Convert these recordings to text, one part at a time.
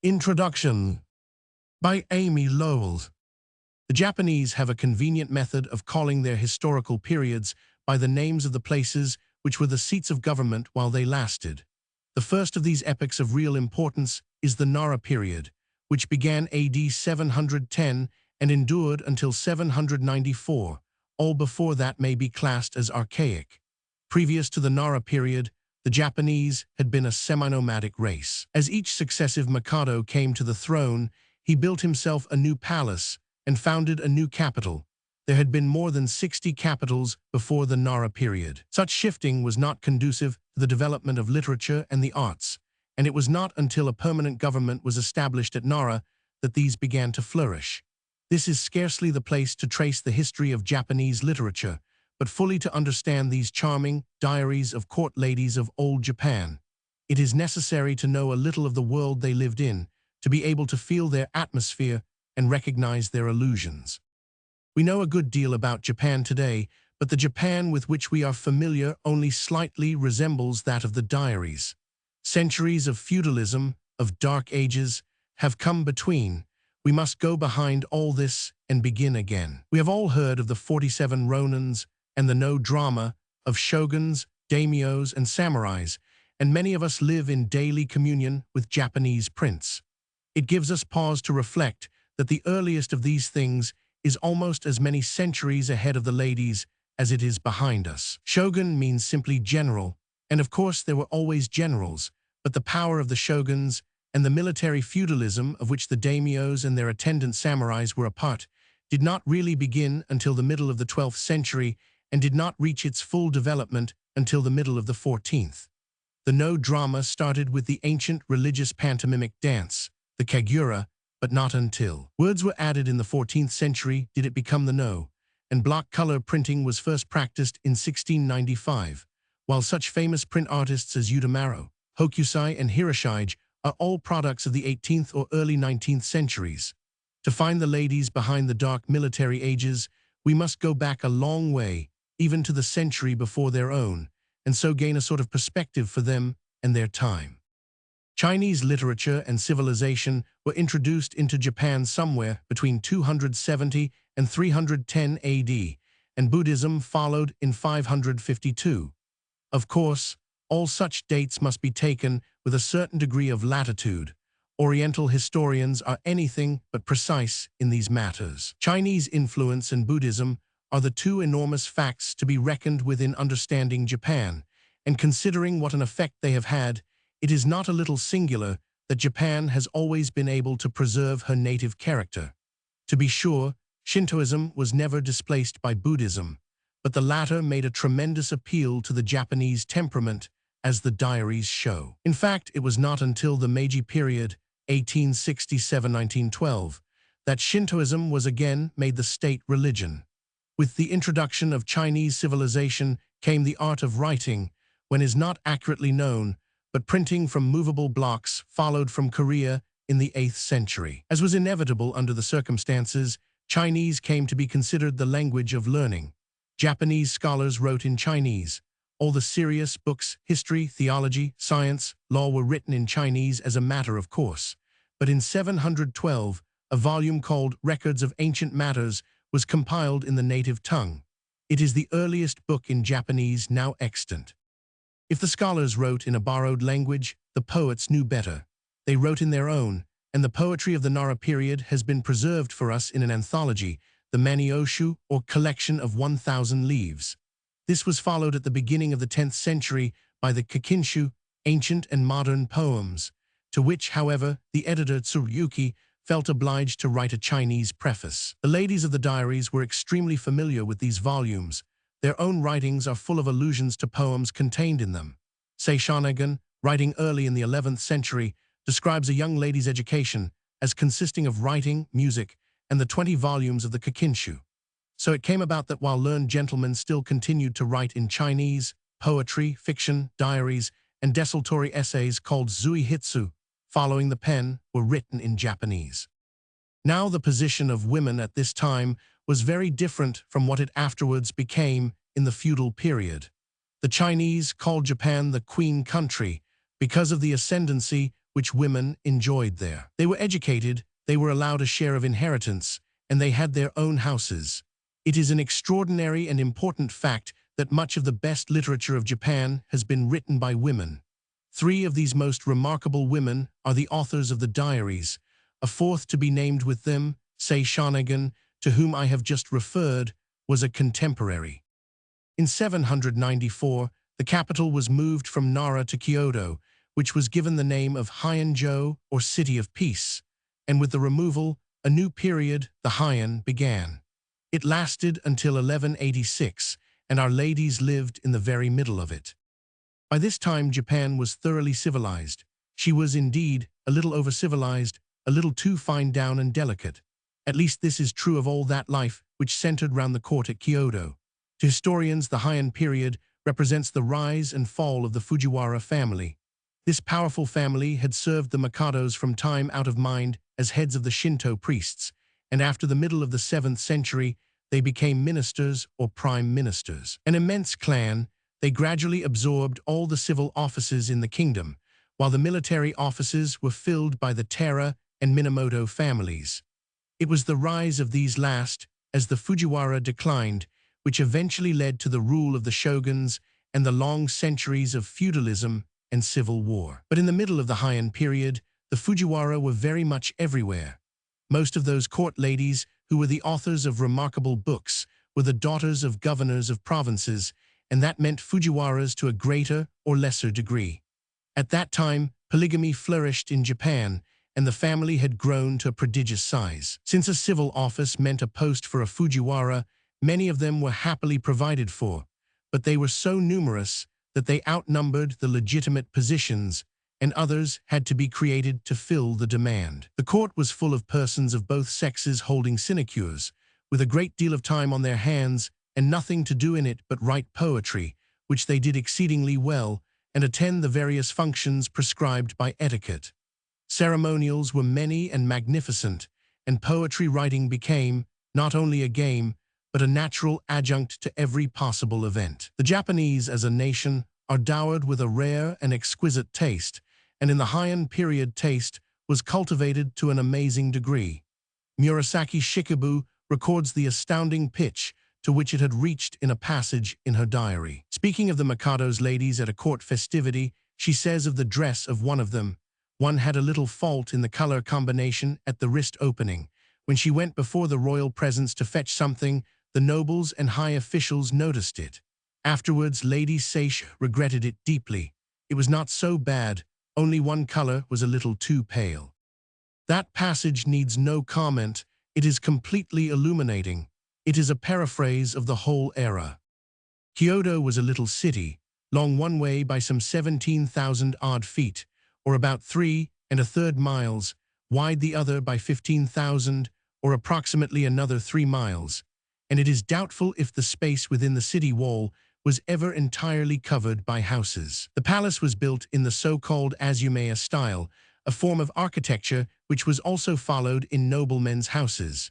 Introduction by Amy Lowell. The Japanese have a convenient method of calling their historical periods by the names of the places which were the seats of government while they lasted. The first of these epochs of real importance is the Nara period, which began AD 710 and endured until 794. All before that may be classed as archaic. Previous to the Nara period, the Japanese had been a semi-nomadic race. As each successive Mikado came to the throne, he built himself a new palace and founded a new capital. There had been more than 60 capitals before the Nara period. Such shifting was not conducive to the development of literature and the arts, and it was not until a permanent government was established at Nara that these began to flourish. This is scarcely the place to trace the history of Japanese literature, but fully to understand these charming diaries of court ladies of old Japan. It is necessary to know a little of the world they lived in, to be able to feel their atmosphere and recognize their illusions. We know a good deal about Japan today, but the Japan with which we are familiar only slightly resembles that of the diaries. Centuries of feudalism, of dark ages, have come between. We must go behind all this and begin again. We have all heard of the 47 Ronins and the no-drama of shoguns, daimyos, and samurais, and many of us live in daily communion with Japanese prince. It gives us pause to reflect that the earliest of these things is almost as many centuries ahead of the ladies as it is behind us. Shogun means simply general, and of course there were always generals, but the power of the shoguns and the military feudalism of which the daimyos and their attendant samurais were a part did not really begin until the middle of the 12th century and did not reach its full development until the middle of the 14th. The no-drama started with the ancient religious pantomimic dance, the kagura, but not until words were added in the 14th century did it become the no, and block color printing was first practiced in 1695, while such famous print artists as Utamaro, Hokusai, and Hiroshige are all products of the 18th or early 19th centuries. To find the ladies behind the dark military ages, we must go back a long way, even to the century before their own, and so gain a sort of perspective for them and their time. Chinese literature and civilization were introduced into Japan somewhere between 270 and 310 AD, and Buddhism followed in 552. Of course, all such dates must be taken with a certain degree of latitude. Oriental historians are anything but precise in these matters. Chinese influence and Buddhism are the two enormous facts to be reckoned with in understanding Japan, and considering what an effect they have had, it is not a little singular that Japan has always been able to preserve her native character. To be sure, Shintoism was never displaced by Buddhism, but the latter made a tremendous appeal to the Japanese temperament, as the diaries show. In fact, it was not until the Meiji period, 1867–1912, that Shintoism was again made the state religion. With the introduction of Chinese civilization came the art of writing, when is not accurately known, but printing from movable blocks followed from Korea in the 8th century. As was inevitable under the circumstances, Chinese came to be considered the language of learning. Japanese scholars wrote in Chinese. All the serious books, history, theology, science, law were written in Chinese as a matter of course. But in 712, a volume called Records of Ancient Matters was compiled in the native tongue. It is the earliest book in Japanese now extant. If the scholars wrote in a borrowed language, the poets knew better. They wrote in their own, and the poetry of the Nara period has been preserved for us in an anthology, the Manioshu, or collection of 1,000 leaves. This was followed at the beginning of the 10th century by the Kikinshu, ancient and modern poems, to which, however, the editor Tsuruyuki felt obliged to write a Chinese preface. The ladies of the diaries were extremely familiar with these volumes. Their own writings are full of allusions to poems contained in them. Seishonagon, writing early in the 11th century, describes a young lady's education as consisting of writing, music, and the 20 volumes of the Kikinshu. So it came about that while learned gentlemen still continued to write in Chinese, poetry, fiction, diaries, and desultory essays called zuihitsu, following the pen, were written in Japanese. Now the position of women at this time was very different from what it afterwards became in the feudal period. The Chinese called Japan the Queen Country because of the ascendancy which women enjoyed there. They were educated, they were allowed a share of inheritance, and they had their own houses. It is an extraordinary and important fact that much of the best literature of Japan has been written by women. Three of these most remarkable women are the authors of the Diaries. A fourth to be named with them, Sei Shonagon, to whom I have just referred, was a contemporary. In 794, the capital was moved from Nara to Kyoto, which was given the name of Heian-jo, or City of Peace, and with the removal, a new period, the Heian, began. It lasted until 1186, and Our Ladies lived in the very middle of it. By this time, Japan was thoroughly civilized. She was, indeed, a little over-civilized, a little too fine down and delicate. At least this is true of all that life which centered round the court at Kyoto. To historians, the Heian period represents the rise and fall of the Fujiwara family. This powerful family had served the Mikados from time out of mind as heads of the Shinto priests, and after the middle of the 7th century, they became ministers or prime ministers. An immense clan, they gradually absorbed all the civil offices in the kingdom, while the military offices were filled by the Taira and Minamoto families. It was the rise of these last, as the Fujiwara declined, which eventually led to the rule of the shoguns and the long centuries of feudalism and civil war. But in the middle of the Heian period, the Fujiwara were very much everywhere. Most of those court ladies who were the authors of remarkable books were the daughters of governors of provinces, and that meant Fujiwaras to a greater or lesser degree. At that time, polygamy flourished in Japan, and the family had grown to a prodigious size. Since a civil office meant a post for a Fujiwara, many of them were happily provided for, but they were so numerous that they outnumbered the legitimate positions, and others had to be created to fill the demand. The court was full of persons of both sexes holding sinecures, with a great deal of time on their hands and nothing to do in it but write poetry, which they did exceedingly well, and attend the various functions prescribed by etiquette. Ceremonials were many and magnificent, and poetry writing became, not only a game, but a natural adjunct to every possible event. The Japanese, as a nation, are dowered with a rare and exquisite taste, and in the Heian period taste was cultivated to an amazing degree. Murasaki Shikibu records the astounding pitch to which it had reached in a passage in her diary. Speaking of the Mikado's ladies at a court festivity, she says of the dress of one of them, "One had a little fault in the color combination at the wrist opening. When she went before the royal presence to fetch something, the nobles and high officials noticed it. Afterwards, Lady Seiche regretted it deeply. It was not so bad, only one color was a little too pale." That passage needs no comment. It is completely illuminating. It is a paraphrase of the whole era. Kyoto was a little city, long one way by some 17,000 odd feet, or about 3½ miles, wide the other by 15,000, or approximately another 3 miles, and it is doubtful if the space within the city wall was ever entirely covered by houses. The palace was built in the so-called Izumi style, a form of architecture which was also followed in noblemen's houses.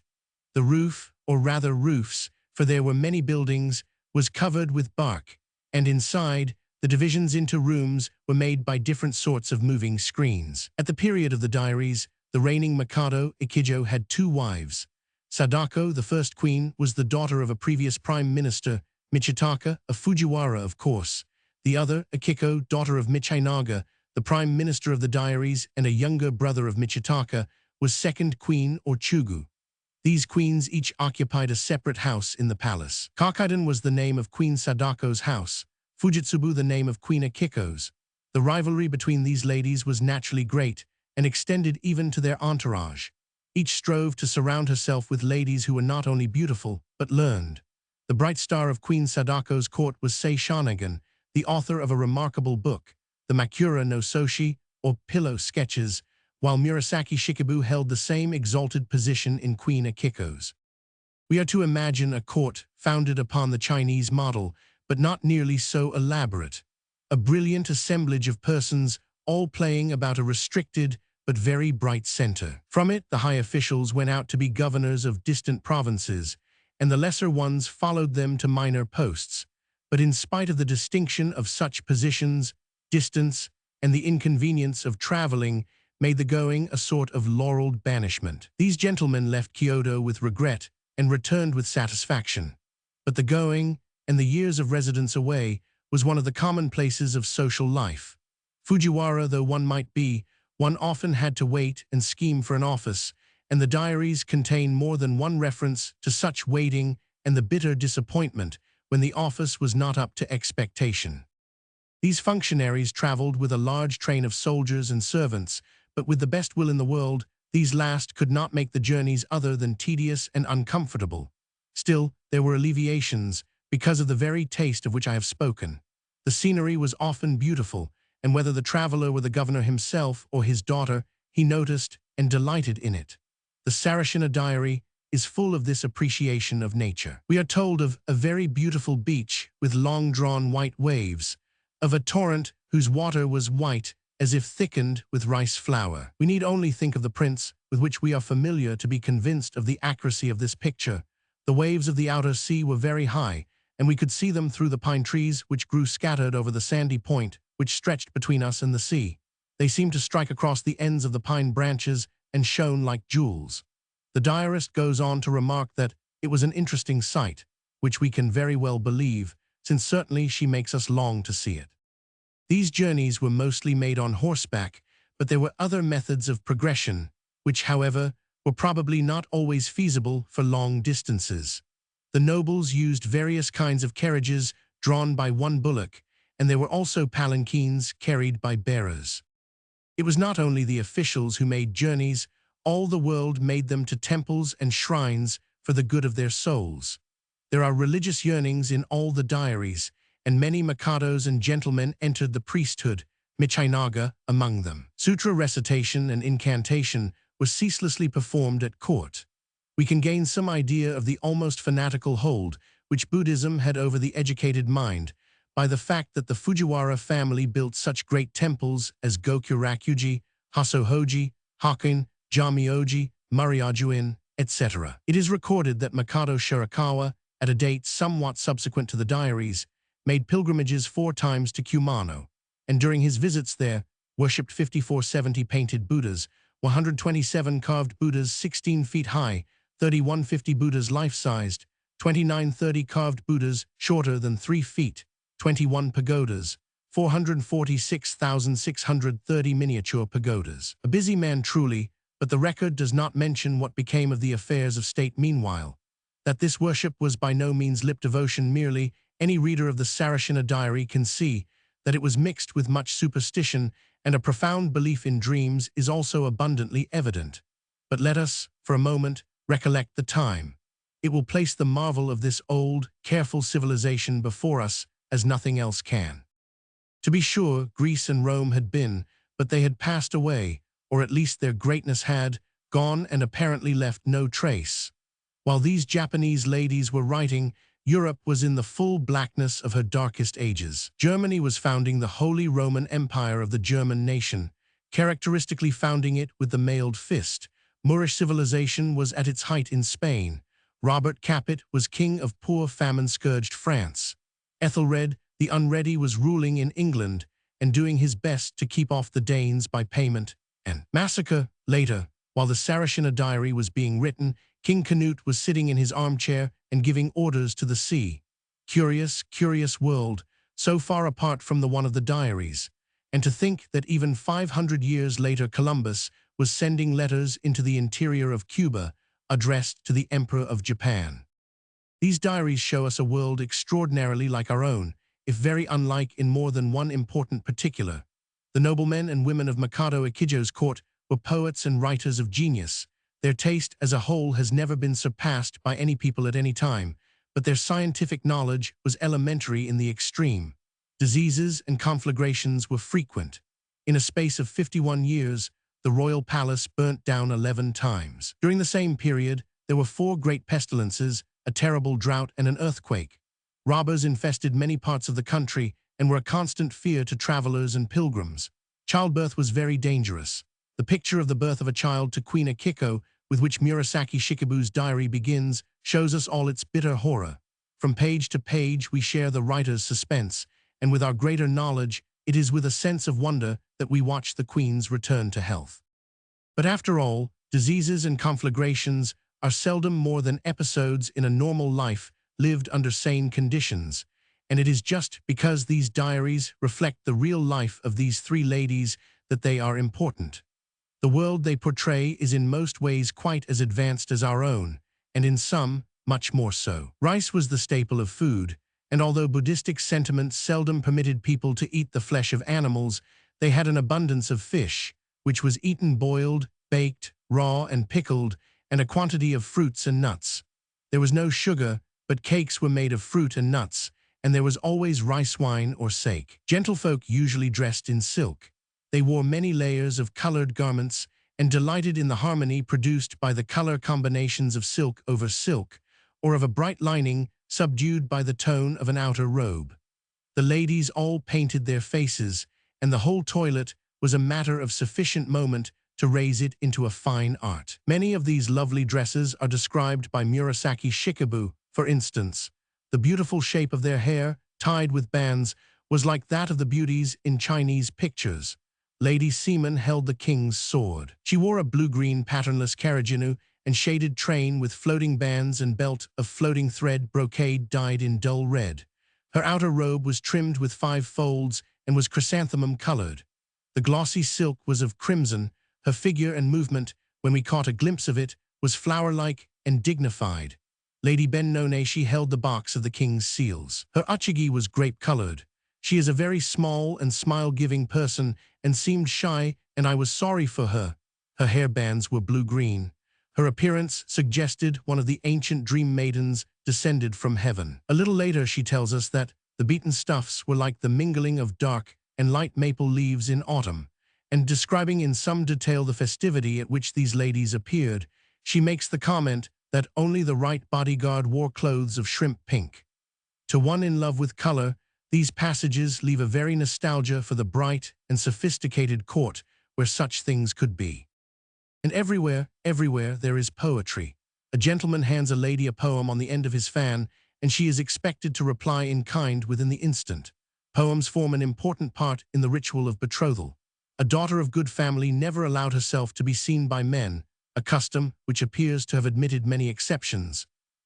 The roof, or rather roofs, for there were many buildings, was covered with bark, and inside, the divisions into rooms were made by different sorts of moving screens. At the period of the Diaries, the reigning Mikado, Ichijo, had 2 wives. Sadako, the first queen, was the daughter of a previous prime minister, Michitaka, a Fujiwara of course. The other, Akiko, daughter of Michinaga, the prime minister of the Diaries and a younger brother of Michitaka, was second queen or Chugu. These queens each occupied a separate house in the palace. Kakiden was the name of Queen Sadako's house, Fujitsubu the name of Queen Akiko's. The rivalry between these ladies was naturally great and extended even to their entourage. Each strove to surround herself with ladies who were not only beautiful, but learned. The bright star of Queen Sadako's court was Sei Shonagon, the author of a remarkable book, the Makura no Soshi, or Pillow Sketches, while Murasaki Shikibu held the same exalted position in Queen Akiko's. We are to imagine a court founded upon the Chinese model, but not nearly so elaborate. A brilliant assemblage of persons, all playing about a restricted but very bright center. From it, the high officials went out to be governors of distant provinces, and the lesser ones followed them to minor posts. But in spite of the distinction of such positions, distance, and the inconvenience of traveling, made the going a sort of laureled banishment. These gentlemen left Kyoto with regret and returned with satisfaction. But the going, and the years of residence away, was one of the commonplaces of social life. Fujiwara though one might be, one often had to wait and scheme for an office, and the diaries contain more than one reference to such waiting and the bitter disappointment when the office was not up to expectation. These functionaries traveled with a large train of soldiers and servants, but with the best will in the world, these last could not make the journeys other than tedious and uncomfortable. Still, there were alleviations, because of the very taste of which I have spoken. The scenery was often beautiful, and whether the traveler were the governor himself or his daughter, he noticed and delighted in it. The Sarashina diary is full of this appreciation of nature. We are told of a very beautiful beach with long-drawn white waves, of a torrent whose water was white as if thickened with rice flour. We need only think of the prints with which we are familiar to be convinced of the accuracy of this picture. The waves of the outer sea were very high, and we could see them through the pine trees which grew scattered over the sandy point which stretched between us and the sea. They seemed to strike across the ends of the pine branches and shone like jewels. The diarist goes on to remark that it was an interesting sight, which we can very well believe, since certainly she makes us long to see it. These journeys were mostly made on horseback, but there were other methods of progression, which, however, were probably not always feasible for long distances. The nobles used various kinds of carriages drawn by one bullock, and there were also palanquins carried by bearers. It was not only the officials who made journeys, all the world made them to temples and shrines for the good of their souls. There are religious yearnings in all the diaries, and many mikados and gentlemen entered the priesthood, Michinaga among them. Sutra recitation and incantation were ceaselessly performed at court. We can gain some idea of the almost fanatical hold which Buddhism had over the educated mind by the fact that the Fujiwara family built such great temples as Gokurakuji, Hasohoji, Hakken, Jamioji, Mariajuin, etc. It is recorded that Mikado Shirakawa, at a date somewhat subsequent to the diaries, made pilgrimages 4 times to Kumano, and during his visits there, worshipped 5470 painted Buddhas, 127 carved Buddhas 16 feet high, 3150 Buddhas life-sized, 2930 carved Buddhas shorter than 3 feet, 21 pagodas, 446,630 miniature pagodas. A busy man truly, but the record does not mention what became of the affairs of state meanwhile. That this worship was by no means lip devotion merely, any reader of the Sarashina diary can see that it was mixed with much superstition, and a profound belief in dreams is also abundantly evident. But let us, for a moment, recollect the time. It will place the marvel of this old, careful civilization before us as nothing else can. To be sure, Greece and Rome had been, but they had passed away, or at least their greatness had gone and apparently left no trace. While these Japanese ladies were writing, Europe was in the full blackness of her darkest ages. Germany was founding the Holy Roman Empire of the German nation, characteristically founding it with the mailed fist. Moorish civilization was at its height in Spain. Robert Capet was king of poor famine-scourged France. Ethelred, the Unready, was ruling in England and doing his best to keep off the Danes by payment and massacre. Later, while the Sarashina diary was being written, King Canute was sitting in his armchair and giving orders to the sea. Curious, curious world, so far apart from the one of the diaries. And to think that even 500 years later Columbus was sending letters into the interior of Cuba, addressed to the Emperor of Japan. These diaries show us a world extraordinarily like our own, if very unlike in more than one important particular. The noblemen and women of Mikado Ichijo's court were poets and writers of genius. Their taste as a whole has never been surpassed by any people at any time, but their scientific knowledge was elementary in the extreme. Diseases and conflagrations were frequent. In a space of 51 years, the royal palace burnt down 11 times. During the same period, there were 4 great pestilences, a terrible drought, and an earthquake. Robbers infested many parts of the country and were a constant fear to travelers and pilgrims. Childbirth was very dangerous. The picture of the birth of a child to Queen Akiko, with which Murasaki Shikibu's diary begins, shows us all its bitter horror. From page to page we share the writer's suspense, and with our greater knowledge, it is with a sense of wonder that we watch the Queen's return to health. But after all, diseases and conflagrations are seldom more than episodes in a normal life lived under sane conditions, and it is just because these diaries reflect the real life of these three ladies that they are important. The world they portray is in most ways quite as advanced as our own, and in some, much more so. Rice was the staple of food, and although Buddhistic sentiments seldom permitted people to eat the flesh of animals, they had an abundance of fish, which was eaten boiled, baked, raw, and pickled, and a quantity of fruits and nuts. There was no sugar, but cakes were made of fruit and nuts, and there was always rice wine or sake. Gentlefolk usually dressed in silk. They wore many layers of colored garments and delighted in the harmony produced by the color combinations of silk over silk, or of a bright lining subdued by the tone of an outer robe. The ladies all painted their faces, and the whole toilet was a matter of sufficient moment to raise it into a fine art. Many of these lovely dresses are described by Murasaki Shikibu, for instance. The beautiful shape of their hair, tied with bands, was like that of the beauties in Chinese pictures. Lady Seaman held the king's sword. She wore a blue-green patternless carriaginu and shaded train with floating bands and belt of floating thread brocade dyed in dull red. Her outer robe was trimmed with 5 folds and was chrysanthemum-colored. The glossy silk was of crimson. Her figure and movement, when we caught a glimpse of it, was flower-like and dignified. Lady Ben-Noneshi held the box of the king's seals. Her uchigi was grape-colored. She is a very small and smile-giving person and seemed shy, and I was sorry for her. Her hairbands were blue-green. Her appearance suggested one of the ancient dream maidens descended from heaven. A little later she tells us that the beaten stuffs were like the mingling of dark and light maple leaves in autumn, and describing in some detail the festivity at which these ladies appeared, she makes the comment that only the right bodyguard wore clothes of shrimp pink. To one in love with color, these passages leave a very nostalgia for the bright and sophisticated court where such things could be. And everywhere there is poetry. A gentleman hands a lady a poem on the end of his fan, and she is expected to reply in kind within the instant. Poems form an important part in the ritual of betrothal. A daughter of good family never allowed herself to be seen by men, a custom which appears to have admitted many exceptions.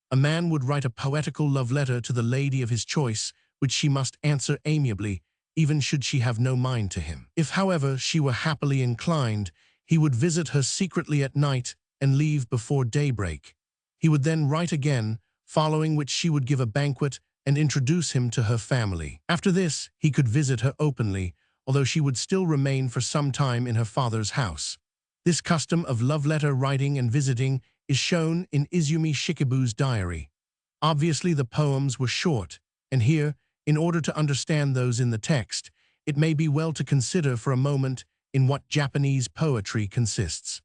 A man would write a poetical love letter to the lady of his choice, which she must answer amiably, even should she have no mind to him. If, however, she were happily inclined, he would visit her secretly at night and leave before daybreak. He would then write again, following which she would give a banquet and introduce him to her family. After this, he could visit her openly, although she would still remain for some time in her father's house. This custom of love letter writing and visiting is shown in Izumi Shikibu's diary. Obviously, the poems were short, and here, in order to understand those in the text, it may be well to consider for a moment in what Japanese poetry consists.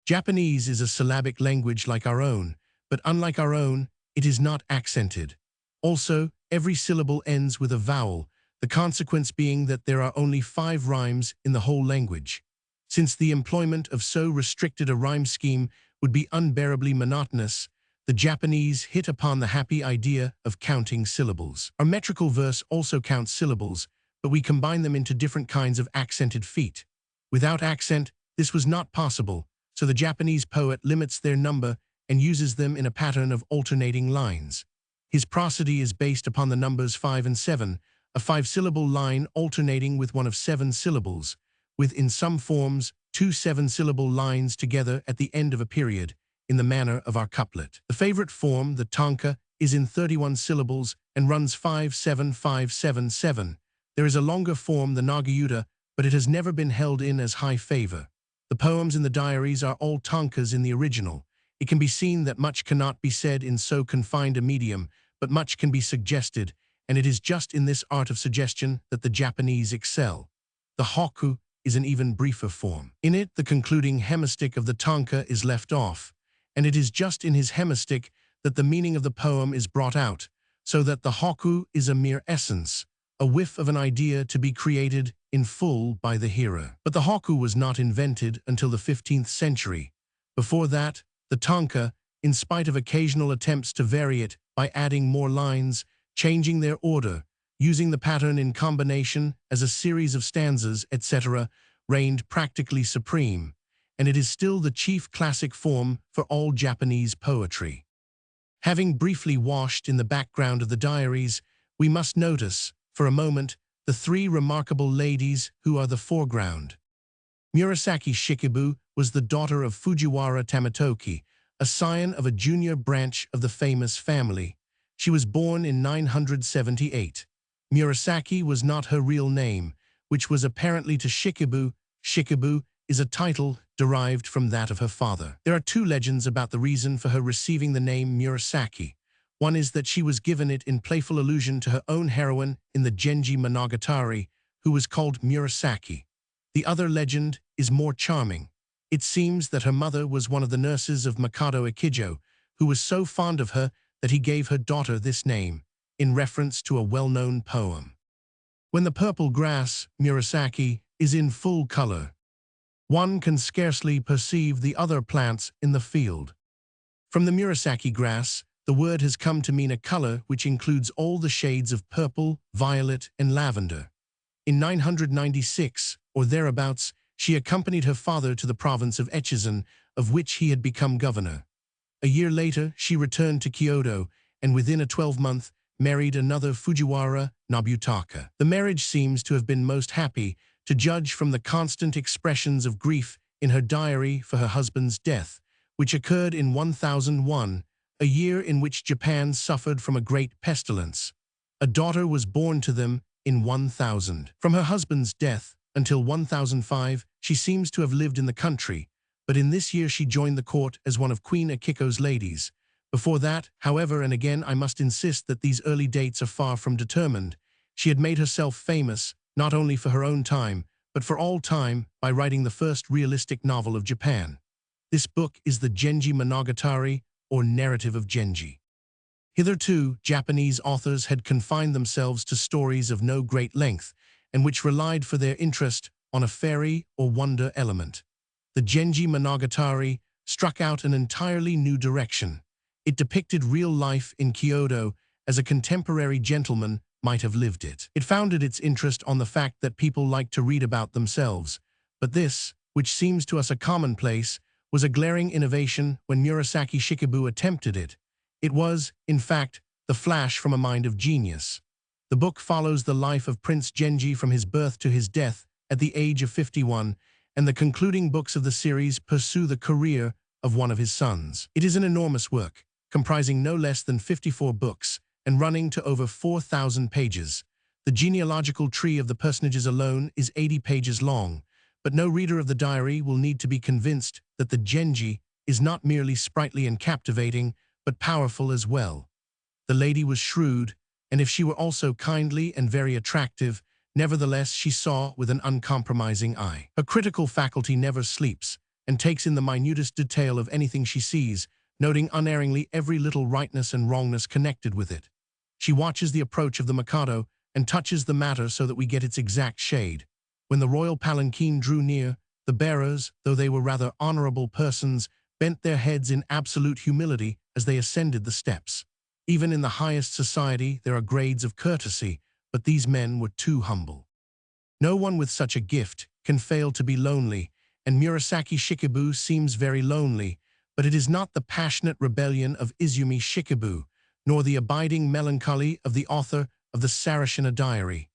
Japanese is a syllabic language like our own, but unlike our own, it is not accented. Also, every syllable ends with a vowel, the consequence being that there are only 5 rhymes in the whole language. Since the employment of so restricted a rhyme scheme would be unbearably monotonous, the Japanese hit upon the happy idea of counting syllables. Our metrical verse also counts syllables, but we combine them into different kinds of accented feet. Without accent, this was not possible, so the Japanese poet limits their number and uses them in a pattern of alternating lines. His prosody is based upon the numbers 5 and 7, a 5-syllable line alternating with one of 7 syllables, with in some forms 2 7-syllable lines together at the end of a period, in the manner of our couplet. The favorite form, the tanka, is in 31 syllables and runs 5-7-5-7-7. There is a longer form, the nagayuta, but it has never been held in as high favor. The poems in the diaries are all tankas in the original. It can be seen that much cannot be said in so confined a medium, but much can be suggested, and it is just in this art of suggestion that the Japanese excel. The hokku is an even briefer form. In it, the concluding hemistich of the tanka is left off, and it is just in his hemistich that the meaning of the poem is brought out, so that the hokku is a mere essence, a whiff of an idea to be created in full by the hearer. But the hokku was not invented until the 15th century. Before that, the tanka, in spite of occasional attempts to vary it by adding more lines, changing their order, using the pattern in combination as a series of stanzas, etc., reigned practically supreme, and it is still the chief classic form for all Japanese poetry. Having briefly washed in the background of the diaries, we must notice, for a moment, the three remarkable ladies who are the foreground. Murasaki Shikibu was the daughter of Fujiwara Tamatoki, a scion of a junior branch of the famous family. She was born in 978. Murasaki was not her real name, which was apparently to Shikibu. Shikibu is a title derived from that of her father. There are two legends about the reason for her receiving the name Murasaki. One is that she was given it in playful allusion to her own heroine in the Genji Monogatari, who was called Murasaki. The other legend is more charming. It seems that her mother was one of the nurses of Mikado Ikijo, who was so fond of her that he gave her daughter this name, in reference to a well-known poem. When the purple grass, Murasaki, is in full color, one can scarcely perceive the other plants in the field. From the Murasaki grass, the word has come to mean a color which includes all the shades of purple, violet, and lavender. In 996, or thereabouts, she accompanied her father to the province of Echizen, of which he had become governor. A year later, she returned to Kyoto, and within a 12-month, married another Fujiwara, Nobutaka. The marriage seems to have been most happy, to judge from the constant expressions of grief in her diary for her husband's death, which occurred in 1001, a year in which Japan suffered from a great pestilence. A daughter was born to them in 1000. From her husband's death until 1005, she seems to have lived in the country, but in this year she joined the court as one of Queen Akiko's ladies. Before that, however, and again I must insist that these early dates are far from determined, she had made herself famous not only for her own time, but for all time by writing the first realistic novel of Japan. This book is the Genji Monogatari, or Narrative of Genji. Hitherto, Japanese authors had confined themselves to stories of no great length, and which relied for their interest on a fairy or wonder element. The Genji Monogatari struck out an entirely new direction. It depicted real life in Kyoto as a contemporary gentleman might have lived it. It founded its interest on the fact that people like to read about themselves, but this, which seems to us a commonplace, was a glaring innovation when Murasaki Shikibu attempted it. It was, in fact, the flash from a mind of genius. The book follows the life of Prince Genji from his birth to his death at the age of 51, and the concluding books of the series pursue the career of one of his sons. It is an enormous work, comprising no less than 54 books, and running to over 4,000 pages. The genealogical tree of the personages alone is 80 pages long, but no reader of the diary will need to be convinced that the Genji is not merely sprightly and captivating, but powerful as well. The lady was shrewd, and if she were also kindly and very attractive, nevertheless she saw with an uncompromising eye. Her critical faculty never sleeps, and takes in the minutest detail of anything she sees, noting unerringly every little rightness and wrongness connected with it. She watches the approach of the Mikado and touches the matter so that we get its exact shade. When the royal palanquin drew near, the bearers, though they were rather honorable persons, bent their heads in absolute humility as they ascended the steps. Even in the highest society there are grades of courtesy, but these men were too humble. No one with such a gift can fail to be lonely, and Murasaki Shikibu seems very lonely, but it is not the passionate rebellion of Izumi Shikibu, nor the abiding melancholy of the author of the Sarashina Diary.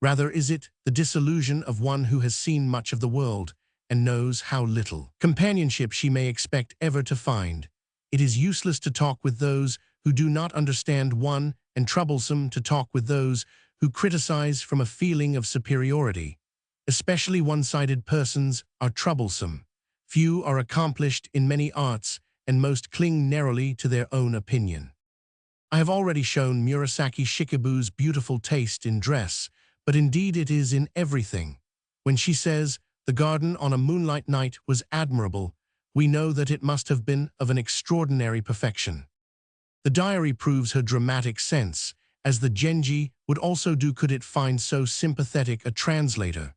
Rather is it the disillusion of one who has seen much of the world and knows how little companionship she may expect ever to find. It is useless to talk with those who do not understand one, and troublesome to talk with those who criticize from a feeling of superiority. Especially one-sided persons are troublesome. Few are accomplished in many arts, and most cling narrowly to their own opinion. I have already shown Murasaki Shikibu's beautiful taste in dress, but indeed it is in everything. When she says, "The garden on a moonlight night was admirable," we know that it must have been of an extraordinary perfection. The diary proves her dramatic sense, as the Genji would also do could it find so sympathetic a translator.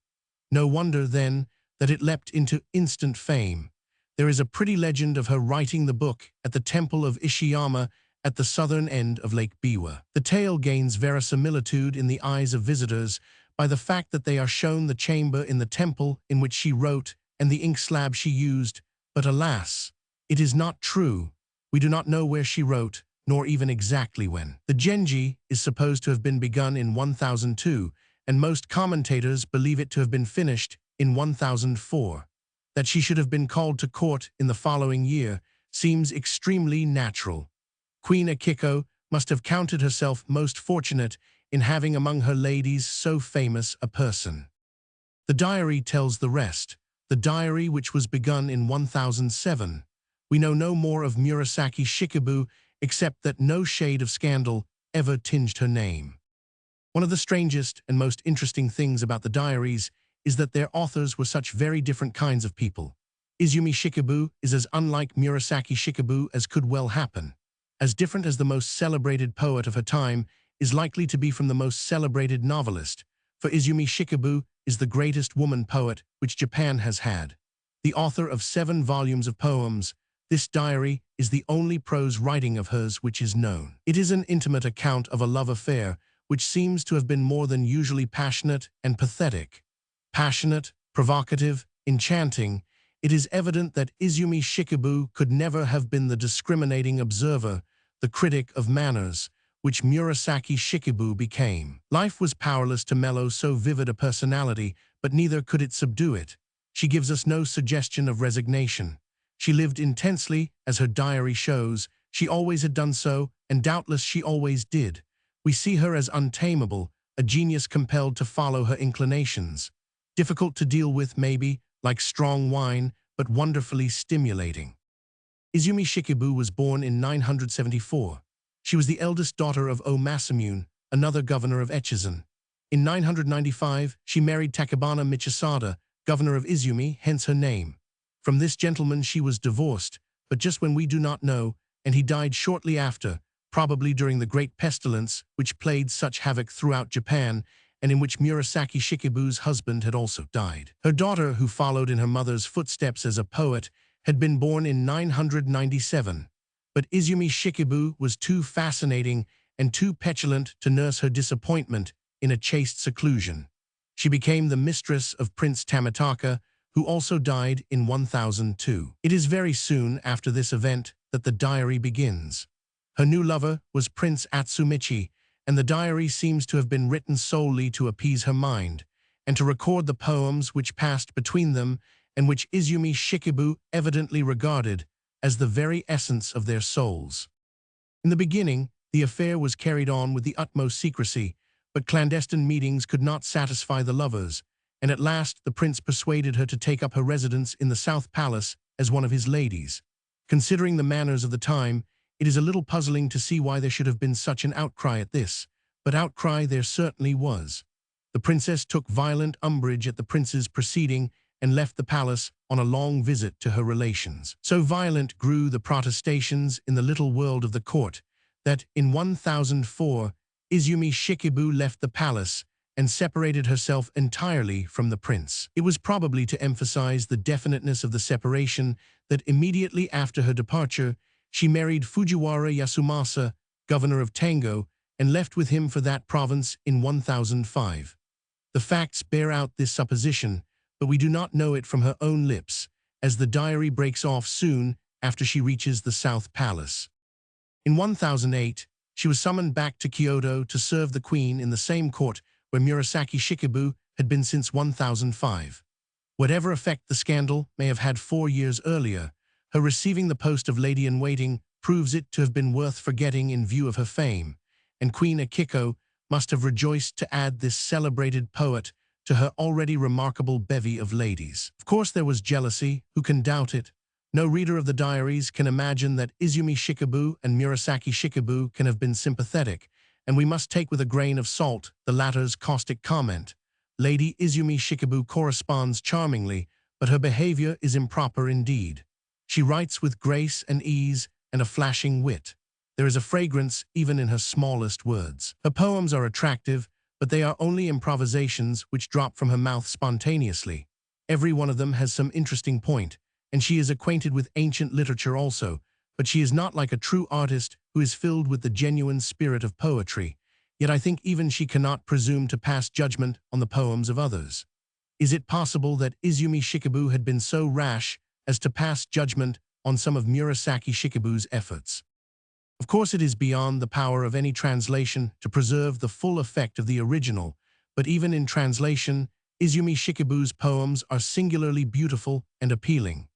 No wonder, then, that it leapt into instant fame. There is a pretty legend of her writing the book at the temple of Ishiyama at the southern end of Lake Biwa. The tale gains verisimilitude in the eyes of visitors by the fact that they are shown the chamber in the temple in which she wrote and the ink slab she used, but alas, it is not true. We do not know where she wrote, nor even exactly when. The Genji is supposed to have been begun in 1002, and most commentators believe it to have been finished in 1004. That she should have been called to court in the following year seems extremely natural. Queen Akiko must have counted herself most fortunate in having among her ladies so famous a person. The diary tells the rest. The diary, which was begun in 1007. We know no more of Murasaki Shikibu except that no shade of scandal ever tinged her name. One of the strangest and most interesting things about the diaries is that their authors were such very different kinds of people. Izumi Shikibu is as unlike Murasaki Shikibu as could well happen. As different as the most celebrated poet of her time is likely to be from the most celebrated novelist, for Izumi Shikibu is the greatest woman poet which Japan has had. The author of 7 volumes of poems, this diary is the only prose writing of hers which is known. It is an intimate account of a love affair which seems to have been more than usually passionate and pathetic. Passionate, provocative, enchanting, it is evident that Izumi Shikibu could never have been the discriminating observer, the critic of manners, which Murasaki Shikibu became. Life was powerless to mellow so vivid a personality, but neither could it subdue it. She gives us no suggestion of resignation. She lived intensely, as her diary shows. She always had done so, and doubtless she always did. We see her as untamable, a genius compelled to follow her inclinations. Difficult to deal with, maybe, like strong wine, but wonderfully stimulating. Izumi Shikibu was born in 974. She was the eldest daughter of Masamune, another governor of Echizen. In 995, she married Takebana Michisada, governor of Izumi, hence her name. From this gentleman she was divorced, but just when we do not know, and he died shortly after, probably during the Great Pestilence, which played such havoc throughout Japan, and in which Murasaki Shikibu's husband had also died. Her daughter, who followed in her mother's footsteps as a poet, had been born in 997. But Izumi Shikibu was too fascinating and too petulant to nurse her disappointment in a chaste seclusion. She became the mistress of Prince Tamataka, who also died in 1002. It is very soon after this event that the diary begins. Her new lover was Prince Atsumichi, and the diary seems to have been written solely to appease her mind, and to record the poems which passed between them and which Izumi Shikibu evidently regarded as the very essence of their souls. In the beginning, the affair was carried on with the utmost secrecy, but clandestine meetings could not satisfy the lovers, and at last the prince persuaded her to take up her residence in the South Palace as one of his ladies. Considering the manners of the time, it is a little puzzling to see why there should have been such an outcry at this, but outcry there certainly was. The princess took violent umbrage at the prince's proceeding and left the palace on a long visit to her relations. So violent grew the protestations in the little world of the court that in 1004 Izumi Shikibu left the palace and separated herself entirely from the prince. It was probably to emphasize the definiteness of the separation that immediately after her departure she married Fujiwara Yasumasa, governor of Tango, and left with him for that province in 1005. The facts bear out this supposition, but we do not know it from her own lips, as the diary breaks off soon after she reaches the South Palace. In 1008, she was summoned back to Kyoto to serve the queen in the same court where Murasaki Shikibu had been since 1005. Whatever effect the scandal may have had 4 years earlier, her receiving the post of lady-in-waiting proves it to have been worth forgetting in view of her fame, and Queen Akiko must have rejoiced to add this celebrated poet to her already remarkable bevy of ladies. Of course there was jealousy, who can doubt it? No reader of the diaries can imagine that Izumi Shikibu and Murasaki Shikibu can have been sympathetic, and we must take with a grain of salt the latter's caustic comment. Lady Izumi Shikibu corresponds charmingly, but her behavior is improper indeed. She writes with grace and ease and a flashing wit. There is a fragrance even in her smallest words. Her poems are attractive, but they are only improvisations which drop from her mouth spontaneously. Every one of them has some interesting point, and she is acquainted with ancient literature also, but she is not like a true artist who is filled with the genuine spirit of poetry. Yet I think even she cannot presume to pass judgment on the poems of others. Is it possible that Izumi Shikibu had been so rash as to pass judgment on some of Murasaki Shikibu's efforts? Of course, it is beyond the power of any translation to preserve the full effect of the original, but even in translation, Izumi Shikibu's poems are singularly beautiful and appealing.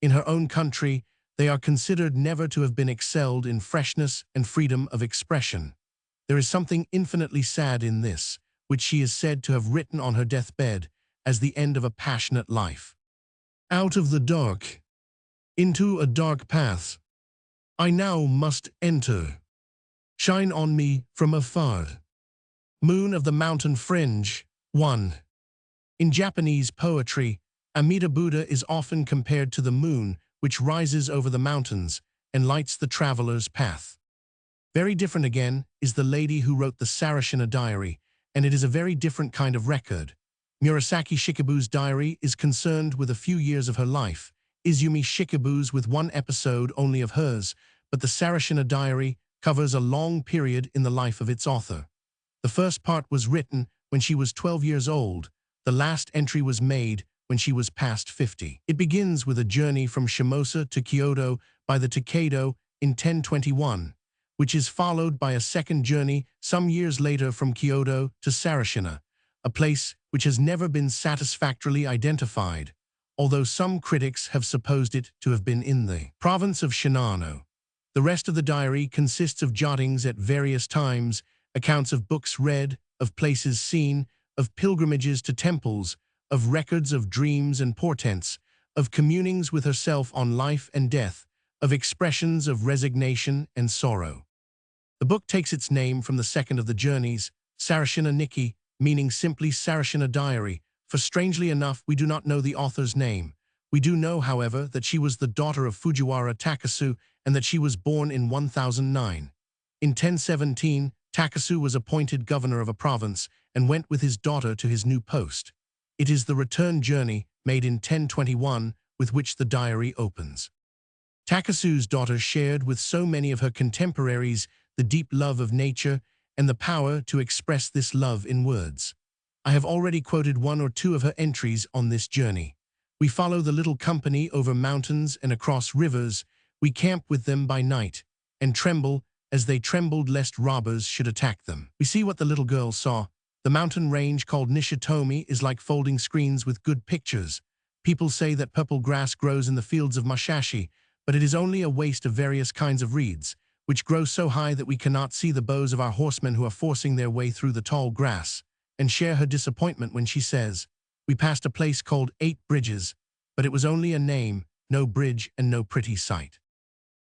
In her own country, they are considered never to have been excelled in freshness and freedom of expression. There is something infinitely sad in this, which she is said to have written on her deathbed as the end of a passionate life. Out of the dark, into a dark path, I now must enter. Shine on me from afar. Moon of the mountain fringe, 1. In Japanese poetry, Amida Buddha is often compared to the moon, which rises over the mountains and lights the traveler's path. Very different again is the lady who wrote the Sarashina diary, and it is a very different kind of record. Murasaki Shikibu's diary is concerned with a few years of her life, Izumi Shikibu's with one episode only of hers, but the Sarashina diary covers a long period in the life of its author. The first part was written when she was 12 years old. The last entry was made when she was past 50. It begins with a journey from Shimosa to Kyoto by the Takeido in 1021, which is followed by a second journey some years later from Kyoto to Sarashina, a place which has never been satisfactorily identified, although some critics have supposed it to have been in the province of Shinano. The rest of the diary consists of jottings at various times, accounts of books read, of places seen, of pilgrimages to temples, of records of dreams and portents, of communings with herself on life and death, of expressions of resignation and sorrow. The book takes its name from the second of the journeys, Sarashina Nikki, meaning simply Sarashina Diary, for strangely enough we do not know the author's name. We do know, however, that she was the daughter of Fujiwara Takasu and that she was born in 1009. In 1017, Takasu was appointed governor of a province and went with his daughter to his new post. It is the return journey, made in 1021, with which the diary opens. Takasu's daughter shared with so many of her contemporaries the deep love of nature and the power to express this love in words. I have already quoted one or two of her entries on this journey. We follow the little company over mountains and across rivers. We camp with them by night and tremble as they trembled lest robbers should attack them. We see what the little girl saw. The mountain range called Nishitomi is like folding screens with good pictures. People say that purple grass grows in the fields of Mashashi, but it is only a waste of various kinds of reeds, which grow so high that we cannot see the bows of our horsemen who are forcing their way through the tall grass, and share her disappointment when she says, "We passed a place called 8 Bridges, but it was only a name, no bridge and no pretty sight."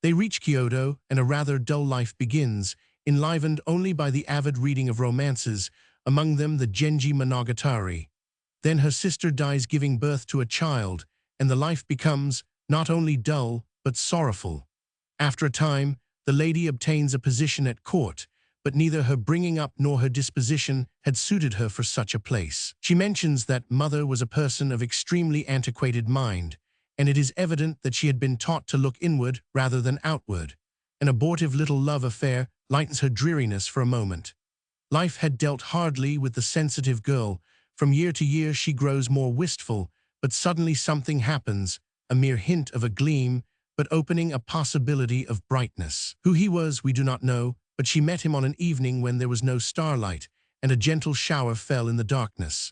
They reach Kyoto, and a rather dull life begins, enlivened only by the avid reading of romances, among them the Genji Monogatari. Then her sister dies giving birth to a child, and the life becomes not only dull, but sorrowful. After a time, the lady obtains a position at court, but neither her bringing up nor her disposition had suited her for such a place. She mentions that mother was a person of extremely antiquated mind, and it is evident that she had been taught to look inward rather than outward. An abortive little love affair lightens her dreariness for a moment. Life had dealt hardly with the sensitive girl. From year to year she grows more wistful, but suddenly something happens, a mere hint of a gleam, but opening a possibility of brightness. Who he was we do not know, but she met him on an evening when there was no starlight, and a gentle shower fell in the darkness.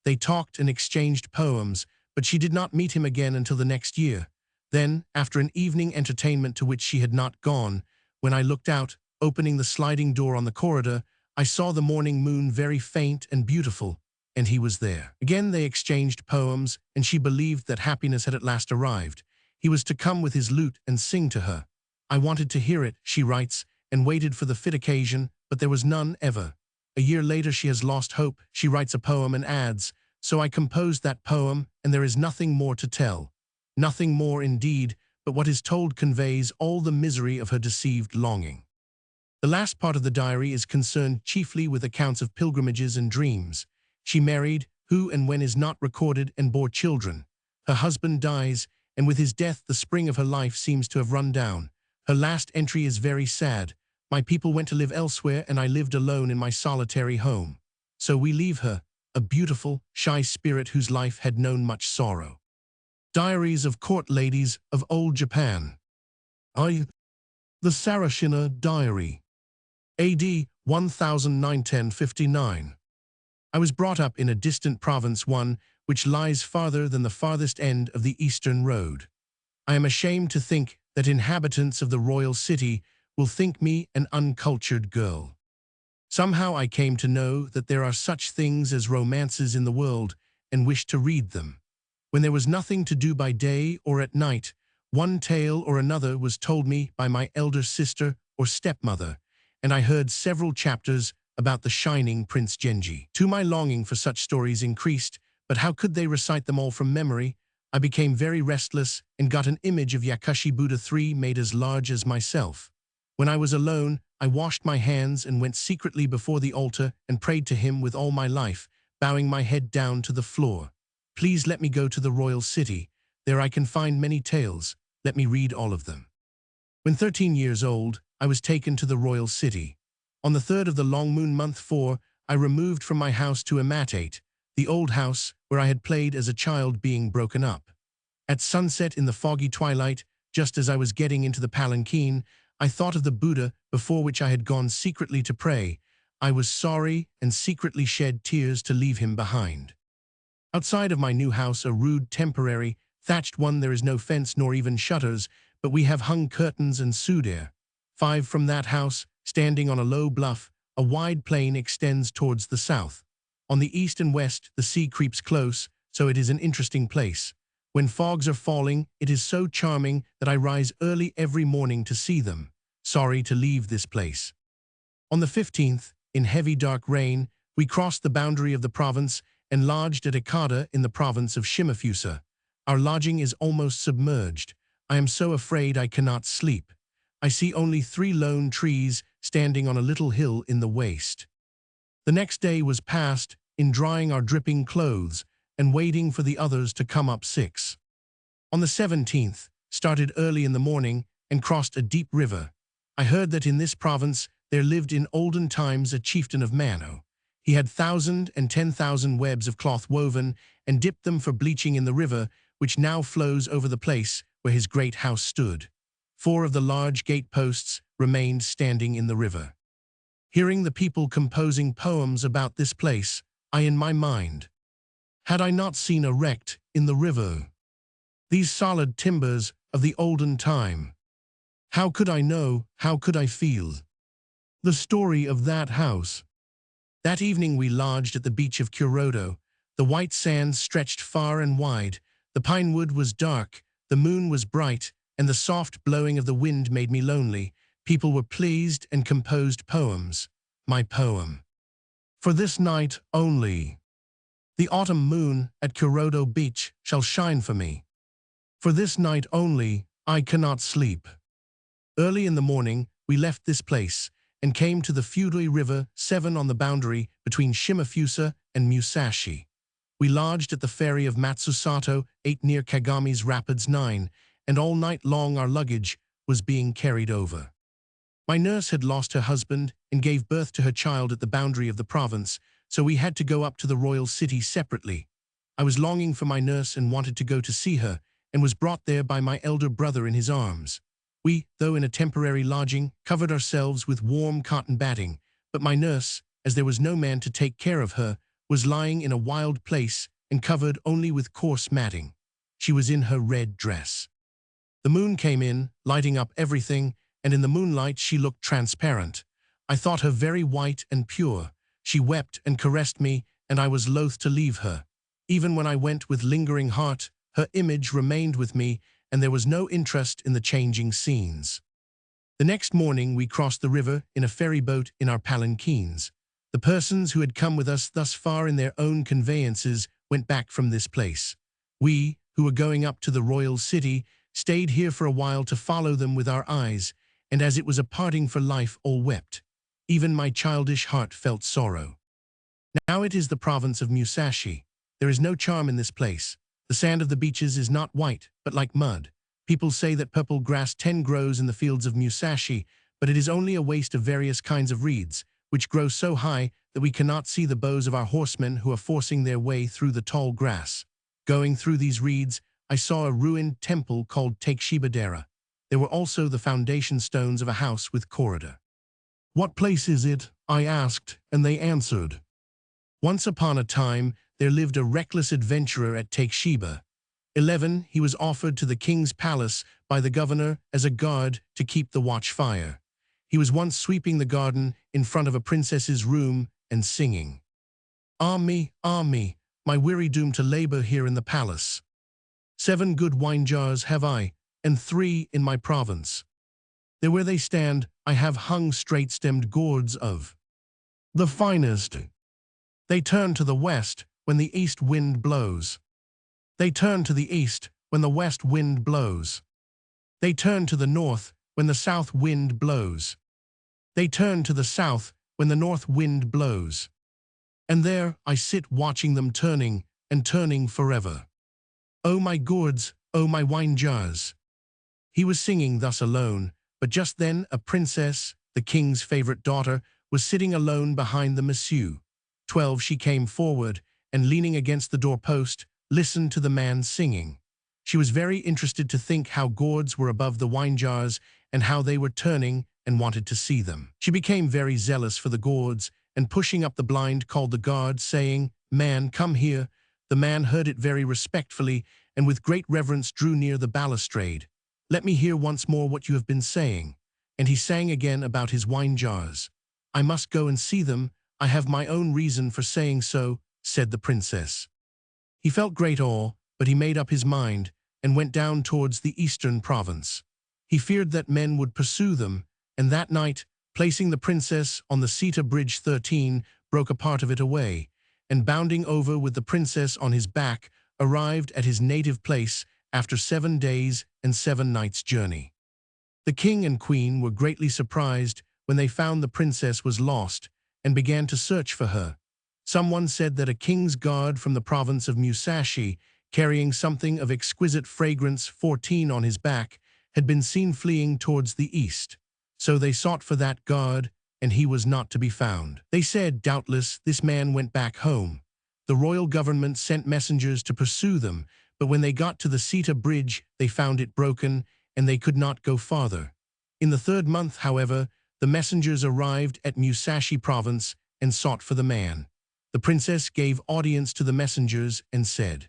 They talked and exchanged poems, but she did not meet him again until the next year. Then, after an evening entertainment to which she had not gone, when I looked out, opening the sliding door on the corridor, I saw the morning moon very faint and beautiful, and he was there. Again they exchanged poems, and she believed that happiness had at last arrived. He was to come with his lute and sing to her. I wanted to hear it, she writes, and waited for the fit occasion, but there was none ever. A year later she has lost hope. She writes a poem and adds, "So I composed that poem, and there is nothing more to tell." Nothing more indeed, but what is told conveys all the misery of her deceived longing. The last part of the diary is concerned chiefly with accounts of pilgrimages and dreams. She married, who and when is not recorded, and bore children. Her husband dies, and with his death the spring of her life seems to have run down. Her last entry is very sad. "My people went to live elsewhere, and I lived alone in my solitary home. So we leave her, a beautiful, shy spirit whose life had known much sorrow. Diaries of Court Ladies of Old Japan. I. The Sarashina Diary. AD 1910-59. I was brought up in a distant province, one which lies farther than the farthest end of the eastern road. I am ashamed to think that inhabitants of the royal city will think me an uncultured girl. Somehow I came to know that there are such things as romances in the world and wished to read them. When there was nothing to do by day or at night, one tale or another was told me by my elder sister or stepmother, and I heard several chapters about the shining Prince Genji. Too, my longing for such stories increased, but how could they recite them all from memory? I became very restless and got an image of Yakushi Buddha III made as large as myself. When I was alone, I washed my hands and went secretly before the altar and prayed to him with all my life, bowing my head down to the floor. Please let me go to the royal city. There I can find many tales. Let me read all of them. When 13 years old, I was taken to the royal city. On the 3rd of the long moon month 4, I removed from my house to Amidst, the old house where I had played as a child, being broken up. At sunset in the foggy twilight, just as I was getting into the palanquin, I thought of the Buddha before which I had gone secretly to pray. I was sorry and secretly shed tears to leave him behind. Outside of my new house, a rude, temporary, thatched one, there is no fence nor even shutters, but we have hung curtains and sudair. 5 from that house, standing on a low bluff, a wide plain extends towards the south. On the east and west, the sea creeps close, so it is an interesting place. When fogs are falling, it is so charming that I rise early every morning to see them. Sorry to leave this place. On the 15th, in heavy dark rain, we crossed the boundary of the province and lodged at Ikeda in the province of Shimafusa. Our lodging is almost submerged. I am so afraid I cannot sleep. I see only 3 lone trees standing on a little hill in the waste. The next day was passed in drying our dripping clothes and waiting for the others to come up. 6. On the 17th, started early in the morning and crossed a deep river. I heard that in this province there lived in olden times a chieftain of Mano. He had 1,000 and 10,000 webs of cloth woven and dipped them for bleaching in the river, which now flows over the place where his great house stood. 4 of the large gate posts remained standing in the river. Hearing the people composing poems about this place, I in my mind, had I not seen erect in the river these solid timbers of the olden time? How could I know, how could I feel the story of that house? That evening we lodged at the beach of Kurodo. The white sands stretched far and wide, the pine wood was dark, the moon was bright, and the soft blowing of the wind made me lonely. People were pleased and composed poems. My poem. For this night only, the autumn moon at Kurodo Beach shall shine for me. For this night only, I cannot sleep. Early in the morning, we left this place and came to the Fudui River 7 on the boundary between Shimafusa and Musashi. We lodged at the ferry of Matsusato 8 near Kagami's Rapids 9, and all night long our luggage was being carried over. My nurse had lost her husband and gave birth to her child at the boundary of the province, so we had to go up to the royal city separately. I was longing for my nurse and wanted to go to see her, and was brought there by my elder brother in his arms. We, though in a temporary lodging, covered ourselves with warm cotton batting, but my nurse, as there was no man to take care of her, was lying in a wild place and covered only with coarse matting. She was in her red dress. The moon came in, lighting up everything, and in the moonlight she looked transparent. I thought her very white and pure. She wept and caressed me, and I was loath to leave her. Even when I went with lingering heart, her image remained with me, and there was no interest in the changing scenes. The next morning we crossed the river in a ferry boat in our palanquins. The persons who had come with us thus far in their own conveyances went back from this place. We, who were going up to the royal city, stayed here for a while to follow them with our eyes, and as it was a parting for life, all wept. Even my childish heart felt sorrow. Now it is the province of Musashi. There is no charm in this place. The sand of the beaches is not white, but like mud. People say that purple grass 10 grows in the fields of Musashi, but it is only a waste of various kinds of reeds, which grow so high that we cannot see the bows of our horsemen who are forcing their way through the tall grass. Going through these reeds, I saw a ruined temple called Takeshibadera. There were also the foundation stones of a house with corridor. "What place is it?" I asked, and they answered. "Once upon a time, there lived a reckless adventurer at Takeshiba. 11. He was offered to the king's palace by the governor as a guard to keep the watch fire. He was once sweeping the garden in front of a princess's room and singing, 'Ah me, my weary doom to labor here in the palace. 7 good wine jars have I, and 3 in my province. There where they stand, I have hung straight-stemmed gourds of the finest. They turn to the west when the east wind blows. They turn to the east when the west wind blows. They turn to the north when the south wind blows. They turn to the south when the north wind blows. And there I sit watching them turning and turning forever. Oh my gourds, oh my wine jars.'" He was singing thus alone, but just then a princess, the king's favorite daughter, was sitting alone behind the massue. 12. She came forward, and leaning against the doorpost, listened to the man singing. She was very interested to think how gourds were above the wine jars and how they were turning, and wanted to see them. She became very zealous for the gourds, and pushing up the blind called the guard, saying, "Man, come here." The man heard it very respectfully, and with great reverence drew near the balustrade. "Let me hear once more what you have been saying." And he sang again about his wine jars. "I must go and see them. I have my own reason for saying so," said the princess. He felt great awe, but he made up his mind, and went down towards the eastern province. He feared that men would pursue them, and that night, placing the princess on the Sita Bridge 13, broke a part of it away, and bounding over with the princess on his back, arrived at his native place after 7 days and 7 nights' journey. The king and queen were greatly surprised when they found the princess was lost, and began to search for her. Someone said that a king's guard from the province of Musashi, carrying something of exquisite fragrance 14 on his back, had been seen fleeing towards the east. So they sought for that guard, and he was not to be found. They said, doubtless, this man went back home. The royal government sent messengers to pursue them, but when they got to the Sita Bridge, they found it broken, and they could not go farther. In the 3rd month, however, the messengers arrived at Musashi province and sought for the man. The princess gave audience to the messengers and said,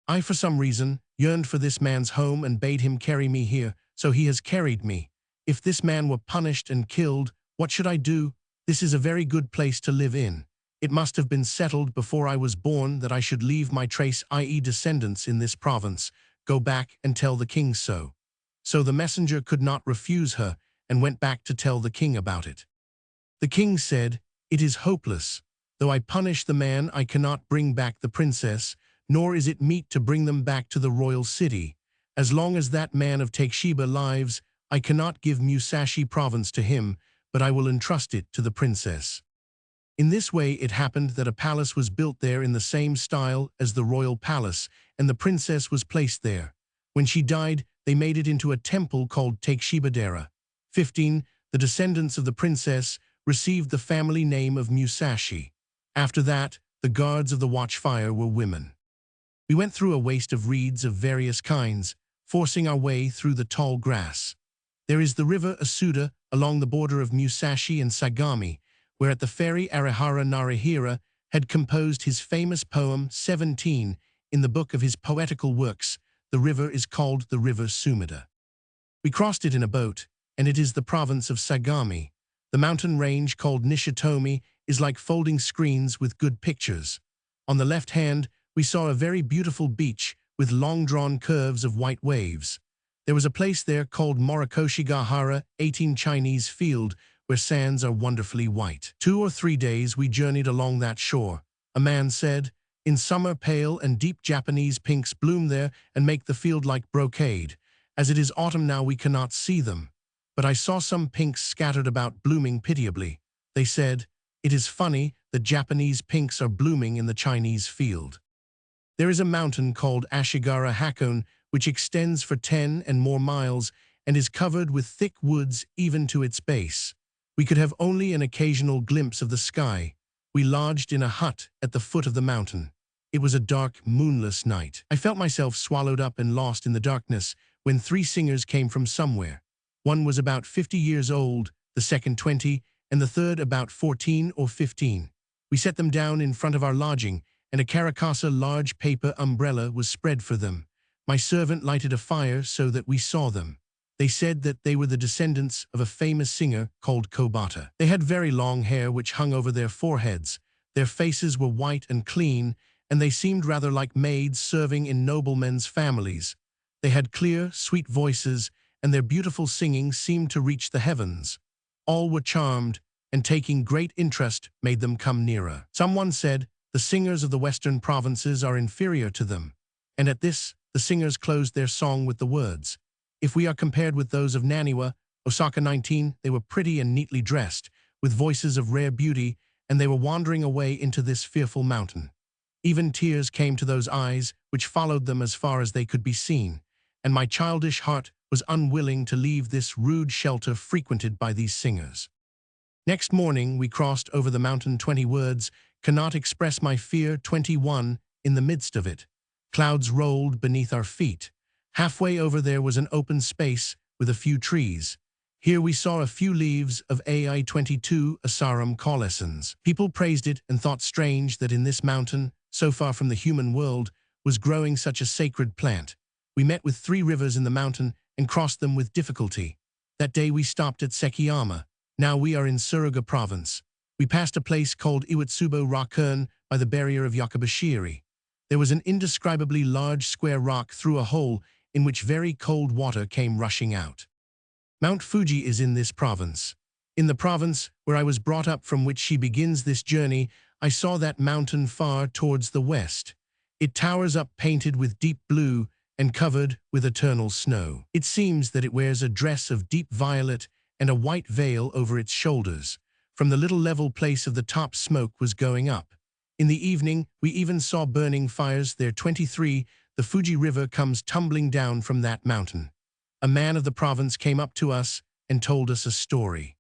"I, for some reason, yearned for this man's home and bade him carry me here, so he has carried me. If this man were punished and killed, what should I do? This is a very good place to live in. It must have been settled before I was born that I should leave my trace, i.e. descendants, in this province, go back and tell the king so." So the messenger could not refuse her, and went back to tell the king about it. The king said, "It is hopeless. Though I punish the man, I cannot bring back the princess, nor is it meet to bring them back to the royal city. As long as that man of Takeshiba lives, I cannot give Musashi province to him, but I will entrust it to the princess." In this way it happened that a palace was built there in the same style as the royal palace, and the princess was placed there. When she died, they made it into a temple called Takeshibadera. 15. The descendants of the princess received the family name of Musashi. After that, the guards of the watchfire were women. We went through a waste of reeds of various kinds, forcing our way through the tall grass. There is the river Asuda along the border of Musashi and Sagami, where at the ferry Arihara Narihira had composed his famous poem 17 in the book of his poetical works. The river is called the river Sumida. We crossed it in a boat, and it is the province of Sagami. The mountain range called Nishitomi is like folding screens with good pictures. On the left hand, we saw a very beautiful beach with long-drawn curves of white waves. There was a place there called Morikoshigahara, 18 Chinese field, where sands are wonderfully white. 2 or 3 days we journeyed along that shore. A man said, "In summer pale and deep Japanese pinks bloom there and make the field like brocade. As it is autumn now we cannot see them. But I saw some pinks scattered about blooming pitiably." They said, "It is funny that Japanese pinks are blooming in the Chinese field." There is a mountain called Ashigara Hakone, which extends for 10 and more miles and is covered with thick woods even to its base. We could have only an occasional glimpse of the sky. We lodged in a hut at the foot of the mountain. It was a dark, moonless night. I felt myself swallowed up and lost in the darkness when 3 singers came from somewhere. One was about 50 years old, the second 20, and the third about 14 or 15. We set them down in front of our lodging, and a Caracasa large paper umbrella was spread for them. My servant lighted a fire so that we saw them. They said that they were the descendants of a famous singer called Kobata. They had very long hair which hung over their foreheads. Their faces were white and clean, and they seemed rather like maids serving in noblemen's families. They had clear, sweet voices, and their beautiful singing seemed to reach the heavens. All were charmed, and taking great interest made them come nearer. Someone said, "The singers of the western provinces are inferior to them." And at this, the singers closed their song with the words, "If we are compared with those of Naniwa, Osaka 19, they were pretty and neatly dressed, with voices of rare beauty, and they were wandering away into this fearful mountain." Even tears came to those eyes, which followed them as far as they could be seen, and my childish heart was unwilling to leave this rude shelter frequented by these singers. Next morning we crossed over the mountain. 20 words cannot express my fear. 21, in the midst of it. Clouds rolled beneath our feet. Halfway over there was an open space with a few trees. Here we saw a few leaves of AI 22 Asarum caulescens. People praised it and thought strange that in this mountain, so far from the human world, was growing such a sacred plant. We met with 3 rivers in the mountain and crossed them with difficulty. That day we stopped at Sekiyama. Now we are in Suruga province. We passed a place called Iwatsubo Rakun by the barrier of Yakabashiri. There was an indescribably large square rock through a hole in which very cold water came rushing out. Mount Fuji is in this province. In the province where I was brought up, from which she begins this journey, I saw that mountain far towards the west. It towers up painted with deep blue and covered with eternal snow. It seems that it wears a dress of deep violet and a white veil over its shoulders. From the little level place of the top, smoke was going up. In the evening, we even saw burning fires there. 23, the Fuji River comes tumbling down from that mountain. A man of the province came up to us and told us a story.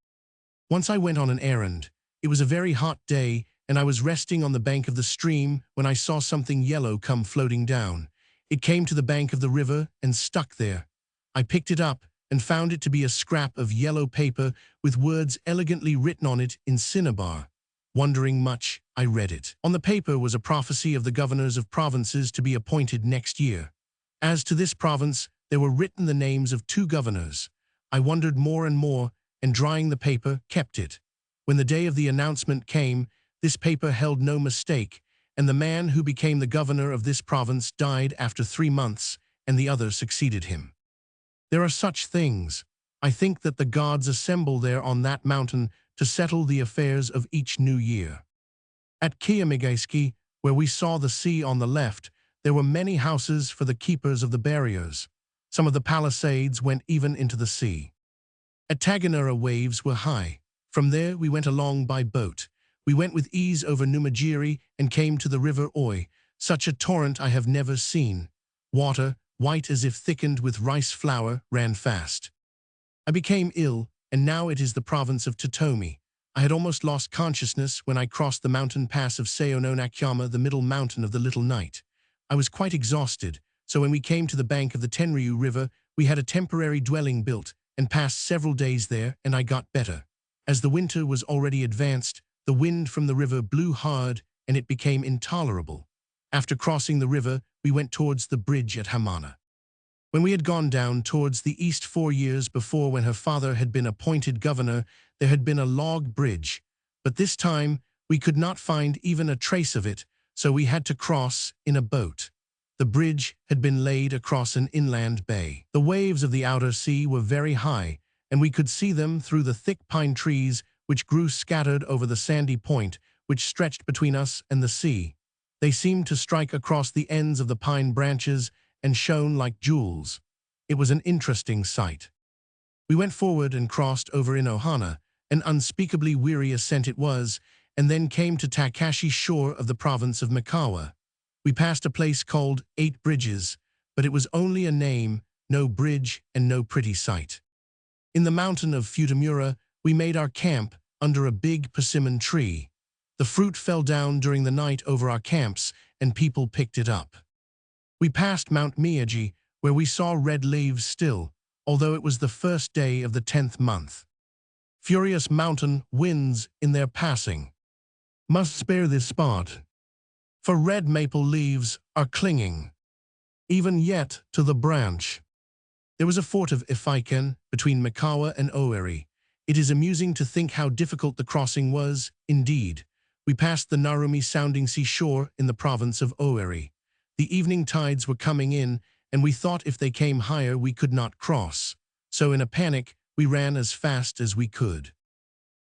Once I went on an errand. It was a very hot day, and I was resting on the bank of the stream when I saw something yellow come floating down. It came to the bank of the river and stuck there. I picked it up and found it to be a scrap of yellow paper with words elegantly written on it in cinnabar. Wondering much, I read it. On the paper was a prophecy of the governors of provinces to be appointed next year. As to this province, there were written the names of 2 governors. I wondered more and more, and drying the paper, kept it. When the day of the announcement came, this paper held no mistake, and the man who became the governor of this province died after 3 months, and the other succeeded him. There are such things. I think that the gods assemble there on that mountain to settle the affairs of each new year. At Kiyomigaiski, where we saw the sea on the left, there were many houses for the keepers of the barriers. Some of the palisades went even into the sea. At Taganura, waves were high. From there we went along by boat. We went with ease over Numajiri and came to the river Oi. Such a torrent I have never seen. Water, white as if thickened with rice flour, ran fast. I became ill, and now it is the province of Totomi. I had almost lost consciousness when I crossed the mountain pass of Seono Nakayama, the middle mountain of the Little Night. I was quite exhausted, so when we came to the bank of the Tenryu River, we had a temporary dwelling built and passed several days there, and I got better. As the winter was already advanced, the wind from the river blew hard, and it became intolerable. After crossing the river, we went towards the bridge at Hamana. When we had gone down towards the east 4 years before, when her father had been appointed governor, there had been a log bridge, but this time we could not find even a trace of it, so we had to cross in a boat. The bridge had been laid across an inland bay. The waves of the outer sea were very high, and we could see them through the thick pine trees which grew scattered over the sandy point which stretched between us and the sea. They seemed to strike across the ends of the pine branches and shone like jewels. It was an interesting sight. We went forward and crossed over Inohana. An unspeakably weary ascent it was, and then came to Takashi shore of the province of Mikawa. We passed a place called 8 Bridges, but it was only a name, no bridge and no pretty sight. In the mountain of Futamura we made our camp under a big persimmon tree. The fruit fell down during the night over our camps, and people picked it up. We passed Mount Miyagi, where we saw red leaves still, although it was the first day of the 10th month. Furious mountain winds in their passing must spare this spot, for red maple leaves are clinging, even yet, to the branch. There was a fort of Ifaiken between Mikawa and Oeri. It is amusing to think how difficult the crossing was, indeed. We passed the Narumi-sounding seashore in the province of Oeri. The evening tides were coming in, and we thought if they came higher we could not cross. So in a panic, we ran as fast as we could.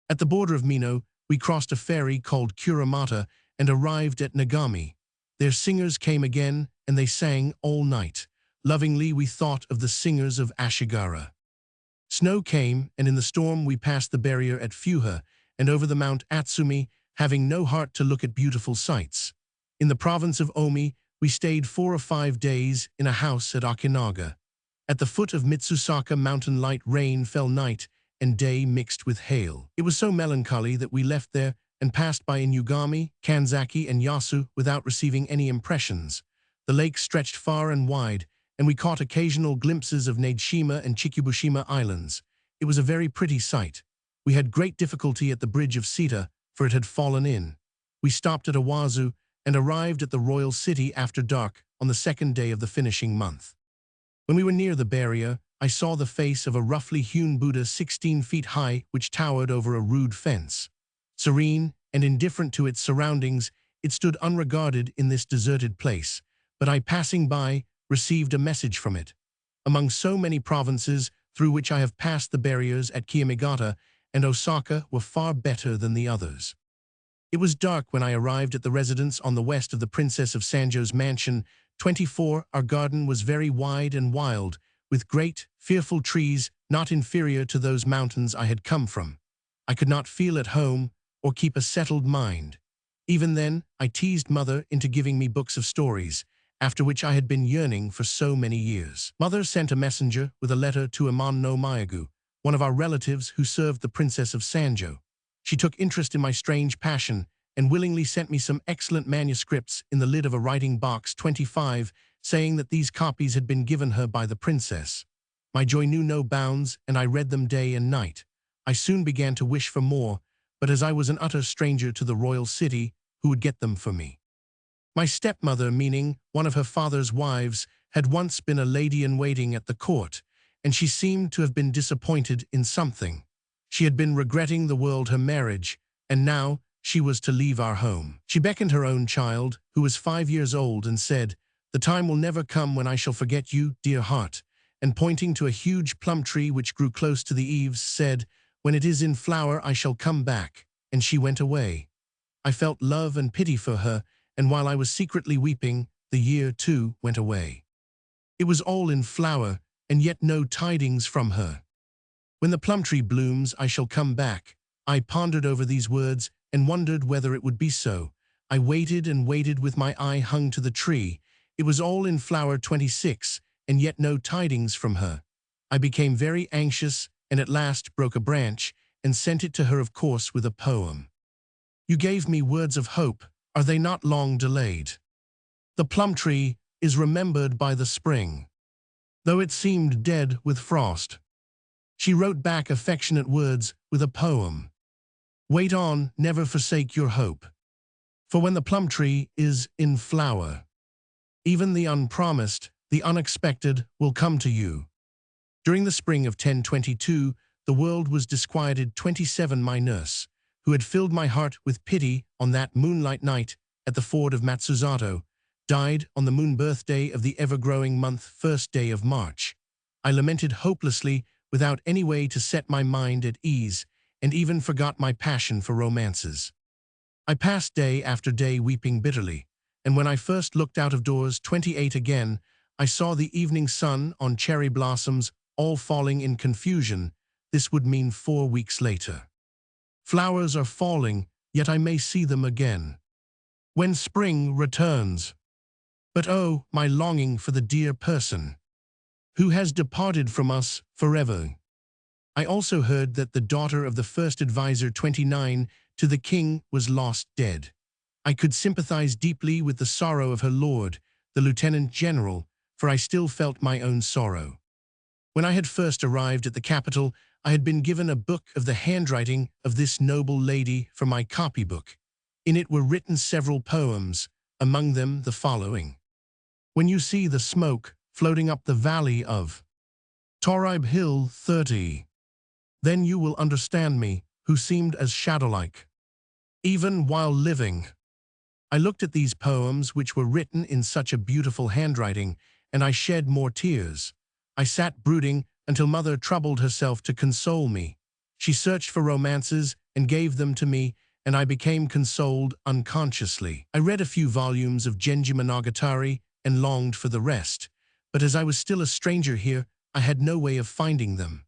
At the border of Mino, we crossed a ferry called Kuramata and arrived at Nagami. Their singers came again, and they sang all night. Lovingly we thought of the singers of Ashigara. Snow came, and in the storm we passed the barrier at Fuha and over the Mount Atsumi, having no heart to look at beautiful sights. In the province of Omi, we stayed 4 or 5 days in a house at Okinaga. At the foot of Mitsusaka Mountain light rain fell night and day mixed with hail. It was so melancholy that we left there and passed by Inugami, Kanzaki, and Yasu without receiving any impressions. The lake stretched far and wide, and we caught occasional glimpses of Nadeshima and Chikibushima Islands. It was a very pretty sight. We had great difficulty at the bridge of Sita, for it had fallen in. We stopped at Awazu and arrived at the royal city after dark on the 2nd day of the finishing month. When we were near the barrier, I saw the face of a roughly hewn Buddha 16 feet high which towered over a rude fence. Serene and indifferent to its surroundings, it stood unregarded in this deserted place, but I, passing by, received a message from it. Among so many provinces through which I have passed, the barriers at Kiyomigata and Osaka were far better than the others. It was dark when I arrived at the residence on the west of the Princess of Sanjo's mansion, 24. Our garden was very wide and wild, with great, fearful trees not inferior to those mountains I had come from. I could not feel at home or keep a settled mind. Even then, I teased Mother into giving me books of stories, after which I had been yearning for so many years. Mother sent a messenger with a letter to Amon no Mayagu, one of our relatives who served the Princess of Sanjo. She took interest in my strange passion and willingly sent me some excellent manuscripts in the lid of a writing box 25, saying that these copies had been given her by the princess. My joy knew no bounds, and I read them day and night. I soon began to wish for more, but as I was an utter stranger to the royal city, who would get them for me? My stepmother, meaning one of her father's wives, had once been a lady-in-waiting at the court, and she seemed to have been disappointed in something. She had been regretting the world her marriage, and now she was to leave our home. She beckoned her own child, who was 5 years old, and said, "The time will never come when I shall forget you, dear heart," and pointing to a huge plum tree which grew close to the eaves, said, "When it is in flower I shall come back," and she went away. I felt love and pity for her, and while I was secretly weeping, the year too went away. It was all in flower, and yet no tidings from her. When the plum tree blooms, I shall come back. I pondered over these words and wondered whether it would be so. I waited and waited with my eye hung to the tree. It was all in flower 26, and yet no tidings from her. I became very anxious and at last broke a branch and sent it to her, of course, with a poem. "You gave me words of hope, are they not long delayed? The plum tree is remembered by the spring, though it seemed dead with frost." She wrote back affectionate words with a poem. "Wait on, never forsake your hope. For when the plum tree is in flower, even the unpromised, the unexpected will come to you." During the spring of 1022, the world was disquieted. 27. My nurse, who had filled my heart with pity on that moonlight night at the ford of Matsuzato, died on the moon birthday of the ever-growing month, 1st day of March. I lamented hopelessly, without any way to set my mind at ease, and even forgot my passion for romances. I passed day after day weeping bitterly, and when I first looked out of doors, 28 again, I saw the evening sun on cherry blossoms, all falling in confusion. This would mean 4 weeks later. Flowers are falling, yet I may see them again, when spring returns. But oh, my longing for the dear person who has departed from us forever. I also heard that the daughter of the first advisor 29 to the king was lost dead. I could sympathize deeply with the sorrow of her lord, the lieutenant general, for I still felt my own sorrow. When I had first arrived at the capital, I had been given a book of the handwriting of this noble lady for my copybook. In it were written several poems, among them the following. When you see the smoke floating up the valley of Torib Hill 30, then you will understand me, who seemed as shadow-like, even while living. I looked at these poems, which were written in such a beautiful handwriting, and I shed more tears. I sat brooding until Mother troubled herself to console me. She searched for romances and gave them to me, and I became consoled unconsciously. I read a few volumes of Genji Monogatari and longed for the rest, but as I was still a stranger here, I had no way of finding them.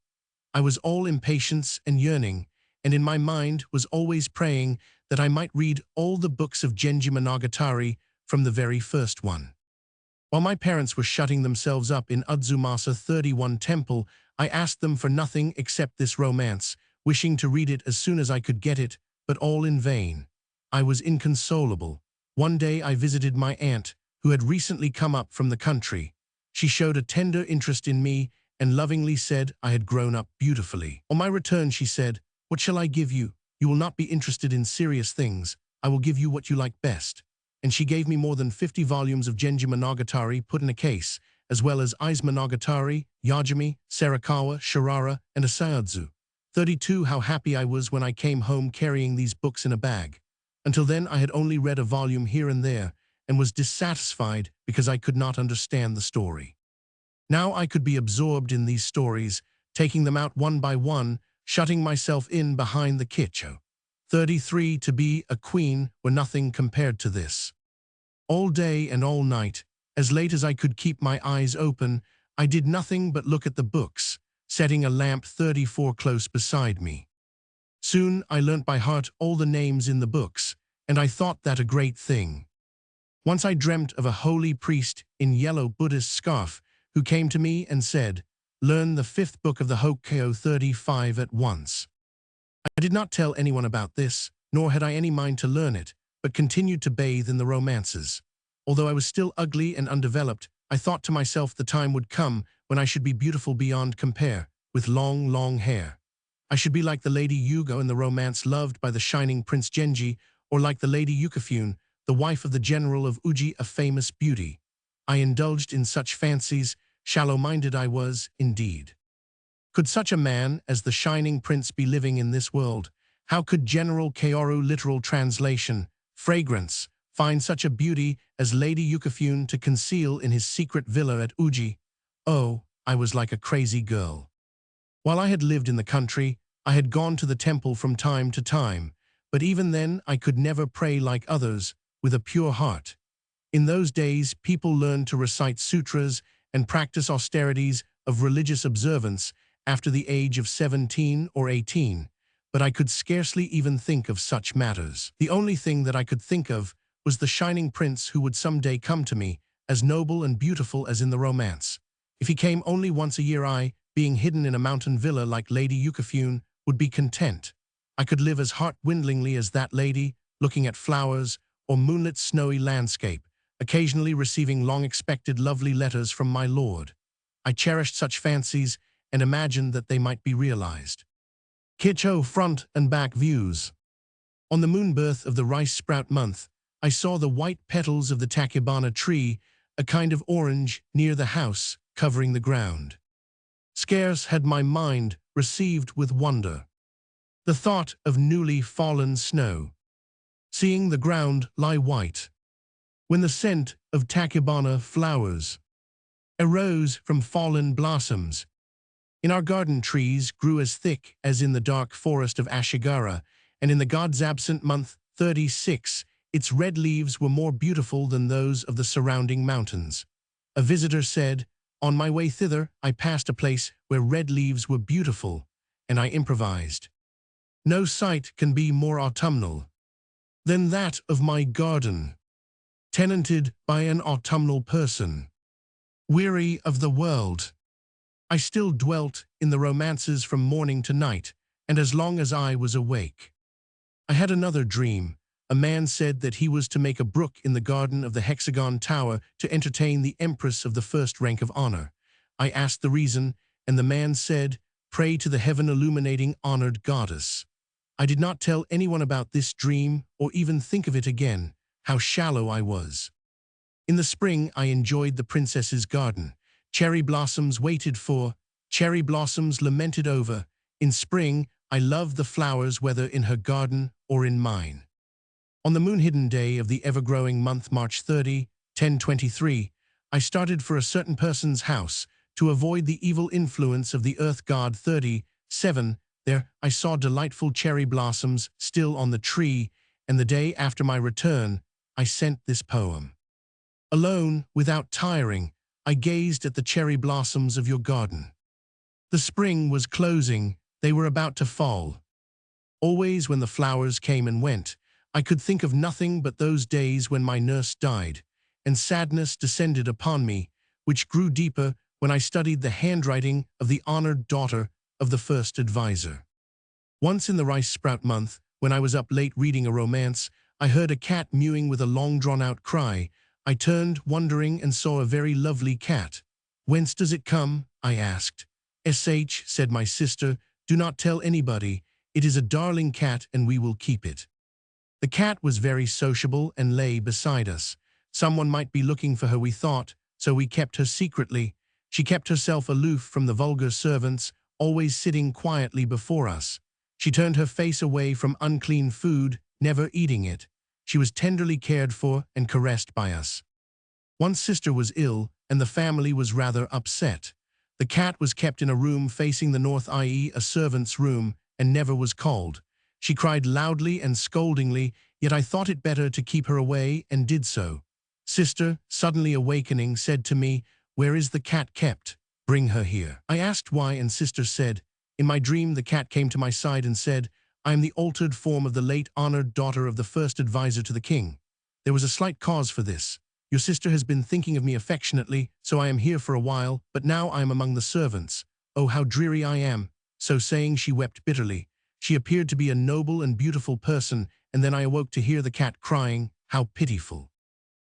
I was all impatience and yearning, and in my mind was always praying that I might read all the books of Genji Monogatari from the very first one. While my parents were shutting themselves up in Udzumasa 31 Temple, I asked them for nothing except this romance, wishing to read it as soon as I could get it, but all in vain. I was inconsolable. One day I visited my aunt, who had recently come up from the country. She showed a tender interest in me and lovingly said I had grown up beautifully. On my return she said, "What shall I give you? You will not be interested in serious things. I will give you what you like best." And she gave me more than 50 volumes of Genji Monogatari put in a case, as well as Ise Monogatari, Yajimi, Sarakawa, Shirara, and Asayadzu. 32. How happy I was when I came home carrying these books in a bag. Until then I had only read a volume here and there, and was dissatisfied because I could not understand the story. Now I could be absorbed in these stories, taking them out one by one, shutting myself in behind the kitchen. 33. To be a queen were nothing compared to this. All day and all night, as late as I could keep my eyes open, I did nothing but look at the books, setting a lamp 34 close beside me. Soon I learnt by heart all the names in the books, and I thought that a great thing. Once I dreamt of a holy priest in yellow Buddhist scarf who came to me and said, "Learn the 5th book of the Hokkyo 35 at once." I did not tell anyone about this, nor had I any mind to learn it, but continued to bathe in the romances. Although I was still ugly and undeveloped, I thought to myself the time would come when I should be beautiful beyond compare, with long, long hair. I should be like the Lady Yugo in the romance loved by the shining Prince Genji, or like the Lady Yukifune, the wife of the general of Uji, a famous beauty. I indulged in such fancies, shallow-minded I was, indeed. Could such a man as the shining prince be living in this world? How could General Kaoru, literal translation, fragrance, find such a beauty as Lady Yukifune to conceal in his secret villa at Uji? Oh, I was like a crazy girl. While I had lived in the country, I had gone to the temple from time to time, but even then I could never pray like others, with a pure heart. In those days, people learned to recite sutras and practice austerities of religious observance after the age of 17 or 18, but I could scarcely even think of such matters. The only thing that I could think of was the shining prince who would someday come to me, as noble and beautiful as in the romance. If he came only once a year, I, being hidden in a mountain villa like Lady Yukifune, would be content. I could live as heart-windlingly as that lady, looking at flowers or moonlit snowy landscape, occasionally receiving long-expected lovely letters from my lord. I cherished such fancies and imagined that they might be realized. Kicho front and back views. On the moonbirth of the rice sprout month, I saw the white petals of the takebana tree, a kind of orange, near the house, covering the ground. Scarce had my mind received with wonder the thought of newly fallen snow, seeing the ground lie white, when the scent of takebana flowers arose from fallen blossoms. In our garden, trees grew as thick as in the dark forest of Ashigara, and in the god's absent month 36, its red leaves were more beautiful than those of the surrounding mountains. A visitor said, "On my way thither, I passed a place where red leaves were beautiful," and I improvised. No sight can be more autumnal than that of my garden, tenanted by an autumnal person, weary of the world, I still dwelt in the romances from morning to night, and as long as I was awake. I had another dream. A man said that he was to make a brook in the garden of the Hexagon Tower to entertain the Empress of the first rank of honor. I asked the reason, and the man said, "Pray to the heaven-illuminating honored goddess." I did not tell anyone about this dream or even think of it again. How shallow I was. In the spring, I enjoyed the princess's garden. Cherry blossoms waited for, cherry blossoms lamented over. In spring, I loved the flowers whether in her garden or in mine. On the moon-hidden day of the ever-growing month March 30, 1023, I started for a certain person's house to avoid the evil influence of the earth god 37. There, I saw delightful cherry blossoms still on the tree, and the day after my return, I sent this poem. Alone, without tiring, I gazed at the cherry blossoms of your garden. The spring was closing, they were about to fall. Always when the flowers came and went, I could think of nothing but those days when my nurse died, and sadness descended upon me, which grew deeper when I studied the handwriting of the honored daughter of the first advisor. Once in the rice sprout month, when I was up late reading a romance, I heard a cat mewing with a long drawn-out cry. I turned, wondering, and saw a very lovely cat. "Whence does it come?" I asked. "Sh," said my sister, "do not tell anybody. It is a darling cat and we will keep it." The cat was very sociable and lay beside us. Someone might be looking for her, we thought, so we kept her secretly. She kept herself aloof from the vulgar servants, always sitting quietly before us. She turned her face away from unclean food, never eating it. She was tenderly cared for and caressed by us. One sister was ill, and the family was rather upset. The cat was kept in a room facing the north, i.e., a servant's room, and never was called. She cried loudly and scoldingly, yet I thought it better to keep her away and did so. Sister, suddenly awakening, said to me, "Where is the cat kept? Bring her here." I asked why, and sister said, "In my dream the cat came to my side and said, 'I am the altered form of the late honored daughter of the first advisor to the king.' There was a slight cause for this. Your sister has been thinking of me affectionately, so I am here for a while, but now I am among the servants. Oh, how dreary I am." So saying, she wept bitterly. She appeared to be a noble and beautiful person, and then I awoke to hear the cat crying. How pitiful.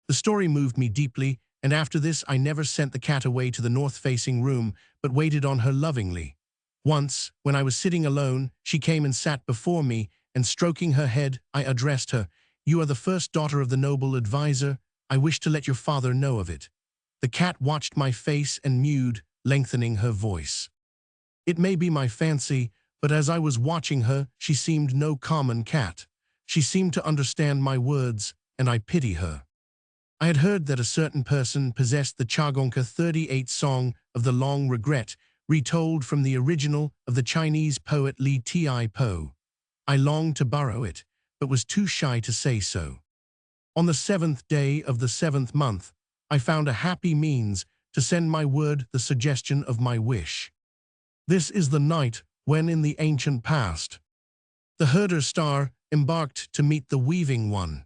The story moved me deeply, and after this I never sent the cat away to the north-facing room, but waited on her lovingly. Once, when I was sitting alone, she came and sat before me, and stroking her head, I addressed her, "You are the first daughter of the noble advisor. I wish to let your father know of it." The cat watched my face and mewed, lengthening her voice. It may be my fancy, but as I was watching her, she seemed no common cat. She seemed to understand my words, and I pity her. I had heard that a certain person possessed the Chagonka 38 song of the Long Regret, retold from the original of the Chinese poet Li Po. I longed to borrow it, but was too shy to say so. On the 7th day of the 7th month, I found a happy means to send my word the suggestion of my wish. This is the night when in the ancient past, the herder star embarked to meet the weaving one.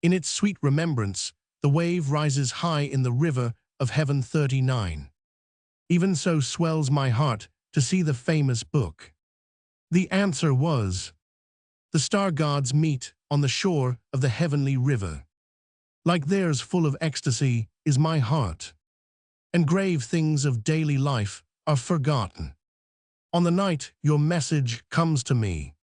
In its sweet remembrance, the wave rises high in the river of heaven 39. Even so swells my heart to see the famous book. The answer was, the star gods meet on the shore of the heavenly river. Like theirs full of ecstasy is my heart, and grave things of daily life are forgotten. On the night your message comes to me.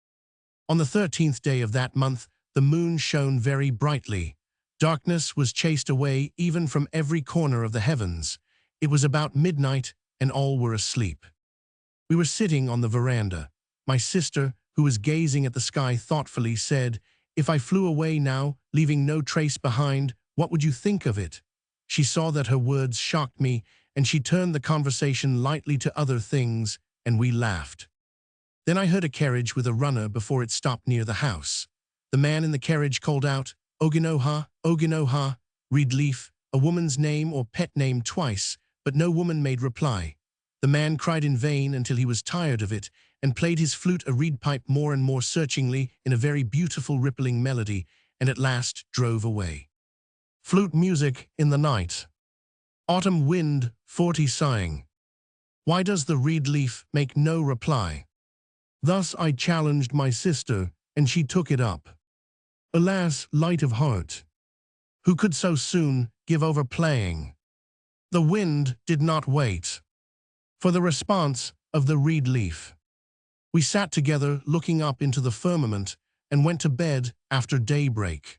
On the 13th day of that month, the moon shone very brightly. Darkness was chased away even from every corner of the heavens. It was about midnight, and all were asleep. We were sitting on the veranda. My sister, who was gazing at the sky thoughtfully, said, "If I flew away now, leaving no trace behind, what would you think of it?" She saw that her words shocked me, and she turned the conversation lightly to other things, and we laughed. Then I heard a carriage with a runner before it stopped near the house. The man in the carriage called out, "Oginoha, Oginoha," read leaf, a woman's name or pet name twice, but no woman made reply. The man cried in vain until he was tired of it, and played his flute a reed pipe more and more searchingly in a very beautiful rippling melody, and at last drove away. Flute music in the night. Autumn wind, 40 sighing. Why does the reed leaf make no reply? Thus I challenged my sister, and she took it up. Alas, light of heart, who could so soon give over playing? The wind did not wait for the response of the reed leaf. We sat together looking up into the firmament and went to bed after daybreak.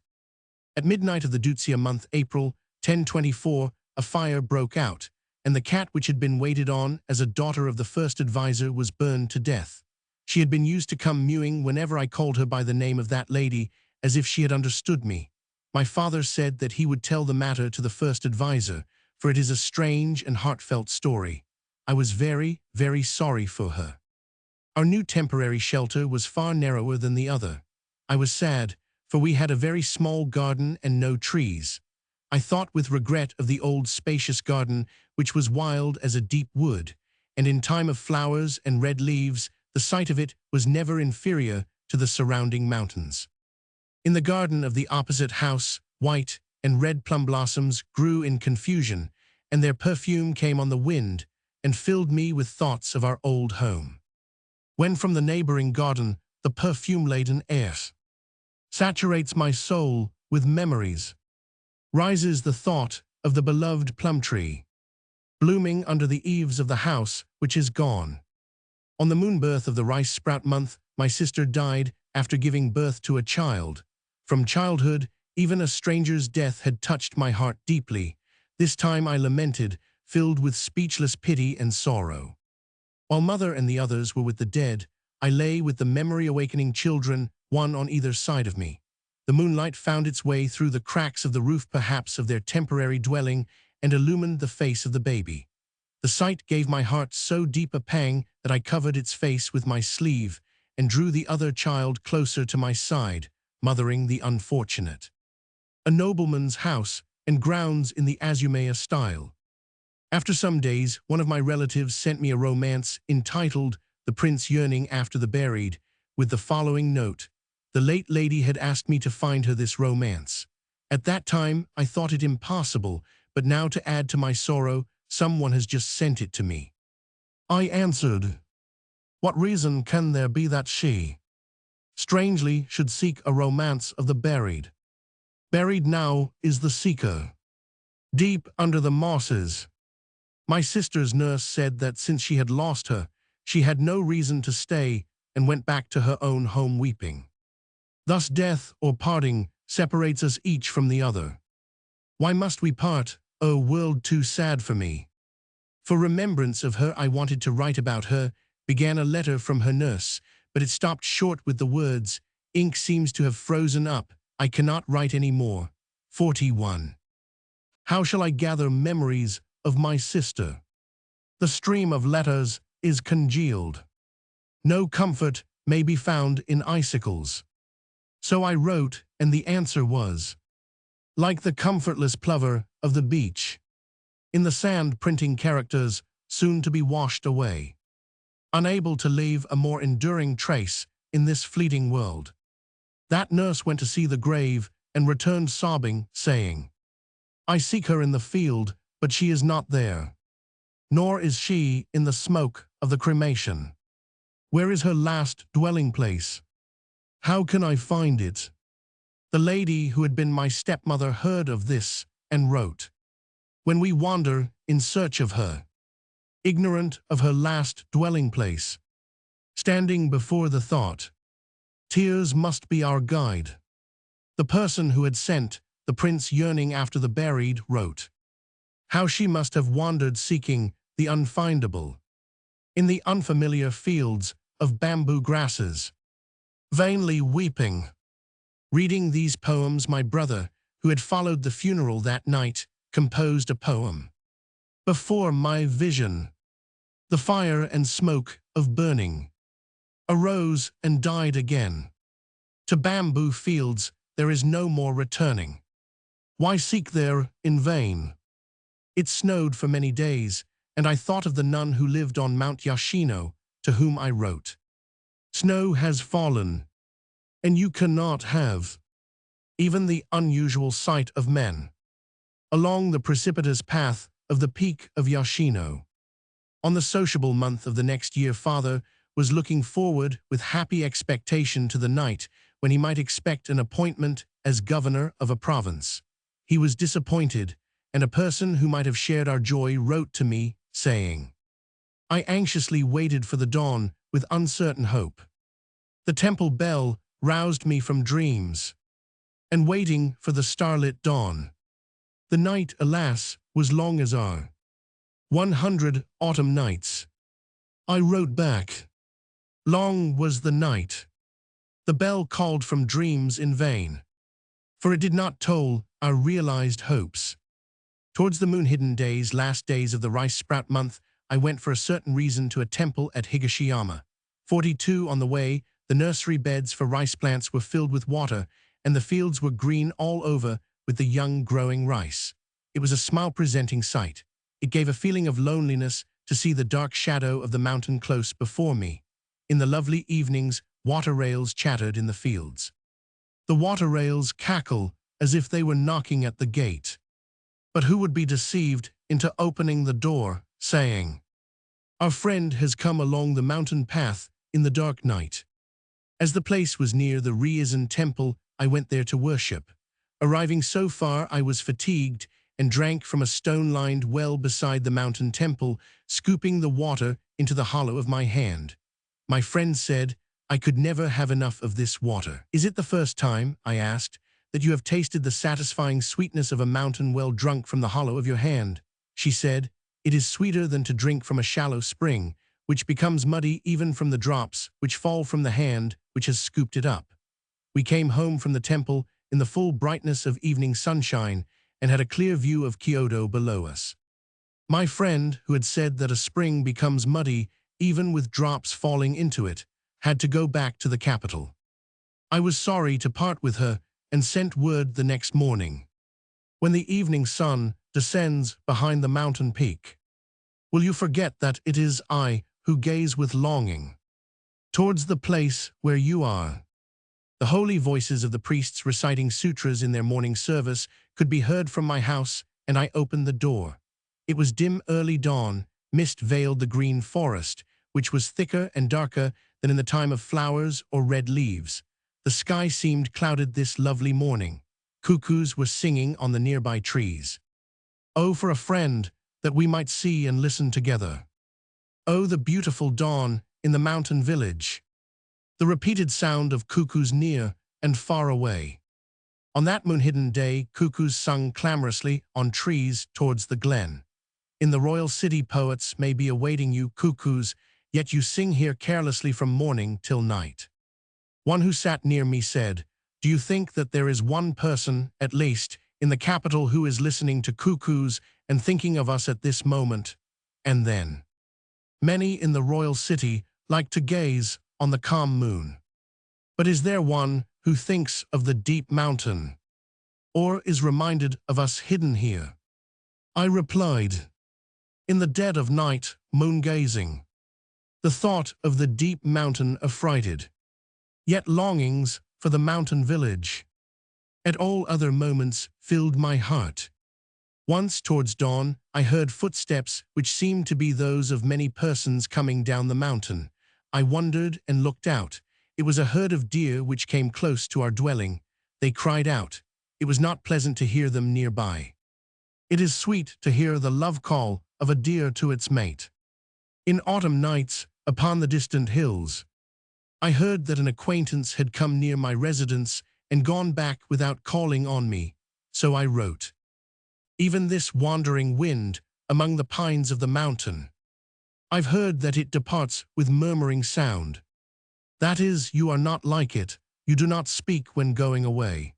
At midnight of the Dutsia month April 1024, a fire broke out, and the cat which had been waited on as a daughter of the first advisor was burned to death. She had been used to come mewing whenever I called her by the name of that lady, as if she had understood me. My father said that he would tell the matter to the first advisor, for it is a strange and heartfelt story. I was very, very sorry for her. Our new temporary shelter was far narrower than the other. I was sad, for we had a very small garden and no trees. I thought with regret of the old spacious garden, which was wild as a deep wood, and in time of flowers and red leaves, the sight of it was never inferior to the surrounding mountains. In the garden of the opposite house, white and red plum blossoms grew in confusion, and their perfume came on the wind and filled me with thoughts of our old home. When from the neighboring garden the perfume-laden air saturates my soul with memories, rises the thought of the beloved plum tree, blooming under the eaves of the house which is gone. On the moonbirth of the rice sprout month, my sister died after giving birth to a child. From childhood, even a stranger's death had touched my heart deeply. This time I lamented, filled with speechless pity and sorrow. While mother and the others were with the dead, I lay with the memory-awakening children, one on either side of me. The moonlight found its way through the cracks of the roof perhaps of their temporary dwelling and illumined the face of the baby. The sight gave my heart so deep a pang that I covered its face with my sleeve and drew the other child closer to my side, mothering the unfortunate. A nobleman's house and grounds in the Azumea style. After some days, one of my relatives sent me a romance entitled The Prince Yearning After the Buried, with the following note: the late lady had asked me to find her this romance. At that time, I thought it impossible, but now to add to my sorrow, someone has just sent it to me. I answered, what reason can there be that she, strangely, should seek a romance of the buried? Buried now is the seeker, deep under the mosses. My sister's nurse said that since she had lost her, she had no reason to stay and went back to her own home weeping. Thus death or parting separates us each from the other. Why must we part, O world too sad for me? For remembrance of her I wanted to write about her, began a letter from her nurse, but it stopped short with the words, ink seems to have frozen up, I cannot write any more. 41. How shall I gather memories of my sister? The stream of letters is congealed. No comfort may be found in icicles. So I wrote, and the answer was, like the comfortless plover of the beach, in the sand printing characters soon to be washed away, unable to leave a more enduring trace in this fleeting world. That nurse went to see the grave and returned sobbing, saying, I seek her in the field, but she is not there. Nor is she in the smoke of the cremation. Where is her last dwelling place? How can I find it? The lady who had been my stepmother heard of this and wrote, when we wander in search of her, ignorant of her last dwelling place, standing before the thought, tears must be our guide. The person who had sent the prince yearning after the buried wrote, how she must have wandered seeking the unfindable, in the unfamiliar fields of bamboo grasses, vainly weeping. Reading these poems, my brother, who had followed the funeral that night, composed a poem. Before my vision, the fire and smoke of burning arose and died again. To bamboo fields there is no more returning. Why seek there in vain? It snowed for many days, and I thought of the nun who lived on Mount Yoshino, to whom I wrote, snow has fallen, and you cannot have even the unusual sight of men along the precipitous path of the peak of Yoshino. On the sociable month of the next year, father was looking forward with happy expectation to the night when he might expect an appointment as governor of a province. He was disappointed, and a person who might have shared our joy wrote to me, saying, "I anxiously waited for the dawn with uncertain hope. The temple bell roused me from dreams, and waiting for the starlit dawn. The night, alas, was long as our 100 autumn nights." I wrote back, "Long was the night. The bell called from dreams in vain, for it did not toll our realized hopes." Towards the moon-hidden days, last days of the rice sprout month, I went for a certain reason to a temple at Higashiyama. 42 on the way, the nursery beds for rice plants were filled with water, and the fields were green all over with the young growing rice. It was a smile-presenting sight. It gave a feeling of loneliness to see the dark shadow of the mountain close before me. In the lovely evenings, water rails chattered in the fields. The water rails cackle as if they were knocking at the gate. But who would be deceived into opening the door, saying, "Our friend has come along the mountain path in the dark night." As the place was near the Reizan temple, I went there to worship. Arriving so far, I was fatigued and drank from a stone-lined well beside the mountain temple, scooping the water into the hollow of my hand. My friend said, "I could never have enough of this water." "Is it the first time," I asked, "that you have tasted the satisfying sweetness of a mountain well drunk from the hollow of your hand?" She said, "It is sweeter than to drink from a shallow spring, which becomes muddy even from the drops which fall from the hand which has scooped it up." We came home from the temple in the full brightness of evening sunshine and had a clear view of Kyoto below us. My friend, who had said that a spring becomes muddy even with drops falling into it, had to go back to the capital. I was sorry to part with her and sent word the next morning. "When the evening sun descends behind the mountain peak, will you forget that it is I who gaze with longing towards the place where you are?" The holy voices of the priests reciting sutras in their morning service could be heard from my house, and I opened the door. It was dim early dawn. Mist veiled the green forest, which was thicker and darker than in the time of flowers or red leaves. The sky seemed clouded this lovely morning. Cuckoos were singing on the nearby trees. Oh, for a friend that we might see and listen together. Oh, the beautiful dawn in the mountain village. The repeated sound of cuckoos near and far away. On that moon-hidden day, cuckoos sung clamorously on trees towards the glen. In the royal city, poets may be awaiting you, cuckoos, yet you sing here carelessly from morning till night. One who sat near me said, "Do you think that there is one person, at least, in the capital who is listening to cuckoos and thinking of us at this moment?" And then, "Many in the royal city like to gaze on the calm moon. But is there one who thinks of the deep mountain, or is reminded of us hidden here?" I replied, "In the dead of night, moon-gazing, the thought of the deep mountain affrighted, yet longings for the mountain village at all other moments filled my heart." Once towards dawn, I heard footsteps which seemed to be those of many persons coming down the mountain. I wondered and looked out. It was a herd of deer which came close to our dwelling. They cried out. It was not pleasant to hear them nearby. It is sweet to hear the love call of a deer to its mate. In autumn nights, upon the distant hills, I heard that an acquaintance had come near my residence and gone back without calling on me, so I wrote, "Even this wandering wind among the pines of the mountain, I've heard that it departs with murmuring sound. That is, you are not like it, you do not speak when going away."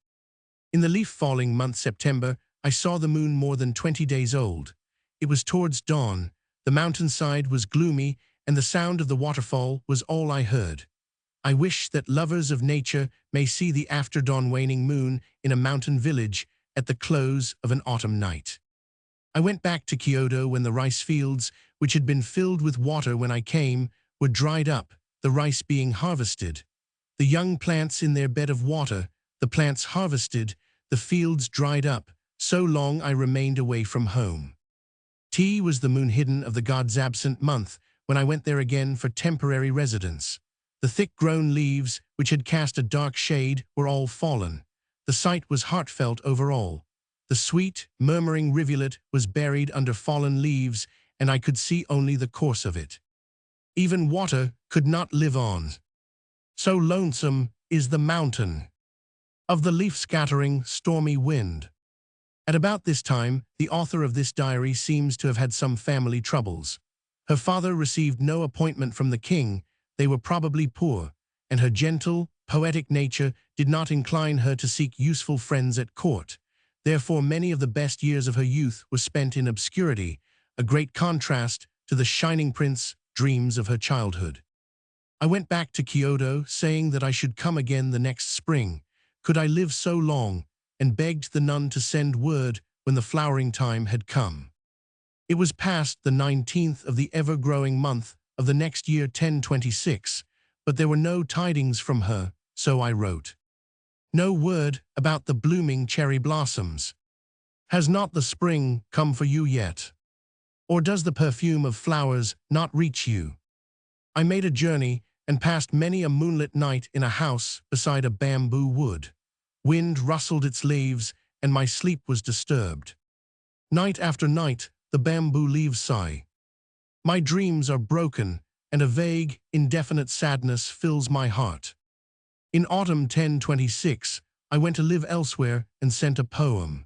In the leaf-falling month September, I saw the moon more than 20 days old. It was towards dawn, the mountainside was gloomy, and the sound of the waterfall was all I heard. I wish that lovers of nature may see the after-dawn waning moon in a mountain village at the close of an autumn night. I went back to Kyoto when the rice fields, which had been filled with water when I came, were dried up, the rice being harvested. The young plants in their bed of water, the plants harvested, the fields dried up. So long I remained away from home. T was the moon hidden of the god's absent month when I went there again for temporary residence. The thick-grown leaves, which had cast a dark shade, were all fallen. The sight was heartfelt over all. The sweet, murmuring rivulet was buried under fallen leaves, and I could see only the course of it. Even water could not live on. So lonesome is the mountain of the leaf-scattering, stormy wind. At about this time, the author of this diary seems to have had some family troubles. Her father received no appointment from the king, they were probably poor, and her gentle, poetic nature did not incline her to seek useful friends at court. Therefore, many of the best years of her youth were spent in obscurity, a great contrast to the shining prince dreams of her childhood. I went back to Kyoto, saying that I should come again the next spring. Could I live so long? And begged the nun to send word when the flowering time had come. It was past the 19th of the ever-growing month of the next year 1026, but there were no tidings from her, so I wrote. No word about the blooming cherry blossoms. Has not the spring come for you yet? Or does the perfume of flowers not reach you? I made a journey and passed many a moonlit night in a house beside a bamboo wood. Wind rustled its leaves, and my sleep was disturbed. Night after night, the bamboo leaves sigh. My dreams are broken, and a vague, indefinite sadness fills my heart. In autumn 1026, I went to live elsewhere and sent a poem.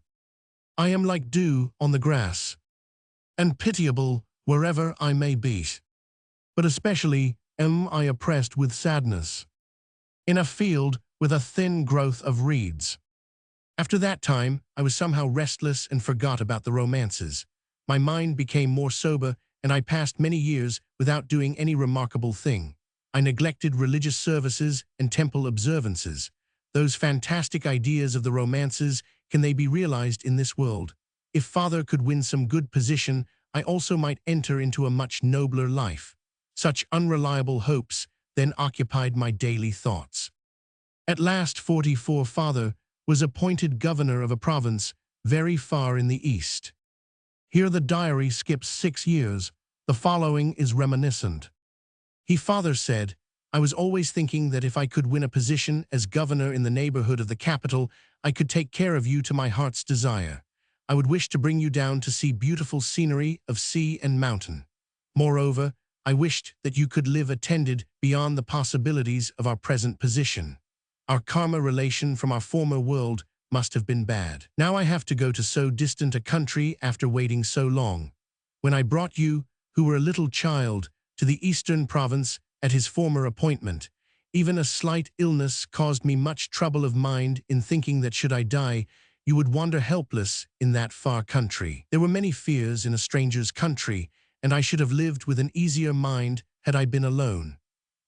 I am like dew on the grass, and pitiable wherever I may be. But especially am I oppressed with sadness. In a field with a thin growth of reeds. After that time, I was somehow restless and forgot about the romances. My mind became more sober, and I passed many years without doing any remarkable thing. I neglected religious services and temple observances. Those fantastic ideas of the romances, can they be realized in this world? If father could win some good position, I also might enter into a much nobler life. Such unreliable hopes then occupied my daily thoughts. At last 44 father was appointed governor of a province very far in the east. Here the diary skips 6 years. The following is reminiscent. He father said, I was always thinking that if I could win a position as governor in the neighborhood of the capital, I could take care of you to my heart's desire. I would wish to bring you down to see beautiful scenery of sea and mountain. Moreover, I wished that you could live attended beyond the possibilities of our present position. Our karma relation from our former world must have been bad. Now I have to go to so distant a country after waiting so long. When I brought you, who were a little child, to the eastern province at his former appointment, even a slight illness caused me much trouble of mind in thinking that should I die, you would wander helpless in that far country. There were many fears in a stranger's country, and I should have lived with an easier mind had I been alone.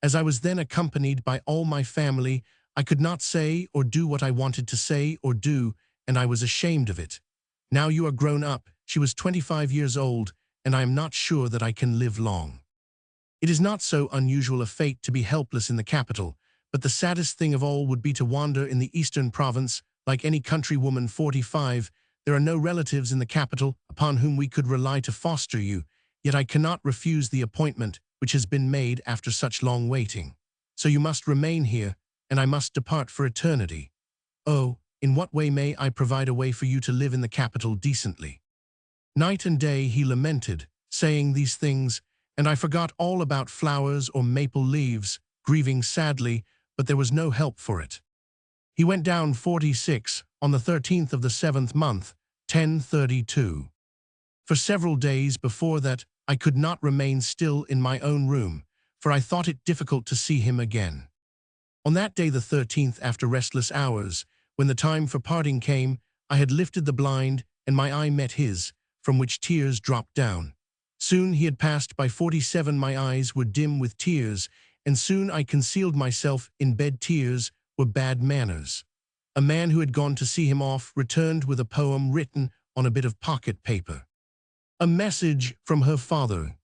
As I was then accompanied by all my family, I could not say or do what I wanted to say or do, and I was ashamed of it. Now you are grown up, she was 25 years old, and I am not sure that I can live long. It is not so unusual a fate to be helpless in the capital, but the saddest thing of all would be to wander in the eastern province, like any countrywoman 45. There are no relatives in the capital upon whom we could rely to foster you, yet I cannot refuse the appointment which has been made after such long waiting. So you must remain here, and I must depart for eternity. Oh, in what way may I provide a way for you to live in the capital decently? Night and day he lamented, saying these things, and I forgot all about flowers or maple leaves, grieving sadly, but there was no help for it. He went down 46 on the 13th of the 7th month, 1032. For several days before that, I could not remain still in my own room, for I thought it difficult to see him again. On that day the 13th, after restless hours, when the time for parting came, I had lifted the blind, and my eye met his, from which tears dropped down. Soon he had passed by 47, my eyes were dim with tears, and soon I concealed myself in bed. Tears were bad manners. A man who had gone to see him off returned with a poem written on a bit of pocket paper. A message from her father.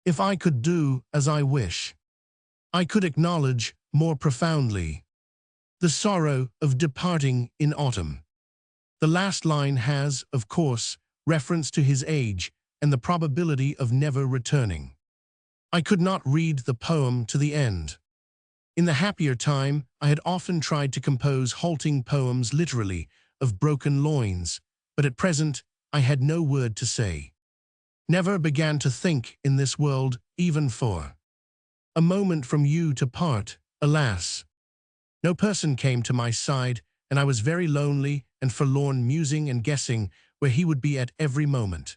If I could do as I wish, I could acknowledge more profoundly the sorrow of departing in autumn. The last line has, of course, reference to his age, and the probability of never returning. I could not read the poem to the end. In the happier time, I had often tried to compose halting poems literally, of broken loins, but at present I had no word to say. Never began to think in this world, even for a moment from you to part, alas. No person came to my side, and I was very lonely and forlorn, musing and guessing where he would be at every moment.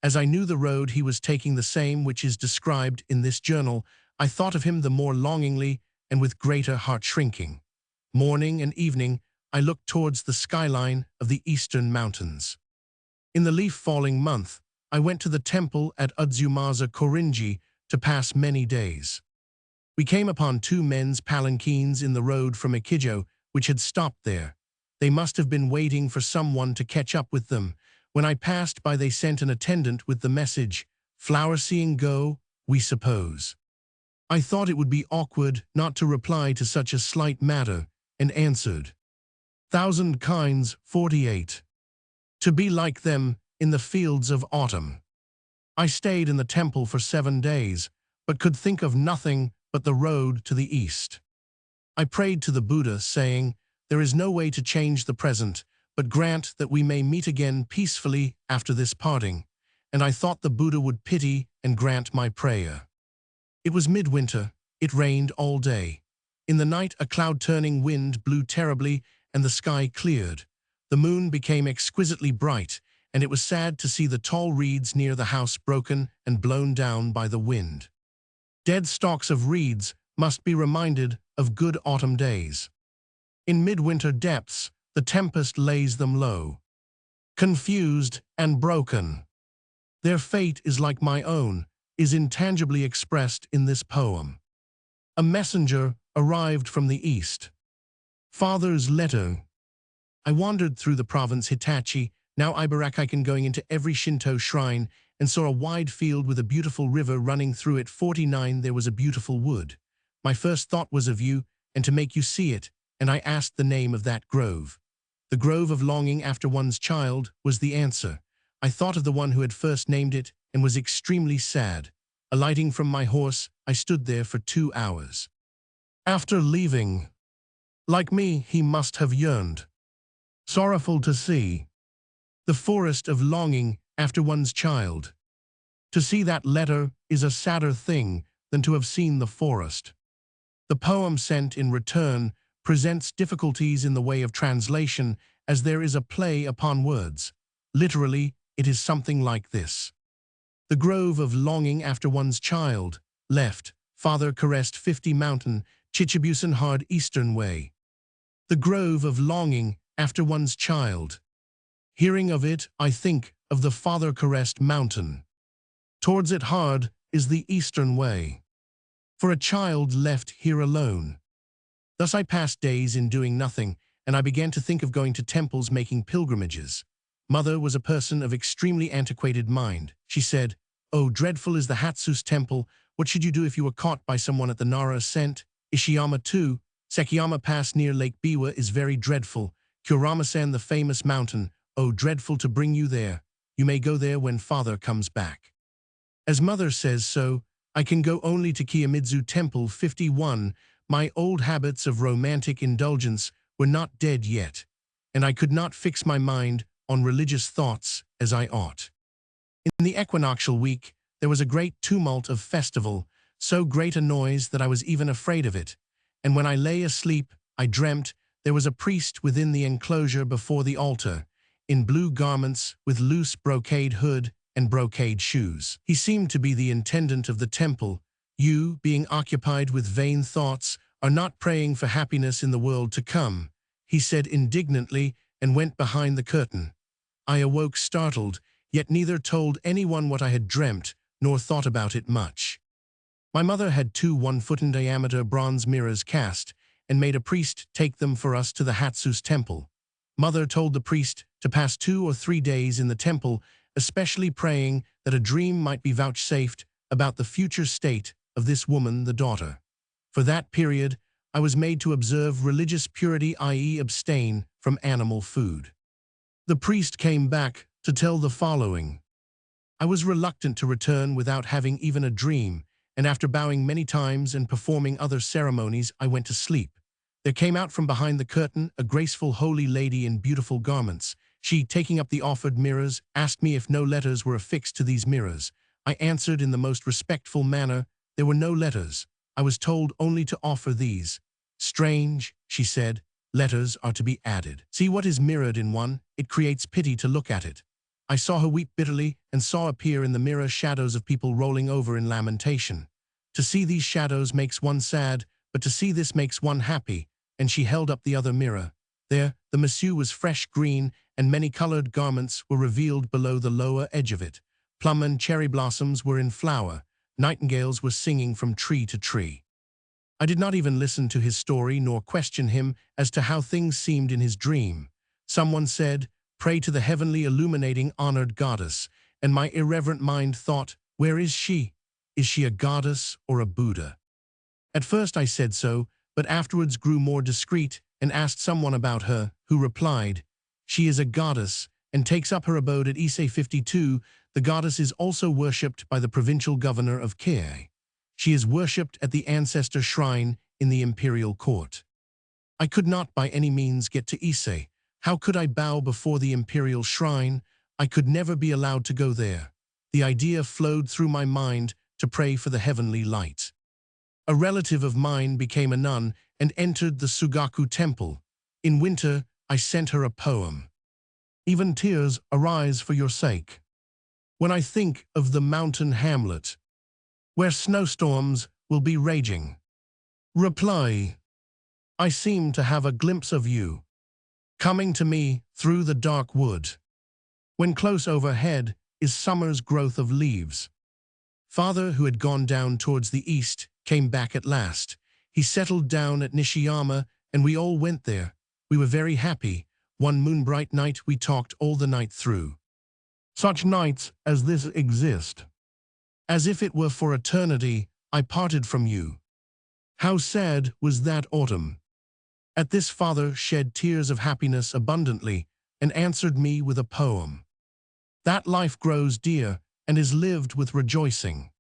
As I knew the road he was taking, the same which is described in this journal, I thought of him the more longingly and with greater heart-shrinking. Morning and evening, I looked towards the skyline of the eastern mountains. In the leaf-falling month, I went to the temple at Udzumaza Korinji to pass many days. We came upon 2 men's palanquins in the road from Ikijo, which had stopped there. They must have been waiting for someone to catch up with them. When I passed by, they sent an attendant with the message, "Flower seeing go, we suppose." I thought it would be awkward not to reply to such a slight matter, and answered, "Thousand kinds, 48. To be like them in the fields of autumn." I stayed in the temple for 7 days, but could think of nothing but the road to the east. I prayed to the Buddha, saying, "There is no way to change the present, but grant that we may meet again peacefully after this parting," and I thought the Buddha would pity and grant my prayer. It was midwinter. It rained all day. In the night a cloud-turning wind blew terribly, and the sky cleared. The moon became exquisitely bright, and it was sad to see the tall reeds near the house broken and blown down by the wind. Dead stalks of reeds must be reminded of good autumn days. In midwinter depths, the tempest lays them low, confused and broken. Their fate is like my own, is intangibly expressed in this poem. A messenger arrived from the east. Father's letter. I wandered through the province Hitachi, now Ibaraki, going into every Shinto shrine, and saw a wide field with a beautiful river running through it. 49 There was a beautiful wood. My first thought was of you, and to make you see it, and I asked the name of that grove. The grove of longing after one's child was the answer. I thought of the one who had first named it, and was extremely sad. Alighting from my horse, I stood there for 2 hours. After leaving, like me, he must have yearned. Sorrowful to see the forest of longing after one's child. To see that letter is a sadder thing than to have seen the forest. The poem sent in return presents difficulties in the way of translation, as there is a play upon words. Literally, it is something like this. The grove of longing after one's child, left, father caressed 50 mountain, Chichibusan hard eastern way. The grove of longing after one's child. Hearing of it, I think of the father-caressed mountain. Towards it hard is the eastern way. For a child left here alone. Thus I passed days in doing nothing, and I began to think of going to temples, making pilgrimages. Mother was a person of extremely antiquated mind. She said, "Oh, dreadful is the Hatsus temple. What should you do if you were caught by someone at the Nara ascent? Ishiyama too. Sekiyama Pass near Lake Biwa is very dreadful. Kuramasan, the famous mountain. Oh, dreadful to bring you there. You may go there when father comes back." As mother says so, I can go only to Kiyomizu Temple 51. My old habits of romantic indulgence were not dead yet, and I could not fix my mind on religious thoughts as I ought. In the equinoctial week, there was a great tumult of festival, so great a noise that I was even afraid of it, and when I lay asleep, I dreamt there was a priest within the enclosure before the altar, in blue garments with loose brocade hood and brocade shoes. He seemed to be the intendant of the temple. "You, being occupied with vain thoughts, are not praying for happiness in the world to come," he said indignantly, and went behind the curtain. I awoke startled, yet neither told anyone what I had dreamt, nor thought about it much. My mother had 2 1-foot in diameter bronze mirrors cast, and made a priest take them for us to the Hatsus temple. Mother told the priest to pass 2 or 3 days in the temple, especially praying that a dream might be vouchsafed about the future state of this woman, the daughter. For that period, I was made to observe religious purity, i.e. abstain from animal food. The priest came back to tell the following. I was reluctant to return without having even a dream, and after bowing many times and performing other ceremonies, I went to sleep. There came out from behind the curtain a graceful holy lady in beautiful garments. She, taking up the offered mirrors, asked me if no letters were affixed to these mirrors. I answered in the most respectful manner, there were no letters. I was told only to offer these. Strange, she said, letters are to be added. See what is mirrored in one, it creates pity to look at it. I saw her weep bitterly and saw appear in the mirror shadows of people rolling over in lamentation. To see these shadows makes one sad, but to see this makes one happy, and she held up the other mirror. There, the massue was fresh green, and many-colored garments were revealed below the lower edge of it. Plum and cherry blossoms were in flower. Nightingales were singing from tree to tree. I did not even listen to his story nor question him as to how things seemed in his dream. Someone said, "Pray to the heavenly illuminating honored goddess," and my irreverent mind thought, where is she? Is she a goddess or a Buddha? At first I said so, but afterwards grew more discreet and asked someone about her, who replied, "She is a goddess and takes up her abode at Ise 52. The goddess is also worshipped by the provincial governor of Kiev. She is worshipped at the ancestor shrine in the imperial court." I could not by any means get to Ise. How could I bow before the imperial shrine? I could never be allowed to go there. The idea flowed through my mind to pray for the heavenly light. A relative of mine became a nun and entered the Sugaku temple. In winter, I sent her a poem. Even tears arise for your sake. When I think of the mountain hamlet, where snowstorms will be raging. Reply. I seem to have a glimpse of you, coming to me through the dark wood, when close overhead is summer's growth of leaves. Father, who had gone down towards the east, came back at last. He settled down at Nishiyama, and we all went there. We were very happy. One moonbright night we talked all the night through. Such nights as this exist. As if it were for eternity, I parted from you. How sad was that autumn. At this father shed tears of happiness abundantly and answered me with a poem. That life grows dear and is lived with rejoicing,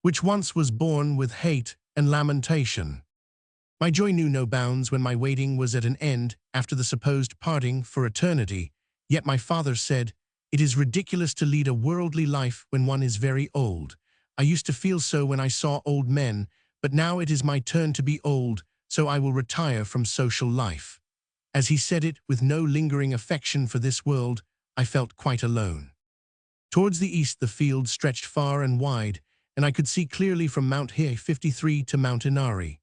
which once was born with hate and lamentation. My joy knew no bounds when my waiting was at an end after the supposed parting for eternity, yet my father said, "It is ridiculous to lead a worldly life when one is very old. I used to feel so when I saw old men, but now it is my turn to be old, so I will retire from social life." As he said it with no lingering affection for this world, I felt quite alone. Towards the east the fields stretched far and wide, and I could see clearly from Mount He 53 to Mount Inari.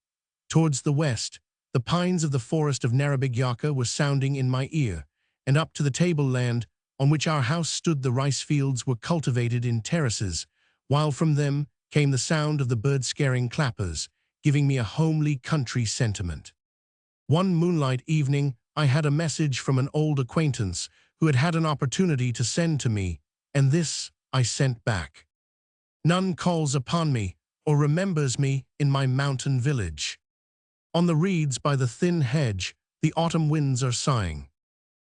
Towards the west, the pines of the forest of Narabigyaka were sounding in my ear, and up to the tableland on which our house stood the rice fields were cultivated in terraces, while from them came the sound of the bird-scaring clappers, giving me a homely country sentiment. One moonlight evening, I had a message from an old acquaintance who had had an opportunity to send to me, and this I sent back. None calls upon me or remembers me in my mountain village. On the reeds by the thin hedge, the autumn winds are sighing.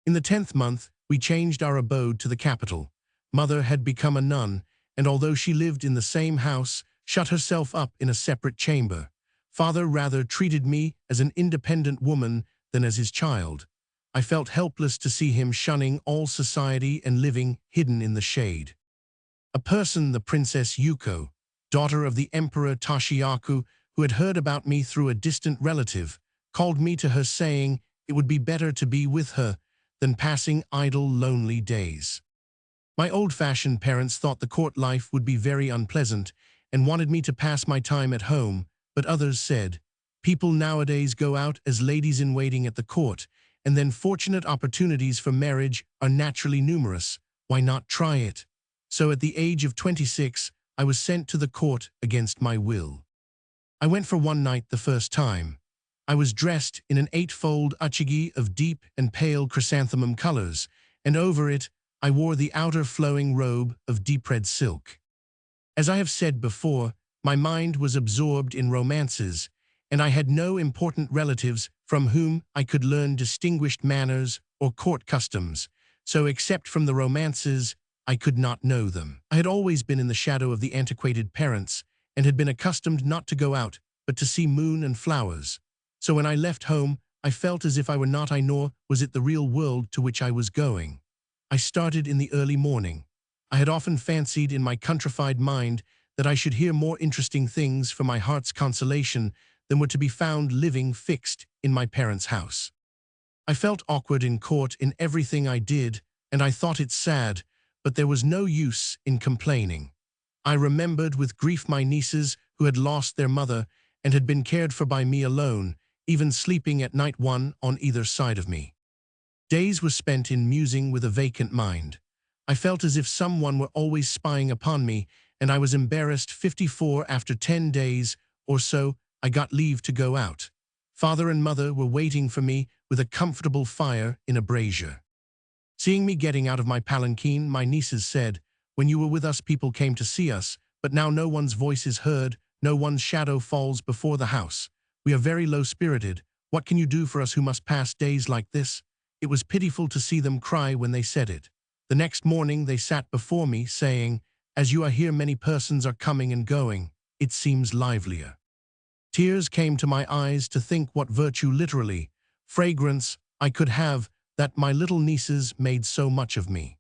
In the 10th month, we changed our abode to the capital. Mother had become a nun, and although she lived in the same house, shut herself up in a separate chamber. Father rather treated me as an independent woman than as his child. I felt helpless to see him shunning all society and living hidden in the shade. A person, the Princess Yuko, daughter of the Emperor Toshiyaku, who had heard about me through a distant relative, called me to her saying it would be better to be with her than passing idle, lonely days. My old-fashioned parents thought the court life would be very unpleasant and wanted me to pass my time at home, but others said, "People nowadays go out as ladies-in-waiting at the court, and then fortunate opportunities for marriage are naturally numerous. Why not try it?" So at the age of 26, I was sent to the court against my will. I went for one night the first time. I was dressed in an 8-fold uchigi of deep and pale chrysanthemum colors, and over it I wore the outer flowing robe of deep red silk. As I have said before, my mind was absorbed in romances, and I had no important relatives from whom I could learn distinguished manners or court customs, so except from the romances, I could not know them. I had always been in the shadow of the antiquated parents and had been accustomed not to go out, but to see moon and flowers. So when I left home, I felt as if I were not I nor was it the real world to which I was going. I started in the early morning. I had often fancied in my countrified mind that I should hear more interesting things for my heart's consolation than were to be found living fixed in my parents' house. I felt awkward in court in everything I did, and I thought it sad, but there was no use in complaining. I remembered with grief my nieces who had lost their mother and had been cared for by me alone, even sleeping at night one on either side of me. Days were spent in musing with a vacant mind. I felt as if someone were always spying upon me, and I was embarrassed. 54 after 10 days or so, I got leave to go out. Father and mother were waiting for me with a comfortable fire in a brazier. Seeing me getting out of my palanquin, my nieces said, "When you were with us, people came to see us, but now no one's voice is heard, no one's shadow falls before the house. We are very low-spirited. What can you do for us who must pass days like this?" It was pitiful to see them cry when they said it. The next morning they sat before me, saying, "As you are here, many persons are coming and going. It seems livelier." Tears came to my eyes to think what virtue literally, fragrance, I could have, that my little nieces made so much of me.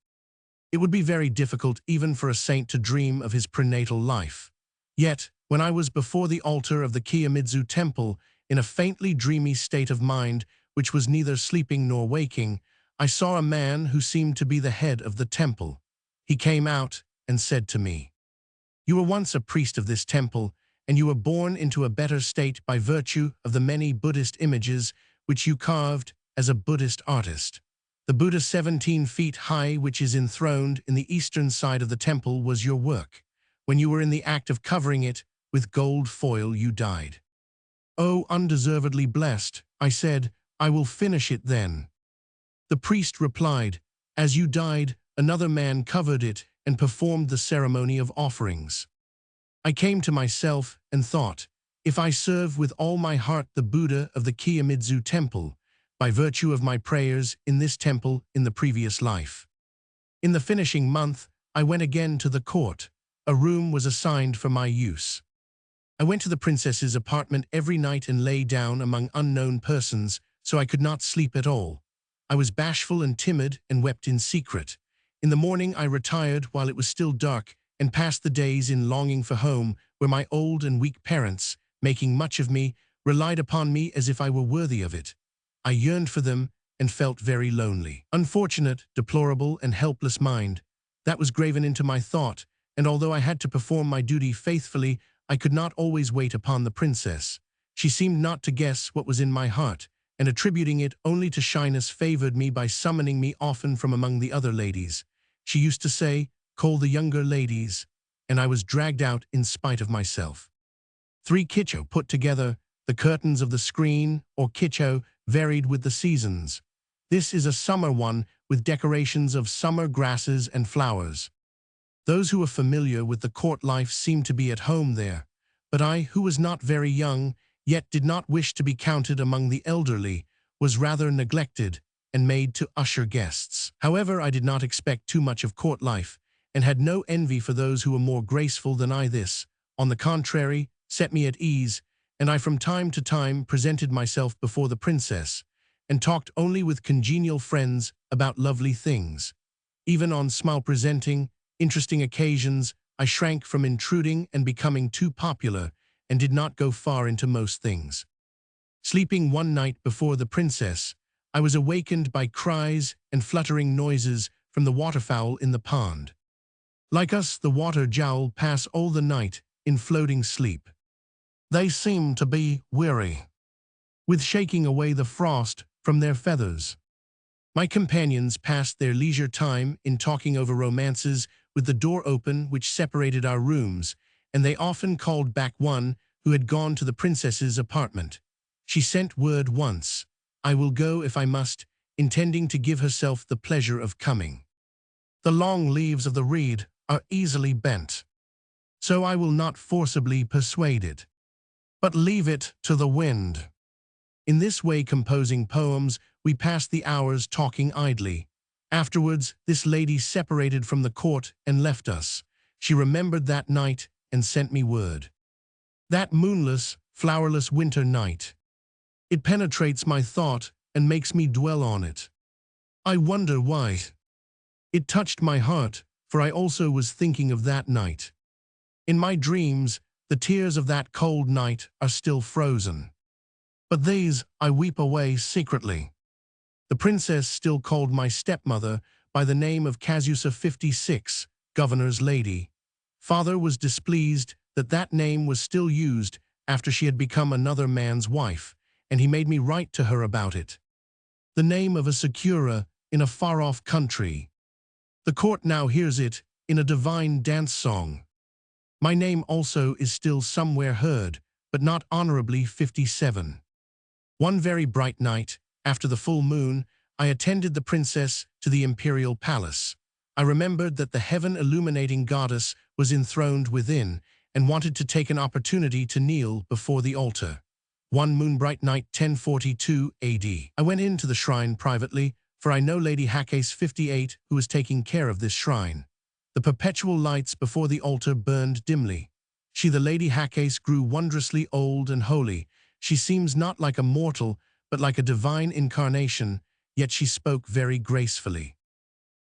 It would be very difficult even for a saint to dream of his prenatal life. Yet, when I was before the altar of the Kiyomizu temple, in a faintly dreamy state of mind, which was neither sleeping nor waking, I saw a man who seemed to be the head of the temple. He came out and said to me, "You were once a priest of this temple, and you were born into a better state by virtue of the many Buddhist images which you carved as a Buddhist artist. The Buddha 17 feet high, which is enthroned in the eastern side of the temple, was your work. When you were in the act of covering it with gold foil, you died." "Oh, undeservedly blessed," I said, "I will finish it then." The priest replied, "As you died, another man covered it and performed the ceremony of offerings." I came to myself and thought, if I serve with all my heart the Buddha of the Kiyomizu temple, by virtue of my prayers in this temple in the previous life. In the finishing month, I went again to the court. A room was assigned for my use. I went to the princess's apartment every night and lay down among unknown persons, so I could not sleep at all. I was bashful and timid and wept in secret. In the morning I retired while it was still dark and passed the days in longing for home, where my old and weak parents, making much of me, relied upon me as if I were worthy of it. I yearned for them and felt very lonely. Unfortunate, deplorable, and helpless mind. That was graven into my thought, and although I had to perform my duty faithfully, I could not always wait upon the princess. She seemed not to guess what was in my heart, and attributing it only to shyness favored me by summoning me often from among the other ladies. She used to say, "Call the younger ladies," and I was dragged out in spite of myself. 3 kicho put together, the curtains of the screen, or kicho, varied with the seasons. This is a summer one with decorations of summer grasses and flowers. Those who were familiar with the court life seemed to be at home there, but I, who was not very young, yet did not wish to be counted among the elderly, was rather neglected and made to usher guests. However, I did not expect too much of court life, and had no envy for those who were more graceful than I. This, on the contrary, set me at ease, and I from time to time presented myself before the princess, and talked only with congenial friends about lovely things. Even on small presenting, interesting occasions, I shrank from intruding and becoming too popular, and did not go far into most things. Sleeping one night before the princess, I was awakened by cries and fluttering noises from the waterfowl in the pond. Like us, the water jowl pass all the night in floating sleep. They seem to be weary, with shaking away the frost from their feathers. My companions passed their leisure time in talking over romances with the door open which separated our rooms, and they often called back one who had gone to the princess's apartment. She sent word once, "I will go if I must," intending to give herself the pleasure of coming. The long leaves of the reed are easily bent, so I will not forcibly persuade it, but leave it to the wind. In this way, composing poems, we passed the hours talking idly. Afterwards, this lady separated from the court and left us. She remembered that night and sent me word. That moonless, flowerless winter night. It penetrates my thought and makes me dwell on it. I wonder why. It touched my heart, for I also was thinking of that night. In my dreams, the tears of that cold night are still frozen. But these I weep away secretly. The princess still called my stepmother by the name of Casusa 56, governor's lady. Father was displeased that that name was still used after she had become another man's wife, and he made me write to her about it. The name of a Sakura in a far-off country. The court now hears it in a divine dance song. My name also is still somewhere heard, but not honorably 57. One very bright night, after the full moon, I attended the princess to the imperial palace. I remembered that the heaven-illuminating goddess was enthroned within and wanted to take an opportunity to kneel before the altar. One moonbright night, 1042 AD. I went into the shrine privately, for I know Lady Hake's 58 who was taking care of this shrine. The perpetual lights before the altar burned dimly. She, the Lady Hake's, grew wondrously old and holy. She seems not like a mortal, but like a divine incarnation, yet she spoke very gracefully.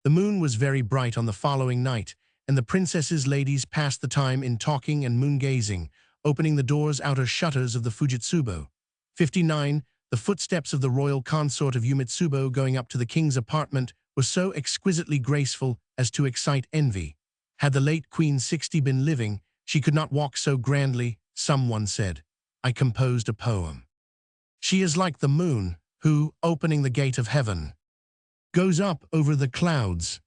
The moon was very bright on the following night, and the princess's ladies passed the time in talking and moon-gazing, opening the door's outer shutters of the Fujitsubo. 59. The footsteps of the royal consort of Umitsubo going up to the king's apartment were so exquisitely graceful as to excite envy. Had the late Queen 60 been living, she could not walk so grandly, someone said. I composed a poem. She is like the moon, who, opening the gate of heaven, goes up over the clouds.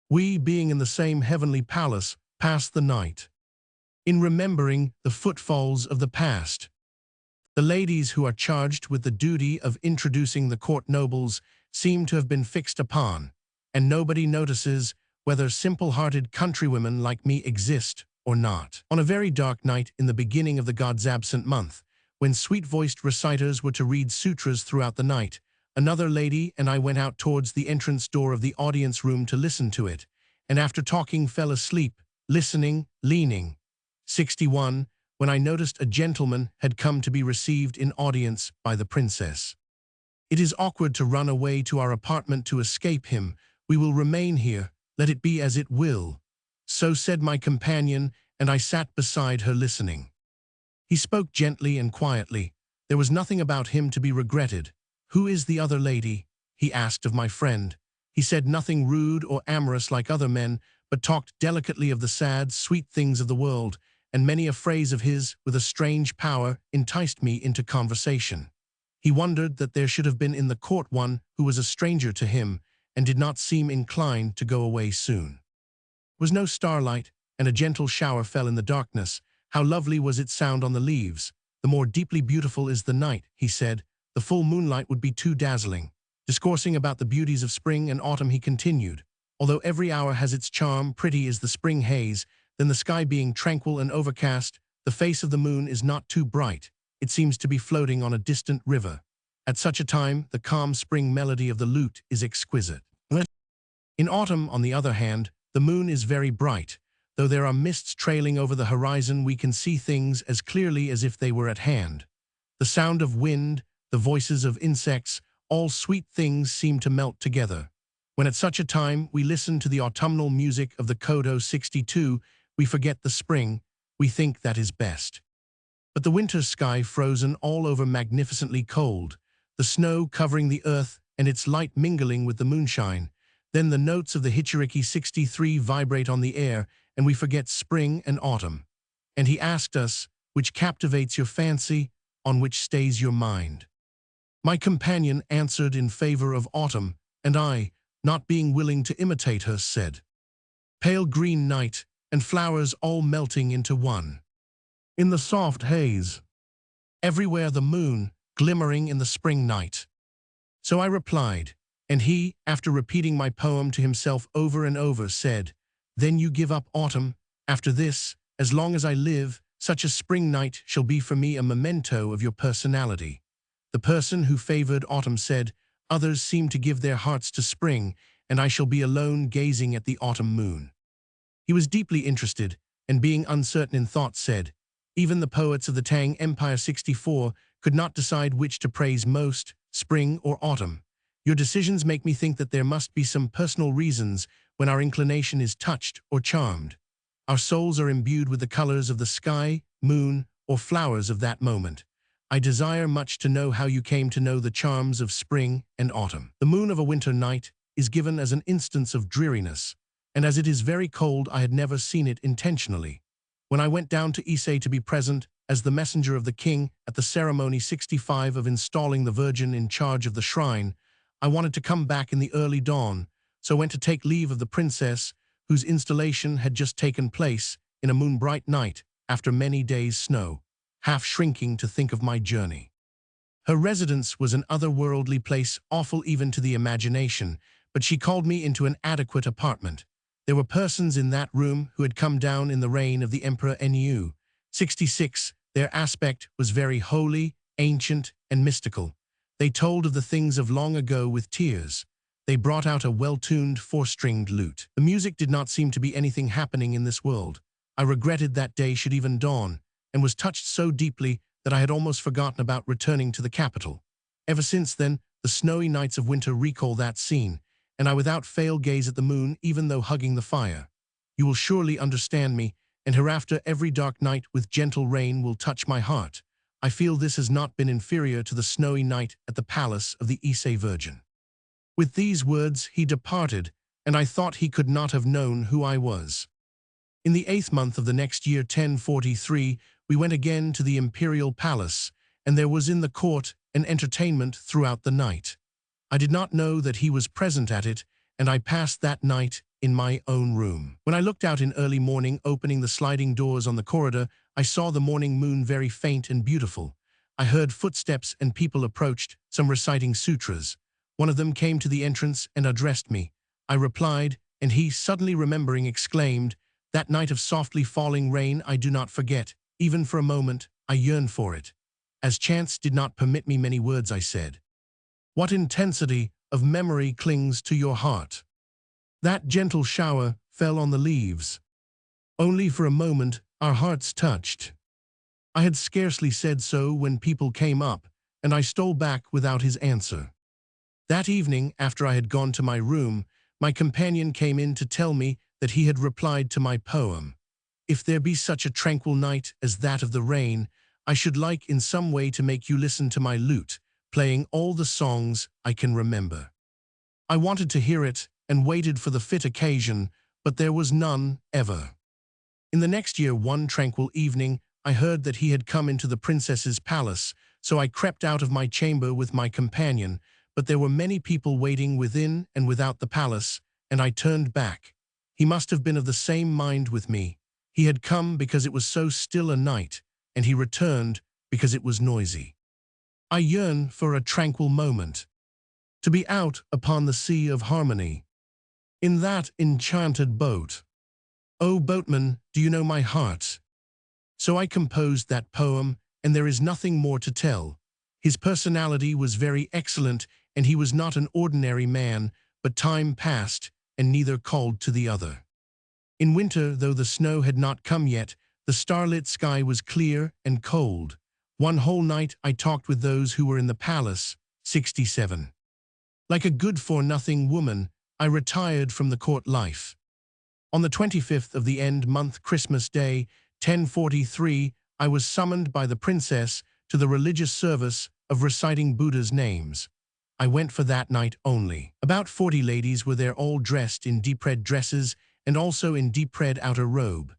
We, being in the same heavenly palace, pass the night in remembering the footfalls of the past. The ladies who are charged with the duty of introducing the court nobles seem to have been fixed upon, and nobody notices whether simple-hearted countrywomen like me exist or not. On a very dark night in the beginning of the god's absent month, when sweet-voiced reciters were to read sutras throughout the night, another lady and I went out towards the entrance door of the audience room to listen to it, and after talking fell asleep, listening, leaning. 61. When I noticed a gentleman had come to be received in audience by the princess. It is awkward to run away to our apartment to escape him. We will remain here, let it be as it will. So said my companion, and I sat beside her listening. He spoke gently and quietly. There was nothing about him to be regretted. Who is the other lady? He asked of my friend. He said nothing rude or amorous like other men, but talked delicately of the sad, sweet things of the world, and many a phrase of his, with a strange power, enticed me into conversation. He wondered that there should have been in the court one who was a stranger to him, and did not seem inclined to go away soon. There was no starlight, and a gentle shower fell in the darkness. How lovely was its sound on the leaves. The more deeply beautiful is the night, he said. The full moonlight would be too dazzling. Discoursing about the beauties of spring and autumn, he continued. Although every hour has its charm, pretty is the spring haze, then the sky being tranquil and overcast, the face of the moon is not too bright. It seems to be floating on a distant river. At such a time, the calm spring melody of the lute is exquisite. In autumn, on the other hand, the moon is very bright. Though there are mists trailing over the horizon, we can see things as clearly as if they were at hand. The sound of wind, the voices of insects, all sweet things seem to melt together. When at such a time we listen to the autumnal music of the Kodo 62, we forget the spring, we think that is best. But the winter sky frozen all over magnificently cold, the snow covering the earth and its light mingling with the moonshine, then the notes of the Hichiriki 63 vibrate on the air and we forget spring and autumn. And he asked us, which captivates your fancy, on which stays your mind? My companion answered in favor of autumn, and I, not being willing to imitate her, said, pale green night, and flowers all melting into one. In the soft haze, everywhere the moon, glimmering in the spring night. So I replied, and he, after repeating my poem to himself over and over, said, then you give up autumn? After this, as long as I live, such a spring night shall be for me a memento of your personality. The person who favored autumn said, others seem to give their hearts to spring, and I shall be alone gazing at the autumn moon." He was deeply interested, and being uncertain in thought said, "Even the poets of the Tang Empire 64 could not decide which to praise most, spring or autumn. Your decisions make me think that there must be some personal reasons when our inclination is touched or charmed. Our souls are imbued with the colors of the sky, moon, or flowers of that moment. I desire much to know how you came to know the charms of spring and autumn. The moon of a winter night is given as an instance of dreariness, and as it is very cold, I had never seen it intentionally. When I went down to Ise to be present as the messenger of the king at the ceremony 65 of installing the Virgin in charge of the shrine, I wanted to come back in the early dawn, so went to take leave of the princess, whose installation had just taken place in a moonbright night after many days' snow, half shrinking to think of my journey. Her residence was an otherworldly place, awful even to the imagination, but she called me into an adequate apartment. There were persons in that room who had come down in the reign of the Emperor Nu. 66. Their aspect was very holy, ancient, and mystical. They told of the things of long ago with tears. They brought out a well-tuned four-stringed lute. The music did not seem to be anything happening in this world. I regretted that day should even dawn, and was touched so deeply that I had almost forgotten about returning to the capital. Ever since then, the snowy nights of winter recall that scene, and I without fail gaze at the moon even though hugging the fire. You will surely understand me, and hereafter every dark night with gentle rain will touch my heart. I feel this has not been inferior to the snowy night at the palace of the Ise Virgin." With these words he departed, and I thought he could not have known who I was. In the 8th month of the next year 1043, we went again to the imperial palace, and there was in the court an entertainment throughout the night. I did not know that he was present at it, and I passed that night in my own room. When I looked out in early morning, opening the sliding doors on the corridor, I saw the morning moon very faint and beautiful. I heard footsteps and people approached, some reciting sutras. One of them came to the entrance and addressed me. I replied, and he, suddenly remembering, exclaimed, "That night of softly falling rain I do not forget. Even for a moment, I yearn for it." As chance did not permit me many words, I said, "What intensity of memory clings to your heart?" That gentle shower fell on the leaves. Only for a moment our hearts touched. I had scarcely said so when people came up, and I stole back without his answer. That evening, after I had gone to my room, my companion came in to tell me that he had replied to my poem. "If there be such a tranquil night as that of the rain, I should like in some way to make you listen to my lute, playing all the songs I can remember." I wanted to hear it, and waited for the fit occasion, but there was none, ever. In the next year, one tranquil evening, I heard that he had come into the princess's palace, so I crept out of my chamber with my companion, but there were many people waiting within and without the palace, and I turned back. He must have been of the same mind with me. He had come because it was so still a night, and he returned because it was noisy. I yearn for a tranquil moment, to be out upon the sea of harmony, in that enchanted boat. Oh, boatman, do you know my heart? So I composed that poem, and there is nothing more to tell. His personality was very excellent, and he was not an ordinary man, but time passed, and neither called to the other. In winter, though the snow had not come yet, the starlit sky was clear and cold. One whole night I talked with those who were in the palace. 67. Like a good-for-nothing woman, I retired from the court life. On the 25th of the end month, Christmas Day, 1043, I was summoned by the princess to the religious service of reciting Buddha's names. I went for that night only. About 40 ladies were there, all dressed in deep red dresses and also in deep red outer robe.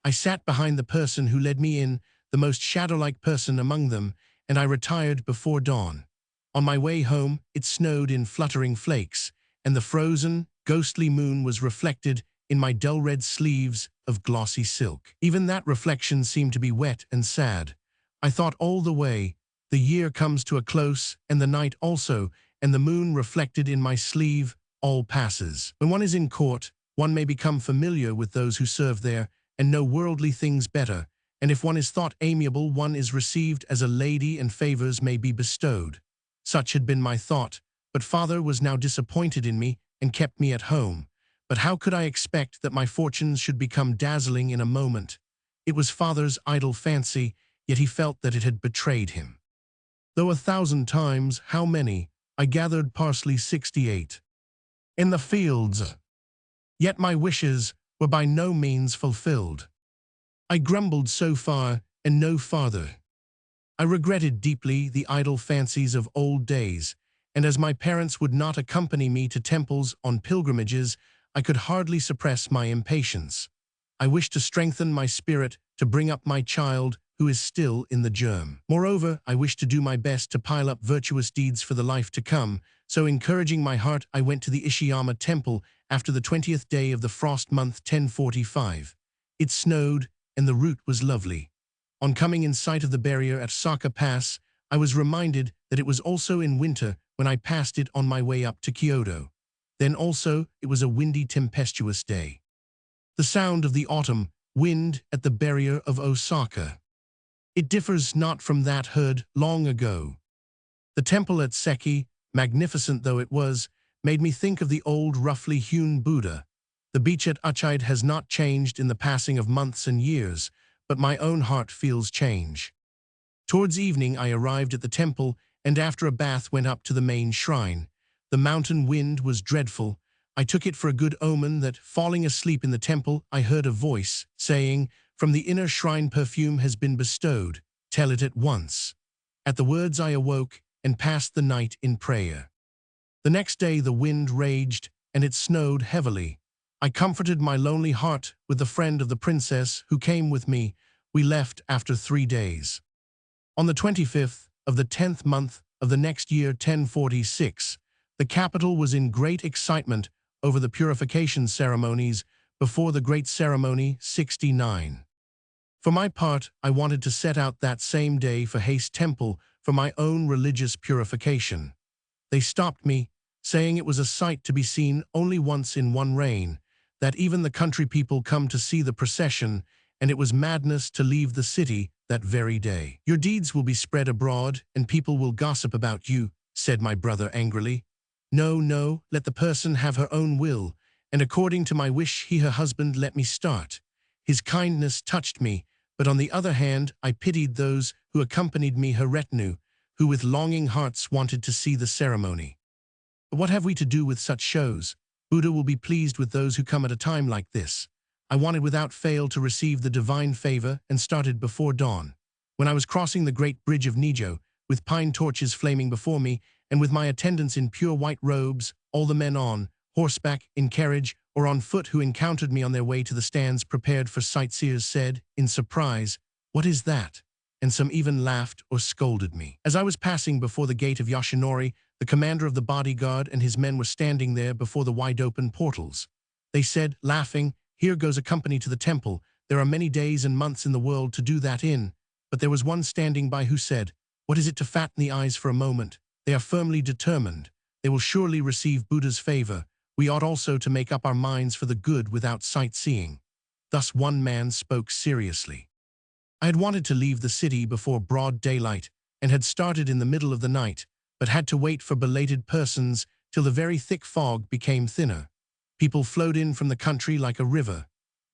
I sat behind the person who led me in, the most shadow-like person among them, and I retired before dawn. On my way home, it snowed in fluttering flakes, and the frozen, ghostly moon was reflected in my dull red sleeves of glossy silk. Even that reflection seemed to be wet and sad. I thought all the way, the year comes to a close, and the night also, and the moon reflected in my sleeve, all passes. When one is in court, one may become familiar with those who serve there, and know worldly things better, and if one is thought amiable, one is received as a lady and favors may be bestowed. Such had been my thought, but father was now disappointed in me, and kept me at home. But how could I expect that my fortunes should become dazzling in a moment? It was father's idle fancy, yet he felt that it had betrayed him. Though 1,000 times, how many, I gathered parsley 68 in the fields. Yet my wishes were by no means fulfilled. I grumbled so far and no farther. I regretted deeply the idle fancies of old days, and as my parents would not accompany me to temples on pilgrimages, I could hardly suppress my impatience. I wished to strengthen my spirit to bring up my child who is still in the germ. Moreover, I wished to do my best to pile up virtuous deeds for the life to come, so encouraging my heart, I went to the Ishiyama temple after the 20th day of the frost month 1045. It snowed, and the route was lovely. On coming in sight of the barrier at Saka Pass, I was reminded that it was also in winter when I passed it on my way up to Kyoto. Then also, it was a windy, tempestuous day. The sound of the autumn wind at the barrier of Osaka. It differs not from that heard long ago. The temple at Seki, magnificent though it was, made me think of the old roughly hewn Buddha. The beach at Uchide has not changed in the passing of months and years, but my own heart feels change. Towards evening I arrived at the temple and after a bath went up to the main shrine. The mountain wind was dreadful. I took it for a good omen that, falling asleep in the temple, I heard a voice saying, "From the inner shrine perfume has been bestowed, tell it at once." At the words I awoke and passed the night in prayer. The next day the wind raged and it snowed heavily. I comforted my lonely heart with the friend of the princess who came with me. We left after 3 days. On the 25th of the 10th month of the next year 1046, the capital was in great excitement over the purification ceremonies before the great ceremony 69. For my part, I wanted to set out that same day for Haste Temple for my own religious purification. They stopped me, saying it was a sight to be seen only once in one reign, that even the country people come to see the procession, and it was madness to leave the city that very day. "Your deeds will be spread abroad, and people will gossip about you," said my brother angrily. "No, no, let the person have her own will, and according to my wish her husband let me start." His kindness touched me, but on the other hand I pitied those who accompanied me, her retinue, who with longing hearts wanted to see the ceremony. But what have we to do with such shows? Buddha will be pleased with those who come at a time like this. I wanted without fail to receive the divine favor and started before dawn. When I was crossing the great bridge of Nijo, with pine torches flaming before me, and with my attendants in pure white robes, all the men on horseback, in carriage, or on foot who encountered me on their way to the stands prepared for sightseers said, in surprise, "What is that?" And some even laughed or scolded me. As I was passing before the gate of Yoshinori, the commander of the bodyguard and his men were standing there before the wide-open portals. They said, laughing, "Here goes a company to the temple. There are many days and months in the world to do that in." But there was one standing by who said, "What is it to fatten the eyes for a moment? They are firmly determined. They will surely receive Buddha's favor. We ought also to make up our minds for the good without sightseeing." Thus one man spoke seriously. I had wanted to leave the city before broad daylight and had started in the middle of the night, but had to wait for belated persons till the very thick fog became thinner. People flowed in from the country like a river.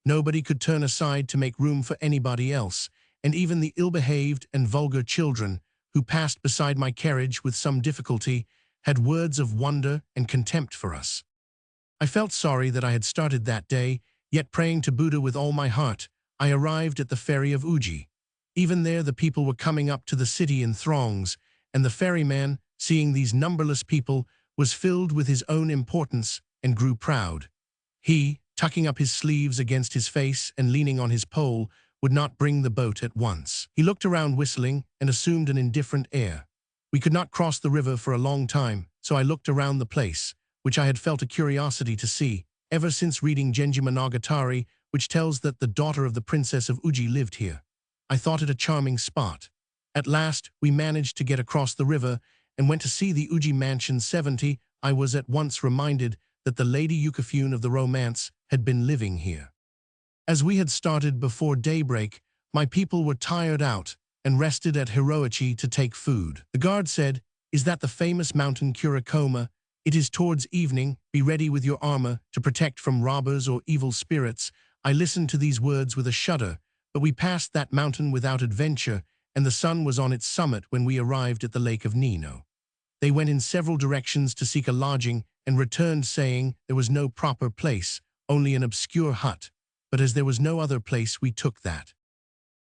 Nobody could turn aside to make room for anybody else, and even the ill-behaved and vulgar children, who passed beside my carriage with some difficulty, had words of wonder and contempt for us. I felt sorry that I had started that day, yet praying to Buddha with all my heart, I arrived at the ferry of Uji. Even there the people were coming up to the city in throngs, and the ferryman, seeing these numberless people, was filled with his own importance and grew proud. He, tucking up his sleeves against his face and leaning on his pole, would not bring the boat at once. He looked around whistling and assumed an indifferent air. We could not cross the river for a long time, so I looked around the place, which I had felt a curiosity to see, ever since reading Genji Monogatari, which tells that the daughter of the princess of Uji lived here. I thought it a charming spot. At last, we managed to get across the river and went to see the Uji Mansion 70. I was at once reminded that the Lady Yukifune of the romance had been living here. As we had started before daybreak, my people were tired out and rested at Hiroichi to take food. The guard said, "Is that the famous mountain Kurikoma?" It is towards evening, be ready with your armor to protect from robbers or evil spirits. I listened to these words with a shudder, but we passed that mountain without adventure, and the sun was on its summit when we arrived at the lake of Nino. They went in several directions to seek a lodging and returned saying there was no proper place, only an obscure hut. But as there was no other place, we took that.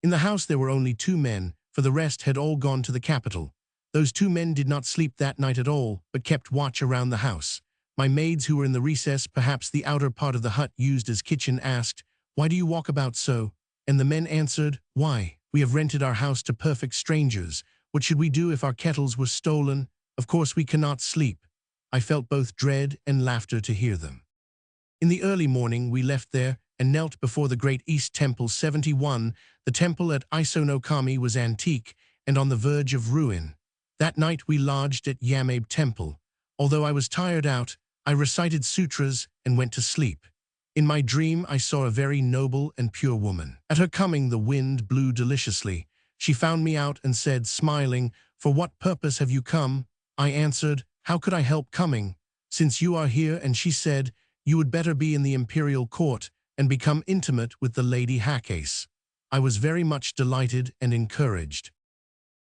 In the house there were only 2 men, for the rest had all gone to the capital. Those 2 men did not sleep that night at all, but kept watch around the house. My maids who were in the recess, perhaps the outer part of the hut used as kitchen, asked, "Why do you walk about so?" And the men answered, "Why? We have rented our house to perfect strangers. What should we do if our kettles were stolen? Of course we cannot sleep." I felt both dread and laughter to hear them. In the early morning we left there and knelt before the great East Temple 71. The temple at Isonokami was antique and on the verge of ruin. That night we lodged at Yamabe Temple. Although I was tired out, I recited sutras and went to sleep. In my dream I saw a very noble and pure woman. At her coming the wind blew deliciously. She found me out and said, smiling, "For what purpose have you come?" I answered, "How could I help coming, since you are here?" And she said, "You would better be in the imperial court and become intimate with the Lady Hakase." I was very much delighted and encouraged.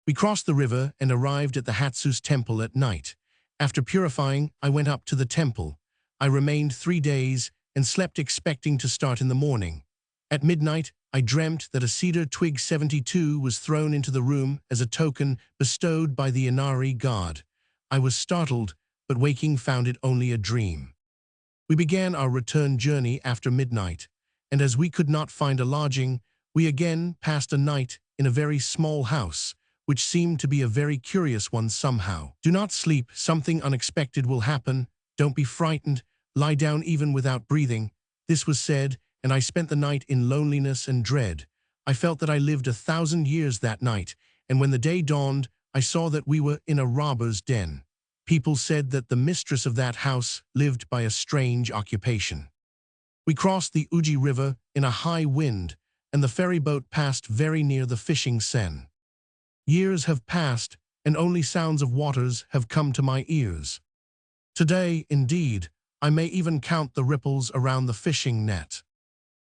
We crossed the river and arrived at the Hatsus temple at night. After purifying, I went up to the temple. I remained 3 days and slept expecting to start in the morning. At midnight, I dreamt that a cedar twig 72 was thrown into the room as a token bestowed by the Inari god. I was startled, but waking found it only a dream. We began our return journey after midnight, and as we could not find a lodging, we again passed a night in a very small house, which seemed to be a very curious one somehow. Do not sleep, something unexpected will happen. Don't be frightened, lie down even without breathing. This was said, and I spent the night in loneliness and dread. I felt that I lived 1,000 years that night, and when the day dawned, I saw that we were in a robber's den. People said that the mistress of that house lived by a strange occupation. We crossed the Uji River in a high wind, and the ferry boat passed very near the fishing sen. Years have passed, and only sounds of waters have come to my ears. Today, indeed, I may even count the ripples around the fishing net.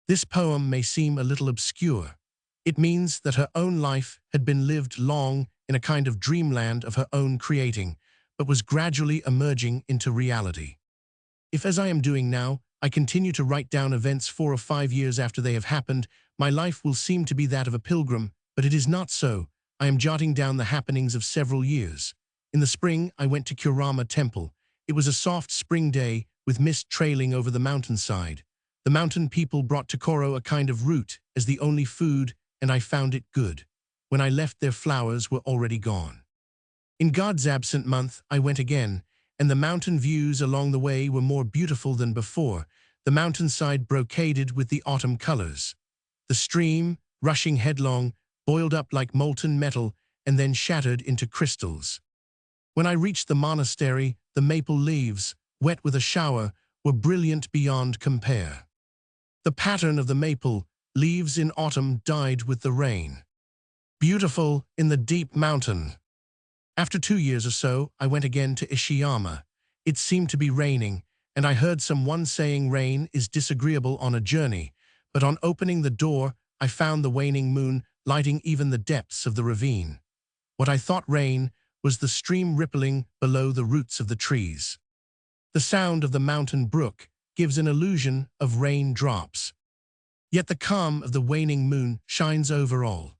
This poem may seem a little obscure. It means that her own life had been lived long in a kind of dreamland of her own creating, but was gradually emerging into reality. If, as I am doing now, I continue to write down events 4 or 5 years after they have happened, my life will seem to be that of a pilgrim, but it is not so. I am jotting down the happenings of several years. In the spring, I went to Kurama Temple. It was a soft spring day, with mist trailing over the mountainside. The mountain people brought to Koro a kind of root as the only food, and I found it good. When I left, their flowers were already gone. In God's absent month, I went again, and the mountain views along the way were more beautiful than before, the mountainside brocaded with the autumn colors. The stream, rushing headlong, boiled up like molten metal and then shattered into crystals. When I reached the monastery, the maple leaves, wet with a shower, were brilliant beyond compare. The pattern of the maple leaves in autumn dyed with the rain. Beautiful in the deep mountain. After 2 years or so, I went again to Ishiyama. It seemed to be raining, and I heard someone saying rain is disagreeable on a journey, but on opening the door, I found the waning moon lighting even the depths of the ravine. What I thought rain was the stream rippling below the roots of the trees. The sound of the mountain brook gives an illusion of rain drops. Yet the calm of the waning moon shines over all.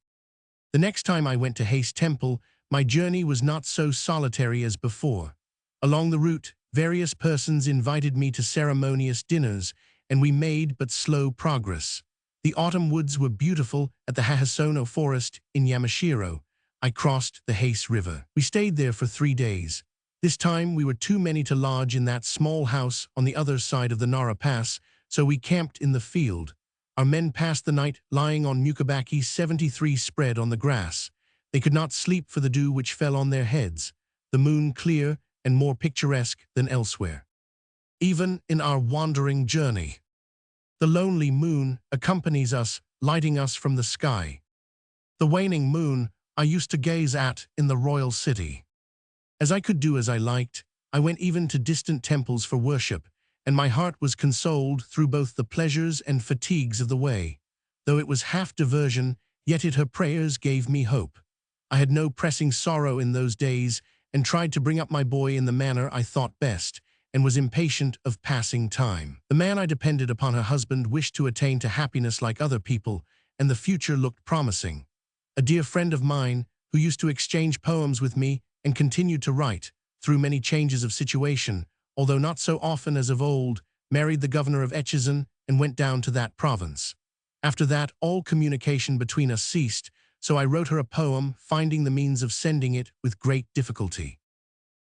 The next time I went to Heis Temple, my journey was not so solitary as before. Along the route, various persons invited me to ceremonious dinners, and we made but slow progress. The autumn woods were beautiful at the Hahasono forest in Yamashiro. I crossed the Heis River. We stayed there for 3 days. This time we were too many to lodge in that small house on the other side of the Nara Pass, so we camped in the field. Our men passed the night lying on Mukabaki 73 spread on the grass. They could not sleep for the dew which fell on their heads, the moon clear and more picturesque than elsewhere. Even in our wandering journey, the lonely moon accompanies us, lighting us from the sky. The waning moon I used to gaze at in the royal city. As I could do as I liked, I went even to distant temples for worship, and my heart was consoled through both the pleasures and fatigues of the way. Though it was half diversion, yet her prayers gave me hope. I had no pressing sorrow in those days, and tried to bring up my boy in the manner I thought best, and was impatient of passing time. The man I depended upon, her husband, wished to attain to happiness like other people, and the future looked promising. A dear friend of mine, who used to exchange poems with me and continued to write, through many changes of situation, although not so often as of old, married the governor of Echizen and went down to that province. After that, all communication between us ceased, so I wrote her a poem, finding the means of sending it with great difficulty.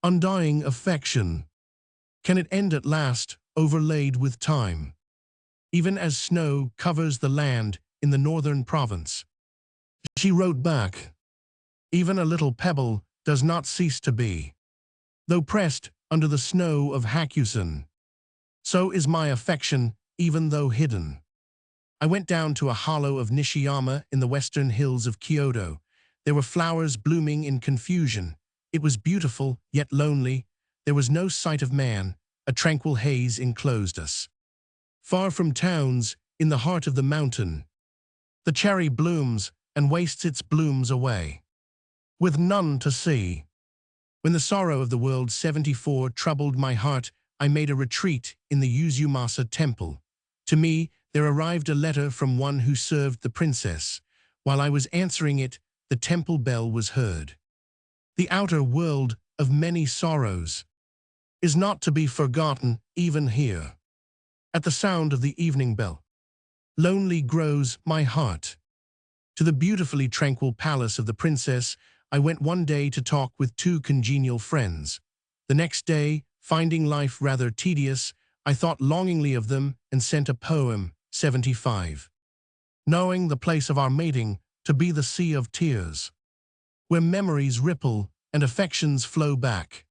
Undying affection. Can it end at last, overlaid with time? Even as snow covers the land in the northern province. She wrote back, even a little pebble does not cease to be, though pressed under the snow of Hakusen. So is my affection, even though hidden. I went down to a hollow of Nishiyama in the western hills of Kyoto. There were flowers blooming in confusion. It was beautiful, yet lonely. There was no sight of man. A tranquil haze enclosed us. Far from towns, in the heart of the mountain, the cherry blooms and wastes its blooms away, with none to see. When the sorrow of the world 74 troubled my heart, I made a retreat in the Uzumasa temple. To me, there arrived a letter from one who served the princess. While I was answering it, the temple bell was heard. The outer world of many sorrows is not to be forgotten even here. At the sound of the evening bell, lonely grows my heart. To the beautifully tranquil palace of the princess, I went one day to talk with two congenial friends. The next day, finding life rather tedious, I thought longingly of them and sent a poem, 75. Knowing the place of our mating to be the sea of tears, where memories ripple and affections flow back.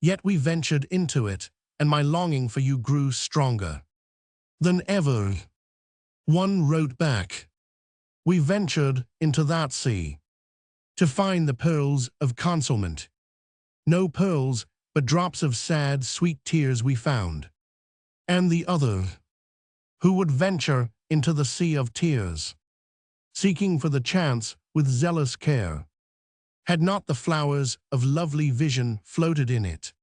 Yet we ventured into it, and my longing for you grew stronger than ever. One wrote back, we ventured into that sea to find the pearls of consolement. No pearls, but drops of sad, sweet tears we found. And the other, who would venture into the sea of tears, seeking for the chance with zealous care, had not the flowers of lovely vision floated in it.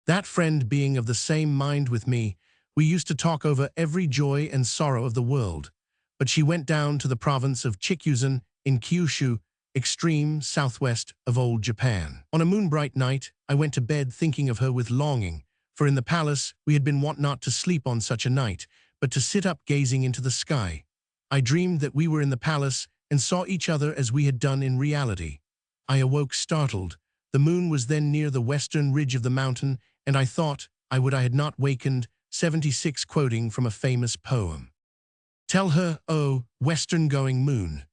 That friend being of the same mind with me, we used to talk over every joy and sorrow of the world, but she went down to the province of Chikuzen in Kyushu, extreme southwest of old Japan. On a moonbright night, I went to bed thinking of her with longing, for in the palace we had been wont not to sleep on such a night, but to sit up gazing into the sky. I dreamed that we were in the palace and saw each other as we had done in reality. I awoke startled. The moon was then near the western ridge of the mountain, and I thought I had not wakened, 76, quoting from a famous poem. Tell her, oh, western-going moon,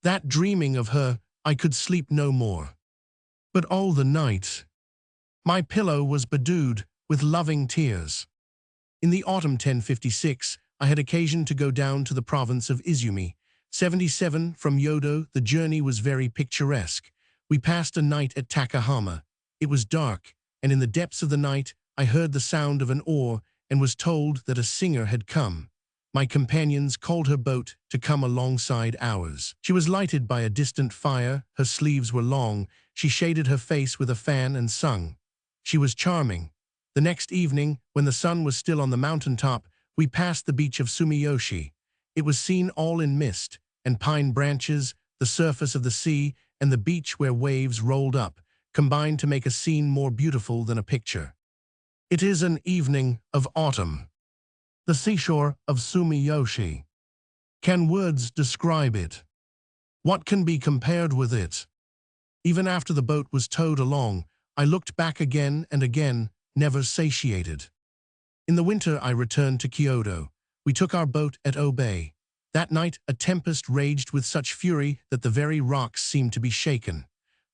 that dreaming of her I could sleep no more. But all the night my pillow was bedewed with loving tears. In the autumn 1056, I had occasion to go down to the province of Izumi. 77, from Yodo, the journey was very picturesque. We passed a night at Takahama. It was dark, and in the depths of the night I heard the sound of an oar and was told that a singer had come. My companions called her boat to come alongside ours. She was lighted by a distant fire, her sleeves were long, she shaded her face with a fan and sung. She was charming. The next evening, when the sun was still on the mountaintop, we passed the beach of Sumiyoshi. It was seen all in mist, and pine branches, the surface of the sea, and the beach where waves rolled up, combined to make a scene more beautiful than a picture. It is an evening of autumn. The seashore of Sumiyoshi. Can words describe it? What can be compared with it? Even after the boat was towed along, I looked back again and again, never satiated. In the winter I returned to Kyoto. We took our boat at Obei. That night a tempest raged with such fury that the very rocks seemed to be shaken.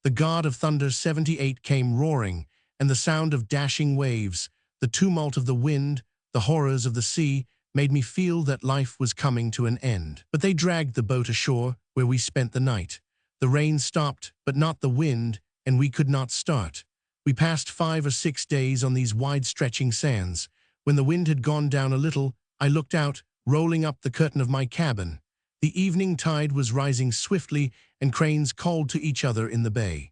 The god of thunder 78 came roaring, and the sound of dashing waves, the tumult of the wind, the horrors of the sea, made me feel that life was coming to an end. But they dragged the boat ashore, where we spent the night. The rain stopped, but not the wind, and we could not start. We passed 5 or 6 days on these wide-stretching sands. When the wind had gone down a little, I looked out, rolling up the curtain of my cabin. The evening tide was rising swiftly, and cranes called to each other in the bay.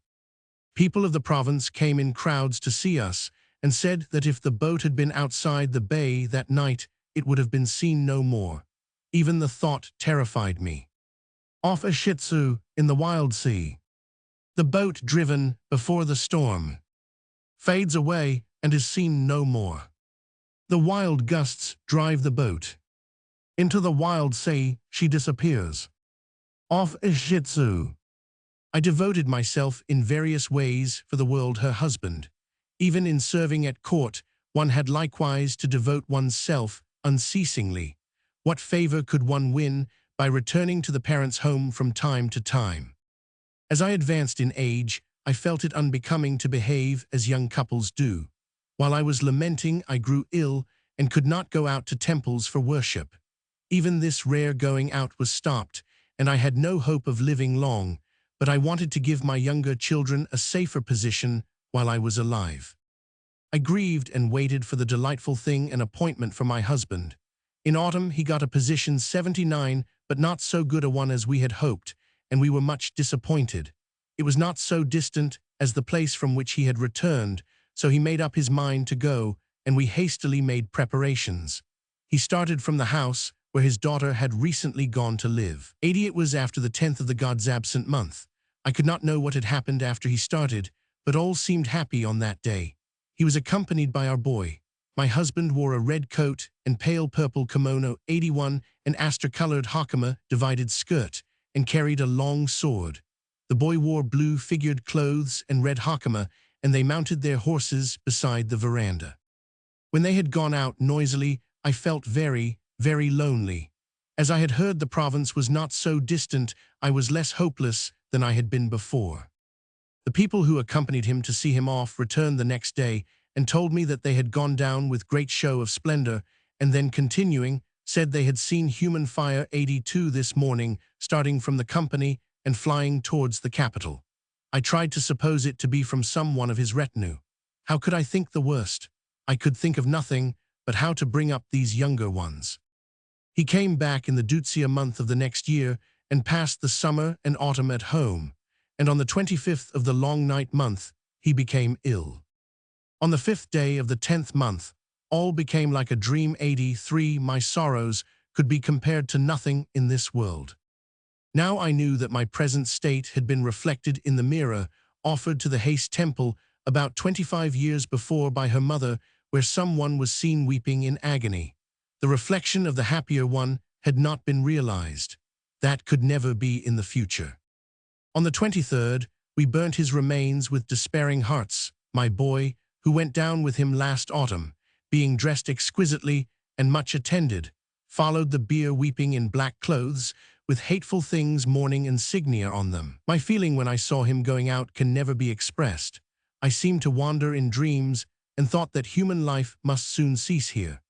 People of the province came in crowds to see us, and said that if the boat had been outside the bay that night, it would have been seen no more. Even the thought terrified me. Off Ishitsu, in the wild sea, the boat driven before the storm fades away and is seen no more. The wild gusts drive the boat. Into the wild sea she disappears. Off Ishitsu. I devoted myself in various ways for the world her husband. Even in serving at court, one had likewise to devote one's self unceasingly. What favor could one win by returning to the parents' home from time to time? As I advanced in age, I felt it unbecoming to behave as young couples do. While I was lamenting, I grew ill and could not go out to temples for worship. Even this rare going out was stopped, and I had no hope of living long, but I wanted to give my younger children a safer position while I was alive. I grieved and waited for the delightful thing, an appointment for my husband. In autumn he got a position 79, but not so good a one as we had hoped, and we were much disappointed. It was not so distant as the place from which he had returned, so he made up his mind to go, and we hastily made preparations. He started from the house where his daughter had recently gone to live. It was after the 10th of the god's absent month. I could not know what had happened after he started, but all seemed happy on that day. He was accompanied by our boy. My husband wore a red coat and pale purple kimono, 81, an aster-colored hakama divided skirt, and carried a long sword. The boy wore blue figured clothes and red hakama, and they mounted their horses beside the veranda. When they had gone out noisily, I felt very, very lonely. As I had heard the province was not so distant, I was less hopeless than I had been before. The people who accompanied him to see him off returned the next day and told me that they had gone down with great show of splendor, and then continuing, said they had seen human fire 82 this morning, starting from the company and flying towards the capital. I tried to suppose it to be from some one of his retinue. How could I think the worst? I could think of nothing but how to bring up these younger ones. He came back in the Dutsia month of the next year and passed the summer and autumn at home, and on the 25th of the long night month he became ill. On the 5th day of the 10th month, all became like a dream. 83 My sorrows could be compared to nothing in this world. Now I knew that my present state had been reflected in the mirror offered to the Haste Temple about 25 years before by her mother, where someone was seen weeping in agony. The reflection of the happier one had not been realized. That could never be in the future. On the 23rd, we burnt his remains with despairing hearts. My boy, who went down with him last autumn, being dressed exquisitely and much attended, followed the bier weeping in black clothes, with hateful things mourning insignia on them. My feeling when I saw him going out can never be expressed. I seemed to wander in dreams and thought that human life must soon cease here.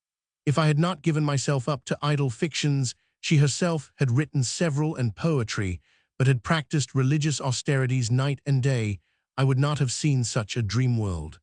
If I had not given myself up to idle fictions, she herself had written several and poetry, but had practiced religious austerities night and day, I would not have seen such a dream world.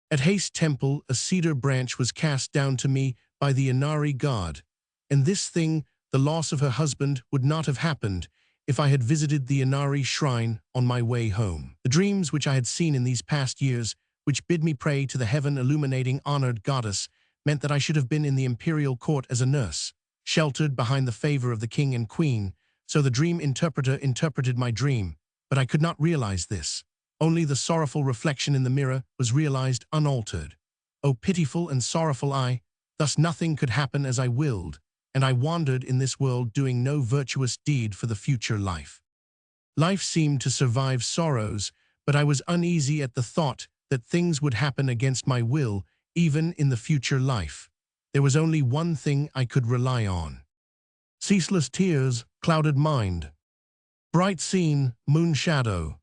At Haste Temple, a cedar branch was cast down to me by the Inari god, and this thing, the loss of her husband, would not have happened if I had visited the Inari shrine on my way home. The dreams which I had seen in these past years, which bid me pray to the heaven-illuminating honored goddess, meant that I should have been in the imperial court as a nurse, sheltered behind the favor of the king and queen. So the dream interpreter interpreted my dream, but I could not realize this. Only the sorrowful reflection in the mirror was realized unaltered. O pitiful and sorrowful I, thus nothing could happen as I willed, and I wandered in this world doing no virtuous deed for the future life. Life seemed to survive sorrows, but I was uneasy at the thought that things would happen against my will, even in the future life. There was only one thing I could rely on. Ceaseless tears, clouded mind. Bright scene, moon shadow.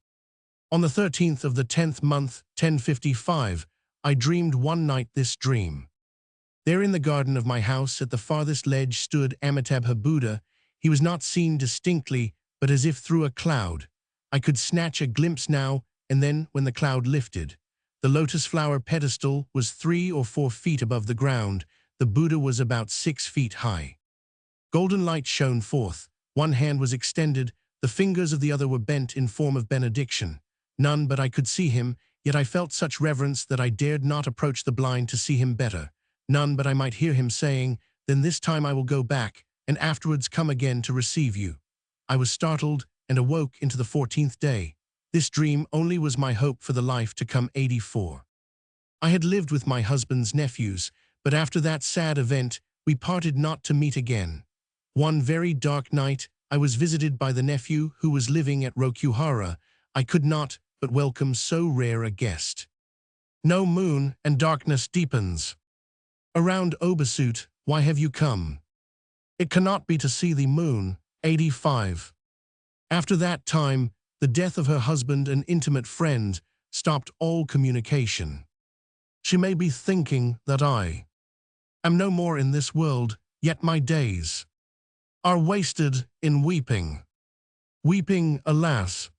On the 13th of the 10th month, 1055, I dreamed one night this dream. There in the garden of my house at the farthest ledge stood Amitabha Buddha. He was not seen distinctly, but as if through a cloud. I could snatch a glimpse now and then when the cloud lifted. The lotus flower pedestal was 3 or 4 feet above the ground. The Buddha was about 6 feet high. Golden light shone forth. One hand was extended. The fingers of the other were bent in form of benediction. None but I could see him, yet I felt such reverence that I dared not approach the blind to see him better. None but I might hear him saying, "Then this time I will go back, and afterwards come again to receive you." I was startled and awoke into the 14th day. This dream only was my hope for the life to come. 84. I had lived with my husband's nephews, but after that sad event, we parted not to meet again. One very dark night, I was visited by the nephew who was living at Rokuhara. I could not but welcome so rare a guest. No moon, and darkness deepens. Around Obasut, why have you come? It cannot be to see the moon. 85. After that time, the death of her husband, an intimate friend, stopped all communication. She may be thinking that I am no more in this world, yet my days are wasted in weeping. Weeping, alas.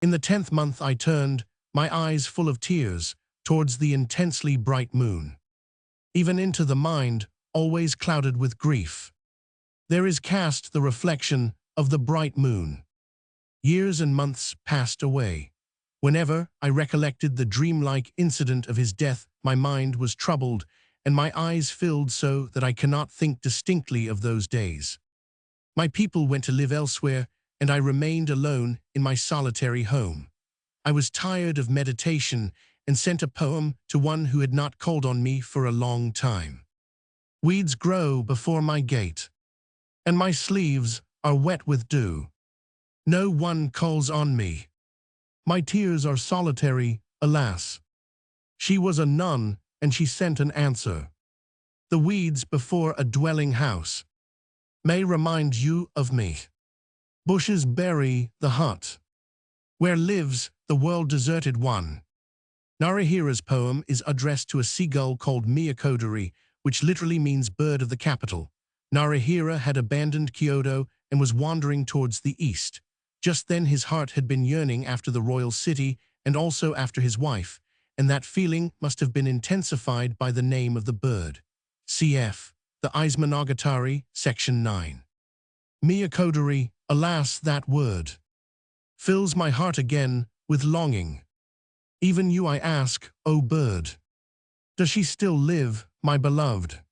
In the 10th month I turned, my eyes full of tears, towards the intensely bright moon. Even into the mind, always clouded with grief, there is cast the reflection of the bright moon. Years and months passed away. Whenever I recollected the dreamlike incident of his death, my mind was troubled, and my eyes filled so that I cannot think distinctly of those days. My people went to live elsewhere, and I remained alone in my solitary home. I was tired of meditation and sent a poem to one who had not called on me for a long time. Weeds grow before my gate, and my sleeves are wet with dew. No one calls on me. My tears are solitary, alas. She was a nun, and she sent an answer. The weeds before a dwelling house may remind you of me. Bushes bury the hut where lives the world-deserted one. Narahira's poem is addressed to a seagull called Miyakodari, which literally means bird of the capital. Narahira had abandoned Kyoto and was wandering towards the east. Just then his heart had been yearning after the royal city and also after his wife, and that feeling must have been intensified by the name of the bird. Cf. The Izumi, Section 9. Miyakodari, alas, that word fills my heart again with longing. Even you I ask, O bird, does she still live, my beloved?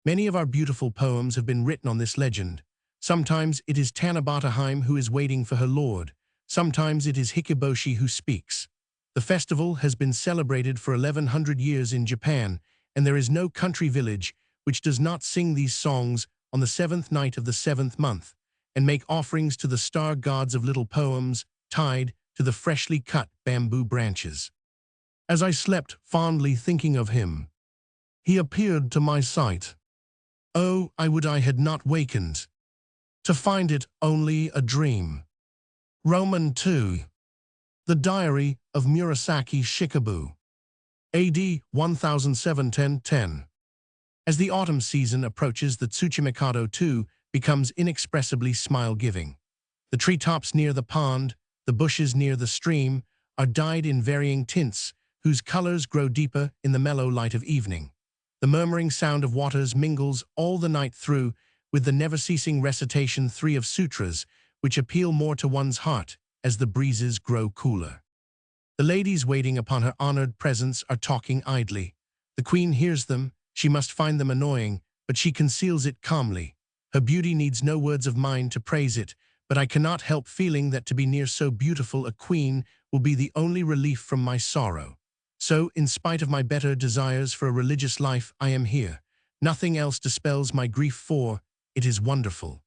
Many of our beautiful poems have been written on this legend. Sometimes it is Tanabata who is waiting for her lord. Sometimes it is Hikiboshi who speaks. The festival has been celebrated for 1100 years in Japan, and there is no country village which does not sing these songs on the 7th night of the 7th month, and make offerings to the star gods of little poems tied to the freshly cut bamboo branches. As I slept fondly thinking of him, he appeared to my sight. Oh, I would I had not wakened, to find it only a dream. Roman 2. The Diary of Murasaki Shikibu. AD 1710-10. As the autumn season approaches, the Tsuchimikado too becomes inexpressibly smile-giving. The treetops near the pond, the bushes near the stream, are dyed in varying tints, whose colors grow deeper in the mellow light of evening. The murmuring sound of waters mingles all the night through with the never-ceasing recitation 3 of sutras, which appeal more to one's heart as the breezes grow cooler. The ladies waiting upon her honored presence are talking idly. The queen hears them. She must find them annoying, but she conceals it calmly. Her beauty needs no words of mine to praise it, but I cannot help feeling that to be near so beautiful a queen will be the only relief from my sorrow. So, in spite of my better desires for a religious life, I am here. Nothing else dispels my grief, for it is wonderful.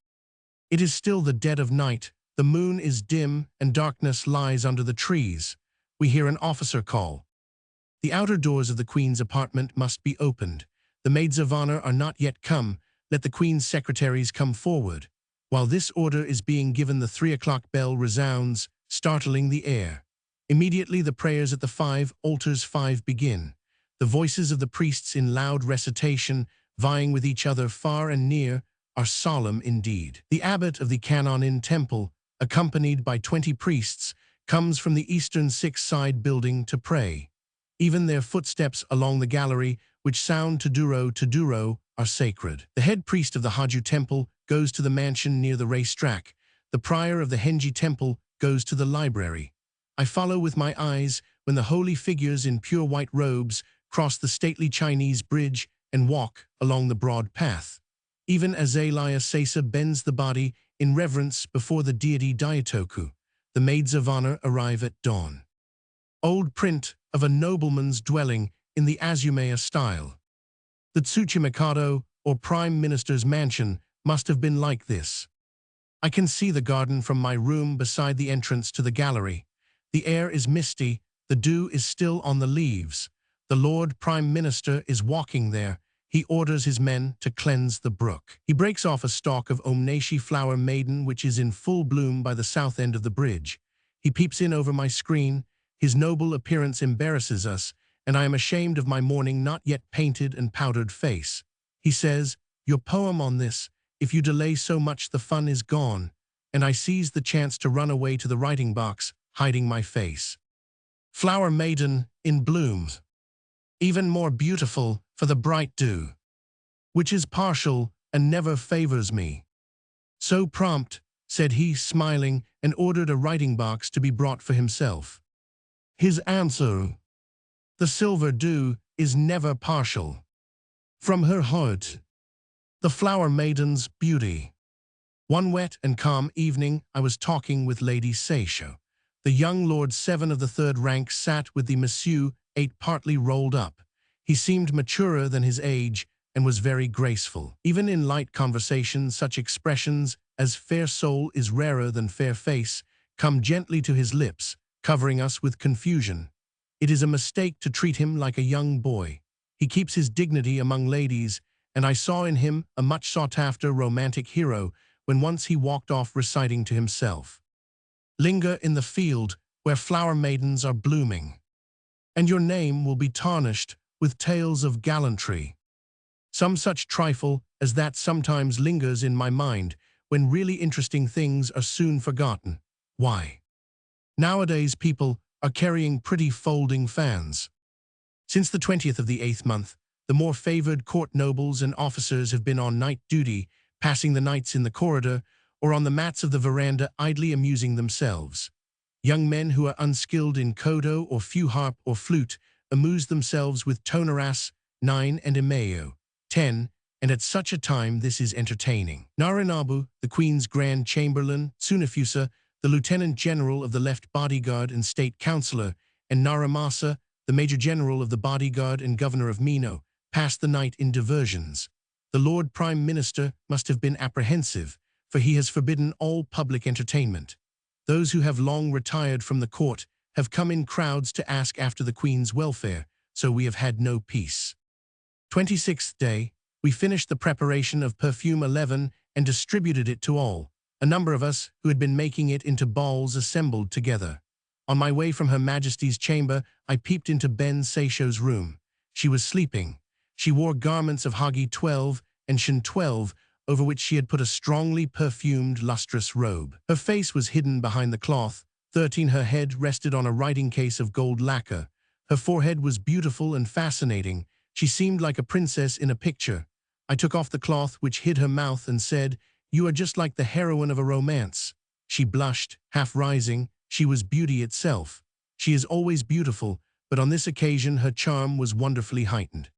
It is still the dead of night. The moon is dim, and darkness lies under the trees. We hear an officer call. The outer doors of the queen's apartment must be opened. The maids of honor are not yet come. Let the queen's secretaries come forward. While this order is being given, the 3 o'clock bell resounds, startling the air. Immediately the prayers at the 5 altars 5 begin. The voices of the priests in loud recitation, vying with each other far and near, are solemn indeed. The abbot of the Kannon-in temple, accompanied by 20 priests, comes from the eastern 6-side building to pray. Even their footsteps along the gallery, which sound to duro, are sacred. The head priest of the Haju temple goes to the mansion near the racetrack. The prior of the Henji temple goes to the library. I follow with my eyes when the holy figures in pure white robes cross the stately Chinese bridge and walk along the broad path. Even Azalea Sesa bends the body in reverence before the deity Daitoku. The maids of honor arrive at dawn. Old print of a nobleman's dwelling in the Azumaya style. The Tsuchimikado, or Prime Minister's mansion, must have been like this. I can see the garden from my room beside the entrance to the gallery. The air is misty, the dew is still on the leaves. The Lord Prime Minister is walking there. He orders his men to cleanse the brook. He breaks off a stalk of Omnashi flower maiden which is in full bloom by the south end of the bridge. He peeps in over my screen. His noble appearance embarrasses us, and I am ashamed of my morning not yet painted and powdered face. He says, "Your poem on this, if you delay so much the fun is gone," and I seize the chance to run away to the writing box, hiding my face. Flower maiden in bloom. Even more beautiful for the bright dew, which is partial and never favors me. So prompt, said he, smiling, and ordered a writing box to be brought for himself. His answer, "The silver dew is never partial. From her heart, the flower maiden's beauty." One wet and calm evening, I was talking with Lady Seisho. The young Lord Seven of the third rank sat with the Monsieur Eight partly rolled up. He seemed maturer than his age and was very graceful. Even in light conversation, such expressions as "fair soul is rarer than fair face" come gently to his lips, covering us with confusion. It is a mistake to treat him like a young boy. He keeps his dignity among ladies, and I saw in him a much sought-after romantic hero when once he walked off reciting to himself, "Linger in the field where flower maidens are blooming, and your name will be tarnished with tales of gallantry." Some such trifle as that sometimes lingers in my mind when really interesting things are soon forgotten. Why? Nowadays people are carrying pretty folding fans. Since the 20th of the 8th month, the more favored court nobles and officers have been on night duty, passing the nights in the corridor or on the mats of the veranda idly amusing themselves. Young men who are unskilled in kodo or few harp or flute amuse themselves with tonaras, 9 and imeo, 10, and at such a time this is entertaining. Narinabu, the Queen's Grand Chamberlain, Tsunafusa, the Lieutenant General of the Left Bodyguard and State Councillor, and Naramasa, the Major General of the Bodyguard and Governor of Mino, passed the night in diversions. The Lord Prime Minister must have been apprehensive, for he has forbidden all public entertainment. Those who have long retired from the court have come in crowds to ask after the Queen's welfare, so we have had no peace. 26th day, we finished the preparation of perfume 11 and distributed it to all. A number of us who had been making it into balls assembled together. On my way from Her Majesty's chamber, I peeped into Ben Seisho's room. She was sleeping. She wore garments of Hagi 12 and Shin 12, over which she had put a strongly perfumed, lustrous robe. Her face was hidden behind the cloth. 13, her head rested on a writing case of gold lacquer. Her forehead was beautiful and fascinating. She seemed like a princess in a picture. I took off the cloth which hid her mouth and said, "You are just like the heroine of a romance." She blushed, half rising. She was beauty itself. She is always beautiful, but on this occasion her charm was wonderfully heightened.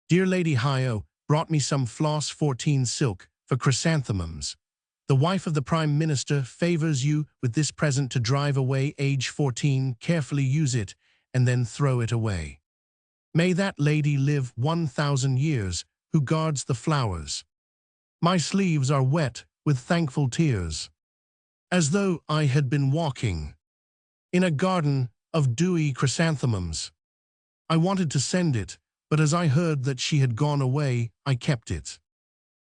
Dear Lady Hayo brought me some floss 14 silk for chrysanthemums. The wife of the Prime Minister favors you with this present to drive away age 14. Carefully use it and then throw it away. May that lady live 1,000 years who guards the flowers. My sleeves are wet with thankful tears, as though I had been walking in a garden of dewy chrysanthemums. I wanted to send it, but as I heard that she had gone away, I kept it.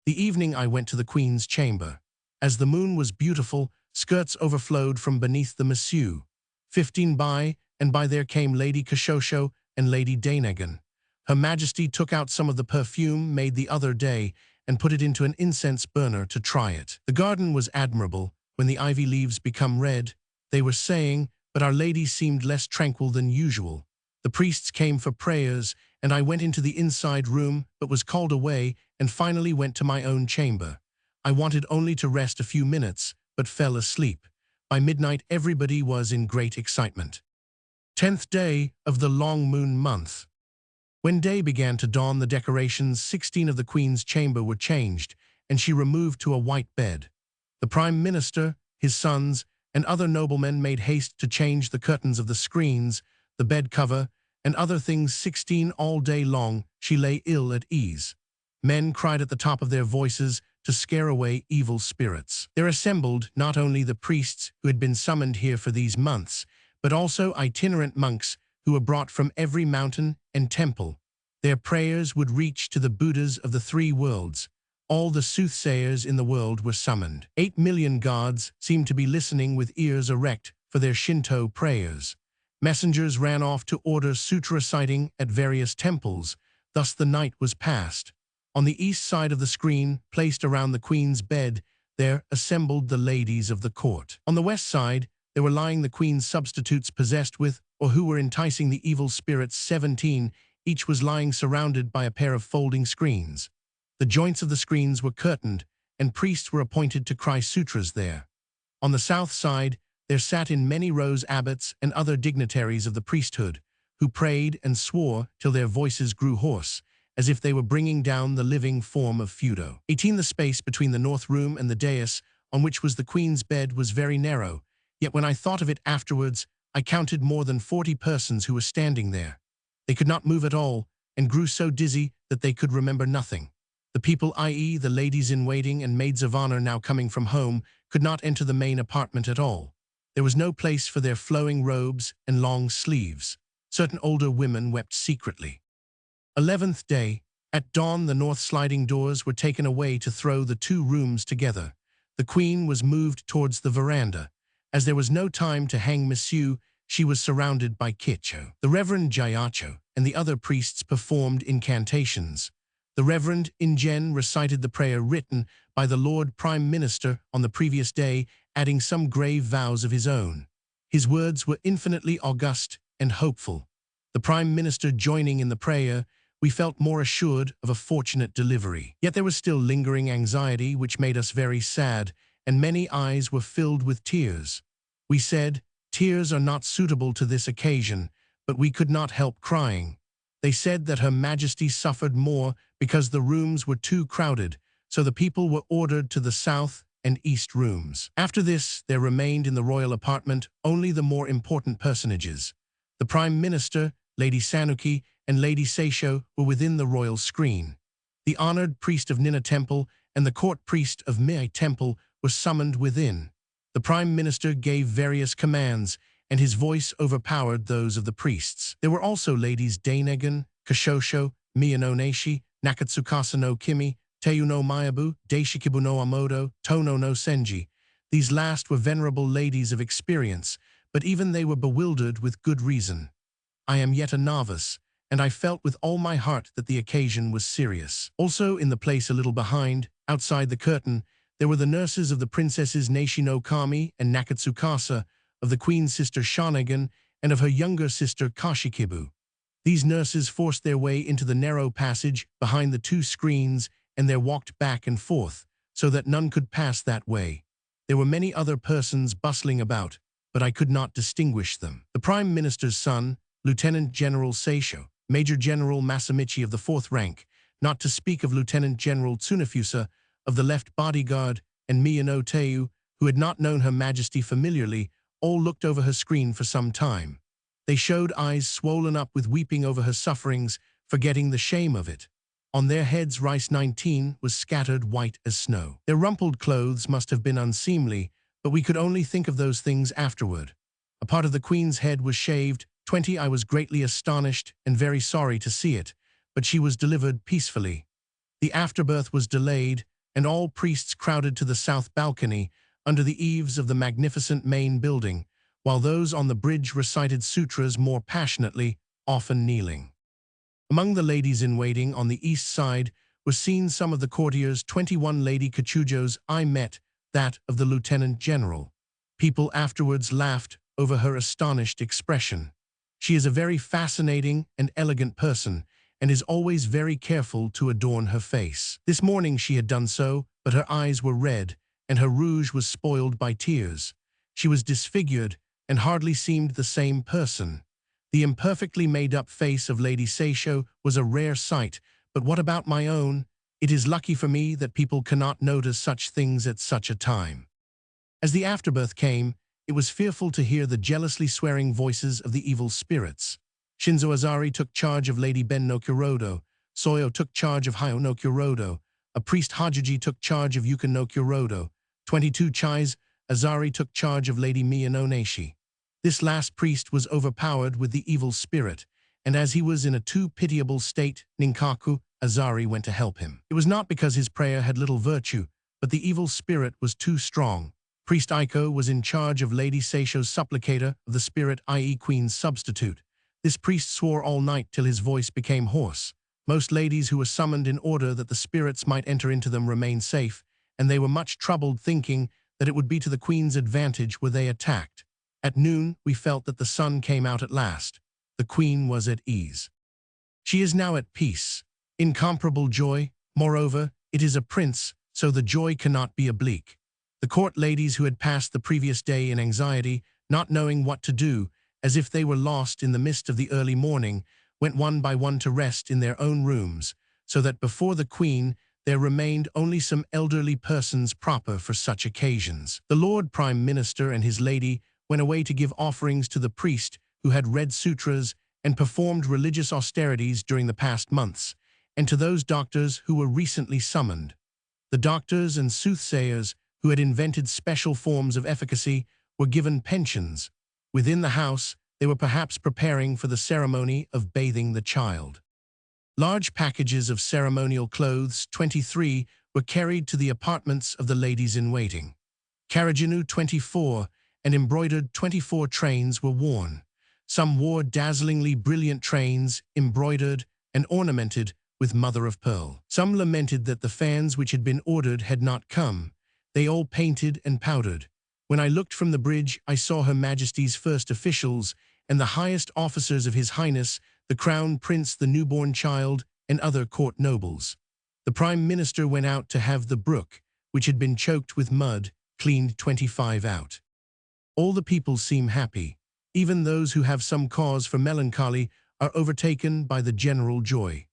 The evening I went to the Queen's chamber. As the moon was beautiful, skirts overflowed from beneath the Monsieur. 15 by, and by there came Lady Kashosho and Lady Dainagon. Her Majesty took out some of the perfume made the other day and put it into an incense burner to try it. The garden was admirable. When the ivy leaves become red, they were saying, but Our Lady seemed less tranquil than usual. The priests came for prayers, and I went into the inside room but was called away and finally went to my own chamber. I wanted only to rest a few minutes, but fell asleep. By midnight everybody was in great excitement. 10th day of the long moon month. When day began to dawn, the decorations 16 of the Queen's chamber were changed, and she removed to a white bed. The Prime Minister, his sons, and other noblemen made haste to change the curtains of the screens, the bed cover, and other things. 16 all day long she lay ill at ease. Men cried at the top of their voices to scare away evil spirits. There assembled not only the priests who had been summoned here for these months, but also itinerant monks who were brought from every mountain and temple. Their prayers would reach to the Buddhas of the three worlds. All the soothsayers in the world were summoned. 8 million gods seemed to be listening with ears erect for their Shinto prayers. Messengers ran off to order sutra reciting at various temples. Thus the night was passed. On the east side of the screen, placed around the Queen's bed, there assembled the ladies of the court. On the west side, there were lying the Queen's substitutes possessed with, or who were enticing the evil spirits. 17, each was lying surrounded by a pair of folding screens. The joints of the screens were curtained, and priests were appointed to cry sutras there. On the south side, there sat in many rows abbots and other dignitaries of the priesthood, who prayed and swore till their voices grew hoarse, as if they were bringing down the living form of Fudo. 18, the space between the north room and the dais, on which was the Queen's bed, was very narrow, yet when I thought of it afterwards, I counted more than 40 persons who were standing there. They could not move at all, and grew so dizzy that they could remember nothing. The people, i.e. the ladies-in-waiting and maids of honor now coming from home, could not enter the main apartment at all. There was no place for their flowing robes and long sleeves. Certain older women wept secretly. 11th day. At dawn the north sliding doors were taken away to throw the two rooms together. The Queen was moved towards the veranda. As there was no time to hang Monsieur, she was surrounded by Kicho. The Reverend Jayacho and the other priests performed incantations. The Reverend Ingen recited the prayer written by the Lord Prime Minister on the previous day, adding some grave vows of his own. His words were infinitely august and hopeful. The Prime Minister joining in the prayer, we felt more assured of a fortunate delivery. Yet there was still lingering anxiety which made us very sad, and many eyes were filled with tears. We said, tears are not suitable to this occasion, but we could not help crying. They said that Her Majesty suffered more because the rooms were too crowded, so the people were ordered to the south and east rooms. After this, there remained in the royal apartment only the more important personages. The Prime Minister, Lady Sanuki, and Lady Seisho were within the royal screen. The honored priest of Nina Temple and the court priest of Mei Temple were summoned within. The Prime Minister gave various commands, and his voice overpowered those of the priests. There were also ladies Dainagon, Kashosho, Miyanoneshi, Nakatsukasa no Kimi, Teiyu no Mayabu, Shikibu no Amodo, Tono no Senji. These last were venerable ladies of experience, but even they were bewildered with good reason. I am yet a novice, and I felt with all my heart that the occasion was serious. Also in the place a little behind, outside the curtain, there were the nurses of the princesses Naishi no Kami and Nakatsukasa, of the Queen's sister Shanagan, and of her younger sister Kashikibu. These nurses forced their way into the narrow passage behind the two screens, and there walked back and forth, so that none could pass that way. There were many other persons bustling about, but I could not distinguish them. The Prime Minister's son, Lieutenant General Seisho, Major General Masamichi of the 4th rank, not to speak of Lieutenant General Tsunafusa of the left bodyguard, and Miyano Teiyu, who had not known Her Majesty familiarly, all looked over her screen for some time. They showed eyes swollen up with weeping over her sufferings, forgetting the shame of it. On their heads rice 19 was scattered white as snow. Their rumpled clothes must have been unseemly, but we could only think of those things afterward. A part of the Queen's head was shaved. 20 I was greatly astonished and very sorry to see it, but she was delivered peacefully. The afterbirth was delayed, and all priests crowded to the south balcony under the eaves of the magnificent main building, while those on the bridge recited sutras more passionately, often kneeling. Among the ladies-in-waiting on the east side were seen some of the courtiers. 21 Lady Kachujos I met, that of the Lieutenant General. People afterwards laughed over her astonished expression. She is a very fascinating and elegant person, and is always very careful to adorn her face. This morning she had done so, but her eyes were red, and her rouge was spoiled by tears. She was disfigured, and hardly seemed the same person. The imperfectly made-up face of Lady Seisho was a rare sight, but what about my own? It is lucky for me that people cannot notice such things at such a time. As the afterbirth came, it was fearful to hear the jealously swearing voices of the evil spirits. Shinzo Azari took charge of Lady Ben no Kurodo, Soyo took charge of Hayo no Kurodo, a priest Hajuji took charge of Yuka no Kurodo, 22 Chais, Azari took charge of Lady Miya no Neishi. This last priest was overpowered with the evil spirit, and as he was in a too pitiable state, Ninkaku, Azari went to help him. It was not because his prayer had little virtue, but the evil spirit was too strong. Priest Aiko was in charge of Lady Seisho's supplicator of the spirit, i.e. Queen's substitute. This priest swore all night till his voice became hoarse. Most ladies who were summoned in order that the spirits might enter into them remained safe, and they were much troubled thinking that it would be to the Queen's advantage were they attacked. At noon, we felt that the sun came out at last. The Queen was at ease. She is now at peace. Incomparable joy. Moreover, it is a prince, so the joy cannot be oblique. The court ladies who had passed the previous day in anxiety, not knowing what to do, as if they were lost in the mist of the early morning, went one by one to rest in their own rooms, so that before the Queen there remained only some elderly persons proper for such occasions. The Lord Prime Minister and his lady went away to give offerings to the priest who had read sutras and performed religious austerities during the past months, and to those doctors who were recently summoned. The doctors and soothsayers who had invented special forms of efficacy were given pensions. Within the house, they were perhaps preparing for the ceremony of bathing the child. Large packages of ceremonial clothes, 23, were carried to the apartments of the ladies-in-waiting. Karajinu 24 and embroidered 24 trains were worn. Some wore dazzlingly brilliant trains, embroidered and ornamented with mother-of-pearl. Some lamented that the fans which had been ordered had not come. They all painted and powdered. When I looked from the bridge, I saw Her Majesty's first officials and the highest officers of His Highness, the Crown Prince, the newborn child, and other court nobles. The Prime Minister went out to have the brook, which had been choked with mud, cleaned 25 out. All the people seem happy. Even those who have some cause for melancholy are overtaken by the general joy.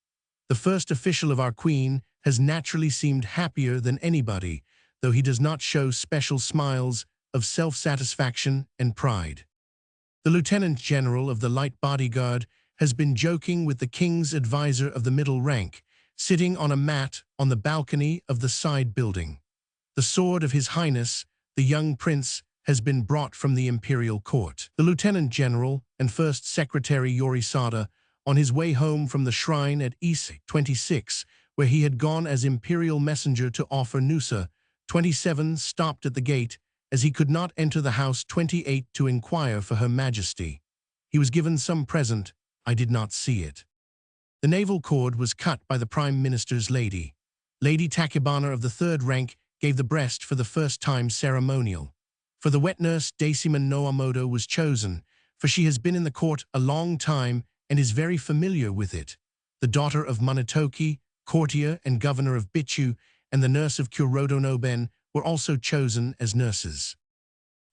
The first official of our Queen has naturally seemed happier than anybody, though he does not show special smiles of self-satisfaction and pride. The Lieutenant General of the Light Bodyguard has been joking with the King's advisor of the middle rank, sitting on a mat on the balcony of the side building. The sword of His Highness, the young prince, has been brought from the imperial court. The Lieutenant General and First Secretary Yorisada, on his way home from the shrine at Ise 26, where he had gone as imperial messenger to offer Nusa, 27, stopped at the gate, as he could not enter the house 28 to inquire for Her Majesty. He was given some present. I did not see it. The naval cord was cut by the Prime Minister's lady. Lady Takebana of the 3rd rank gave the breast for the first time ceremonial. For the wet nurse, Daisiman Noamoto was chosen, for she has been in the court a long time and is very familiar with it. The daughter of Monotoki, courtier and governor of Bichu, and the nurse of Kurodo Noben were also chosen as nurses.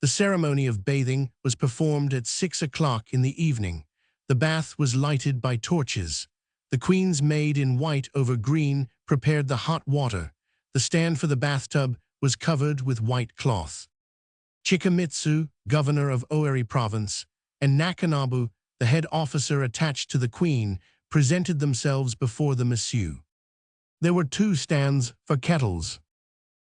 The ceremony of bathing was performed at 6 o'clock in the evening. The bath was lighted by torches. The Queen's maid in white over green prepared the hot water. The stand for the bathtub was covered with white cloth. Chikamitsu, governor of Oeri province, and Nakanabu, the head officer attached to the Queen, presented themselves before the massue. There were 2 stands for kettles.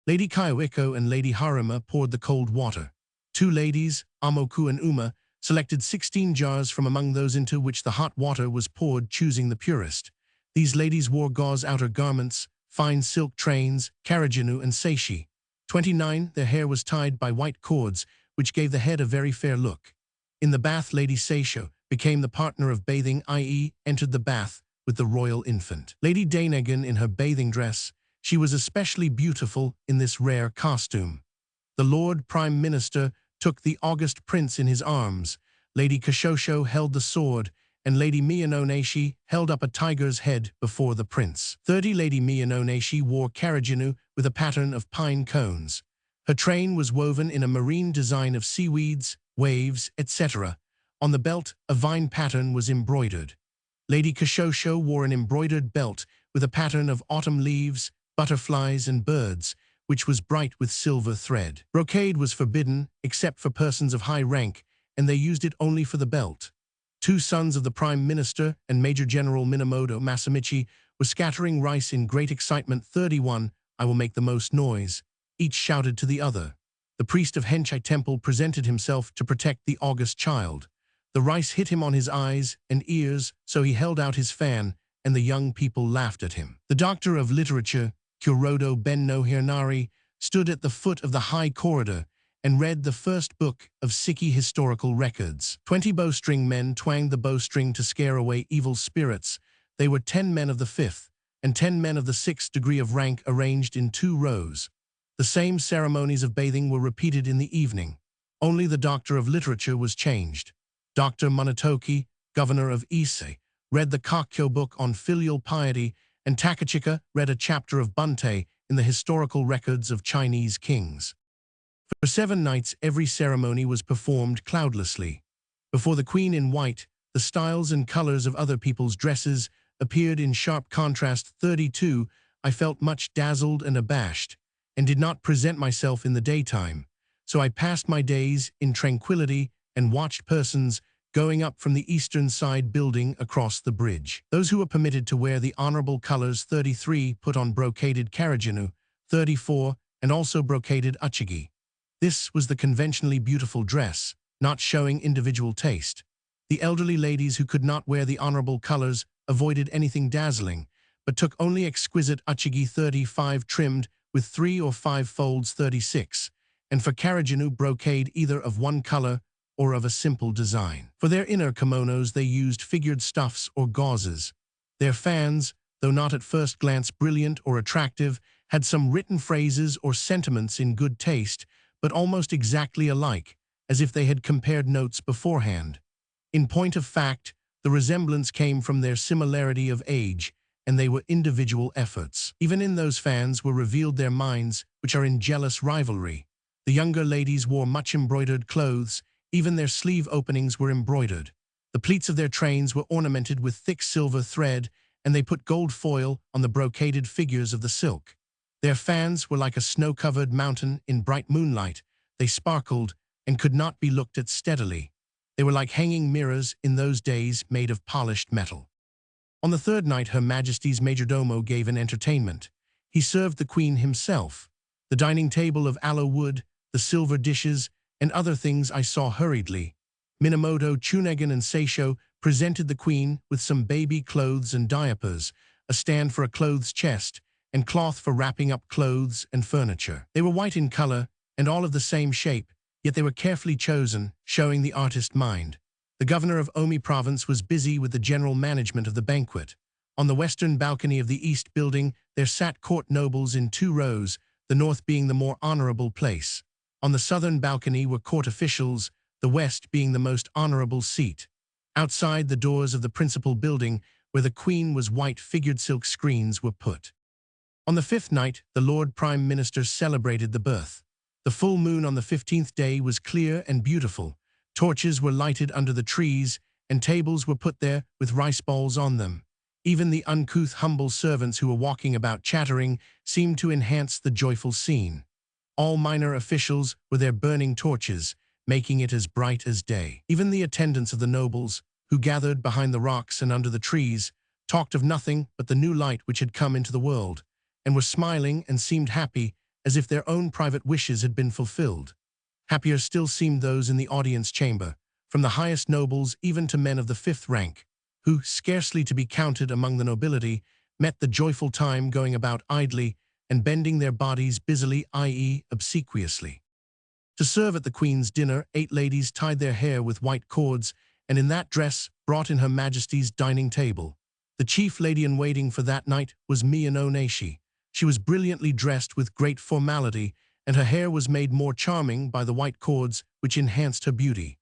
Lady Kyoiko and Lady Haruma poured the cold water. 2 ladies, Amoku and Uma, selected 16 jars from among those into which the hot water was poured, choosing the purest. These ladies wore gauze outer garments, fine silk trains, karajinu and seishi. 29, their hair was tied by white cords, which gave the head a very fair look. In the bath, Lady Seisho became the partner of bathing, i.e., entered the bath with the royal infant. Lady Dainagan in her bathing dress, she was especially beautiful in this rare costume. The Lord Prime Minister took the august prince in his arms. Lady Kashosho held the sword, and Lady Miyanoneshi held up a tiger's head before the prince. 30 Lady Miyanoneshi wore karajinu with a pattern of pine cones. Her train was woven in a marine design of seaweeds, waves, etc. On the belt, a vine pattern was embroidered. Lady Kashosho wore an embroidered belt with a pattern of autumn leaves, butterflies, and birds, which was bright with silver thread. Brocade was forbidden, except for persons of high rank, and they used it only for the belt. 2 sons of the Prime Minister and Major General Minamoto Masamichi were scattering rice in great excitement. 31, I will make the most noise. Each shouted to the other. The priest of Henchai Temple presented himself to protect the august child. The rice hit him on his eyes and ears, so he held out his fan, and the young people laughed at him. The doctor of literature, Kurodo Ben no Hirnari, stood at the foot of the high corridor and read the first book of Sikhi historical records. 20 bowstring men twanged the bowstring to scare away evil spirits. They were 10 men of the 5th and 10 men of the 6th degree of rank arranged in 2 rows. The same ceremonies of bathing were repeated in the evening. Only the doctor of literature was changed. Dr. Monotoki, governor of Ise, read the Kakyo book on filial piety, and Takachika read a chapter of Bunte in the historical records of Chinese kings. For 7 nights, every ceremony was performed cloudlessly. Before the queen in white, the styles and colors of other people's dresses appeared in sharp contrast. 32, I felt much dazzled and abashed, and did not present myself in the daytime, so I passed my days in tranquility and watched persons going up from the eastern side building across the bridge. Those who were permitted to wear the honorable colors. 33 put on brocaded karajinu, 34, and also brocaded uchigi. This was the conventionally beautiful dress, not showing individual taste. The elderly ladies who could not wear the honorable colors avoided anything dazzling, but took only exquisite uchigi. 35 trimmed with 3 or 5 folds. 36, and for karajinu brocade either of one color or of a simple design. For their inner kimonos they used figured stuffs or gauzes. Their fans, though not at first glance brilliant or attractive, had some written phrases or sentiments in good taste, but almost exactly alike, as if they had compared notes beforehand. In point of fact, the resemblance came from their similarity of age, and they were individual efforts. Even in those fans were revealed their minds, which are in jealous rivalry. The younger ladies wore much embroidered clothes, even their sleeve openings were embroidered. The pleats of their trains were ornamented with thick silver thread, and they put gold foil on the brocaded figures of the silk. Their fans were like a snow-covered mountain in bright moonlight. They sparkled and could not be looked at steadily. They were like hanging mirrors in those days made of polished metal. On the 3rd night, Her Majesty's majordomo gave an entertainment. He served the queen himself. The dining table of aloe wood, the silver dishes, and other things I saw hurriedly. Minamoto, Chunegan, and Seisho presented the queen with some baby clothes and diapers, a stand for a clothes chest, and cloth for wrapping up clothes and furniture. They were white in color and all of the same shape, yet they were carefully chosen, showing the artist mind. The governor of Omi province was busy with the general management of the banquet. On the western balcony of the east building there sat court nobles in 2 rows, the north being the more honorable place. On the southern balcony were court officials, the west being the most honorable seat. Outside the doors of the principal building, where the queen was, white figured silk screens were put. On the 5th night, the Lord Prime Minister celebrated the birth. The full moon on the 15th day was clear and beautiful. Torches were lighted under the trees, and tables were put there with rice balls on them. Even the uncouth, humble servants who were walking about chattering seemed to enhance the joyful scene. All minor officials were there burning torches, making it as bright as day. Even the attendants of the nobles, who gathered behind the rocks and under the trees, talked of nothing but the new light which had come into the world, and were smiling and seemed happy as if their own private wishes had been fulfilled. Happier still seemed those in the audience chamber, from the highest nobles even to men of the 5th rank, who, scarcely to be counted among the nobility, met the joyful time going about idly and bending their bodies busily, i.e. obsequiously. To serve at the queen's dinner, 8 ladies tied their hair with white cords, and in that dress brought in Her Majesty's dining table. The chief lady-in-waiting for that night was Miyanoneshi. She was brilliantly dressed with great formality, and her hair was made more charming by the white cords which enhanced her beauty.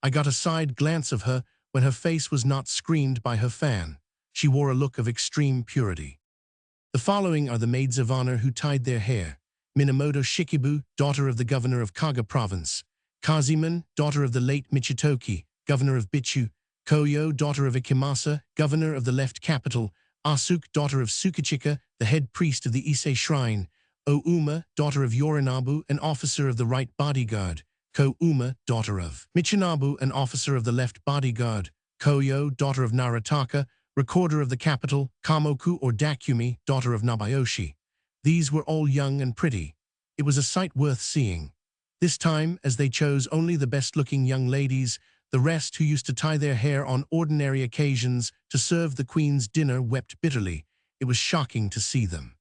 I got a side glance of her when her face was not screened by her fan. She wore a look of extreme purity. The following are the maids of honor who tied their hair. Minamoto Shikibu, daughter of the governor of Kaga province. Kaziman, daughter of the late Michitoki, governor of Bichu. Koyo, daughter of Ikimasa, governor of the left capital. Asuk, daughter of Sukichika, the head priest of the Ise shrine. O-uma, daughter of Yorinabu, an officer of the right bodyguard. Ko-uma, daughter of Michinabu, an officer of the left bodyguard. Koyo, daughter of Narataka, recorder of the capital. Kamoku or Dakumi, daughter of Nabayoshi. These were all young and pretty. It was a sight worth seeing. This time, as they chose only the best-looking young ladies, the rest who used to tie their hair on ordinary occasions to serve the queen's dinner wept bitterly. It was shocking to see them.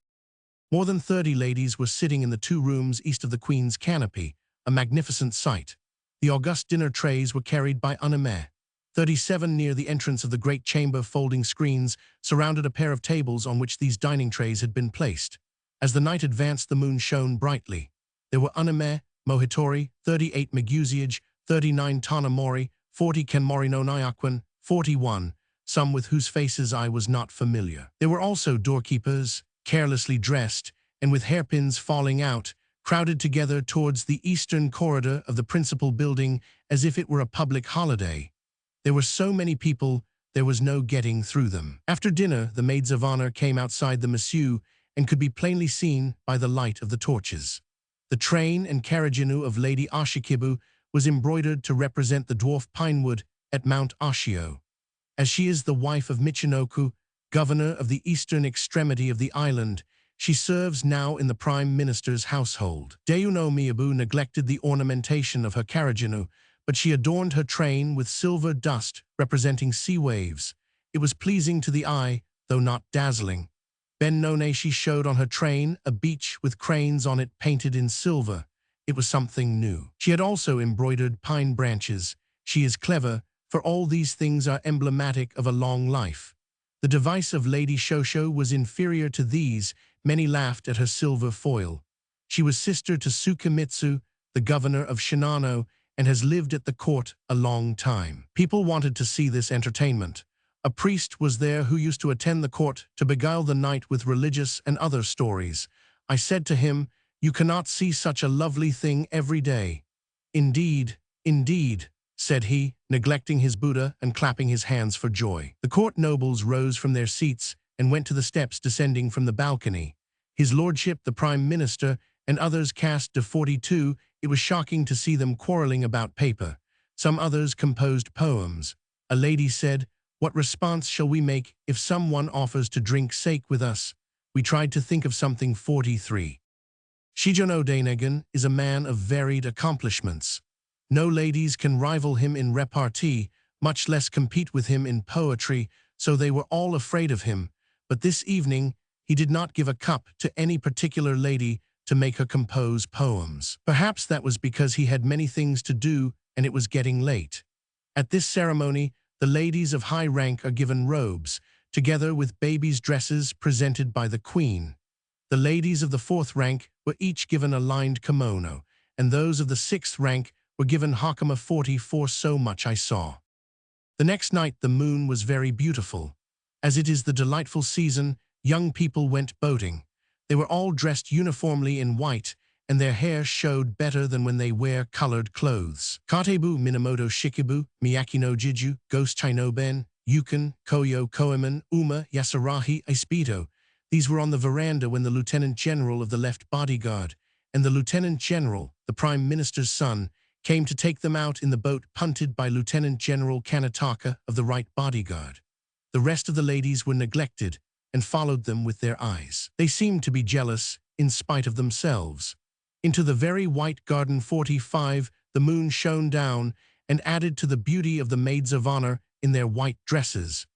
More than 30 ladies were sitting in the 2 rooms east of the queen's canopy, a magnificent sight. The august dinner trays were carried by anime. 37 near the entrance of the great chamber folding screens surrounded a pair of tables on which these dining trays had been placed. As the night advanced, the moon shone brightly. There were anime, mohitori, 38 Megusiage, 39 Tanamori, 40 Kenmori no Nyakuan, 41, some with whose faces I was not familiar. There were also doorkeepers, carelessly dressed, and with hairpins falling out, crowded together towards the eastern corridor of the principal building as if it were a public holiday. There were so many people, there was no getting through them. After dinner, the maids of honor came outside the massue and could be plainly seen by the light of the torches. The train and carriage of Lady Ashikibu was embroidered to represent the dwarf pinewood at Mount Ashio. As she is the wife of Michinoku, governor of the eastern extremity of the island, she serves now in the prime minister's household. Deuno Miyabu neglected the ornamentation of her carriage, but she adorned her train with silver dust representing sea waves. It was pleasing to the eye, though not dazzling. Ben Noneshi showed on her train a beach with cranes on it painted in silver. It was something new. She had also embroidered pine branches. She is clever, for all these things are emblematic of a long life. The device of Lady Shosho was inferior to these. Many laughed at her silver foil. She was sister to Tsukamitsu, the governor of Shinano, and has lived at the court a long time. People wanted to see this entertainment. A priest was there who used to attend the court to beguile the night with religious and other stories. I said to him, "You cannot see such a lovely thing every day." "Indeed, indeed," said he, neglecting his Buddha and clapping his hands for joy. The court nobles rose from their seats and went to the steps descending from the balcony. His lordship, the prime minister, and others cast de 42. It was shocking to see them quarreling about paper. Some others composed poems. A lady said, "What response shall we make if someone offers to drink sake with us?" We tried to think of something. 43. Shijono Dainagan is a man of varied accomplishments. No ladies can rival him in repartee, much less compete with him in poetry, so they were all afraid of him. But this evening, he did not give a cup to any particular lady to make her compose poems. Perhaps that was because he had many things to do and it was getting late. At this ceremony, the ladies of high rank are given robes, together with babies' dresses presented by the queen. The ladies of the 4th rank were each given a lined kimono, and those of the 6th rank were given hakama 44. So much I saw. The next night the moon was very beautiful. As it is the delightful season, young people went boating. They were all dressed uniformly in white, and their hair showed better than when they wear colored clothes. Katebu Minamoto Shikibu, Miyaki no Jiju, Ghost Chinoben, Yukon, Koyo Koeman, Uma, Yasarahi, Ispito. These were on the veranda when the lieutenant general of the left bodyguard and the lieutenant general, the prime minister's son, came to take them out in the boat punted by Lieutenant General Kanataka of the right bodyguard. The rest of the ladies were neglected and followed them with their eyes. They seemed to be jealous in spite of themselves. Into the very white garden 45, the moon shone down and added to the beauty of the maids of honor in their white dresses.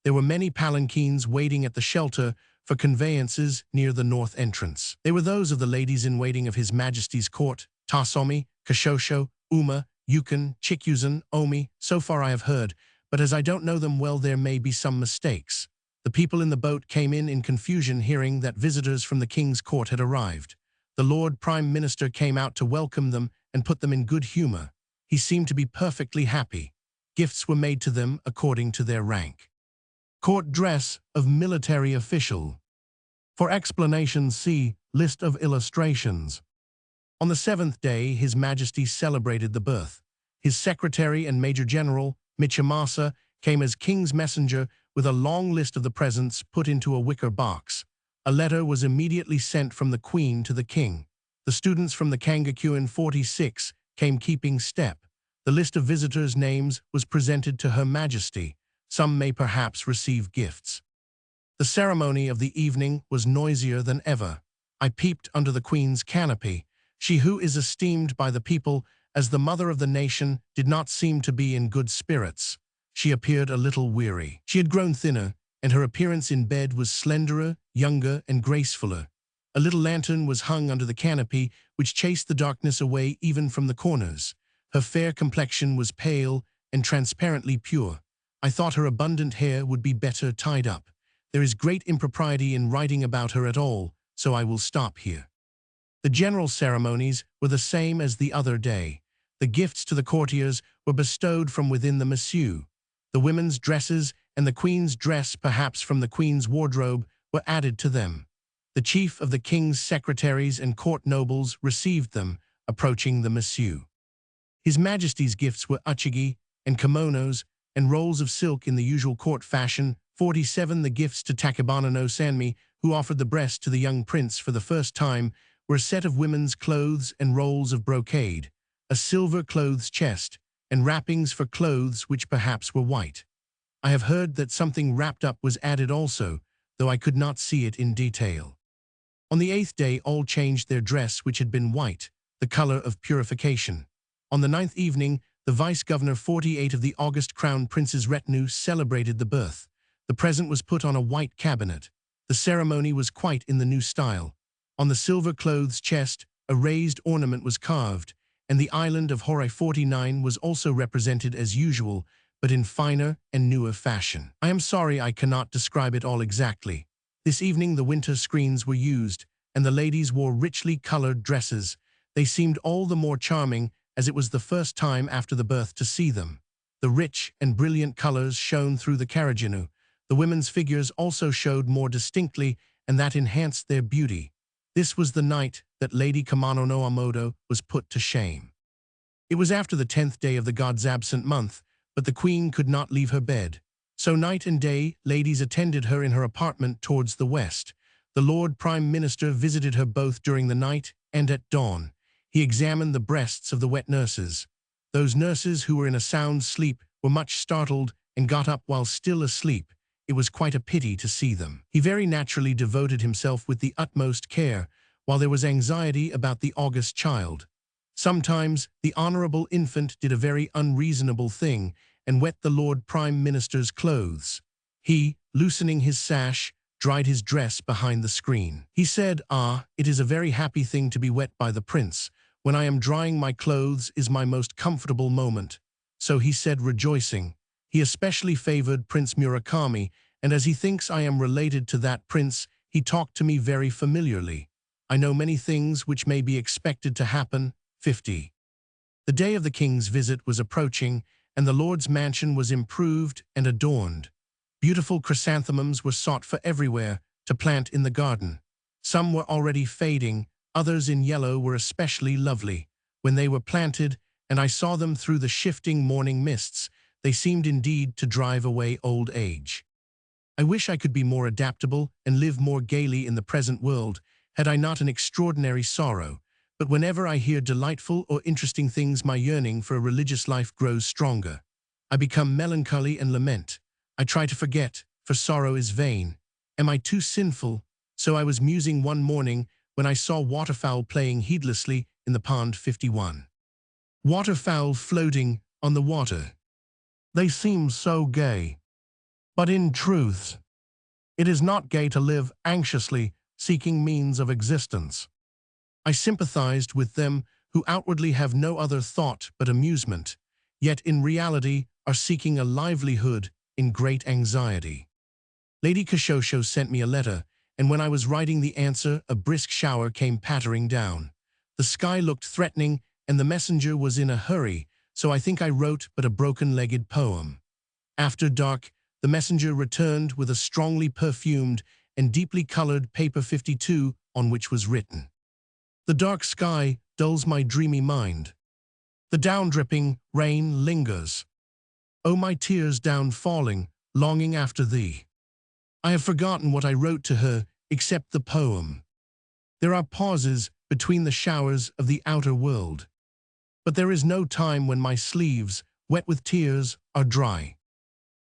There were many palanquins waiting at the shelter for conveyances near the north entrance. They were those of the ladies-in-waiting of His Majesty's court, Tasomi, Kashosho, Uma, Yukon, Chikyuzen, Omi. So far I have heard, but as I don't know them well, there may be some mistakes. The people in the boat came in confusion, hearing that visitors from the king's court had arrived. The Lord Prime Minister came out to welcome them and put them in good humor. He He seemed to be perfectly happy. Gifts were made to them according to their rank. Court dress of military official. For explanations, see List of illustrations. On the seventh day, His Majesty celebrated the birth. His secretary and Major General, Michimasa, came as king's messenger with a long list of the presents put into a wicker box. A letter was immediately sent from the queen to the king. The students from the Kangakuin 46 came keeping step. The list of visitors' names was presented to Her Majesty. Some may perhaps receive gifts. The ceremony of the evening was noisier than ever. I peeped under the queen's canopy. She who is esteemed by the people as the mother of the nation did not seem to be in good spirits. She appeared a little weary. She had grown thinner, and her appearance in bed was slenderer, younger, and gracefuller. A little lantern was hung under the canopy, which chased the darkness away even from the corners. Her fair complexion was pale and transparently pure. I thought her abundant hair would be better tied up. There is great impropriety in writing about her at all, so I will stop here. The general ceremonies were the same as the other day. The gifts to the courtiers were bestowed from within the massue. The women's dresses and the queen's dress, perhaps from the queen's wardrobe, were added to them. The chief of the king's secretaries and court nobles received them, approaching the massue. His Majesty's gifts were uchigi and kimonos and rolls of silk in the usual court fashion. 47 The gifts to Takebana no Sanmi, who offered the breast to the young prince for the first time, were a set of women's clothes and rolls of brocade, a silver clothes chest, and wrappings for clothes which perhaps were white. I have heard that something wrapped up was added also, though I could not see it in detail. On the eighth day all changed their dress, which had been white, the color of purification. On the ninth evening, the vice-governor 48 of the august crown prince's retinue celebrated the birth. The present was put on a white cabinet. The ceremony was quite in the new style. On the silver clothes chest, a raised ornament was carved, and the island of Hore 49 was also represented as usual, but in finer and newer fashion. I am sorry I cannot describe it all exactly. This evening the winter screens were used, and the ladies wore richly colored dresses. They seemed all the more charming as it was the first time after the birth to see them. The rich and brilliant colors shone through the karajinu. The women's figures also showed more distinctly, and that enhanced their beauty. This was the night that Lady Kamano no Amodo was put to shame. It was after the 10th day of the god's absent month, but the queen could not leave her bed. So night and day, ladies attended her in her apartment towards the west. The Lord Prime Minister visited her both during the night and at dawn. He examined the breasts of the wet nurses. Those nurses who were in a sound sleep were much startled and got up while still asleep. It was quite a pity to see them. He very naturally devoted himself with the utmost care, while there was anxiety about the august child. Sometimes the honorable infant did a very unreasonable thing and wet the Lord Prime Minister's clothes. He, loosening his sash, dried his dress behind the screen. He said, "Ah, it is a very happy thing to be wet by the prince. When I am drying my clothes is my most comfortable moment." So he said, rejoicing. He especially favored Prince Murakami, and as he thinks I am related to that prince, he talked to me very familiarly. I know many things which may be expected to happen. 50. The day of the king's visit was approaching, and the lord's mansion was improved and adorned. Beautiful chrysanthemums were sought for everywhere to plant in the garden. Some were already fading, others in yellow were especially lovely. When they were planted, and I saw them through the shifting morning mists, they seemed indeed to drive away old age. I wish I could be more adaptable and live more gaily in the present world, had I not an extraordinary sorrow. But whenever I hear delightful or interesting things, my yearning for a religious life grows stronger. I become melancholy and lament. I try to forget, for sorrow is vain. Am I too sinful? So I was musing one morning when I saw waterfowl playing heedlessly in the pond 51. Waterfowl floating on the water. They seem so gay. But in truth, it is not gay to live anxiously, seeking means of existence. I sympathized with them who outwardly have no other thought but amusement, yet in reality are seeking a livelihood in great anxiety. Lady Kashosho sent me a letter, and when I was writing the answer, a brisk shower came pattering down. The sky looked threatening, and the messenger was in a hurry, so I think I wrote but a broken-legged poem. After dark, the messenger returned with a strongly perfumed and deeply colored paper 52 on which was written, "The dark sky dulls my dreamy mind. The down-dripping rain lingers. Oh, my tears down falling, longing after thee." I have forgotten what I wrote to her except the poem. There are pauses between the showers of the outer world. But there is no time when my sleeves, wet with tears, are dry.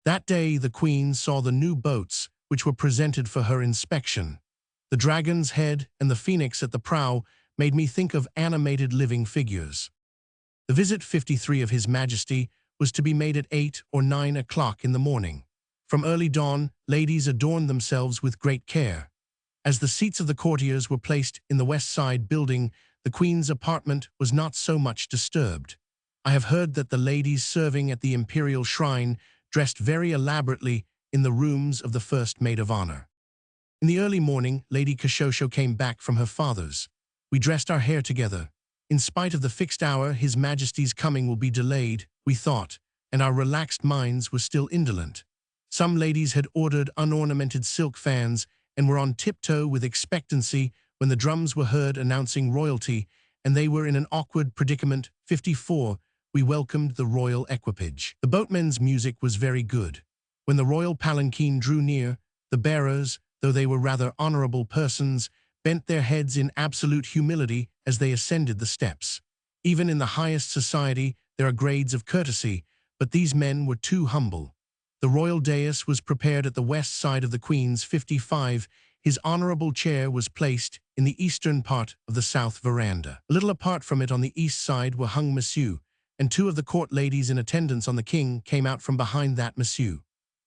That day the Queen saw the new boats which were presented for her inspection. The dragon's head and the phoenix at the prow made me think of animated living figures. The visit 53 of His Majesty was to be made at 8 or 9 o'clock in the morning. From early dawn, ladies adorned themselves with great care. As the seats of the courtiers were placed in the west side building, the Queen's apartment was not so much disturbed. I have heard that the ladies serving at the imperial shrine dressed very elaborately in the rooms of the first maid of honor. In the early morning, Lady Kashosho came back from her father's. We dressed our hair together. In spite of the fixed hour, His Majesty's coming will be delayed, we thought, and our relaxed minds were still indolent. Some ladies had ordered unornamented silk fans and were on tiptoe with expectancy when the drums were heard announcing royalty, and they were in an awkward predicament. 54, we welcomed the royal equipage. The boatmen's music was very good. When the royal palanquin drew near, the bearers, though they were rather honorable persons, bent their heads in absolute humility as they ascended the steps. Even in the highest society, there are grades of courtesy, but these men were too humble. The royal dais was prepared at the west side of the Queen's 55. His honorable chair was placed in the eastern part of the south veranda. A little apart from it on the east side were hung Monsieur, and two of the court ladies in attendance on the king came out from behind that Monsieur.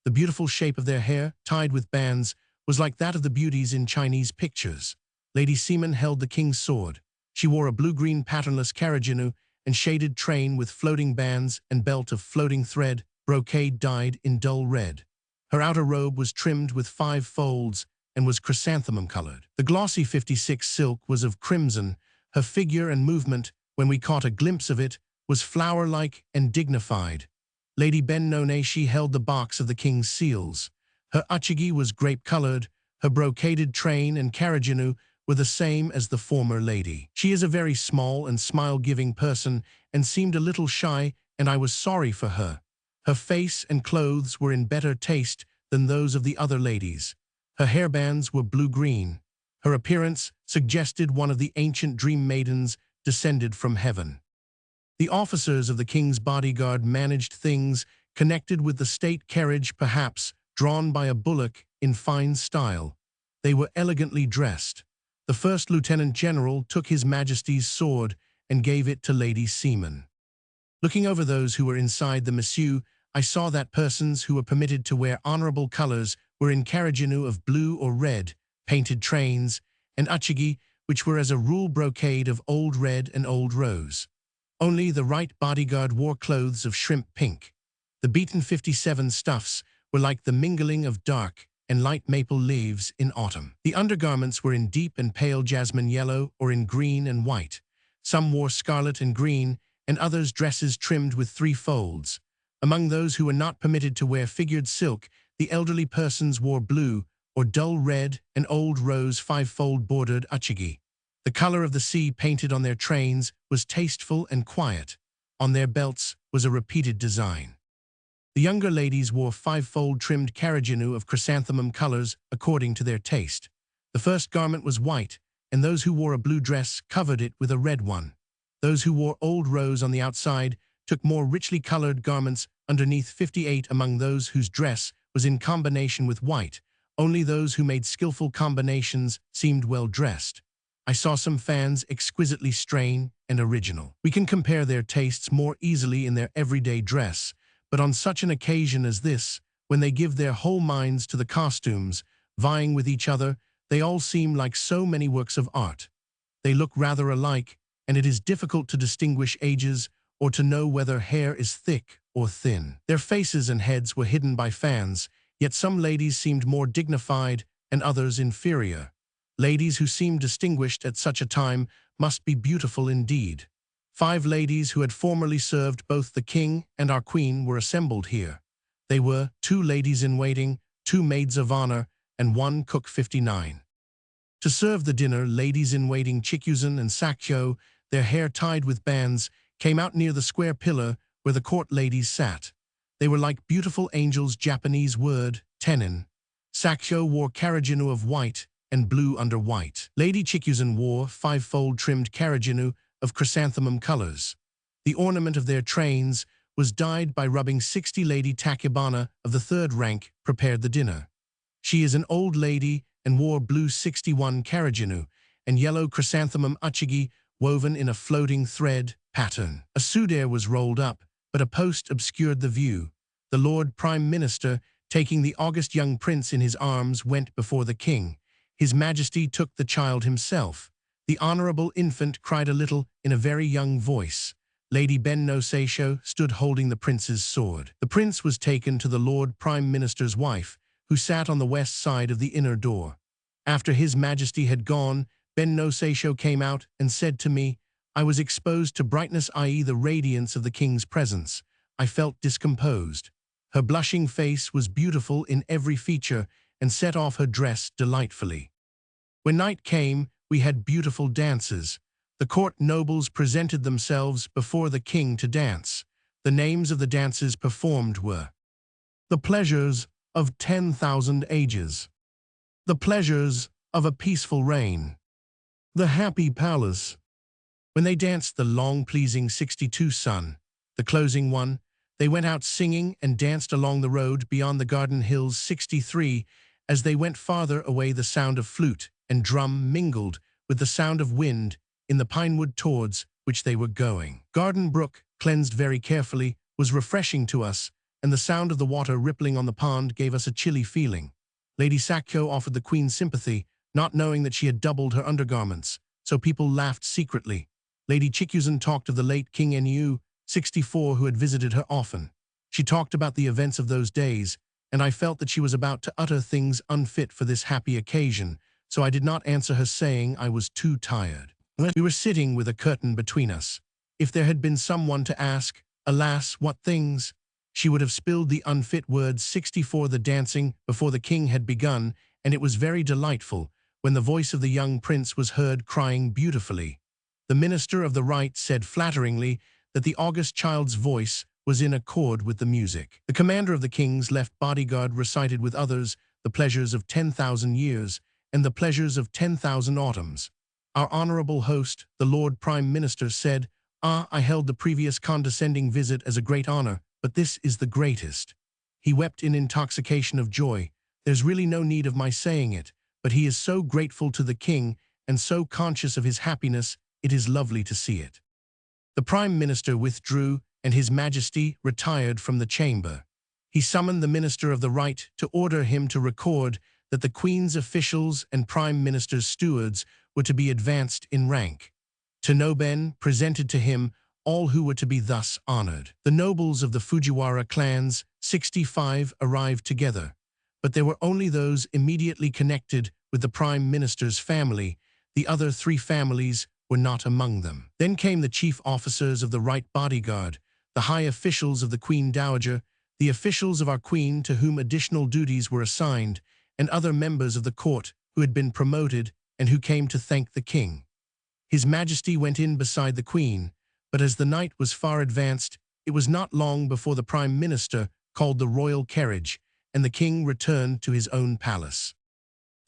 The beautiful shape of their hair, tied with bands, was like that of the beauties in Chinese pictures. Lady Seaman held the king's sword. She wore a blue-green patternless carriaginu and shaded train with floating bands and belt of floating thread, brocade dyed in dull red. Her outer robe was trimmed with 5 folds and was chrysanthemum-colored. The glossy 56 silk was of crimson. Her figure and movement, when we caught a glimpse of it, was flower-like and dignified. Lady Ben-Noneshi held the box of the king's seals. Her uchigi was grape-colored. Her brocaded train and carriaginu were the same as the former lady. She is a very small and smile-giving person and seemed a little shy, and I was sorry for her. Her face and clothes were in better taste than those of the other ladies. Her hairbands were blue-green. Her appearance suggested one of the ancient dream maidens descended from heaven. The officers of the king's bodyguard managed things connected with the state carriage, perhaps drawn by a bullock in fine style. They were elegantly dressed. The first lieutenant general took His Majesty's sword and gave it to Lady Seaman. Looking over those who were inside the Monsieur, I saw that persons who were permitted to wear honorable colors were in carriaginu of blue or red, painted trains, and uchigi, which were as a rule brocade of old red and old rose. Only the right bodyguard wore clothes of shrimp pink. The beaten 57 stuffs were like the mingling of dark and light maple leaves in autumn. The undergarments were in deep and pale jasmine yellow or in green and white. Some wore scarlet and green, and others dresses trimmed with 3 folds. Among those who were not permitted to wear figured silk, the elderly persons wore blue or dull red and old rose 5-fold bordered uchigi. The color of the sea painted on their trains was tasteful and quiet. On their belts was a repeated design. The younger ladies wore 5-fold trimmed carriaginu of chrysanthemum colors according to their taste. The first garment was white, and those who wore a blue dress covered it with a red one. Those who wore old rose on the outside took more richly colored garments underneath. 58 among those whose dress was in combination with white. Only those who made skillful combinations seemed well dressed. I saw some fans exquisitely strain and original. We can compare their tastes more easily in their everyday dress, but on such an occasion as this, when they give their whole minds to the costumes, vying with each other, they all seem like so many works of art. They look rather alike, and it is difficult to distinguish ages or to know whether hair is thick or thin. Their faces and heads were hidden by fans, yet some ladies seemed more dignified and others inferior. Ladies who seemed distinguished at such a time must be beautiful indeed. 5 ladies who had formerly served both the king and our queen were assembled here. They were 2 ladies-in-waiting, 2 maids of honor, and 1 cook 59. To serve the dinner, ladies-in-waiting Chikuzen and Sakyo, their hair tied with bands, came out near the square pillar where the court ladies sat. They were like beautiful angels, Japanese word, tenin. Sakyo wore karajinu of white and blue under white. Lady Chikuzen wore 5-fold trimmed karajinu of chrysanthemum colors. The ornament of their trains was dyed by rubbing 60 Lady Takebana of the 3rd rank prepared the dinner. She is an old lady and wore blue 61 karajinu and yellow chrysanthemum uchigi woven in a floating thread pattern. A sudare was rolled up, but a post obscured the view. The Lord Prime Minister, taking the august young prince in his arms, went before the king. His Majesty took the child himself. The honorable infant cried a little in a very young voice. Lady Ben-no Seisho stood holding the prince's sword. The prince was taken to the Lord Prime Minister's wife, who sat on the west side of the inner door. After His Majesty had gone, Ben-no Seisho came out and said to me, "I was exposed to brightness, i.e. the radiance of the king's presence. I felt discomposed." Her blushing face was beautiful in every feature and set off her dress delightfully. When night came, we had beautiful dances. The court nobles presented themselves before the king to dance. The names of the dances performed were The Pleasures of 10,000 Ages, The Pleasures of a Peaceful Reign, The Happy Palace. When they danced the long pleasing 62 sun, the closing one, they went out singing and danced along the road beyond the garden hills 63. As they went farther away, the sound of flute and drum mingled with the sound of wind in the pinewood towards which they were going. Garden Brook, cleansed very carefully, was refreshing to us, and the sound of the water rippling on the pond gave us a chilly feeling. Lady Sakyo offered the queen sympathy, not knowing that she had doubled her undergarments, so people laughed secretly. Lady Chikuzen talked of the late King Nu, 64, who had visited her often. She talked about the events of those days, and I felt that she was about to utter things unfit for this happy occasion, so I did not answer her, saying I was too tired. We were sitting with a curtain between us. If there had been someone to ask, alas, what things, she would have spilled the unfit words 64. The dancing before the king had begun, and it was very delightful when the voice of the young prince was heard crying beautifully. The minister of the right said flatteringly that the august child's voice was in accord with the music. The commander of the king's left bodyguard recited with others the pleasures of 10,000 years and the pleasures of 10,000 autumns. Our honorable host, the Lord Prime Minister, said, I held the previous condescending visit as a great honor, but this is the greatest." He wept in intoxication of joy. There's really no need of my saying it, but he is so grateful to the king and so conscious of his happiness, it is lovely to see it. The Prime Minister withdrew, and His Majesty retired from the chamber. He summoned the Minister of the Right to order him to record that the Queen's officials and Prime Minister's stewards were to be advanced in rank. Tonoben presented to him all who were to be thus honored. The nobles of the Fujiwara clans, 65, arrived together, but there were only those immediately connected with the Prime Minister's family. The other 3 families were not among them. Then came the chief officers of the right bodyguard, the high officials of the Queen Dowager, the officials of our Queen to whom additional duties were assigned, and other members of the court who had been promoted and who came to thank the king. His Majesty went in beside the Queen, but as the night was far advanced, it was not long before the Prime Minister called the royal carriage, and the king returned to his own palace.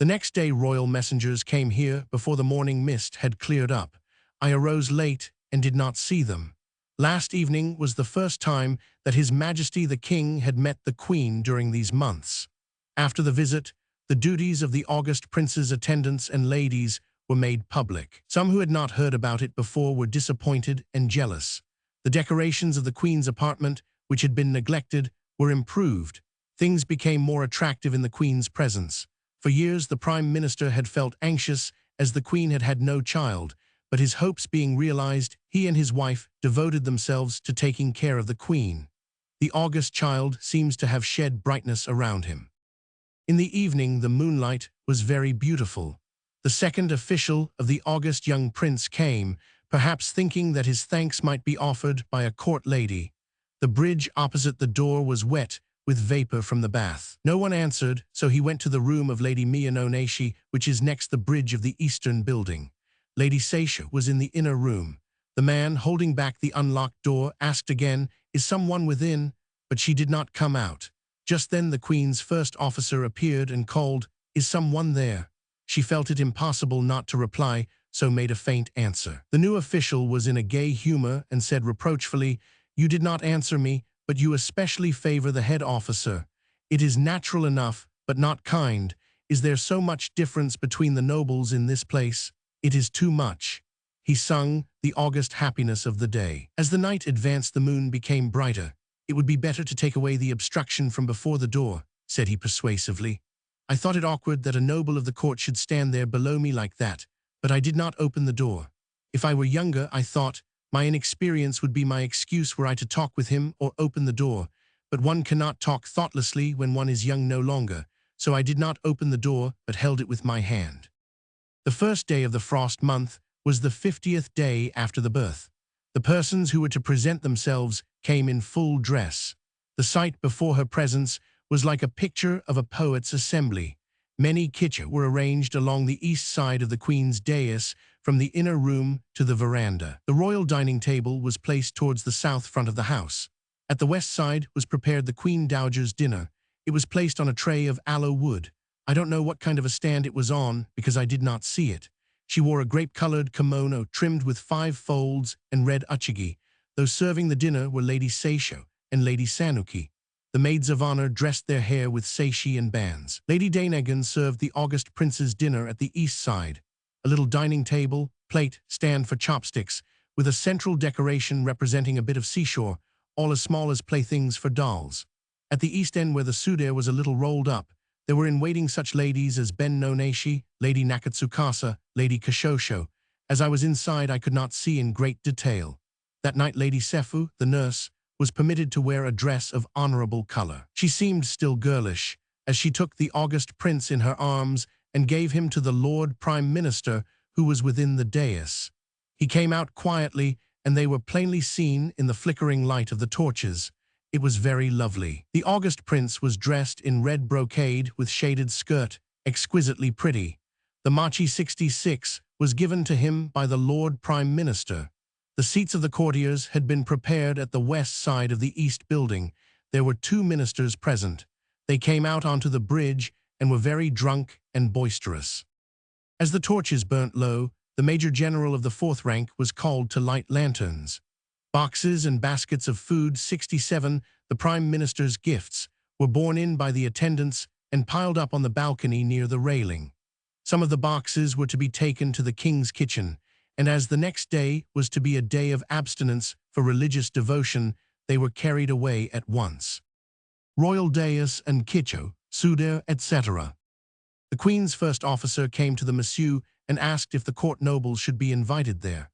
The next day royal messengers came here before the morning mist had cleared up. I arose late and did not see them. Last evening was the first time that His Majesty the King had met the Queen during these months. After the visit, the duties of the august prince's attendants and ladies were made public. Some who had not heard about it before were disappointed and jealous. The decorations of the Queen's apartment, which had been neglected, were improved. Things became more attractive in the Queen's presence. For years the Prime Minister had felt anxious as the Queen had had no child, but his hopes being realized, he and his wife devoted themselves to taking care of the Queen. The august child seems to have shed brightness around him. In the evening the moonlight was very beautiful. The second official of the august young prince came, perhaps thinking that his thanks might be offered by a court lady. The bridge opposite the door was wet with vapor from the bath. No one answered, so he went to the room of Lady Miyanoneshi, which is next the bridge of the eastern building. Lady Seisha was in the inner room. The man, holding back the unlocked door, asked again, "Is someone within?" But she did not come out. Just then the Queen's first officer appeared and called, "Is someone there?" She felt it impossible not to reply, so made a faint answer. The new official was in a gay humor and said reproachfully, "You did not answer me, but you especially favor the head officer. It is natural enough, but not kind. Is there so much difference between the nobles in this place? It is too much." He sung the August happiness of the day. As the night advanced, the moon became brighter. "It would be better to take away the obstruction from before the door," said he persuasively. "I thought it awkward that a noble of the court should stand there below me like that, but I did not open the door. If I were younger, I thought, my inexperience would be my excuse were I to talk with him or open the door, but one cannot talk thoughtlessly when one is young no longer, so I did not open the door but held it with my hand." The first day of the frost month was the 50th day after the birth. The persons who were to present themselves came in full dress. The sight before her presence was like a picture of a poet's assembly. Many kitcha were arranged along the east side of the Queen's dais, from the inner room to the veranda. The royal dining table was placed towards the south front of the house. At the west side was prepared the Queen Dowager's dinner. It was placed on a tray of aloe wood. I don't know what kind of a stand it was on, because I did not see it. She wore a grape-colored kimono trimmed with 5 folds and red uchigi. Those serving the dinner were Lady Seisho and Lady Sanuki. The maids of honor dressed their hair with seishi and bands. Lady Dainagon served the August Prince's dinner at the east side. A little dining table, plate, stand for chopsticks, with a central decoration representing a bit of seashore, all as small as playthings for dolls. At the east end, where the sudare was a little rolled up, there were in waiting such ladies as Ben no Neishi, Lady Nakatsukasa, Lady Kashosho. As I was inside, I could not see in great detail. That night Lady Sefu, the nurse, was permitted to wear a dress of honorable color. She seemed still girlish, as she took the August Prince in her arms and gave him to the Lord Prime Minister, who was within the dais. He came out quietly, and they were plainly seen in the flickering light of the torches. It was very lovely. The August Prince was dressed in red brocade with shaded skirt, exquisitely pretty. The Machi 66 was given to him by the Lord Prime Minister. The seats of the courtiers had been prepared at the west side of the east building. There were 2 ministers present. They came out onto the bridge and were very drunk and boisterous. As the torches burnt low, the Major General of the 4th rank was called to light lanterns. Boxes and baskets of food, 67, the Prime Minister's gifts, were borne in by the attendants and piled up on the balcony near the railing. Some of the boxes were to be taken to the king's kitchen, and as the next day was to be a day of abstinence for religious devotion, they were carried away at once. Royal dais and kitcho, sudare, etc. The Queen's first officer came to the monsieur and asked if the court nobles should be invited there.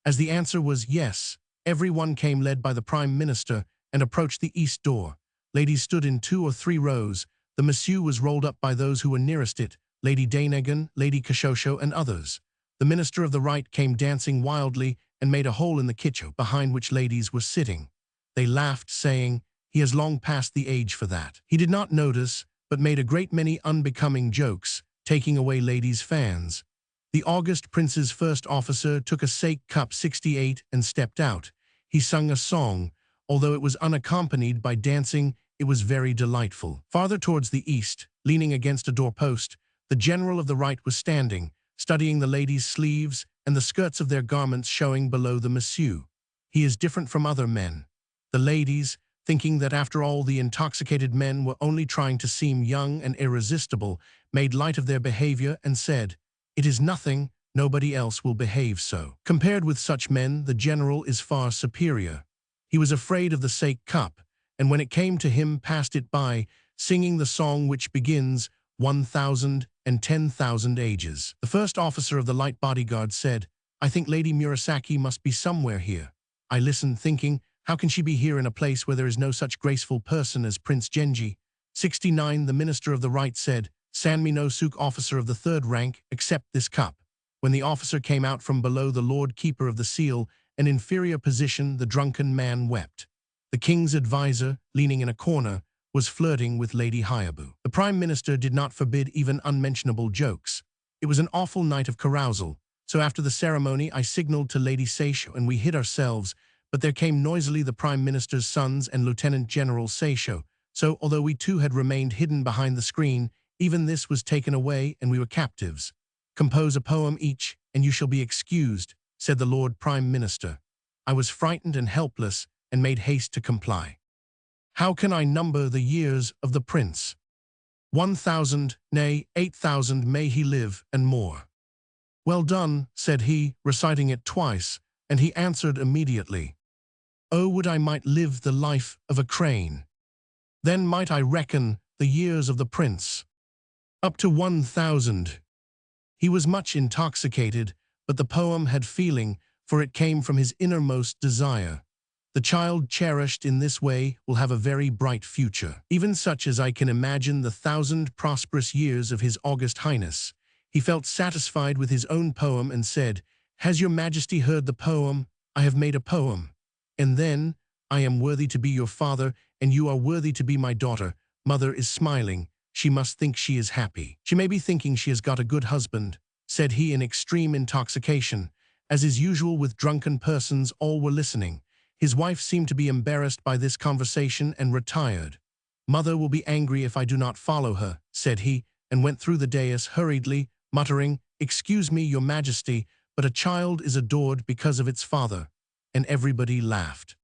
As the answer was yes, everyone came led by the Prime Minister and approached the east door. Ladies stood in 2 or 3 rows. The monsieur was rolled up by those who were nearest it, Lady Dainagon, Lady Kashosho, and others. The minister of the right came dancing wildly and made a hole in the kitcho behind which ladies were sitting. They laughed, saying, "He has long passed the age for that." He did not notice, but made a great many unbecoming jokes, taking away ladies' fans. The August Prince's first officer took a sake cup 68 and stepped out. He sung a song. Although it was unaccompanied by dancing, it was very delightful. Farther towards the east, leaning against a doorpost, the general of the right was standing, studying the ladies' sleeves and the skirts of their garments showing below the monsieur. He is different from other men. The ladies, thinking that after all the intoxicated men were only trying to seem young and irresistible, made light of their behavior and said, "It is nothing, nobody else will behave so." Compared with such men, the general is far superior. He was afraid of the sake cup, and when it came to him passed it by, singing the song which begins, 1,000 and 10,000 ages. The first officer of the light bodyguard said, "I think Lady Murasaki must be somewhere here." I listened, thinking, how can she be here in a place where there is no such graceful person as Prince Genji? 69. The minister of the right said, "Sanmi no Suk, officer of the 3rd rank, accept this cup." When the officer came out from below the Lord Keeper of the Seal, an inferior position, the drunken man wept. The king's advisor, leaning in a corner, was flirting with Lady Hayabu. The Prime Minister did not forbid even unmentionable jokes. It was an awful night of carousal, so after the ceremony I signaled to Lady Seisho and we hid ourselves, but there came noisily the Prime Minister's sons and Lieutenant General Seisho, so although we too had remained hidden behind the screen, even this was taken away and we were captives. "Compose a poem each, and you shall be excused," said the Lord Prime Minister. I was frightened and helpless, and made haste to comply. "How can I number the years of the prince? 1,000, nay, 8,000 may he live, and more." "Well done," said he, reciting it twice, and he answered immediately, "Oh, would I might live the life of a crane. Then might I reckon the years of the prince. Up to 1,000. He was much intoxicated, but the poem had feeling, for it came from his innermost desire. The child cherished in this way will have a very bright future, even such as I can imagine the 1,000 prosperous years of His August Highness. He felt satisfied with his own poem and said, "Has your Majesty heard the poem? I have made a poem. And then, I am worthy to be your father, and you are worthy to be my daughter. Mother is smiling. She must think she is happy. She may be thinking she has got a good husband," said he in extreme intoxication. As is usual with drunken persons, all were listening. His wife seemed to be embarrassed by this conversation and retired. "Mother will be angry if I do not follow her," said he, and went through the dais hurriedly, muttering, "Excuse me, your Majesty, but a child is adored because of its father," and everybody laughed.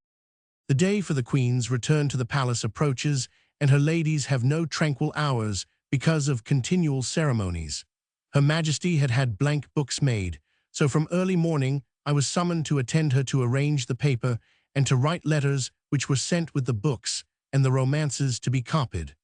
The day for the Queen's return to the palace approaches, and her ladies have no tranquil hours because of continual ceremonies. Her Majesty had had blank books made, so from early morning I was summoned to attend her to arrange the paper and to write letters which were sent with the books and the romances to be copied.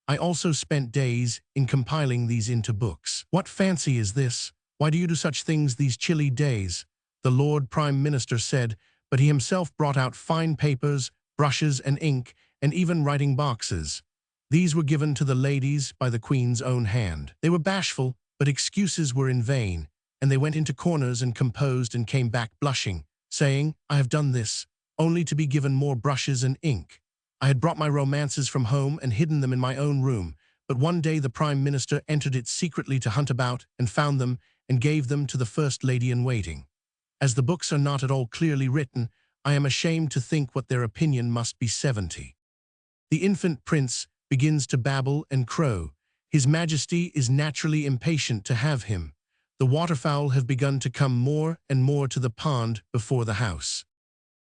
I also spent days in compiling these into books. "What fancy is this? Why do you do such things these chilly days?" the Lord Prime Minister said, but he himself brought out fine papers, brushes and ink, and even writing boxes. These were given to the ladies by the Queen's own hand. They were bashful, but excuses were in vain, and they went into corners and composed and came back blushing, saying, "I have done this, only to be given more brushes and ink." I had brought my romances from home and hidden them in my own room, but one day the Prime Minister entered it secretly to hunt about and found them and gave them to the First Lady-in-Waiting. As the books are not at all clearly written, I am ashamed to think what their opinion must be 70. The infant prince begins to babble and crow. His Majesty is naturally impatient to have him. The waterfowl have begun to come more and more to the pond before the house.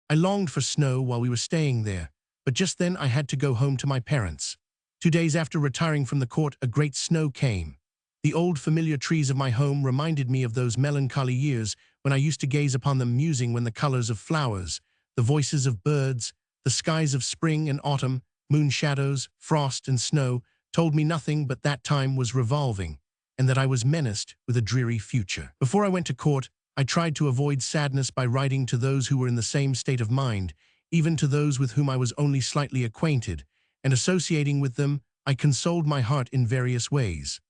I longed for snow while we were staying there, but just then I had to go home to my parents. 2 days after retiring from the court, a great snow came. The old familiar trees of my home reminded me of those melancholy years when I used to gaze upon them musing when the colors of flowers, the voices of birds, the skies of spring and autumn, moon shadows, frost and snow, told me nothing but that time was revolving, and that I was menaced with a dreary future. Before I went to court, I tried to avoid sadness by writing to those who were in the same state of mind, even to those with whom I was only slightly acquainted, and associating with them, I consoled my heart in various ways.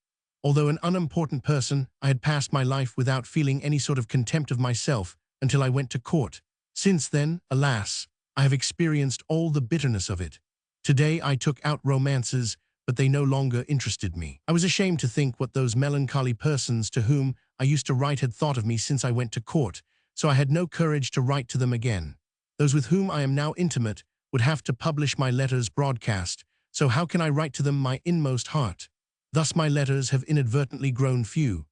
Although an unimportant person, I had passed my life without feeling any sort of contempt of myself until I went to court. Since then, alas, I have experienced all the bitterness of it. Today I took out romances, but they no longer interested me. I was ashamed to think what those melancholy persons to whom I used to write had thought of me since I went to court, so I had no courage to write to them again. Those with whom I am now intimate would have to publish my letters broadcast, so how can I write to them my inmost heart? Thus my letters have inadvertently grown few.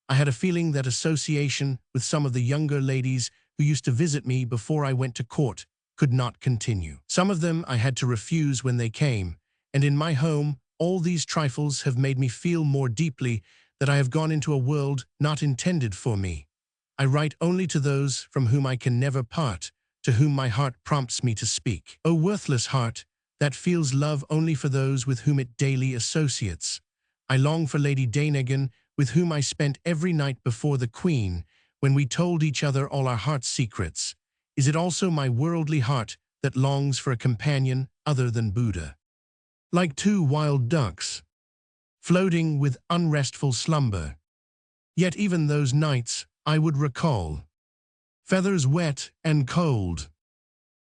I had a feeling that association with some of the younger ladies who used to visit me before I went to court could not continue. Some of them I had to refuse when they came, and in my home all these trifles have made me feel more deeply that I have gone into a world not intended for me. I write only to those from whom I can never part, to whom my heart prompts me to speak. O worthless heart, that feels love only for those with whom it daily associates. I long for Lady Danegan, with whom I spent every night before the Queen, when we told each other all our heart's secrets. Is it also my worldly heart that longs for a companion other than Buddha? Like two wild ducks, floating with unrestful slumber. Yet even those nights I would recall. Feathers wet and cold,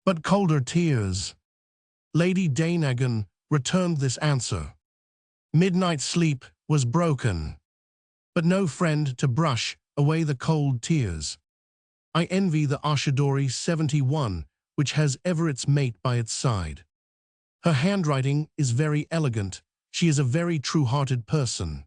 but colder tears. Lady Dainagon returned this answer. Midnight sleep was broken, but no friend to brush away the cold tears. I envy the Ashidori 71, which has ever its mate by its side. Her handwriting is very elegant. She is a very true-hearted person.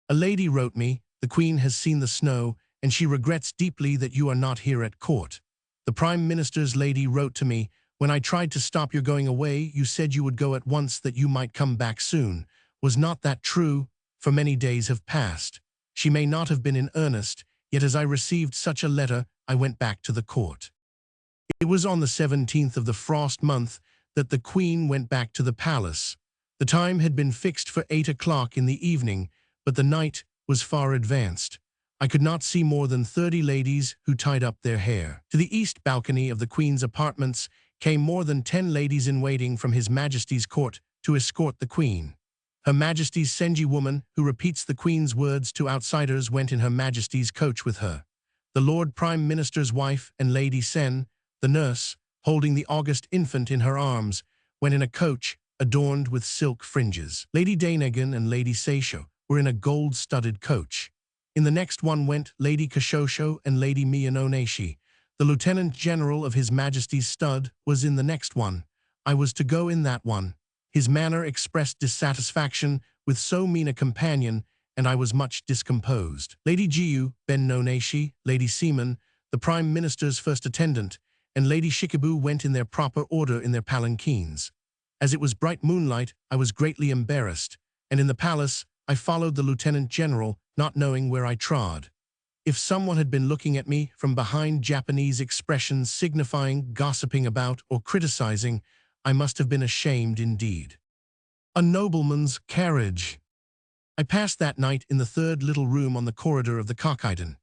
A lady wrote me, the Queen has seen the snow, and she regrets deeply that you are not here at court. The Prime Minister's lady wrote to me, when I tried to stop your going away, you said you would go at once, that you might come back soon. Was not that true? For many days have passed. She may not have been in earnest, yet as I received such a letter, I went back to the court. It was on the 17th of the frost month that the Queen went back to the palace. The time had been fixed for 8 o'clock in the evening, but the night was far advanced. I could not see more than 30 ladies who tied up their hair. To the east balcony of the Queen's apartments came more than 10 ladies in waiting from His Majesty's court to escort the Queen. Her Majesty's Senji woman, who repeats the Queen's words to outsiders, went in Her Majesty's coach with her. The Lord Prime Minister's wife and Lady Sen, the nurse, holding the august infant in her arms, went in a coach adorned with silk fringes. Lady Dainagon and Lady Seisho were in a gold-studded coach. In the next one went Lady Kashosho and Lady Miyanoneshi. The Lieutenant General of His Majesty's stud was in the next one. I was to go in that one. His manner expressed dissatisfaction with so mean a companion, and I was much discomposed. Lady Jiyu, Ben Noneshi, Lady Seaman, the Prime Minister's first attendant, and Lady Shikibu went in their proper order in their palanquins. As it was bright moonlight, I was greatly embarrassed, and in the palace I followed the Lieutenant General, not knowing where I trod. If someone had been looking at me from behind, Japanese expressions signifying gossiping about or criticizing, I must have been ashamed indeed. A nobleman's carriage. I passed that night in the third little room on the corridor of the Kokiden.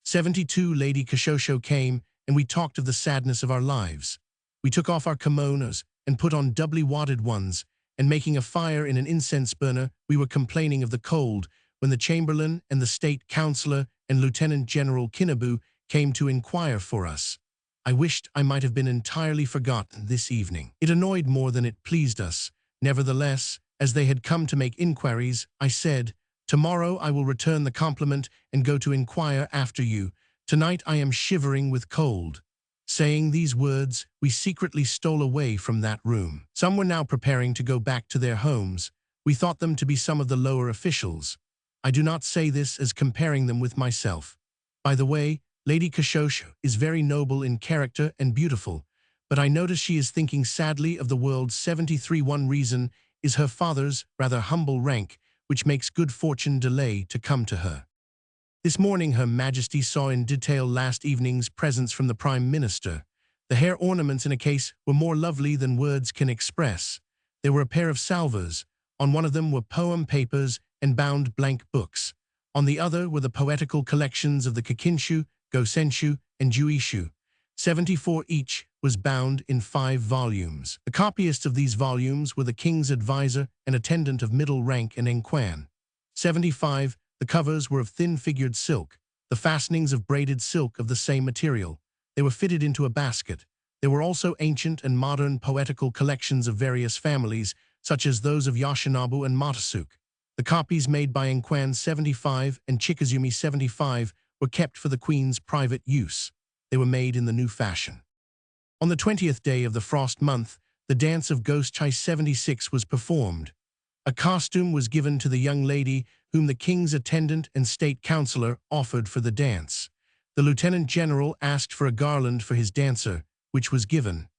72 Lady Kashosho came, and we talked of the sadness of our lives. We took off our kimonos and put on doubly wadded ones, and making a fire in an incense burner, we were complaining of the cold, when the Chamberlain and the State Councillor and Lieutenant General Kinabu came to inquire for us. I wished I might have been entirely forgotten this evening. It annoyed more than it pleased us. Nevertheless, as they had come to make inquiries, I said, "Tomorrow I will return the compliment and go to inquire after you. Tonight I am shivering with cold." Saying these words, we secretly stole away from that room. Some were now preparing to go back to their homes. We thought them to be some of the lower officials. I do not say this as comparing them with myself. By the way, Lady Kashosho is very noble in character and beautiful, but I notice she is thinking sadly of the world's 73. One reason is her father's rather humble rank, which makes good fortune delay to come to her. This morning Her Majesty saw in detail last evening's presents from the Prime Minister. The hair ornaments in a case were more lovely than words can express. There were a pair of salvers. On one of them were poem papers and bound blank books. On the other were the poetical collections of the Kikinshu, Gosenshu, and Juishu. 74 each was bound in 5 volumes. The copyists of these volumes were the king's advisor and attendant of middle rank and Enkwan. 75, the covers were of thin-figured silk, the fastenings of braided silk of the same material. They were fitted into a basket. There were also ancient and modern poetical collections of various families, such as those of Yoshinobu and Motosuke. The copies made by Enkwan 75 and Chikazumi 75 were kept for the Queen's private use. They were made in the new fashion. On the 20th day of the frost month, the dance of Ghost Chai 76 was performed. A costume was given to the young lady whom the king's attendant and state councillor offered for the dance. The Lieutenant General asked for a garland for his dancer, which was given.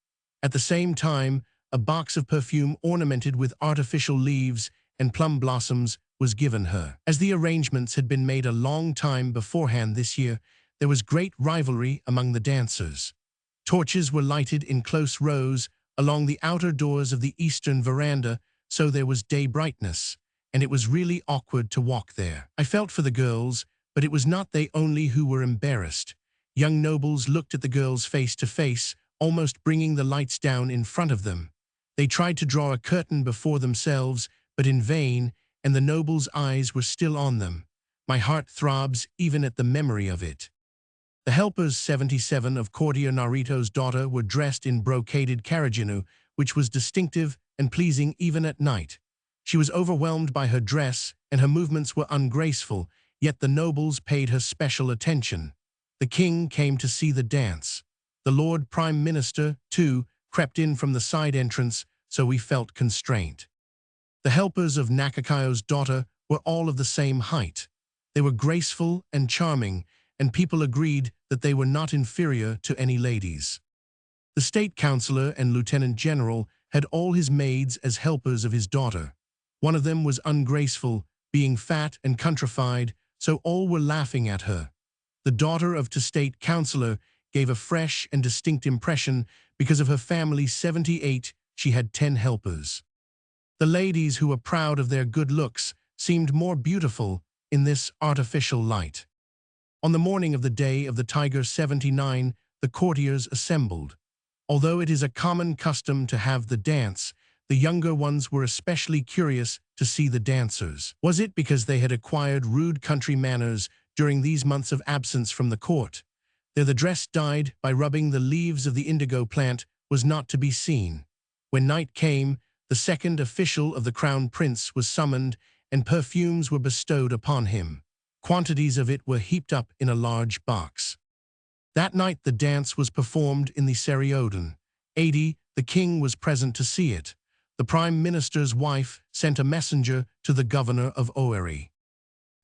At the same time, a box of perfume ornamented with artificial leaves and plum blossoms was given her. As the arrangements had been made a long time beforehand this year, there was great rivalry among the dancers. Torches were lighted in close rows along the outer doors of the eastern veranda, so there was day brightness, and it was really awkward to walk there. I felt for the girls, but it was not they only who were embarrassed. Young nobles looked at the girls face to face, almost bringing the lights down in front of them. They tried to draw a curtain before themselves, but in vain, and the nobles' eyes were still on them. My heart throbs even at the memory of it. The helpers 77 of courtier Narito's daughter were dressed in brocaded karajinu, which was distinctive and pleasing even at night. She was overwhelmed by her dress, and her movements were ungraceful, yet the nobles paid her special attention. The king came to see the dance. The Lord Prime Minister, too, crept in from the side entrance, so we felt constraint. The helpers of Nakakayo's daughter were all of the same height. They were graceful and charming, and people agreed that they were not inferior to any ladies. The state councillor and lieutenant general had all his maids as helpers of his daughter. One of them was ungraceful, being fat and countrified, so all were laughing at her. The daughter of the state councillor gave a fresh and distinct impression because of her family 78, she had 10 helpers. The ladies who were proud of their good looks seemed more beautiful in this artificial light. On the morning of the day of the Tiger 79, the courtiers assembled. Although it is a common custom to have the dance, the younger ones were especially curious to see the dancers. Was it because they had acquired rude country manners during these months of absence from the court? There the dress dyed by rubbing the leaves of the indigo plant was not to be seen. When night came, the second official of the crown prince was summoned, and perfumes were bestowed upon him. Quantities of it were heaped up in a large box. That night the dance was performed in the Serioden. 80, the king was present to see it. The prime minister's wife sent a messenger to the governor of Oeri.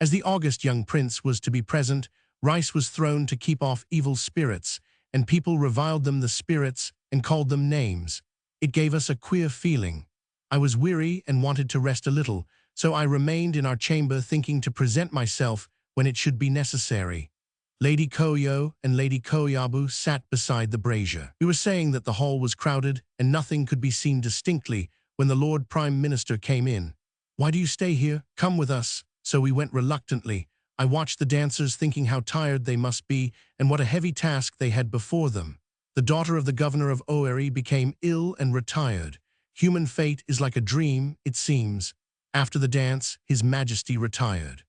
As the august young prince was to be present, rice was thrown to keep off evil spirits, and people reviled them the spirits and called them names. It gave us a queer feeling. I was weary and wanted to rest a little, so I remained in our chamber thinking to present myself when it should be necessary. Lady Koyo and Lady Koyabu sat beside the brazier. We were saying that the hall was crowded and nothing could be seen distinctly when the Lord Prime Minister came in. "Why do you stay here? Come with us." So we went reluctantly. I watched the dancers thinking how tired they must be and what a heavy task they had before them. The daughter of the governor of Oeri became ill and retired. Human fate is like a dream, it seems. After the dance, His Majesty retired.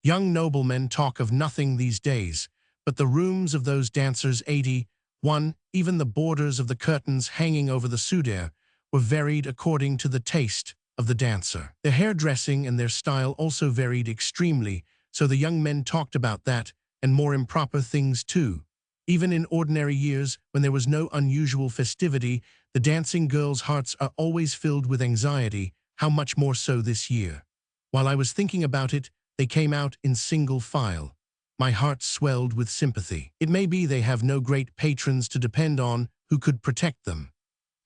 Young noblemen talk of nothing these days, but the rooms of those dancers 81, even the borders of the curtains hanging over the souder, were varied according to the taste of the dancer. Their hairdressing and their style also varied extremely, so the young men talked about that and more improper things too. Even in ordinary years, when there was no unusual festivity, the dancing girls' hearts are always filled with anxiety, how much more so this year. While I was thinking about it, they came out in single file. My heart swelled with sympathy. It may be they have no great patrons to depend on who could protect them.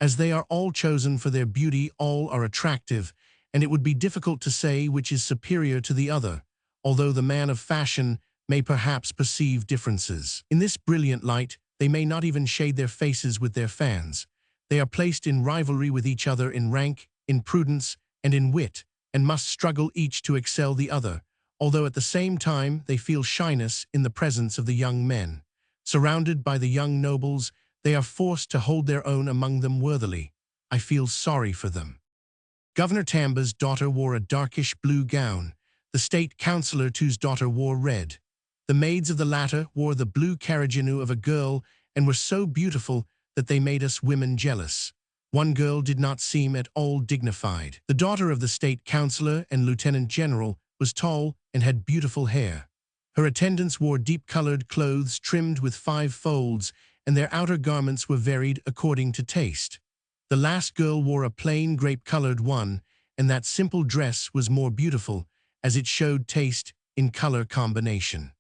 As they are all chosen for their beauty, all are attractive, and it would be difficult to say which is superior to the other, although the man of fashion may perhaps perceive differences. In this brilliant light, they may not even shade their faces with their fans. They are placed in rivalry with each other in rank, in prudence, and in wit, and must struggle each to excel the other, although at the same time they feel shyness in the presence of the young men. Surrounded by the young nobles, they are forced to hold their own among them worthily. I feel sorry for them. Governor Tamba's daughter wore a darkish blue gown. The state councillor too's daughter wore red. The maids of the latter wore the blue karajinu of a girl and were so beautiful that they made us women jealous. One girl did not seem at all dignified. The daughter of the state councillor and lieutenant general was tall and had beautiful hair. Her attendants wore deep-colored clothes trimmed with 5 folds, and their outer garments were varied according to taste. The last girl wore a plain grape-colored one, and that simple dress was more beautiful, as it showed taste in color combination.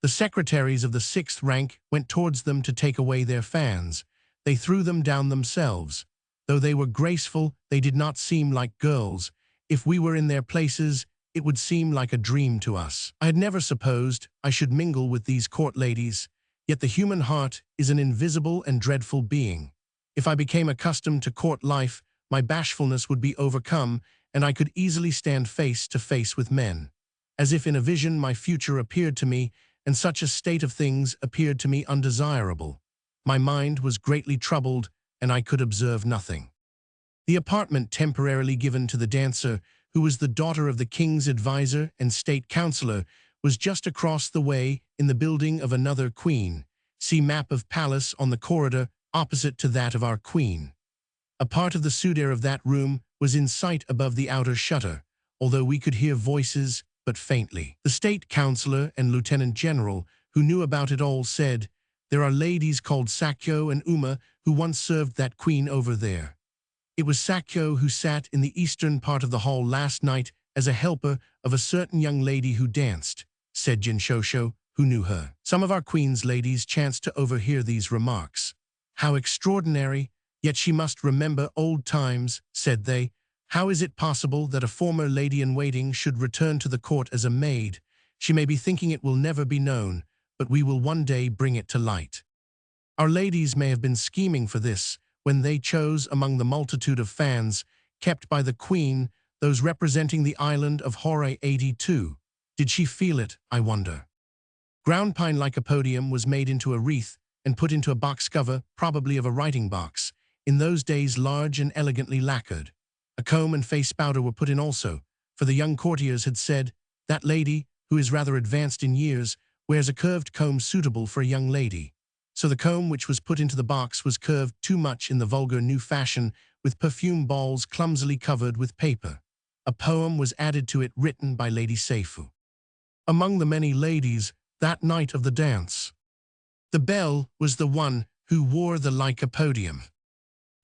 The secretaries of the 6th rank went towards them to take away their fans. They threw them down themselves. Though they were graceful, they did not seem like girls. If we were in their places, it would seem like a dream to us. I had never supposed I should mingle with these court ladies, yet the human heart is an invisible and dreadful being. If I became accustomed to court life, my bashfulness would be overcome, and I could easily stand face to face with men. As if in a vision my future appeared to me, and such a state of things appeared to me undesirable. My mind was greatly troubled, and I could observe nothing. The apartment temporarily given to the dancer, who was the daughter of the king's advisor and state councillor, was just across the way in the building of another queen. See map of palace on the corridor opposite to that of our queen. A part of the souter of that room was in sight above the outer shutter, although we could hear voices but faintly. The state councillor and lieutenant general, who knew about it all, said, "There are ladies called Sakyo and Uma who once served that queen over there. It was Sakyo who sat in the eastern part of the hall last night as a helper of a certain young lady who danced," said Jinshosho, who knew her. Some of our queen's ladies chanced to overhear these remarks. "How extraordinary! Yet she must remember old times," said they. "How is it possible that a former lady-in-waiting should return to the court as a maid? She may be thinking it will never be known, but we will one day bring it to light. Our ladies may have been scheming for this when they chose among the multitude of fans kept by the queen those representing the island of Hore 82. Did she feel it, I wonder?" Ground pine lycopodium was made into a wreath and put into a box cover, probably of a writing box, in those days large and elegantly lacquered. A comb and face powder were put in also, for the young courtiers had said, "That lady, who is rather advanced in years, wears a curved comb suitable for a young lady." So the comb which was put into the box was curved too much in the vulgar new fashion, with perfume balls clumsily covered with paper. A poem was added to it written by Lady Seifu. Among the many ladies that night of the dance, the belle was the one who wore the lycopodium.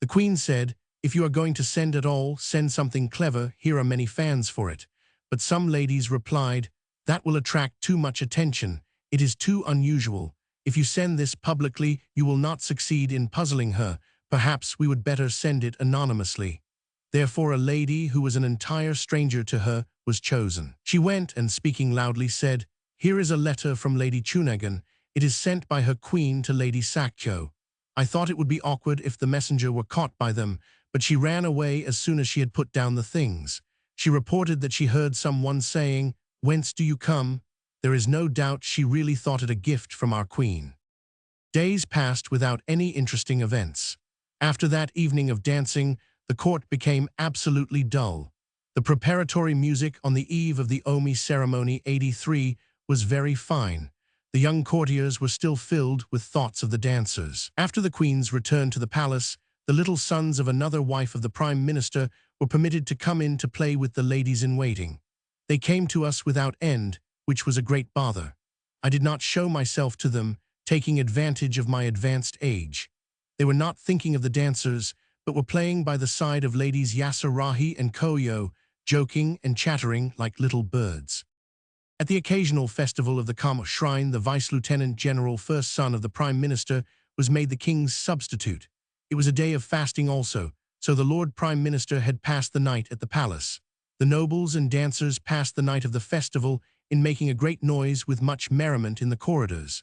The queen said, "If you are going to send at all, send something clever, here are many fans for it." But some ladies replied, "That will attract too much attention. It is too unusual. If you send this publicly, you will not succeed in puzzling her. Perhaps we would better send it anonymously." Therefore a lady who was an entire stranger to her was chosen. She went and, speaking loudly, said, "Here is a letter from Lady Chunagan. It is sent by her queen to Lady Sakyo. I thought it would be awkward if the messenger were caught by them, but she ran away as soon as she had put down the things. She reported that she heard someone saying, 'Whence do you come?' There is no doubt she really thought it a gift from our queen." Days passed without any interesting events. After that evening of dancing, the court became absolutely dull. The preparatory music on the eve of the Omi ceremony 83 was very fine. The young courtiers were still filled with thoughts of the dancers. After the queen's return to the palace, the little sons of another wife of the prime minister were permitted to come in to play with the ladies-in-waiting. They came to us without end, which was a great bother. I did not show myself to them, taking advantage of my advanced age. They were not thinking of the dancers, but were playing by the side of ladies Yasurahi and Koyo, joking and chattering like little birds. At the occasional festival of the Kamo Shrine, the Vice-Lieutenant General, first son of the Prime Minister, was made the king's substitute. It was a day of fasting also, so the Lord Prime Minister had passed the night at the palace. The nobles and dancers passed the night of the festival in making a great noise with much merriment in the corridors.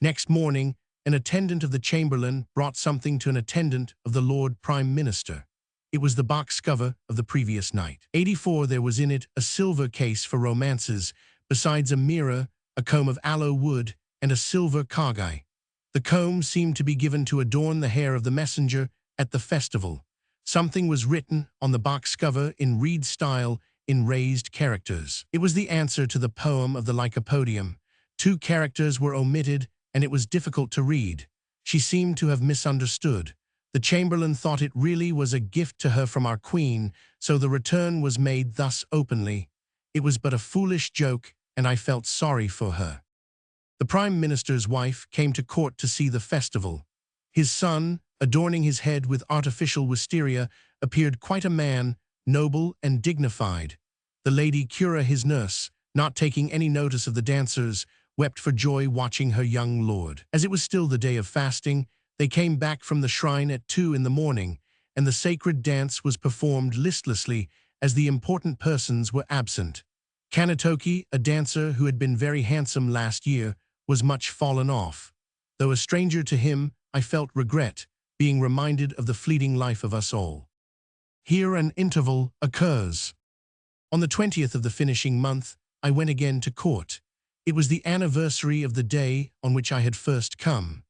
Next morning, an attendant of the Chamberlain brought something to an attendant of the Lord Prime Minister. It was the box cover of the previous night. 84, there was in it a silver case for romances, besides a mirror, a comb of aloe wood, and a silver kage. The comb seemed to be given to adorn the hair of the messenger at the festival. Something was written on the box cover in reed style in raised characters. It was the answer to the poem of the lycopodium. 2 characters were omitted, and it was difficult to read. She seemed to have misunderstood. The Chamberlain thought it really was a gift to her from our queen, so the return was made thus openly. It was but a foolish joke, and I felt sorry for her. The Prime Minister's wife came to court to see the festival. His son, adorning his head with artificial wisteria, appeared quite a man, noble and dignified. The Lady Cura, his nurse, not taking any notice of the dancers, wept for joy watching her young lord. As it was still the day of fasting, they came back from the shrine at 2 in the morning, and the sacred dance was performed listlessly as the important persons were absent. Kanatoki, a dancer who had been very handsome last year, was much fallen off. Though a stranger to him, I felt regret, being reminded of the fleeting life of us all. Here an interval occurs. On the 20th of the finishing month, I went again to court. It was the anniversary of the day on which I had first come.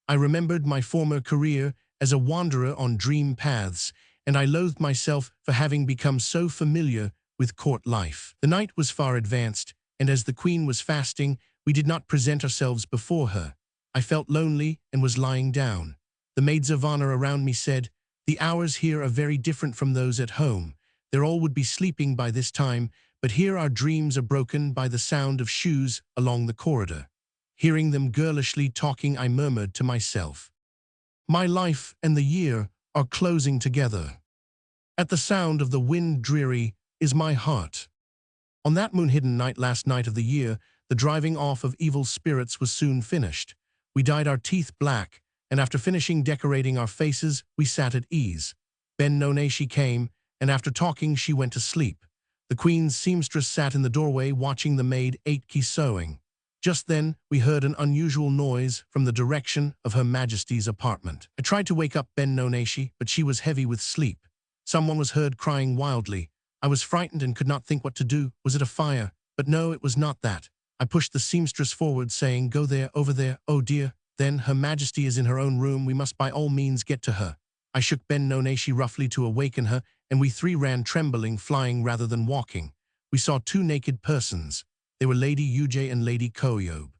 I remembered my former career as a wanderer on dream paths, and I loathed myself for having become so familiar with court life. The night was far advanced, and as the queen was fasting, we did not present ourselves before her. I felt lonely and was lying down. The maids of honor around me said, "The hours here are very different from those at home. They all would be sleeping by this time, but here our dreams are broken by the sound of shoes along the corridor." Hearing them girlishly talking, I murmured to myself, "My life and the year are closing together. At the sound of the wind dreary is my heart." On that moon-hidden night, last night of the year, the driving off of evil spirits was soon finished. We dyed our teeth black, and after finishing decorating our faces, we sat at ease. Ben Noneshi came, and after talking she went to sleep. The queen's seamstress sat in the doorway watching the maid Aitke sewing. Just then, we heard an unusual noise from the direction of Her Majesty's apartment. I tried to wake up Ben Noneshi, but she was heavy with sleep. Someone was heard crying wildly. I was frightened and could not think what to do. Was it a fire? But no, it was not that. I pushed the seamstress forward, saying, "Go there, over there, oh dear. Then, Her Majesty is in her own room. We must by all means get to her." I shook Ben Noneshi roughly to awaken her, and we three ran trembling, flying rather than walking. We saw two naked persons. They were Lady Yuja and Lady Koyobe.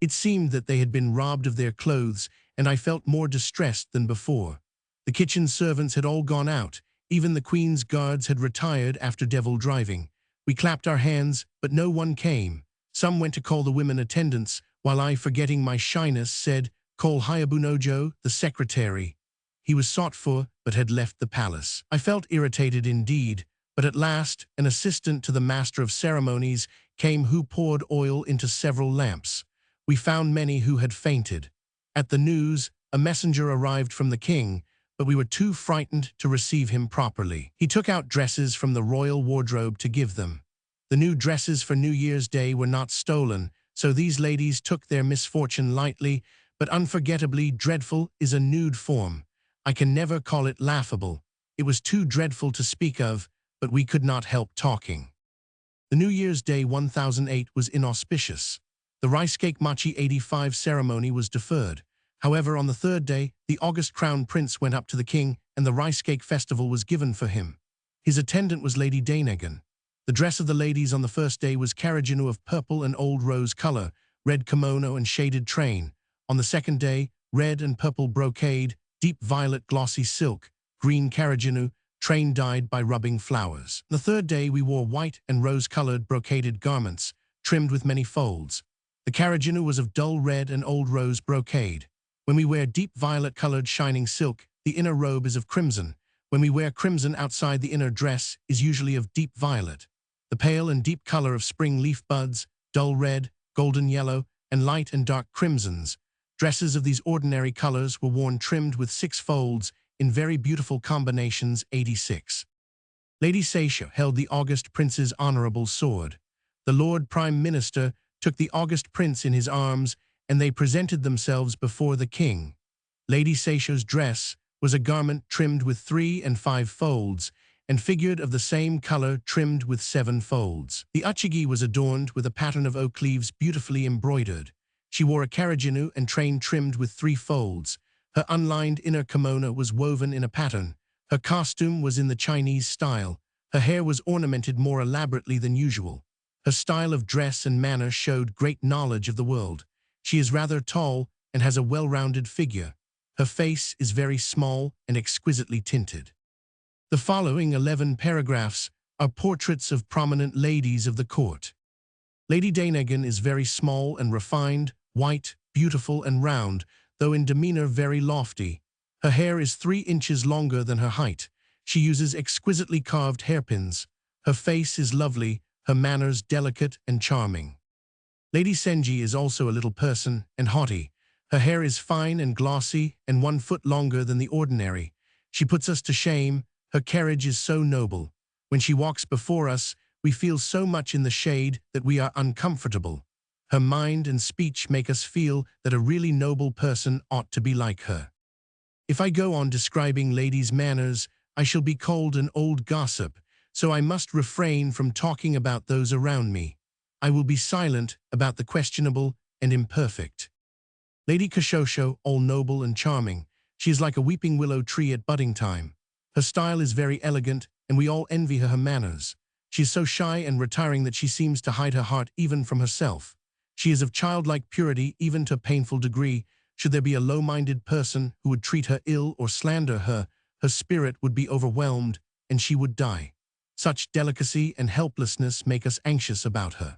It seemed that they had been robbed of their clothes, and I felt more distressed than before. The kitchen servants had all gone out. Even the Queen's guards had retired after devil driving. We clapped our hands, but no one came. Some went to call the women attendants, while I, forgetting my shyness, said, "Call Hayabunojo, the secretary." He was sought for, but had left the palace. I felt irritated indeed, but at last an assistant to the master of ceremonies came, who poured oil into several lamps. We found many who had fainted. At the news, a messenger arrived from the king, but we were too frightened to receive him properly. He took out dresses from the royal wardrobe to give them. The new dresses for New Year's Day were not stolen, so these ladies took their misfortune lightly, but unforgettably dreadful is a nude form. I can never call it laughable. It was too dreadful to speak of, but we could not help talking. The New Year's Day 1008 was inauspicious. The rice cake machi 85 ceremony was deferred. However, on the third day, the august crown prince went up to the king, and the rice cake festival was given for him. His attendant was Lady Dainagon. The dress of the ladies on the first day was karajinu of purple and old rose color, red kimono and shaded train. On the second day, red and purple brocade, deep violet glossy silk, green karajinu, train dyed by rubbing flowers. The third day we wore white and rose-colored brocaded garments, trimmed with many folds. The karajinu was of dull red and old rose brocade. When we wear deep violet-colored shining silk, the inner robe is of crimson. When we wear crimson outside, the inner dress is usually of deep violet. The pale and deep color of spring leaf buds, dull red, golden yellow, and light and dark crimsons. Dresses of these ordinary colors were worn trimmed with 6 folds in very beautiful combinations. 86. Lady Seisha held the august prince's honorable sword. The Lord Prime Minister took the august prince in his arms, and they presented themselves before the king. Lady Seisha's dress was a garment trimmed with 3 and 5 folds, and figured of the same color trimmed with 7 folds. The uchigi was adorned with a pattern of oak leaves beautifully embroidered. She wore a karajinu and train trimmed with 3 folds. Her unlined inner kimono was woven in a pattern. Her costume was in the Chinese style. Her hair was ornamented more elaborately than usual. Her style of dress and manner showed great knowledge of the world. She is rather tall and has a well-rounded figure. Her face is very small and exquisitely tinted. The following 11 paragraphs are portraits of prominent ladies of the court. Lady Dainagon is very small and refined, white, beautiful and round, though in demeanor very lofty. Her hair is 3 inches longer than her height. She uses exquisitely carved hairpins. Her face is lovely, her manners delicate and charming. Lady Senji is also a little person and haughty. Her hair is fine and glossy and 1 foot longer than the ordinary. She puts us to shame. Her carriage is so noble. When she walks before us, we feel so much in the shade that we are uncomfortable. Her mind and speech make us feel that a really noble person ought to be like her. If I go on describing ladies' manners, I shall be called an old gossip, so I must refrain from talking about those around me. I will be silent about the questionable and imperfect. Lady Kashosho, all noble and charming. She is like a weeping willow tree at budding time. Her style is very elegant, and we all envy her manners. She is so shy and retiring that she seems to hide her heart even from herself. She is of childlike purity even to a painful degree. Should there be a low-minded person who would treat her ill or slander her, her spirit would be overwhelmed and she would die. Such delicacy and helplessness make us anxious about her.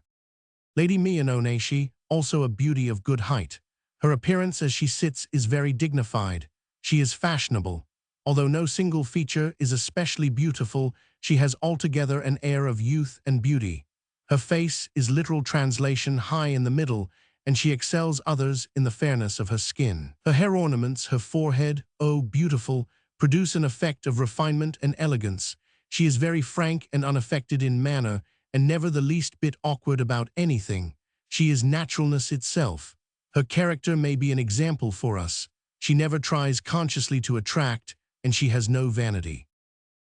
Lady Miyanoneshi, also a beauty of good height. Her appearance as she sits is very dignified. She is fashionable. Although no single feature is especially beautiful, she has altogether an air of youth and beauty. Her face is literal translation high in the middle, and she excels others in the fairness of her skin. Her hair ornaments, her forehead, oh beautiful, produce an effect of refinement and elegance. She is very frank and unaffected in manner, and never the least bit awkward about anything. She is naturalness itself. Her character may be an example for us. She never tries consciously to attract, and she has no vanity.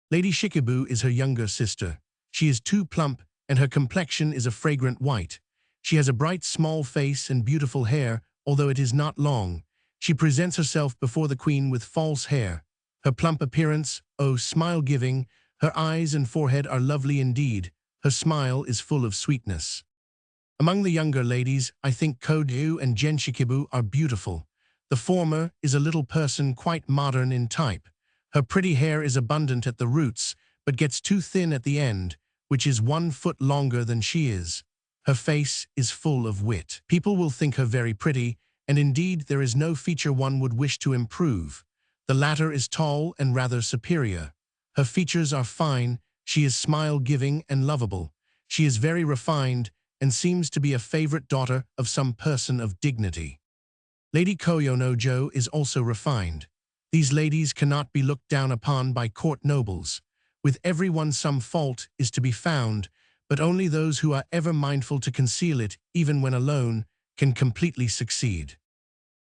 Lady Shikibu is her younger sister. She is too plump, and her complexion is a fragrant white. She has a bright small face and beautiful hair, although it is not long. She presents herself before the queen with false hair. Her plump appearance, oh smile-giving, her eyes and forehead are lovely indeed. Her smile is full of sweetness. Among the younger ladies, I think Kodyu and Gen Shikibu are beautiful. The former is a little person quite modern in type. Her pretty hair is abundant at the roots, but gets too thin at the end, which is 1 foot longer than she is. Her face is full of wit. People will think her very pretty, and indeed there is no feature one would wish to improve. The latter is tall and rather superior. Her features are fine, she is smile-giving and lovable. She is very refined, and seems to be a favorite daughter of some person of dignity. Lady Koyonojo is also refined. These ladies cannot be looked down upon by court nobles. With everyone some fault is to be found, but only those who are ever mindful to conceal it, even when alone, can completely succeed.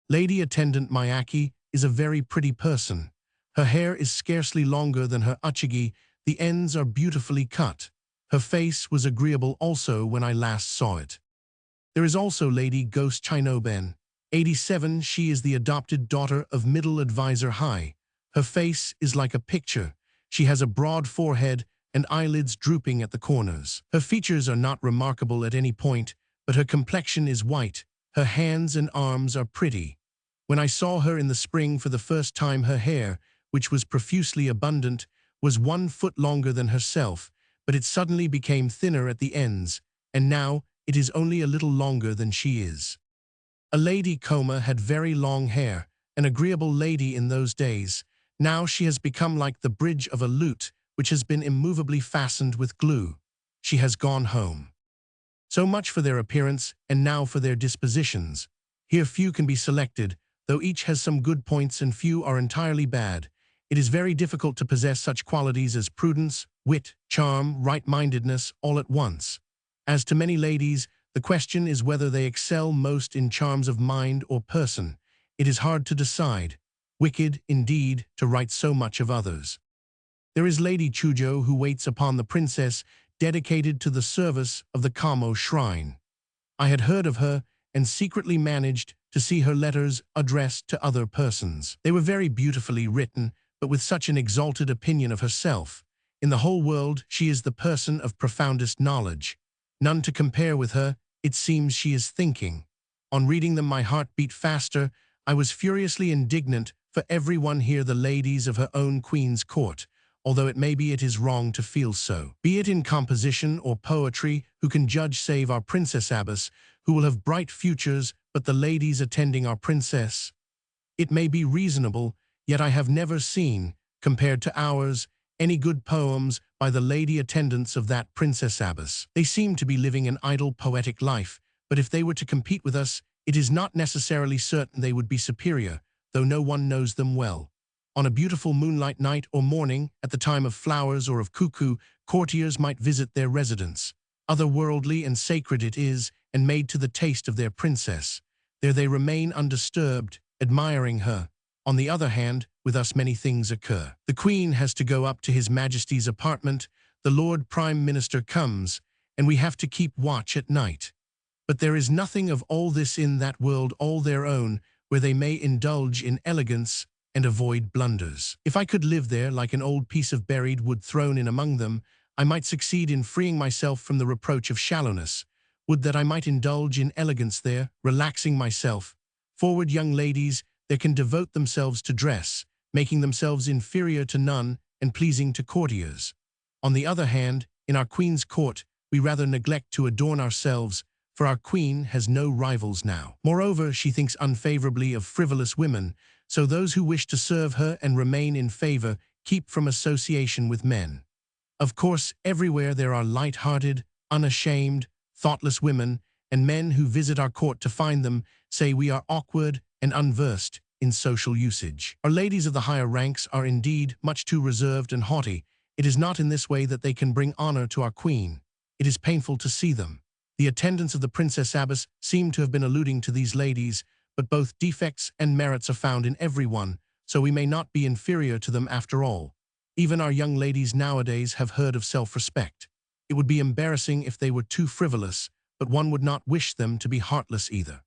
Lady Attendant Miyake is a very pretty person. Her hair is scarcely longer than her uchigi, the ends are beautifully cut. Her face was agreeable also when I last saw it. There is also Lady Ghost Chinoben. 87, she is the adopted daughter of Middle Advisor High. Her face is like a picture. She has a broad forehead and eyelids drooping at the corners. Her features are not remarkable at any point, but her complexion is white. Her hands and arms are pretty. When I saw her in the spring for the first time, her hair, which was profusely abundant, was 1 foot longer than herself, but it suddenly became thinner at the ends, and now it is only a little longer than she is. A Lady Koma had very long hair, an agreeable lady in those days. Now she has become like the bridge of a lute, which has been immovably fastened with glue. She has gone home. So much for their appearance, and now for their dispositions. Here few can be selected, though each has some good points and few are entirely bad. It is very difficult to possess such qualities as prudence, wit, charm, right-mindedness, all at once. As to many ladies, the question is whether they excel most in charms of mind or person. It is hard to decide. Wicked, indeed, to write so much of others. There is Lady Chujo who waits upon the princess, dedicated to the service of the Kamo shrine. I had heard of her and secretly managed to see her letters addressed to other persons. They were very beautifully written, but with such an exalted opinion of herself. In the whole world, she is the person of profoundest knowledge. None to compare with her, it seems she is thinking. On reading them, my heart beat faster. I was furiously indignant, for everyone here the ladies of her own queen's court, although it is wrong to feel so. Be it in composition or poetry, who can judge save our Princess Abbess, who will have bright futures, but the ladies attending our princess? It may be reasonable, yet I have never seen, compared to ours, any good poems by the lady attendants of that Princess Abbess. They seem to be living an idle poetic life, but if they were to compete with us, it is not necessarily certain they would be superior, though no one knows them well. On a beautiful moonlight night or morning, at the time of flowers or of cuckoo, courtiers might visit their residence. Otherworldly and sacred it is, and made to the taste of their princess. There they remain undisturbed, admiring her. On the other hand, with us many things occur. The Queen has to go up to His Majesty's apartment, the Lord Prime Minister comes, and we have to keep watch at night. But there is nothing of all this in that world all their own, where they may indulge in elegance and avoid blunders. If I could live there like an old piece of buried wood thrown in among them, I might succeed in freeing myself from the reproach of shallowness. Would that I might indulge in elegance there, relaxing myself. Forward young ladies, they can devote themselves to dress, making themselves inferior to none and pleasing to courtiers. On the other hand, in our queen's court, we rather neglect to adorn ourselves, for our queen has no rivals now. Moreover, she thinks unfavorably of frivolous women, so those who wish to serve her and remain in favor keep from association with men. Of course, everywhere there are light-hearted, unashamed, thoughtless women, and men who visit our court to find them say we are awkward and unversed in social usage. Our ladies of the higher ranks are indeed much too reserved and haughty. It is not in this way that they can bring honor to our queen. It is painful to see them. The attendants of the Princess Abbess seem to have been alluding to these ladies, but both defects and merits are found in everyone, so we may not be inferior to them after all. Even our young ladies nowadays have heard of self-respect. It would be embarrassing if they were too frivolous, but one would not wish them to be heartless either.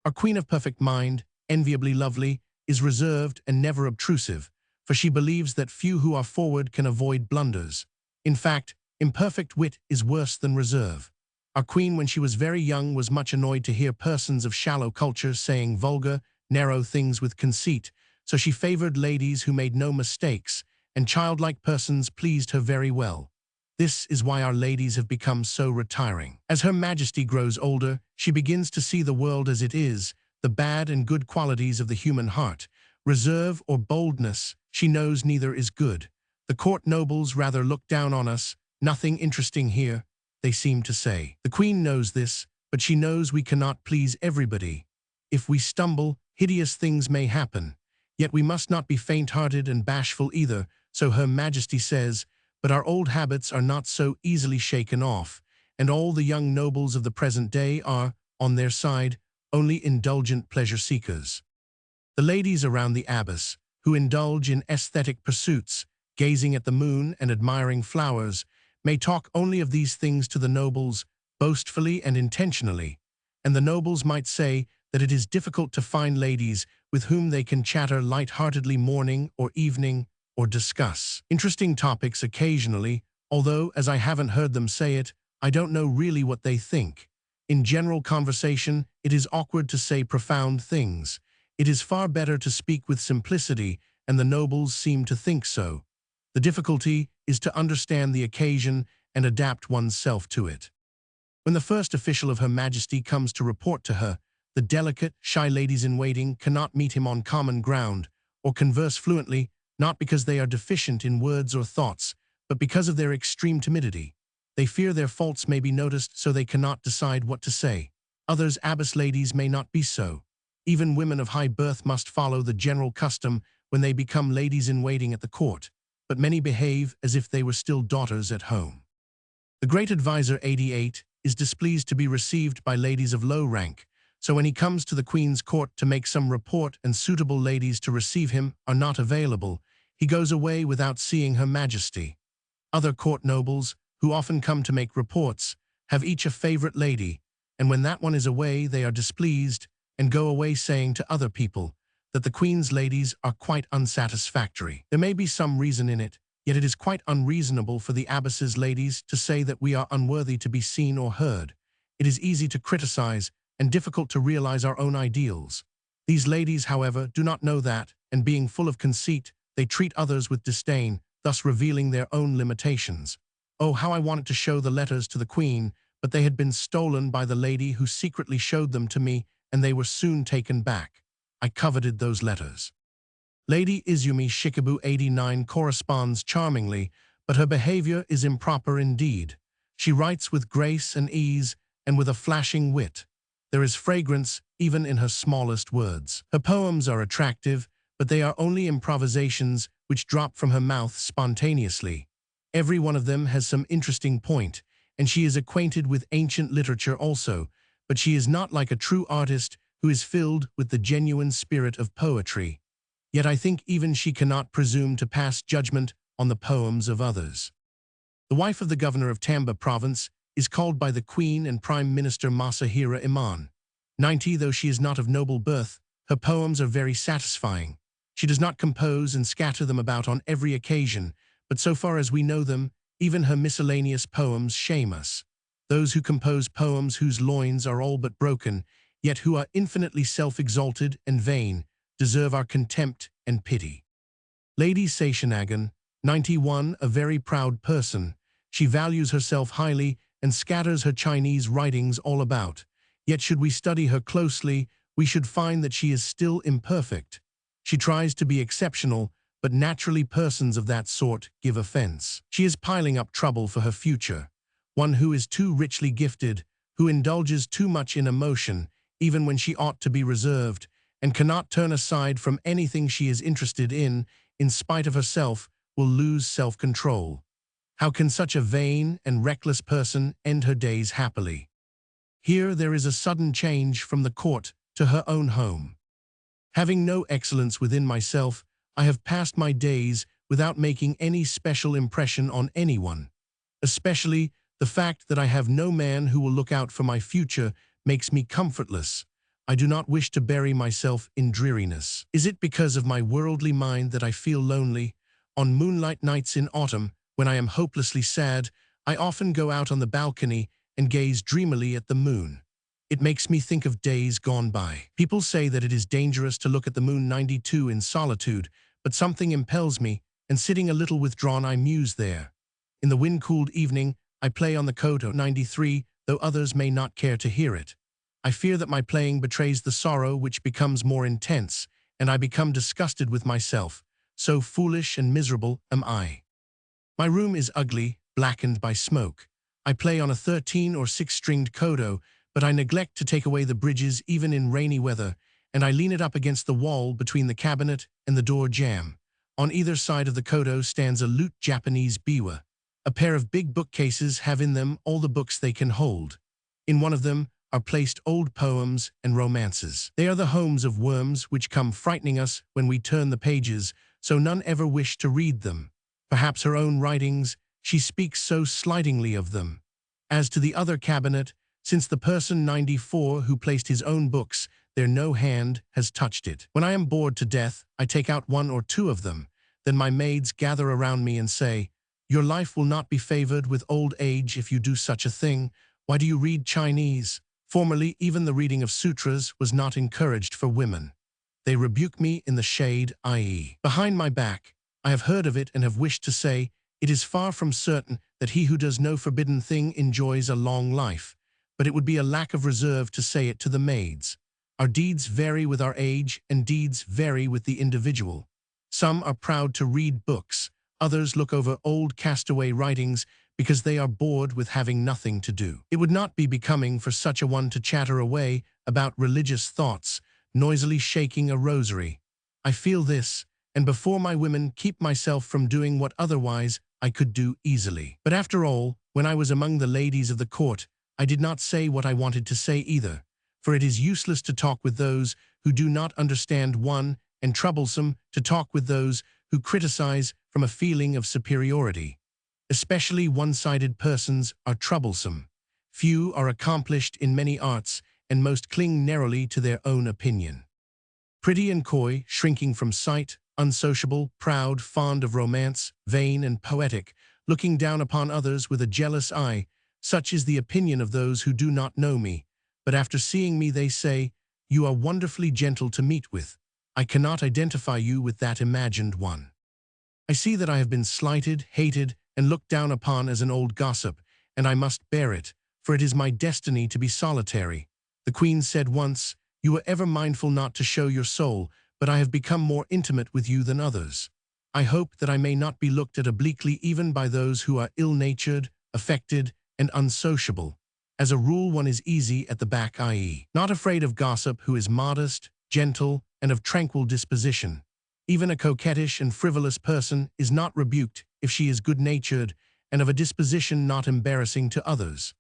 Our queen of perfect mind, enviably lovely, is reserved and never obtrusive, for she believes that few who are forward can avoid blunders. In fact, imperfect wit is worse than reserve. Our queen, when she was very young, was much annoyed to hear persons of shallow culture saying vulgar, narrow things with conceit, so she favored ladies who made no mistakes, and childlike persons pleased her very well. This is why our ladies have become so retiring. As Her Majesty grows older, she begins to see the world as it is, the bad and good qualities of the human heart. Reserve or boldness, she knows neither is good. The court nobles rather look down on us. Nothing interesting here, they seem to say. The queen knows this, but she knows we cannot please everybody. If we stumble, hideous things may happen. Yet we must not be faint-hearted and bashful either, so Her Majesty says, but our old habits are not so easily shaken off, and all the young nobles of the present day are, on their side, only indulgent pleasure-seekers. The ladies around the abbess, who indulge in aesthetic pursuits, gazing at the moon and admiring flowers, may talk only of these things to the nobles, boastfully and intentionally, and the nobles might say that it is difficult to find ladies with whom they can chatter light-heartedly morning or evening or discuss interesting topics occasionally, although, as I haven't heard them say it, I don't know really what they think. In general conversation, it is awkward to say profound things. It is far better to speak with simplicity, and the nobles seem to think so. The difficulty is to understand the occasion and adapt oneself to it. When the first official of Her Majesty comes to report to her, the delicate, shy ladies-in-waiting cannot meet him on common ground or converse fluently, not because they are deficient in words or thoughts, but because of their extreme timidity. They fear their faults may be noticed, so they cannot decide what to say. Others abbess ladies may not be so. Even women of high birth must follow the general custom when they become ladies-in-waiting at the court, but many behave as if they were still daughters at home. The great advisor 88 is displeased to be received by ladies of low rank, so when he comes to the queen's court to make some report and suitable ladies to receive him are not available, he goes away without seeing Her Majesty. Other court nobles, who often come to make reports, have each a favorite lady, and when that one is away they are displeased and go away saying to other people that the queen's ladies are quite unsatisfactory. There may be some reason in it, yet it is quite unreasonable for the abbess's ladies to say that we are unworthy to be seen or heard. It is easy to criticize and difficult to realize our own ideals. These ladies, however, do not know that, and being full of conceit, they treat others with disdain, thus revealing their own limitations. Oh, how I wanted to show the letters to the queen, but they had been stolen by the lady who secretly showed them to me, and they were soon taken back. I coveted those letters. Lady Izumi Shikibu 89 corresponds charmingly, but her behavior is improper indeed. She writes with grace and ease, and with a flashing wit. There is fragrance even in her smallest words. Her poems are attractive, but they are only improvisations which drop from her mouth spontaneously. Every one of them has some interesting point, and she is acquainted with ancient literature also, but she is not like a true artist who is filled with the genuine spirit of poetry. Yet I think even she cannot presume to pass judgment on the poems of others. The wife of the governor of Tamba province is called by the Queen and Prime Minister Masahiro Iman. 90, though she is not of noble birth, her poems are very satisfying. She does not compose and scatter them about on every occasion, but so far as we know them, Even her miscellaneous poems shame us. Those who compose poems whose loins are all but broken, yet who are infinitely self-exalted and vain, deserve our contempt and pity. Lady Seishinagan, 91, a very proud person. She values herself highly and scatters her Chinese writings all about. Yet should we study her closely, we should find that she is still imperfect. She tries to be exceptional, but naturally persons of that sort give offense. She is piling up trouble for her future. One who is too richly gifted, who indulges too much in emotion, even when she ought to be reserved, and cannot turn aside from anything she is interested in spite of herself, will lose self-control. How can such a vain and reckless person end her days happily? Here there is a sudden change from the court to her own home. Having no excellence within myself, I have passed my days without making any special impression on anyone. Especially the fact that I have no man who will look out for my future makes me comfortless. I do not wish to bury myself in dreariness. Is it because of my worldly mind that I feel lonely? On moonlight nights in autumn, when I am hopelessly sad, I often go out on the balcony and gaze dreamily at the moon. It makes me think of days gone by. People say that it is dangerous to look at the moon 92 in solitude, but something impels me, and sitting a little withdrawn I muse there. In the wind-cooled evening, I play on the koto 93, though others may not care to hear it. I fear that my playing betrays the sorrow which becomes more intense, and I become disgusted with myself. So foolish and miserable am I. My room is ugly, blackened by smoke. I play on a 13 or 6-stringed koto, but I neglect to take away the bridges even in rainy weather, and I lean it up against the wall between the cabinet and the door jamb. On either side of the koto stands a lute Japanese biwa. A pair of big bookcases have in them all the books they can hold. In one of them are placed old poems and romances. They are the homes of worms which come frightening us when we turn the pages, so none ever wish to read them. Perhaps her own writings, she speaks so slightingly of them. As to the other cabinet, since the person 94 who placed his own books, there no hand has touched it. When I am bored to death, I take out 1 or 2 of them. Then my maids gather around me and say, "Your life will not be favored with old age if you do such a thing. Why do you read Chinese?" Formerly, even the reading of sutras was not encouraged for women. They rebuke me in the shade, i.e., behind my back. I have heard of it and have wished to say, it is far from certain that he who does no forbidden thing enjoys a long life, but it would be a lack of reserve to say it to the maids. Our deeds vary with our age, and deeds vary with the individual. Some are proud to read books, others look over old castaway writings because they are bored with having nothing to do. It would not be becoming for such a one to chatter away about religious thoughts, noisily shaking a rosary. I feel this, and before my women keep myself from doing what otherwise I could do easily. But after all, when I was among the ladies of the court, I did not say what I wanted to say either, for it is useless to talk with those who do not understand one, and troublesome to talk with those who criticize from a feeling of superiority. Especially one-sided persons are troublesome. Few are accomplished in many arts, and most cling narrowly to their own opinion. Pretty and coy, shrinking from sight, unsociable, proud, fond of romance, vain and poetic, looking down upon others with a jealous eye, such is the opinion of those who do not know me. But after seeing me they say, "You are wonderfully gentle to meet with. I cannot identify you with that imagined one." I see that I have been slighted, hated, and looked down upon as an old gossip, and I must bear it, for it is my destiny to be solitary. The Queen said once, "You were ever mindful not to show your soul, but I have become more intimate with you than others." I hope that I may not be looked at obliquely even by those who are ill-natured, affected, and unsociable. As a rule, one is easy at the back, i.e., not afraid of gossip, who is modest, gentle, and of tranquil disposition. Even a coquettish and frivolous person is not rebuked if she is good-natured and of a disposition not embarrassing to others.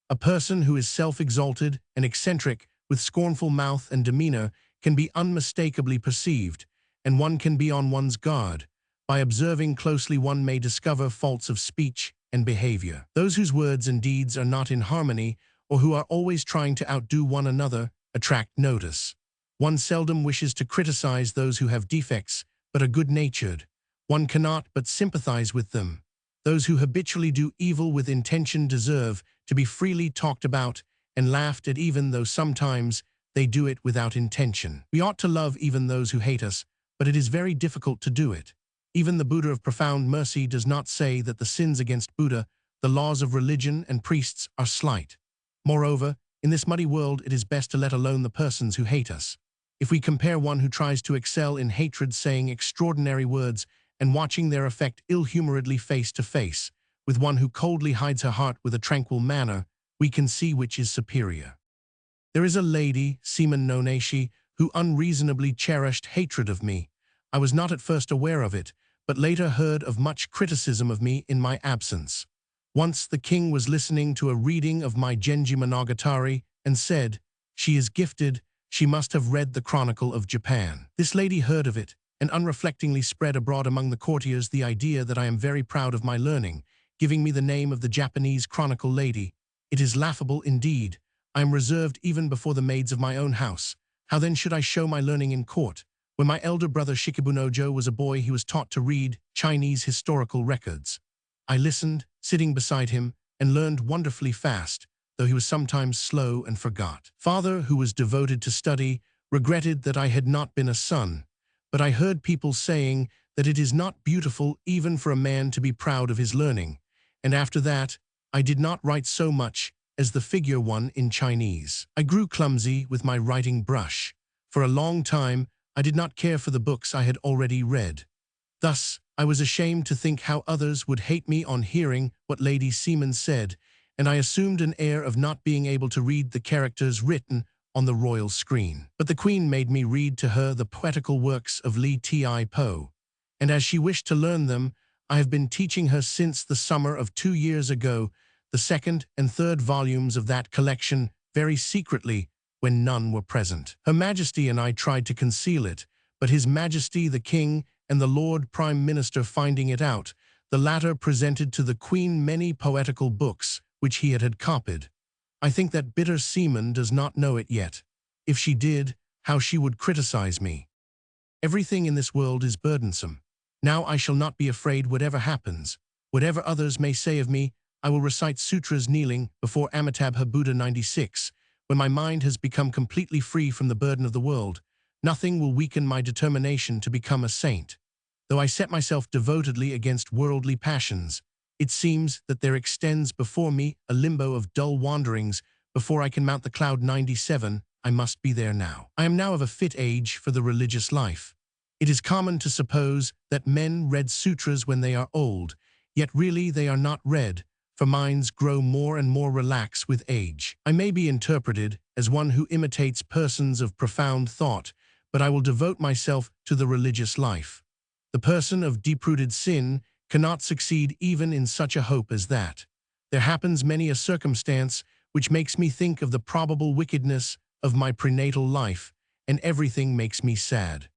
A person who is self-exalted and eccentric, with scornful mouth and demeanor, can be unmistakably perceived, and one can be on one's guard. By observing closely one may discover faults of speech and behavior. Those whose words and deeds are not in harmony, or who are always trying to outdo one another, attract notice. One seldom wishes to criticize those who have defects, but are good-natured. One cannot but sympathize with them. Those who habitually do evil with intention deserve to be freely talked about and laughed at, even though sometimes they do it without intention. We ought to love even those who hate us, but it is very difficult to do it. Even the Buddha of profound mercy does not say that the sins against Buddha, the laws of religion and priests, are slight. Moreover, in this muddy world, it is best to let alone the persons who hate us. If we compare one who tries to excel in hatred saying extraordinary words and watching their effect ill-humoredly face to face, with one who coldly hides her heart with a tranquil manner, we can see which is superior. There is a lady, Seaman Noneshi, who unreasonably cherished hatred of me. I was not at first aware of it, but later heard of much criticism of me in my absence. Once the king was listening to a reading of my Genji Monogatari and said, "She is gifted, she must have read the Chronicle of Japan." This lady heard of it and unreflectingly spread abroad among the courtiers the idea that I am very proud of my learning, giving me the name of the Japanese Chronicle lady. It is laughable indeed. I am reserved even before the maids of my own house. How then should I show my learning in court? When my elder brother Shikibu Nojo was a boy, he was taught to read Chinese historical records. I listened, sitting beside him, and learned wonderfully fast, though he was sometimes slow and forgot. Father, who was devoted to study, regretted that I had not been a son, but I heard people saying that it is not beautiful even for a man to be proud of his learning, and after that, I did not write so much as the figure one in Chinese. I grew clumsy with my writing brush. For a long time, I did not care for the books I had already read. Thus, I was ashamed to think how others would hate me on hearing what Lady Seaman said, and I assumed an air of not being able to read the characters written on the royal screen. But the Queen made me read to her the poetical works of Li Ti Po, and as she wished to learn them, I have been teaching her since the summer of 2 years ago the second and third volumes of that collection, very secretly, when none were present. Her Majesty and I tried to conceal it, but His Majesty the King and the Lord Prime Minister finding it out, the latter presented to the Queen many poetical books, which he had copied. I think that bitter Seaman does not know it yet. If she did, how she would criticize me. Everything in this world is burdensome. Now I shall not be afraid whatever happens. Whatever others may say of me, I will recite sutras kneeling before Amitabha Buddha 96. When my mind has become completely free from the burden of the world, nothing will weaken my determination to become a saint. Though I set myself devotedly against worldly passions, it seems that there extends before me a limbo of dull wanderings. Before I can mount the cloud 97, I must be there now. I am now of a fit age for the religious life. It is common to suppose that men read sutras when they are old, yet really they are not read, for minds grow more and more relaxed with age. I may be interpreted as one who imitates persons of profound thought, but I will devote myself to the religious life. The person of deep-rooted sin cannot succeed even in such a hope as that. There happens many a circumstance which makes me think of the probable wickedness of my prenatal life, and everything makes me sad.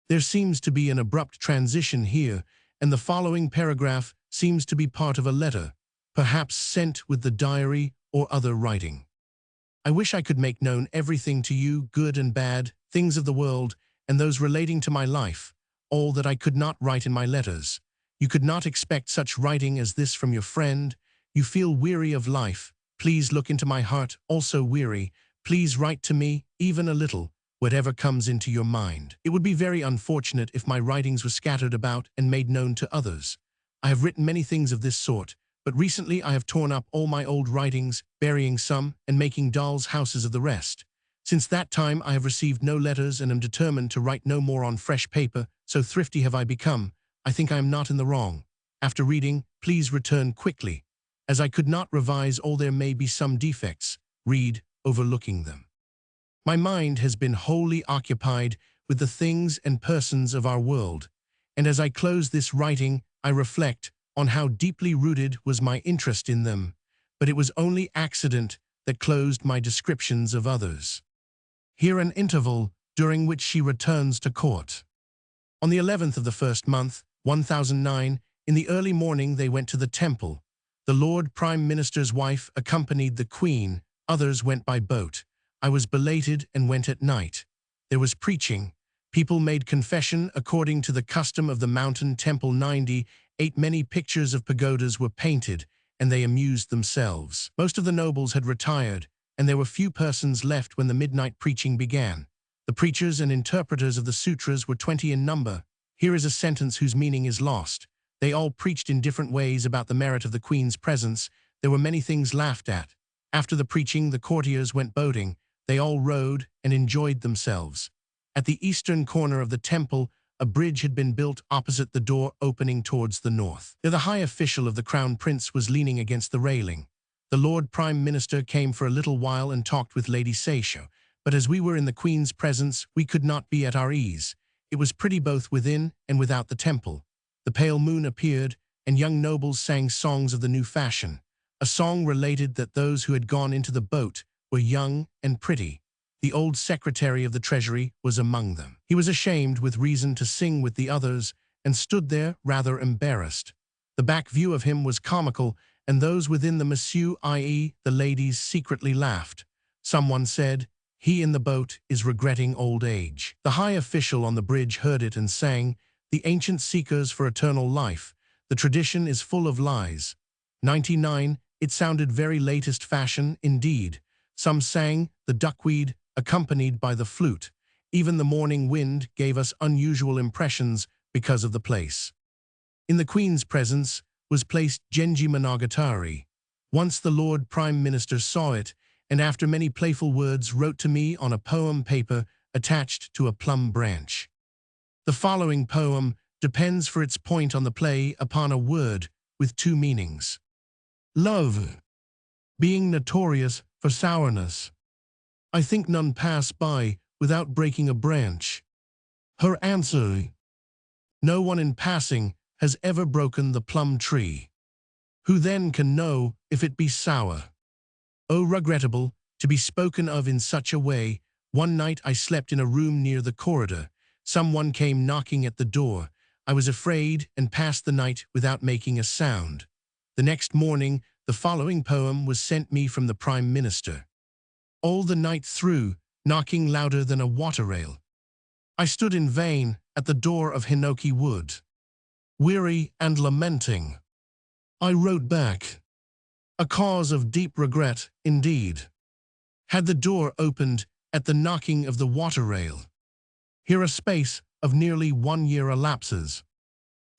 There seems to be an abrupt transition here, and the following paragraph seems to be part of a letter, perhaps sent with the diary or other writing. I wish I could make known everything to you, good and bad, things of the world, and those relating to my life, all that I could not write in my letters. You could not expect such writing as this from your friend. You feel weary of life. Please look into my heart, also weary. Please write to me, even a little, whatever comes into your mind. It would be very unfortunate if my writings were scattered about and made known to others. I have written many things of this sort, but recently I have torn up all my old writings, burying some and making dolls' houses of the rest. Since that time I have received no letters and am determined to write no more on fresh paper, so thrifty have I become. I think I am not in the wrong. After reading, please return quickly. As I could not revise all, there may be some defects. Read, overlooking them. My mind has been wholly occupied with the things and persons of our world, and as I close this writing, I reflect on how deeply rooted was my interest in them, but it was only accident that closed my descriptions of others. Here an interval during which she returns to court. On the 11th of the first month, 1009, in the early morning they went to the temple. The Lord Prime Minister's wife accompanied the Queen, others went by boat. I was belated and went at night. There was preaching. People made confession according to the custom of the mountain temple 90, Many pictures of pagodas were painted, and they amused themselves. Most of the nobles had retired, and there were few persons left when the midnight preaching began. The preachers and interpreters of the sutras were 20 in number. Here is a sentence whose meaning is lost. They all preached in different ways about the merit of the queen's presence. There were many things laughed at. After the preaching, the courtiers went boating. They all rode and enjoyed themselves. At the eastern corner of the temple, a bridge had been built opposite the door opening towards the north. There the high official of the crown prince was leaning against the railing. The Lord Prime Minister came for a little while and talked with Lady Seisho, but as we were in the queen's presence, we could not be at our ease. It was pretty both within and without the temple. The pale moon appeared, and young nobles sang songs of the new fashion. A song related that those who had gone into the boat were young and pretty. The old secretary of the treasury was among them. He was ashamed with reason to sing with the others and stood there rather embarrassed. The back view of him was comical, and those within the monsieur, i.e. the ladies, secretly laughed. Someone said, "He in the boat is regretting old age." The high official on the bridge heard it and sang, "The ancient seekers for eternal life. The tradition is full of lies." 99. It sounded very latest fashion indeed. Some sang the duckweed, accompanied by the flute. Even the morning wind gave us unusual impressions because of the place. In the Queen's presence was placed Genji Monogatari. Once the Lord Prime Minister saw it, and after many playful words wrote to me on a poem paper attached to a plum branch. The following poem depends for its point on the play upon a word with two meanings. Love, being notorious for sourness. I think none pass by without breaking a branch. Her answer, no one in passing has ever broken the plum tree. Who then can know if it be sour? Oh, regrettable, to be spoken of in such a way. One night I slept in a room near the corridor. Someone came knocking at the door. I was afraid and passed the night without making a sound. The next morning, the following poem was sent me from the Prime Minister. All the night through, knocking louder than a water rail. I stood in vain at the door of Hinoki Wood. Weary and lamenting, I wrote back. A cause of deep regret, indeed. Had the door opened at the knocking of the water rail. Here a space of nearly 1 year elapses.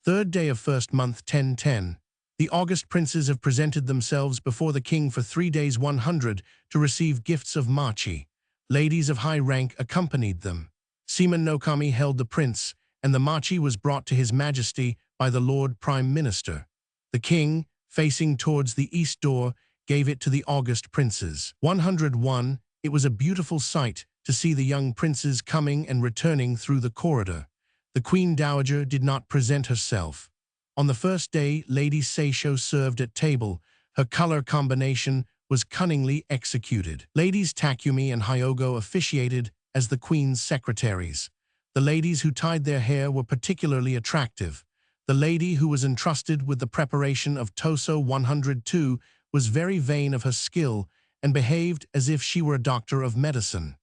Third day of first month 1010. The August princes have presented themselves before the king for 3 days 100 to receive gifts of machi. Ladies of high rank accompanied them. Seaman Nokami held the prince, and the machi was brought to his majesty by the Lord Prime Minister. The king, facing towards the east door, gave it to the August princes. 101. It was a beautiful sight to see the young princes coming and returning through the corridor. The Queen Dowager did not present herself. On the first day, Lady Seisho served at table. Her color combination was cunningly executed. Ladies Takumi and Hyogo officiated as the Queen's secretaries. The ladies who tied their hair were particularly attractive. The lady who was entrusted with the preparation of Toso 102 was very vain of her skill and behaved as if she were a doctor of medicine.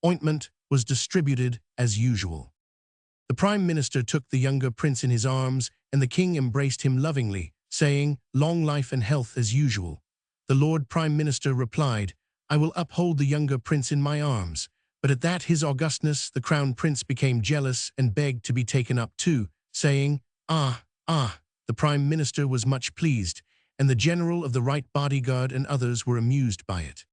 Ointment was distributed as usual. The Prime Minister took the younger prince in his arms, and the king embraced him lovingly, saying, "Long life and health as usual." The Lord Prime Minister replied, "I will uphold the younger prince in my arms." But at that his augustness, the crown prince, became jealous and begged to be taken up too, saying, "Ah, ah." The Prime Minister was much pleased, and the general of the right bodyguard and others were amused by it.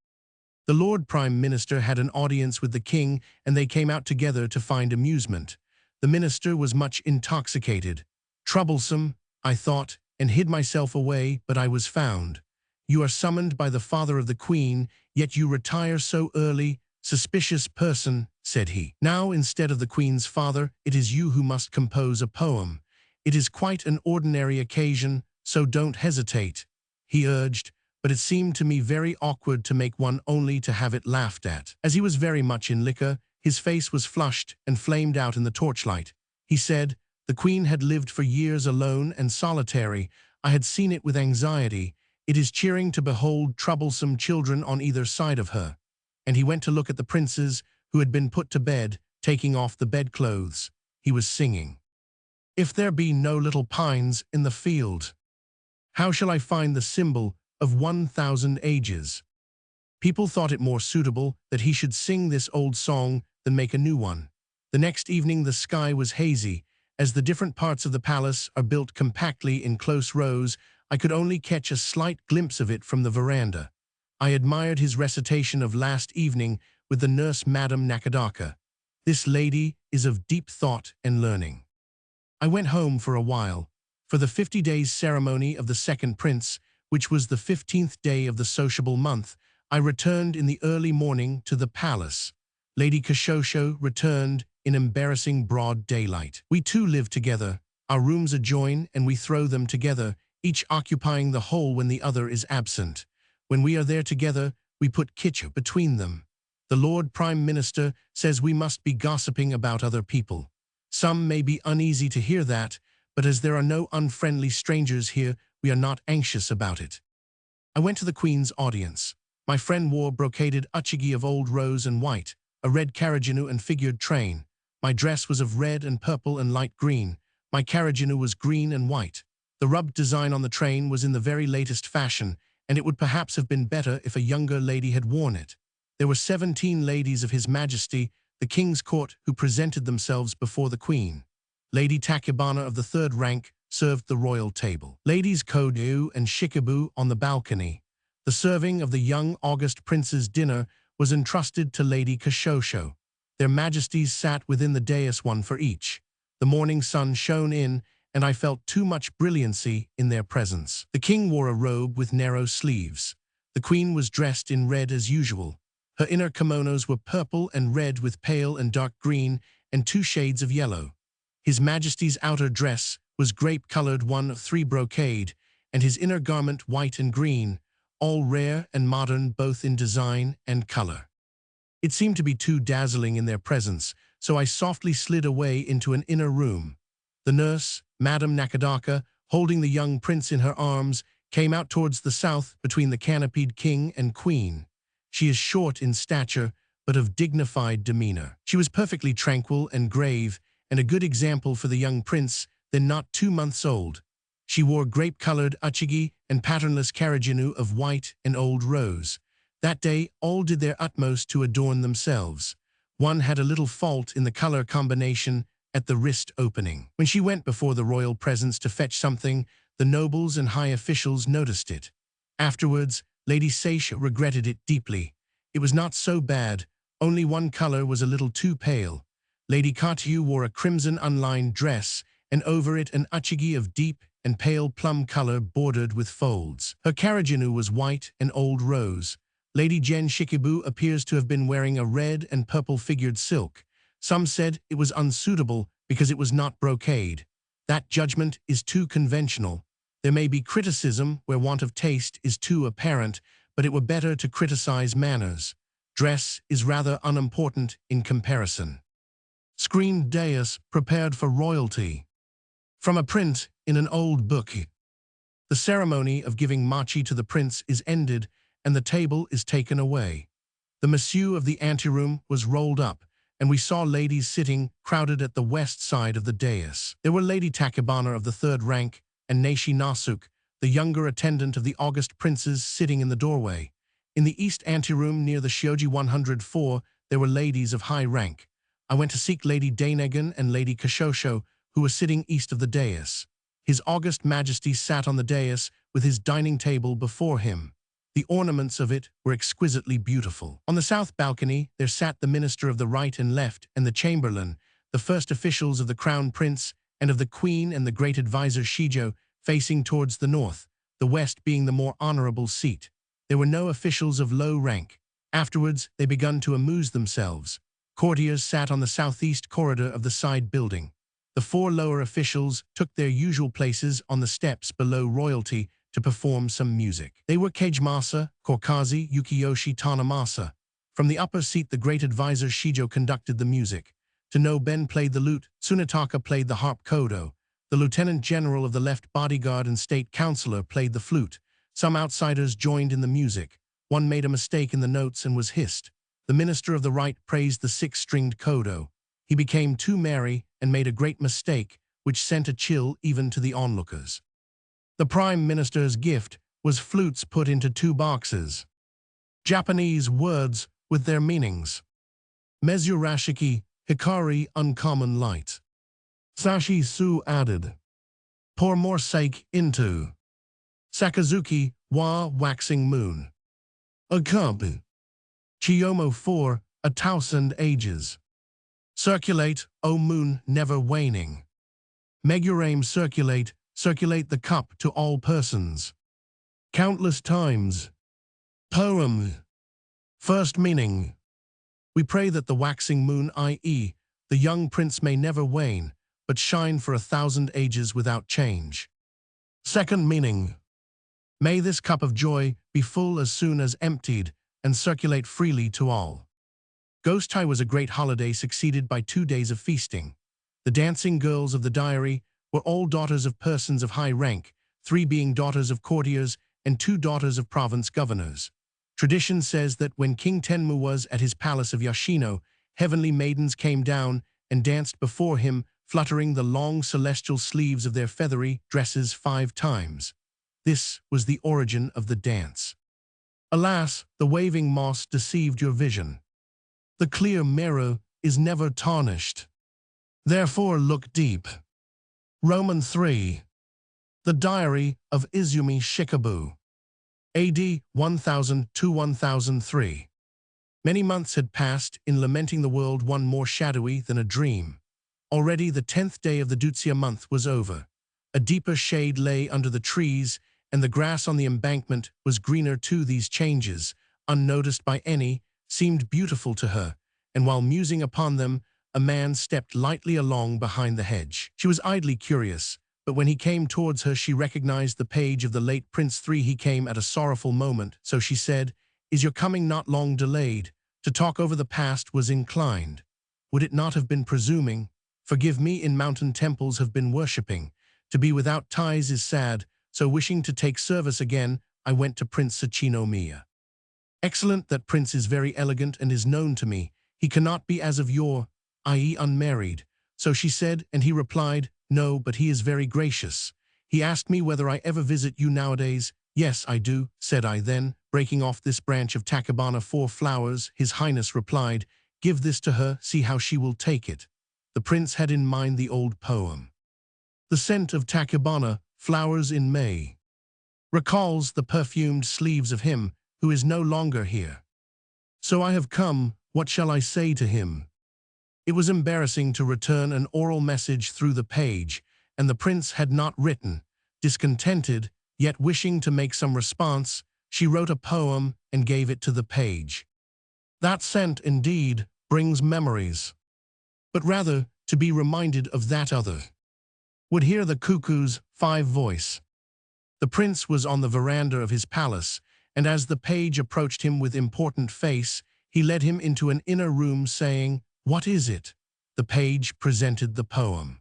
The Lord Prime Minister had an audience with the king, and they came out together to find amusement. The minister was much intoxicated. Troublesome, I thought, and hid myself away, but I was found. You are summoned by the father of the queen, yet you retire so early. Suspicious person, said he. Now, instead of the queen's father, it is you who must compose a poem. It is quite an ordinary occasion, so don't hesitate, he urged, but it seemed to me very awkward to make one only to have it laughed at. As he was very much in liquor, his face was flushed and flamed out in the torchlight. He said, the queen had lived for years alone and solitary. I had seen it with anxiety. It is cheering to behold troublesome children on either side of her. And he went to look at the princes who had been put to bed, taking off the bedclothes. He was singing. If there be no little pines in the field, how shall I find the symbol of 1,000 ages? People thought it more suitable that he should sing this old song than make a new one. The next evening the sky was hazy. As the different parts of the palace are built compactly in close rows, I could only catch a slight glimpse of it from the veranda. I admired his recitation of last evening with the nurse Madame Nakadaka. This lady is of deep thought and learning. I went home for a while. For the 50 days ceremony of the second prince, which was the 15th day of the sociable month, I returned in the early morning to the palace. Lady Kashosho returned in embarrassing broad daylight. We two live together. Our rooms adjoin and we throw them together, each occupying the whole when the other is absent. When we are there together, we put kitchen between them. The Lord Prime Minister says we must be gossiping about other people. Some may be uneasy to hear that, but as there are no unfriendly strangers here, we are not anxious about it. I went to the Queen's audience. My friend wore brocaded uchigi of old rose and white, a red carriaginu and figured train. My dress was of red and purple and light green. My carriaginu was green and white. The rubbed design on the train was in the very latest fashion, and it would perhaps have been better if a younger lady had worn it. There were 17 ladies of His Majesty, the King's court, who presented themselves before the Queen. Lady Takebana of the third rank served the royal table. Ladies Kodu and Shikibu on the balcony. The serving of the young August Prince's dinner was entrusted to Lady Kashosho. Their Majesties sat within the dais, one for each. The morning sun shone in, and I felt too much brilliancy in their presence. The King wore a robe with narrow sleeves. The Queen was dressed in red as usual. Her inner kimonos were purple and red with pale and dark green and 2 shades of yellow. His Majesty's outer dress was grape-colored, one of 3 brocade, and his inner garment white and green, all rare and modern both in design and color. It seemed to be too dazzling in their presence, so I softly slid away into an inner room. The nurse, Madame Nakadaka, holding the young prince in her arms, came out towards the south between the canopied king and queen. She is short in stature, but of dignified demeanor. She was perfectly tranquil and grave, and a good example for the young prince, then not 2 months old. She wore grape-colored uchigi and patternless carriaginu of white and old rose. That day, all did their utmost to adorn themselves. One had a little fault in the color combination at the wrist opening. When she went before the royal presence to fetch something, the nobles and high officials noticed it. Afterwards, Lady Seisha regretted it deeply. It was not so bad, only one color was a little too pale. Lady Katyu wore a crimson unlined dress, and over it an uchigi of deep and pale plum color bordered with folds. Her carriaginu was white and old rose. Lady Jen Shikibu appears to have been wearing a red and purple figured silk. Some said it was unsuitable because it was not brocade. That judgment is too conventional. There may be criticism where want of taste is too apparent, but it were better to criticize manners. Dress is rather unimportant in comparison. Screened dais prepared for royalty. From a print in an old book. The ceremony of giving machi to the prince is ended, and the table is taken away. The massue of the anteroom was rolled up, and we saw ladies sitting crowded at the west side of the dais. There were Lady Takebana of the third rank and Naishi Nasuk, the younger attendant of the August princes, sitting in the doorway. In the east anteroom near the Shioji 104, there were ladies of high rank. I went to seek Lady Dainagan and Lady Kashosho, who were sitting east of the dais. His August Majesty sat on the dais with his dining table before him. The ornaments of it were exquisitely beautiful. On the south balcony there sat the minister of the right and left and the chamberlain, the first officials of the crown prince and of the queen and the great advisor Shijo, facing towards the north, the west being the more honorable seat. There were no officials of low rank. Afterwards they begun to amuse themselves. Courtiers sat on the southeast corridor of the side building. The 4 lower officials took their usual places on the steps below royalty to perform some music. They were Kajimasa, Korkazi, Yukiyoshi, Tanamasa. From the upper seat the great advisor Shijo conducted the music. Tano Ben played the lute, Tsunetaka played the harp kodo. The lieutenant general of the left bodyguard and state councillor played the flute. Some outsiders joined in the music. One made a mistake in the notes and was hissed. The minister of the right praised the 6-stringed kodo. He became too merry and made a great mistake, which sent a chill even to the onlookers. The Prime Minister's gift was flutes put into 2 boxes. Japanese words with their meanings. Mezurashiki, hikari, uncommon light. Sashi su added. Pour more sake into. Sakazuki, wa, waxing moon. Akabu. Chiyomo 4, 1,000 ages. Circulate, O moon, never waning. Megurame circulate, circulate the cup to all persons. Countless times. Poem. First meaning. We pray that the waxing moon, i.e., the young prince may never wane, but shine for 1,000 ages without change. Second meaning. May this cup of joy be full as soon as emptied and circulate freely to all. Ghost-High was a great holiday succeeded by 2 days of feasting. The dancing girls of the diary were all daughters of persons of high rank, 3 being daughters of courtiers and 2 daughters of province governors. Tradition says that when King Tenmu was at his palace of Yoshino, heavenly maidens came down and danced before him, fluttering the long celestial sleeves of their feathery dresses 5 times. This was the origin of the dance. Alas, the waving moss deceived your vision. The clear mirror is never tarnished. Therefore look deep. Roman 3. The Diary of Izumi Shikibu. AD 1000–1003. Many months had passed in lamenting the world one more shadowy than a dream. Already the 10th day of the Dutsia month was over. A deeper shade lay under the trees, and the grass on the embankment was greener too. These changes, unnoticed by any, seemed beautiful to her, and while musing upon them, a man stepped lightly along behind the hedge. She was idly curious, but when he came towards her she recognized the page of the late Prince III. He came at a sorrowful moment, so she said, "Is your coming not long delayed? To talk over the past was inclined. Would it not have been presuming? Forgive me, in mountain temples have been worshipping. To be without ties is sad, so wishing to take service again, I went to Prince Sachinomiya. Excellent, that prince is very elegant and is known to me. He cannot be as of yore, i.e. unmarried." So she said, and he replied, "No, but he is very gracious. He asked me whether I ever visit you nowadays. Yes, I do," said I. Then, breaking off this branch of Takebana 4 flowers, His Highness replied, "Give this to her, see how she will take it." The prince had in mind the old poem. The scent of Takebana, flowers in May, recalls the perfumed sleeves of him who is no longer here. So I have come, what shall I say to him? It was embarrassing to return an oral message through the page, and the prince had not written. Discontented, yet wishing to make some response, she wrote a poem and gave it to the page. That scent, indeed, brings memories. But rather, to be reminded of that other. Would hear the cuckoo's 5 voice. The prince was on the veranda of his palace, and as the page approached him with important face, he led him into an inner room saying, "What is it?" The page presented the poem.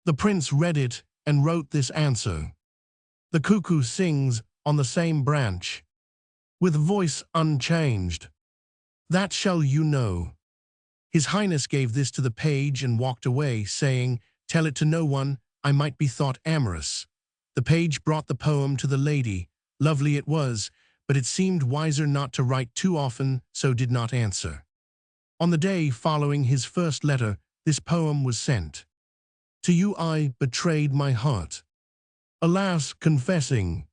The prince read it and wrote this answer. The cuckoo sings on the same branch, with voice unchanged. That shall you know. His Highness gave this to the page and walked away, saying, "Tell it to no one, I might be thought amorous." The page brought the poem to the lady. Lovely it was, but it seemed wiser not to write too often, so did not answer. On the day following his first letter, this poem was sent. "To you I betrayed my heart. Alas, confessing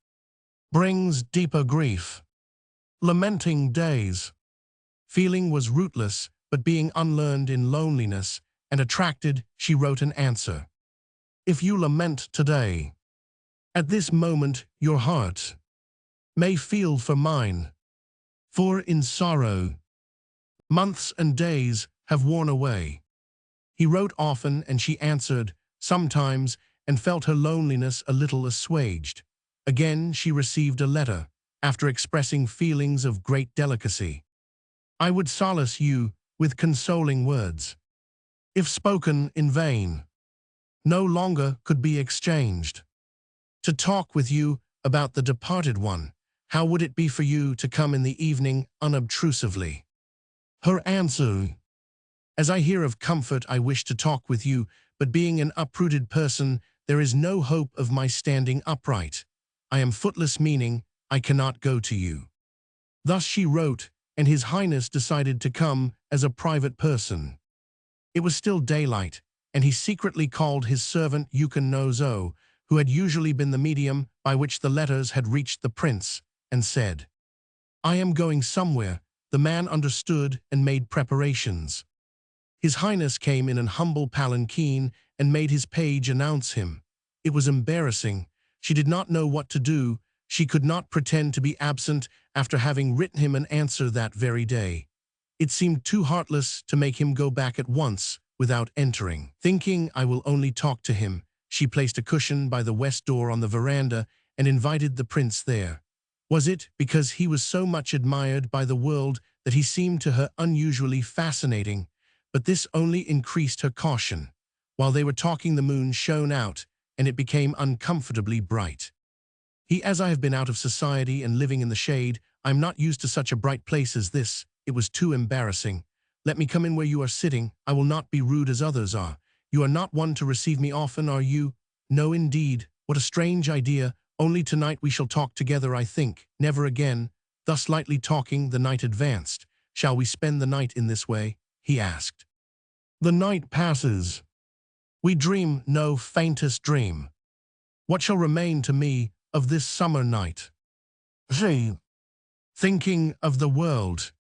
brings deeper grief. Lamenting days. Feeling was rootless, but being unlearned in loneliness and attracted, she wrote an answer. If you lament today, at this moment your heart may feel for mine. For in sorrow, months and days have worn away." He wrote often, and she answered sometimes, and felt her loneliness a little assuaged. Again she received a letter, after expressing feelings of great delicacy. "I would solace you with consoling words, if spoken in vain, no longer could be exchanged. To talk with you about the departed one, how would it be for you to come in the evening unobtrusively?" Her answer: "As I hear of comfort, I wish to talk with you, but being an uprooted person, there is no hope of my standing upright. I am footless, meaning I cannot go to you." Thus she wrote, and His Highness decided to come as a private person. It was still daylight, and he secretly called his servant Yukan, who had usually been the medium by which the letters had reached the prince, and said, "I am going somewhere." The man understood and made preparations. His Highness came in an humble palanquin and made his page announce him. It was embarrassing. She did not know what to do. She could not pretend to be absent after having written him an answer that very day. It seemed too heartless to make him go back at once without entering. Thinking, "I will only talk to him," she placed a cushion by the west door on the veranda and invited the prince there. Was it because he was so much admired by the world that he seemed to her unusually fascinating? But this only increased her caution. While they were talking, the moon shone out, and it became uncomfortably bright. As I have been out of society and living in the shade, I am not used to such a bright place as this. It was too embarrassing. Let me come in where you are sitting. I will not be rude as others are. You are not one to receive me often, are you?" "No, indeed. What a strange idea. Only tonight we shall talk together, I think. Never again." Thus lightly talking, the night advanced. "Shall we spend the night in this way?" he asked. "The night passes. We dream no faintest dream. What shall remain to me of this summer night?" She, thinking of the world.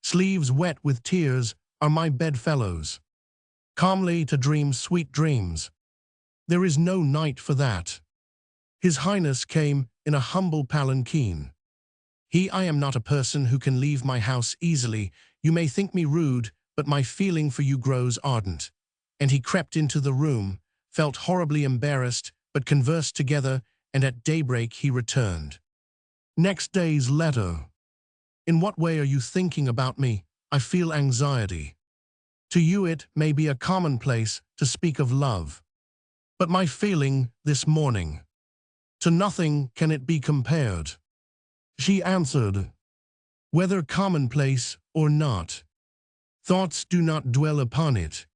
Sleeves wet with tears are my bedfellows. Calmly to dream sweet dreams. There is no night for that. His Highness came in a humble palanquin. I am not a person who can leave my house easily. You may think me rude, but my feeling for you grows ardent." And he crept into the room, felt horribly embarrassed, but conversed together, and at daybreak he returned. Next day's letter. "In what way are you thinking about me? I feel anxiety. To you it may be a commonplace to speak of love. But my feeling this morning, to nothing can it be compared." She answered, "Whether commonplace or not, thoughts do not dwell upon it.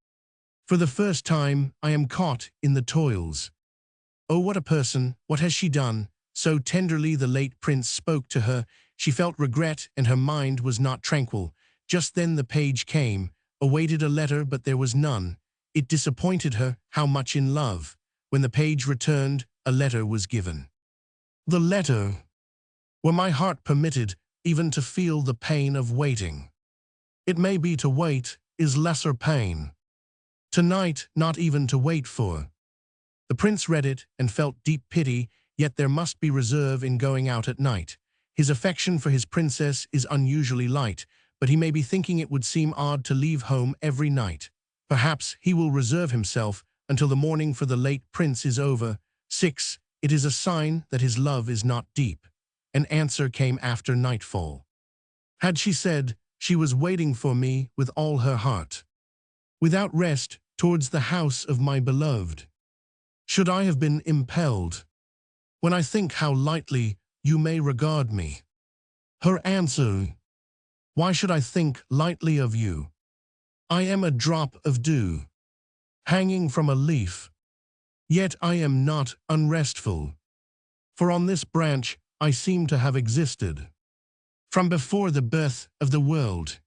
For the first time I am caught in the toils." Oh, what a person! What has she done? So tenderly the late prince spoke to her. She felt regret, and her mind was not tranquil. Just then the page came, awaited a letter, but there was none. It disappointed her, how much in love. When the page returned, a letter was given. The letter. Were my heart permitted even to feel the pain of waiting? It may be to wait is lesser pain. Tonight, not even to wait for. The prince read it and felt deep pity, yet there must be reserve in going out at night. His affection for his princess is unusually light, but he may be thinking it would seem odd to leave home every night. Perhaps he will reserve himself until the mourning for the late prince is over. 6. It is a sign that his love is not deep. An answer came after nightfall. Had she said, "She was waiting for me with all her heart, without rest, towards the house of my beloved, should I have been impelled, when I think how lightly you may regard me?" Her answer, "Why should I think lightly of you? I am a drop of dew, hanging from a leaf, yet I am not unrestful, for on this branch I seem to have existed from before the birth of the world.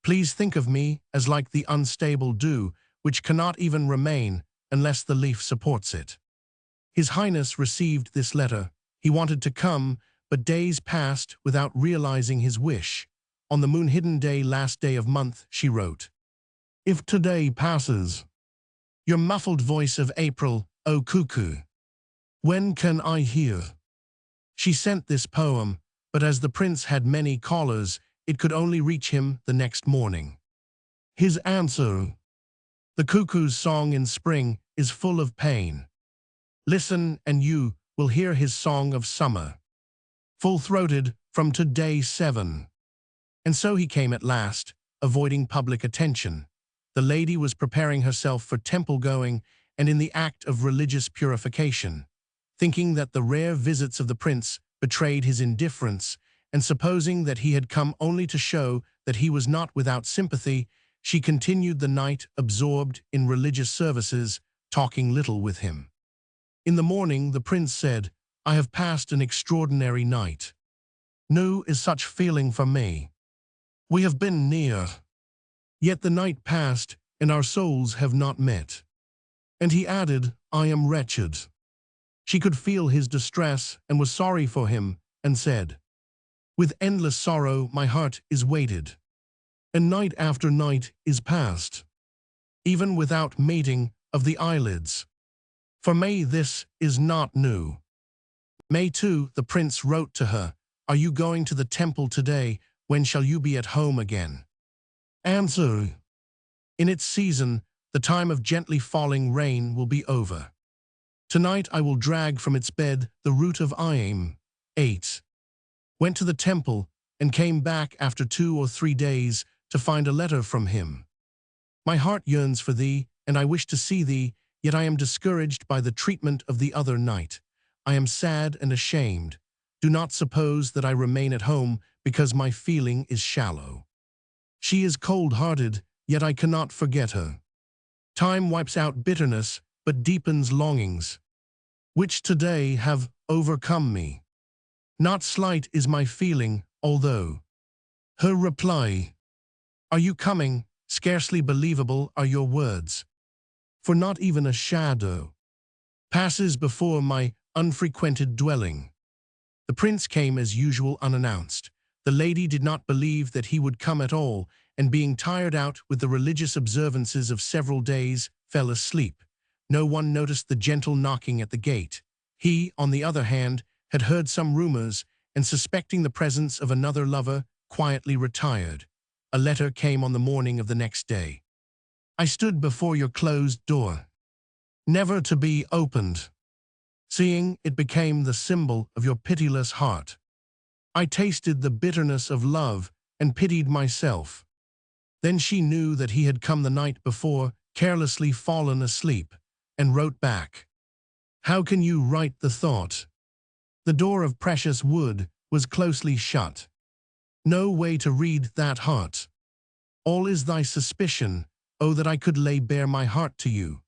Please think of me as like the unstable dew, which cannot even remain unless the leaf supports it." His Highness received this letter. He wanted to come, but days passed without realizing his wish. On the moon-hidden day, last day of month, she wrote, "If today passes, your muffled voice of April, O cuckoo, when can I hear?" She sent this poem, but as the prince had many callers, it could only reach him the next morning. His answer, "The cuckoo's song in spring is full of pain. Listen and you will hear his song of summer, full-throated from today 7. And so he came at last, avoiding public attention. The lady was preparing herself for temple-going and in the act of religious purification. Thinking that the rare visits of the prince betrayed his indifference, and supposing that he had come only to show that he was not without sympathy, She continued the night absorbed in religious services, talking little with him. In the morning, the prince said, "I have passed an extraordinary night. No is such feeling for me. We have been near. Yet the night passed, and our souls have not met." And he added, "I am wretched." She could feel his distress and was sorry for him, and said, "With endless sorrow my heart is weighted, and night after night is passed, even without mating of the eyelids. For May this is not new." May 2, the prince wrote to her, "Are you going to the temple today? When shall you be at home again?" Answer: "In its season, the time of gently falling rain will be over. Tonight I will drag from its bed the root of Iam." 8. Went to the temple and came back after 2 or 3 days to find a letter from him. "My heart yearns for thee, and I wish to see thee, yet I am discouraged by the treatment of the other night. I am sad and ashamed. Do not suppose that I remain at home because my feeling is shallow. She is cold-hearted, yet I cannot forget her. Time wipes out bitterness, but deepens longings, which today have overcome me. Not slight is my feeling, although." Her reply: "Are you coming? Scarcely believable are your words. For not even a shadow passes before my unfrequented dwelling." The prince came as usual unannounced. The lady did not believe that he would come at all, and being tired out with the religious observances of several days, fell asleep. No one noticed the gentle knocking at the gate. He, on the other hand, had heard some rumors, and suspecting the presence of another lover, quietly retired. A letter came on the morning of the next day. "I stood before your closed door, never to be opened. Seeing it became the symbol of your pitiless heart. I tasted the bitterness of love and pitied myself." Then she knew that he had come the night before, carelessly fallen asleep, and wrote back, "How can you write the thought? The door of precious wood was closely shut. No way to read that heart. All is thy suspicion, oh that I could lay bare my heart to you."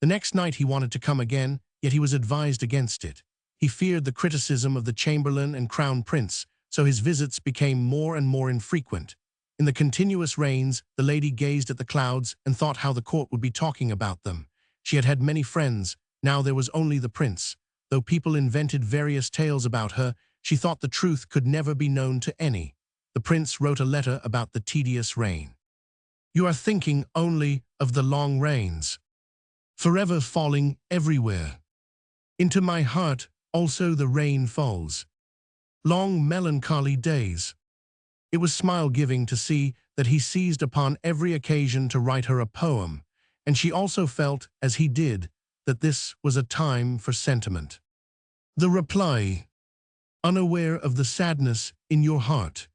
The next night he wanted to come again, yet he was advised against it. He feared the criticism of the chamberlain and crown prince, so his visits became more and more infrequent. In the continuous rains, the lady gazed at the clouds and thought how the court would be talking about them. She had had many friends, now there was only the prince. Though people invented various tales about her, she thought the truth could never be known to any. The prince wrote a letter about the tedious rain. "You are thinking only of the long rains, forever falling everywhere. Into my heart also the rain falls. Long melancholy days." It was smile-giving to see that he seized upon every occasion to write her a poem, and she also felt, as he did, that this was a time for sentiment. The reply: "Unaware of the sadness in your heart,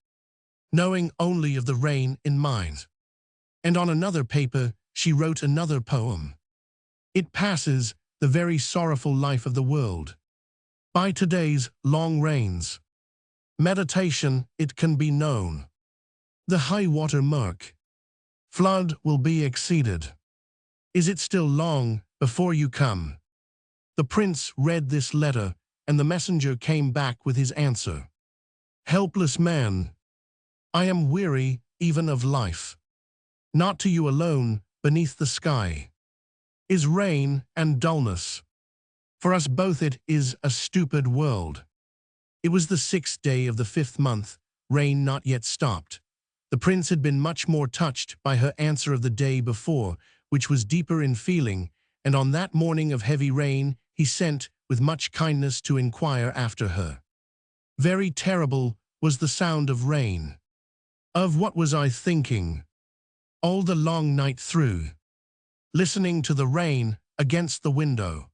knowing only of the rain in mine." And on another paper she wrote another poem. "It passes, the very sorrowful life of the world, by today's long rains. Meditation, it can be known. The high water mark, flood will be exceeded. Is it still long before you come?" The prince read this letter, and the messenger came back with his answer. "Helpless man, I am weary even of life. Not to you alone, beneath the sky, is rain and dullness. For us both it is a stupid world." It was the 6th day of the 5th month, rain not yet stopped. The prince had been much more touched by her answer of the day before, which was deeper in feeling, and on that morning of heavy rain he sent with much kindness to inquire after her. Very terrible was the sound of rain. Of what was I thinking all the long night through, listening to the rain against the window?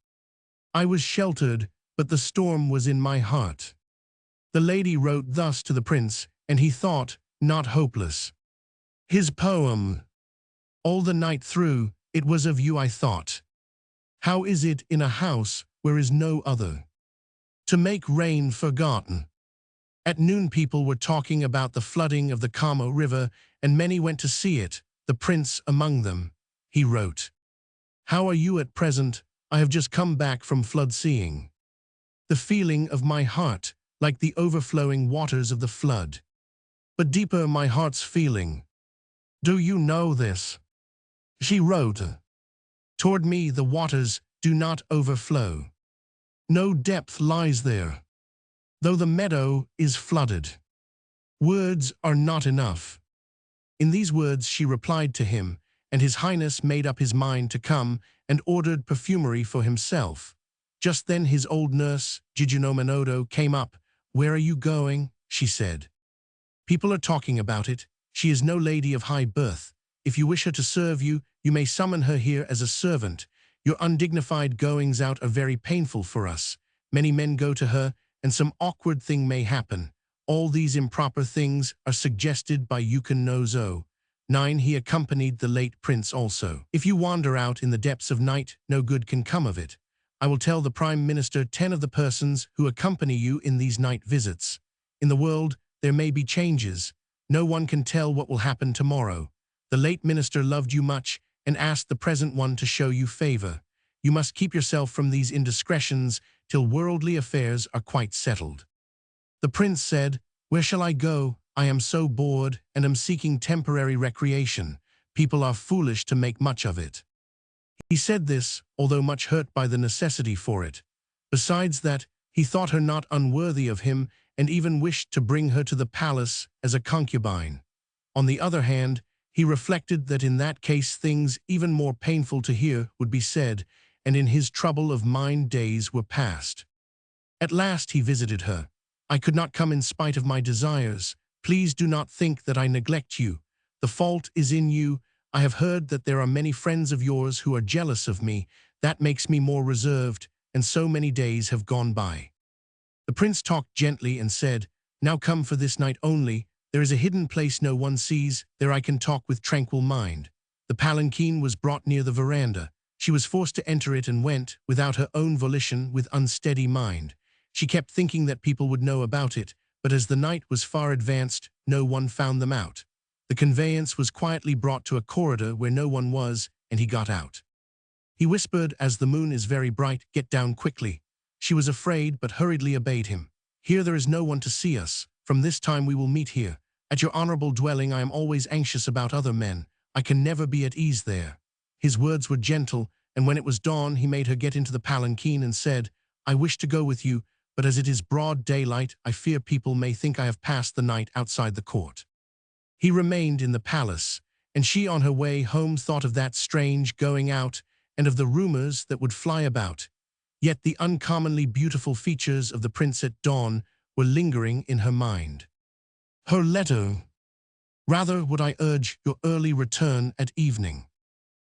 I was sheltered, but the storm was in my heart. The lady wrote thus to the prince, and he thought, not hopeless. His poem: "All the night through, it was of you I thought. How is it in a house where is no other, to make rain forgotten?" At noon people were talking about the flooding of the Kamo River, and many went to see it, the prince among them. He wrote, "How are you at present? I have just come back from flood seeing. The feeling of my heart, like the overflowing waters of the flood. But deeper my heart's feeling. Do you know this?" She wrote, "Toward me the waters do not overflow. No depth lies there, though the meadow is flooded. Words are not enough." In these words she replied to him, and His Highness made up his mind to come and ordered perfumery for himself. Just then his old nurse, Jijuno Manodo, came up. "Where are you going?" she said. "People are talking about it. She is no lady of high birth. If you wish her to serve you, you may summon her here as a servant. Your undignified goings out are very painful for us. Many men go to her, and some awkward thing may happen. All these improper things are suggested by Yukin no Zo." 9. He accompanied the late prince also. "If you wander out in the depths of night, no good can come of it. I will tell the Prime Minister 10 of the persons who accompany you in these night visits. In the world, there may be changes. No one can tell what will happen tomorrow. The late minister loved you much and asked the present one to show you favor. You must keep yourself from these indiscretions till worldly affairs are quite settled." The prince said, "Where shall I go? I am so bored and am seeking temporary recreation. People are foolish to make much of it." He said this, although much hurt by the necessity for it. Besides that, he thought her not unworthy of him and even wished to bring her to the palace as a concubine. On the other hand, he reflected that in that case things even more painful to hear would be said, and in his trouble of mind days were past. At last he visited her. "I could not come in spite of my desires. Please do not think that I neglect you. The fault is in you. I have heard that there are many friends of yours who are jealous of me. That makes me more reserved, and so many days have gone by." The prince talked gently and said, "Now come for this night only. There is a hidden place no one sees. There I can talk with tranquil mind." The palanquin was brought near the veranda. She was forced to enter it and went, without her own volition, with unsteady mind. She kept thinking that people would know about it, but as the night was far advanced, no one found them out. The conveyance was quietly brought to a corridor where no one was, and he got out. He whispered, "As the moon is very bright, get down quickly." She was afraid, but hurriedly obeyed him. "Here there is no one to see us. From this time we will meet here. At your honorable dwelling I am always anxious about other men. I can never be at ease there." His words were gentle, and when it was dawn he made her get into the palanquin and said, "I wish to go with you, but as it is broad daylight, I fear people may think I have passed the night outside the court." He remained in the palace, and she on her way home thought of that strange going out and of the rumors that would fly about. Yet the uncommonly beautiful features of the prince at dawn were lingering in her mind. Her letter: "Rather would I urge your early return at evening,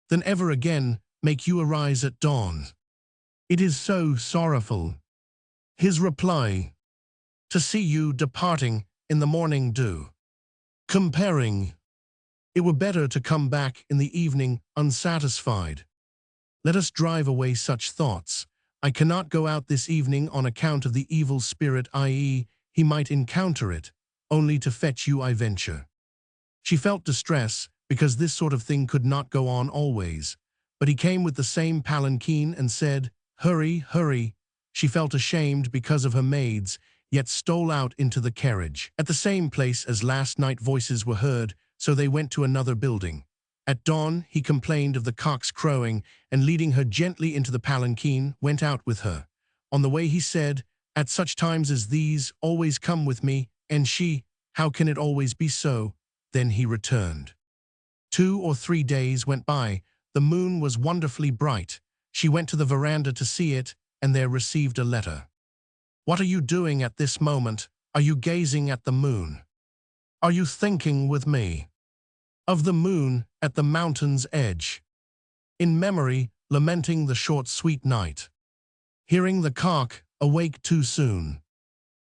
than ever again make you arise at dawn. It is so sorrowful." His reply: "To see you departing in the morning dew. Comparing, it were better to come back in the evening unsatisfied. Let us drive away such thoughts. I cannot go out this evening on account of the evil spirit, i.e., he might encounter it. Only to fetch you I venture." She felt distress, because this sort of thing could not go on always. But he came with the same palanquin and said, "Hurry, hurry." She felt ashamed because of her maids, yet stole out into the carriage. At the same place as last night voices were heard, so they went to another building. At dawn he complained of the cocks crowing, and leading her gently into the palanquin, went out with her. On the way he said, "At such times as these, always come with me," and she, "How can it always be so?" Then he returned. 2 or 3 days went by. The moon was wonderfully bright. She went to the veranda to see it, and there received a letter. "What are you doing at this moment? Are you gazing at the moon? Are you thinking with me of the moon at the mountain's edge, in memory lamenting the short sweet night, hearing the cock awake too soon?"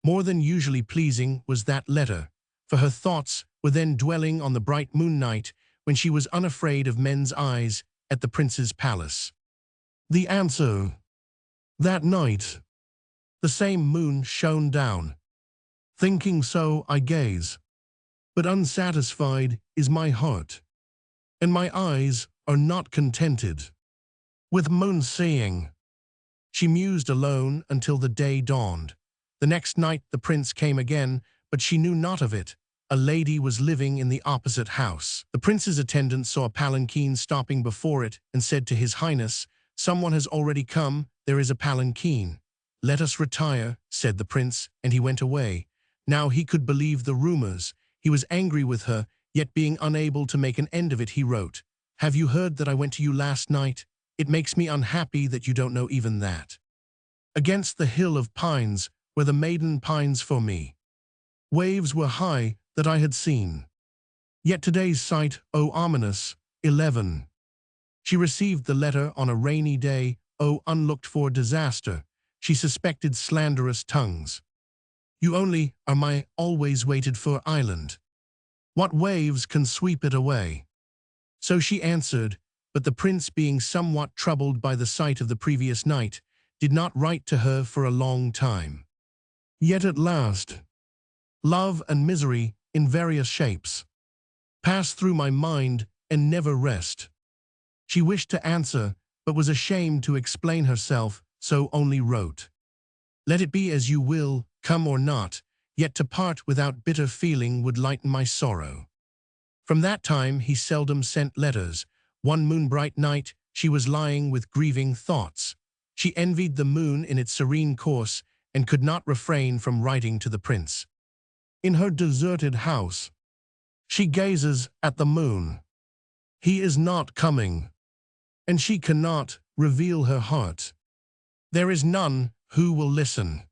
More than usually pleasing was that letter, for her thoughts were then dwelling on the bright moon night when she was unafraid of men's eyes at the prince's palace. The answer: "That night the same moon shone down. Thinking so I gaze, but unsatisfied is my heart. and my eyes are not contented with moon seeing. She mused alone until the day dawned. The next night the prince came again, but she knew not of it. A lady was living in the opposite house. The prince's attendant saw a palanquin stopping before it and said to his highness, "Someone has already come, there is a palanquin." "Let us retire," said the prince, and he went away. Now he could believe the rumors. He was angry with her, yet being unable to make an end of it, he wrote, "Have you heard that I went to you last night? It makes me unhappy that you don't know even that. Against the hill of pines, where the maiden pines for me, waves were high that I had seen. Yet today's sight, O ominous, 11. She received the letter on a rainy day, O unlooked-for disaster. She suspected slanderous tongues. You only are my always-waited-for island. What waves can sweep it away?" So she answered, but the prince, being somewhat troubled by the sight of the previous night, did not write to her for a long time. Yet at last, love and misery in various shapes pass through my mind and never rest. She wished to answer, but was ashamed to explain herself, so only wrote, "Let it be as you will, come or not, yet to part without bitter feeling would lighten my sorrow." From that time he seldom sent letters. One moonbright night she was lying with grieving thoughts. She envied the moon in its serene course and could not refrain from writing to the prince. In her deserted house, she gazes at the moon. He is not coming, and she cannot reveal her heart. There is none who will listen.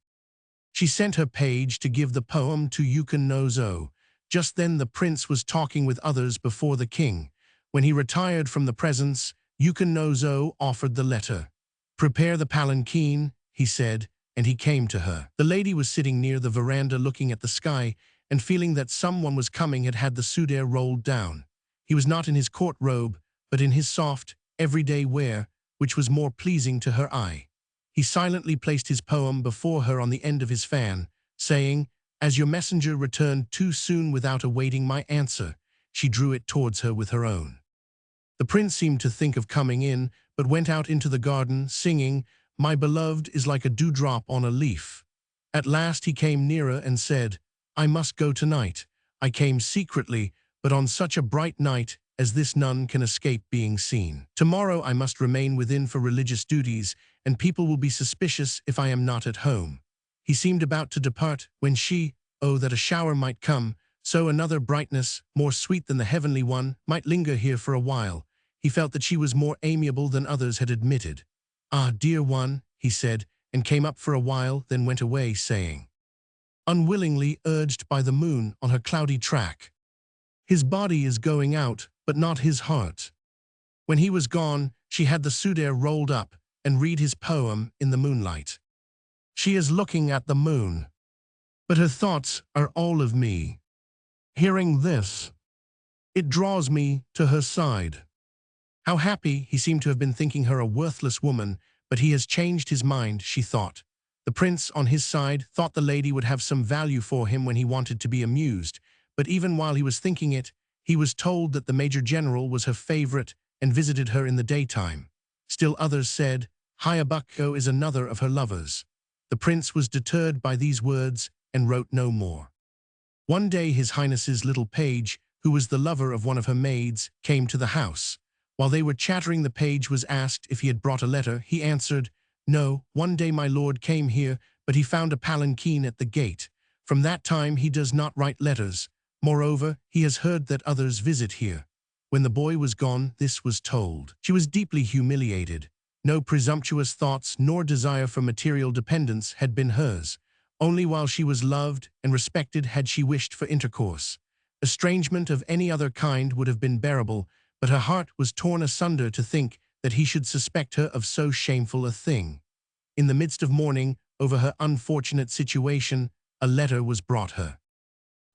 She sent her page to give the poem to Yukin. Just then the prince was talking with others before the king. When he retired from the presence, Yukin offered the letter. "Prepare the palanquin," he said, and he came to her. The lady was sitting near the veranda looking at the sky, and feeling that someone was coming had had the sudair rolled down. He was not in his court robe, but in his soft, everyday wear, which was more pleasing to her eye. He silently placed his poem before her on the end of his fan, saying, "As your messenger returned too soon without awaiting my answer," she drew it towards her with her own. The prince seemed to think of coming in, but went out into the garden, singing, "My beloved is like a dewdrop on a leaf." At last he came nearer and said, "I must go tonight. I came secretly, but on such a bright night as this none can escape being seen. Tomorrow I must remain within for religious duties, and people will be suspicious if I am not at home." He seemed about to depart, when she, "Oh, that a shower might come, so another brightness, more sweet than the heavenly one, might linger here for a while." He felt that she was more amiable than others had admitted. "Ah, dear one," he said, and came up for a while, then went away, saying, unwillingly urged by the moon on her cloudy track, "His body is going out, but not his heart." When he was gone, she had the sudair rolled up and read his poem in the moonlight. She is looking at the moon, but her thoughts are all of me. Hearing this, it draws me to her side. How happy he seemed to have been thinking her a worthless woman, but he has changed his mind, she thought. The prince, on his side, thought the lady would have some value for him when he wanted to be amused, but even while he was thinking it, he was told that the major general was her favorite and visited her in the daytime. Still others said, Hayabuko is another of her lovers. The prince was deterred by these words and wrote no more. One day His Highness's little page, who was the lover of one of her maids, came to the house. While they were chattering, the page was asked if he had brought a letter. He answered, "No, one day my lord came here, but he found a palanquin at the gate. From that time he does not write letters. Moreover, he has heard that others visit here." When the boy was gone, this was told. She was deeply humiliated. No presumptuous thoughts nor desire for material dependence had been hers. Only while she was loved and respected had she wished for intercourse. Estrangement of any other kind would have been bearable, but her heart was torn asunder to think that he should suspect her of so shameful a thing. In the midst of mourning over her unfortunate situation, a letter was brought her.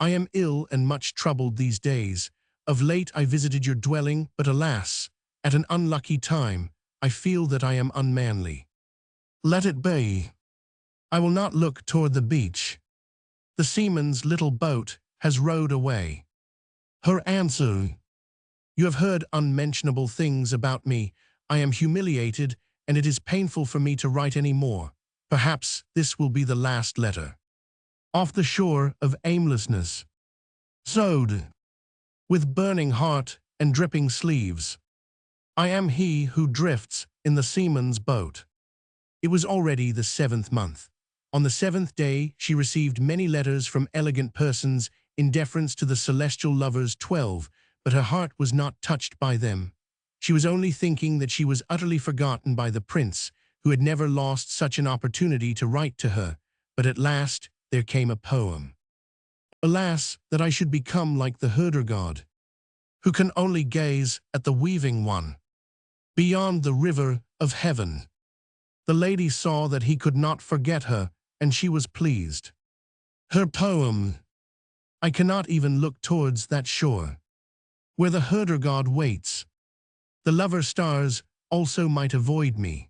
"I am ill and much troubled these days. Of late I visited your dwelling, but alas, at an unlucky time, I feel that I am unmanly. Let it be. I will not look toward the beach. The seaman's little boat has rowed away." Her answer, You have heard unmentionable things about me. I am humiliated, and it is painful for me to write any more. Perhaps this will be the last letter. Off the shore of aimlessness. Sewed. With burning heart and dripping sleeves. I am he who drifts in the seaman's boat. It was already the 7th month. On the 7th day, she received many letters from elegant persons in deference to the celestial lovers 12, but her heart was not touched by them. She was only thinking that she was utterly forgotten by the prince, who had never lost such an opportunity to write to her. But at last there came a poem. Alas, that I should become like the herder god, who can only gaze at the weaving one. Beyond the river of heaven. The lady saw that he could not forget her, and she was pleased. Her poem. I cannot even look towards that shore, where the herder god waits. The lover stars also might avoid me.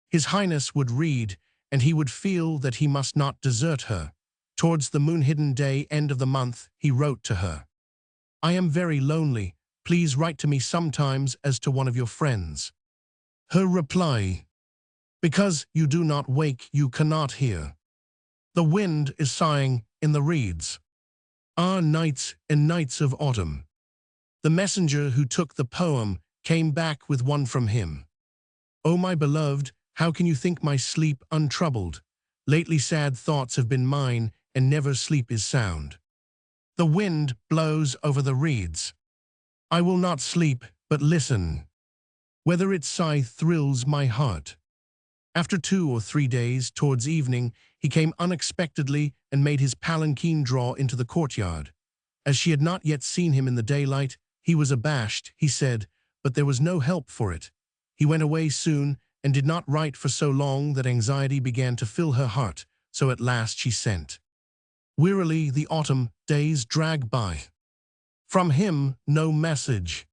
His Highness would read, and he would feel that he must not desert her. Towards the moon-hidden day end of the month, he wrote to her. I am very lonely. Please write to me sometimes as to one of your friends. Her reply. Because you do not wake, you cannot hear. The wind is sighing in the reeds. Ah, nights and nights of autumn. The messenger who took the poem came back with one from him. O my beloved, how can you think my sleep untroubled? Lately sad thoughts have been mine, and never sleep is sound. The wind blows over the reeds. I will not sleep, but listen. Whether its sigh thrills my heart. After 2 or 3 days, towards evening, he came unexpectedly and made his palanquin draw into the courtyard. As she had not yet seen him in the daylight, he was abashed, he said, but there was no help for it. He went away soon, and did not write for so long that anxiety began to fill her heart, so at last she sent. Wearily the autumn days drag by. From him no message.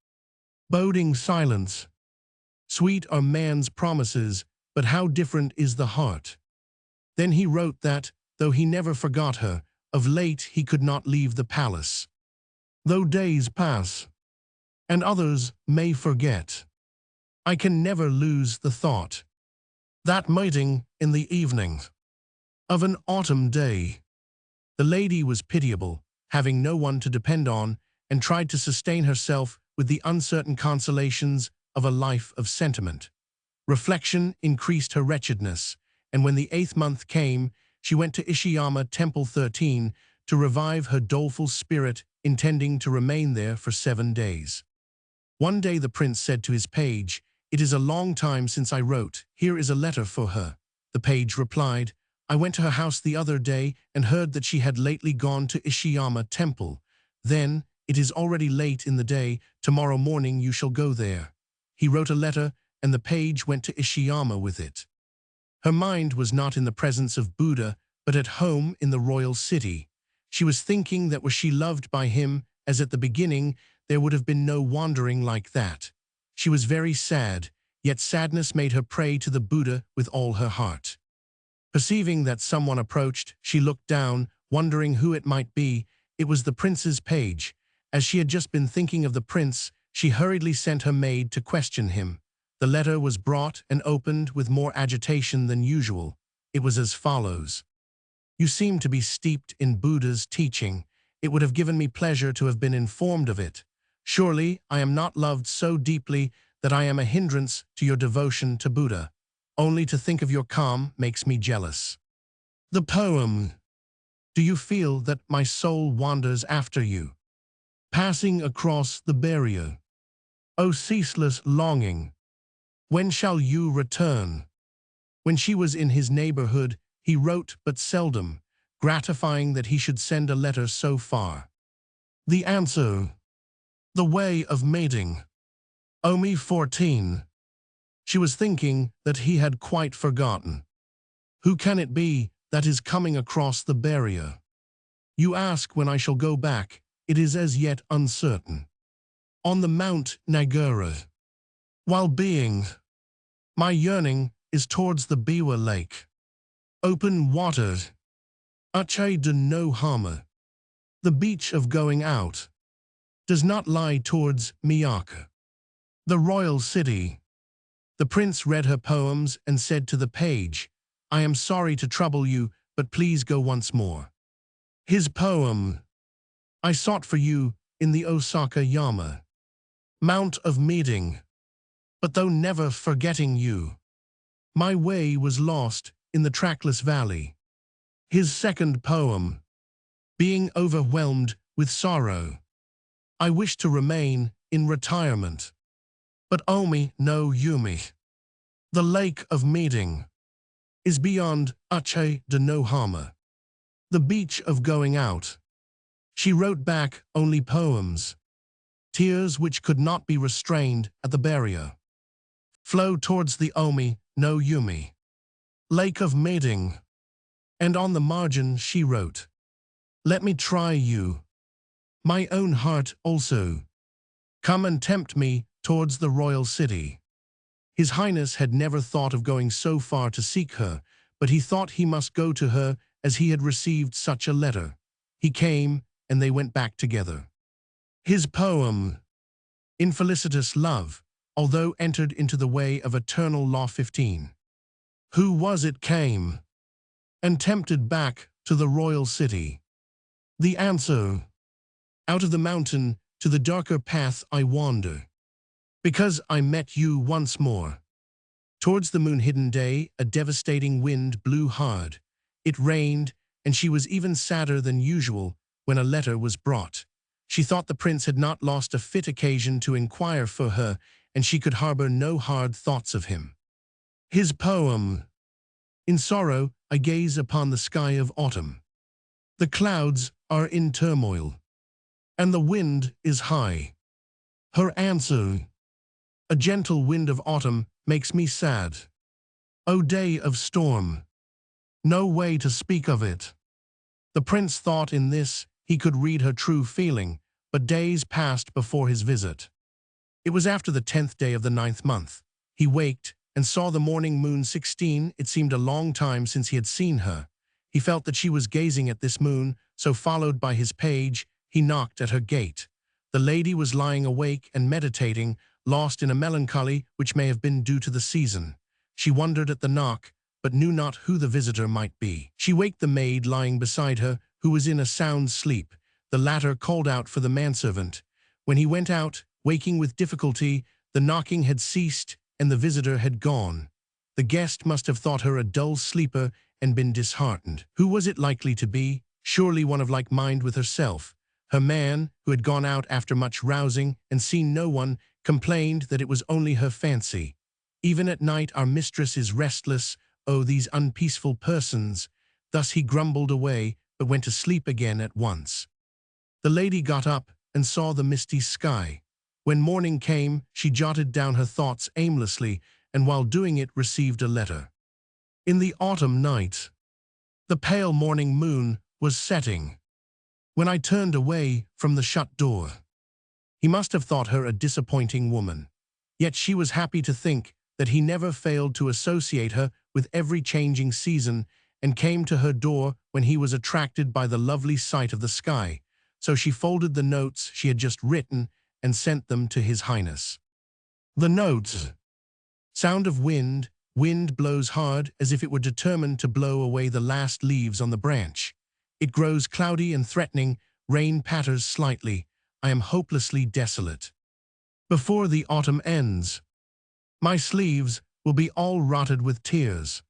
Boding silence. Sweet are man's promises, but how different is the heart. Then he wrote that, though he never forgot her, of late he could not leave the palace. Though days pass, and others may forget, I can never lose the thought. That meeting in the evening of an autumn day. The lady was pitiable, having no one to depend on, and tried to sustain herself with the uncertain consolations of a life of sentiment. Reflection increased her wretchedness, and when the 8th month came, she went to Ishiyama Temple 13 to revive her doleful spirit, intending to remain there for 7 days. One day the prince said to his page, "It is a long time since I wrote. Here is a letter for her." The page replied, "I went to her house the other day and heard that she had lately gone to Ishiyama Temple. Then, it is already late in the day. Tomorrow morning you shall go there." He wrote a letter, and the page went to Ishiyama with it. Her mind was not in the presence of Buddha, but at home in the royal city. She was thinking that were she loved by him, as at the beginning, there would have been no wandering like that. She was very sad, yet sadness made her pray to the Buddha with all her heart. Perceiving that someone approached, she looked down, wondering who it might be. It was the prince's page. As she had just been thinking of the prince, she hurriedly sent her maid to question him. The letter was brought and opened with more agitation than usual. It was as follows. "You seem to be steeped in Buddha's teaching. It would have given me pleasure to have been informed of it. Surely I am not loved so deeply that I am a hindrance to your devotion to Buddha. Only to think of your calm makes me jealous." The poem. Do you feel that my soul wanders after you, passing across the barrier? O ceaseless longing, when shall you return? When she was in his neighborhood, he wrote but seldom, gratifying that he should send a letter so far. The answer. The way of mating. Omi 14. She was thinking that he had quite forgotten. Who can it be that is coming across the barrier? You ask when I shall go back. It is as yet uncertain. On the Mount Nagara. While being, my yearning is towards the Biwa Lake. Open water. Ache de no harmer. The beach of going out. does not lie towards Miyaka, the royal city. The prince read her poems and said to the page, I am sorry to trouble you, but please go once more. His poem, I sought for you in the Osaka Yama, Mount of Meeting, but though never forgetting you, my way was lost in the trackless valley. His second poem, being overwhelmed with sorrow, I wish to remain in retirement, but Omi no Yumi, the lake of meeting, is beyond Ache de no Hama, the beach of going out. She wrote back only poems. Tears which could not be restrained at the barrier flow towards the Omi no Yumi, lake of meeting. And on the margin she wrote, let me try you, my own heart also. Come and tempt me towards the royal city. His Highness had never thought of going so far to seek her, but he thought he must go to her as he had received such a letter. He came, and they went back together. His poem, Infelicitous Love, although entered into the way of eternal law 15. Who was it came, and tempted back to the royal city? The answer, out of the mountain to the darker path I wander, because I met you once more. Towards the moon-hidden day, a devastating wind blew hard. It rained, and she was even sadder than usual when a letter was brought. She thought the prince had not lost a fit occasion to inquire for her, and she could harbor no hard thoughts of him. His poem, in sorrow I gaze upon the sky of autumn. The clouds are in turmoil, and the wind is high. Her answer, a gentle wind of autumn makes me sad. O day of storm, no way to speak of it. The prince thought in this he could read her true feeling, but days passed before his visit. It was after the 10th day of the 9th month. He waked and saw the morning moon 16. It seemed a long time since he had seen her. He felt that she was gazing at this moon, so followed by his page, he knocked at her gate. The lady was lying awake and meditating, lost in a melancholy which may have been due to the season. She wondered at the knock, but knew not who the visitor might be. She waked the maid lying beside her, who was in a sound sleep. The latter called out for the manservant. When he went out, waking with difficulty, the knocking had ceased and the visitor had gone. The guest must have thought her a dull sleeper and been disheartened. Who was it likely to be? Surely one of like mind with herself. Her man, who had gone out after much rousing and seen no one, complained that it was only her fancy. Even at night our mistress is restless, oh, these unpeaceful persons. Thus he grumbled away, but went to sleep again at once. The lady got up and saw the misty sky. When morning came, she jotted down her thoughts aimlessly, and while doing it received a letter. In the autumn night, the pale morning moon was setting when I turned away from the shut door. He must have thought her a disappointing woman, yet she was happy to think that he never failed to associate her with every changing season and came to her door when he was attracted by the lovely sight of the sky. So she folded the notes she had just written and sent them to His Highness. The notes. Sound of wind. Wind blows hard as if it were determined to blow away the last leaves on the branch. It grows cloudy and threatening. Rain patters slightly. I am hopelessly desolate. Before the autumn ends, my sleeves will be all rotted with tears.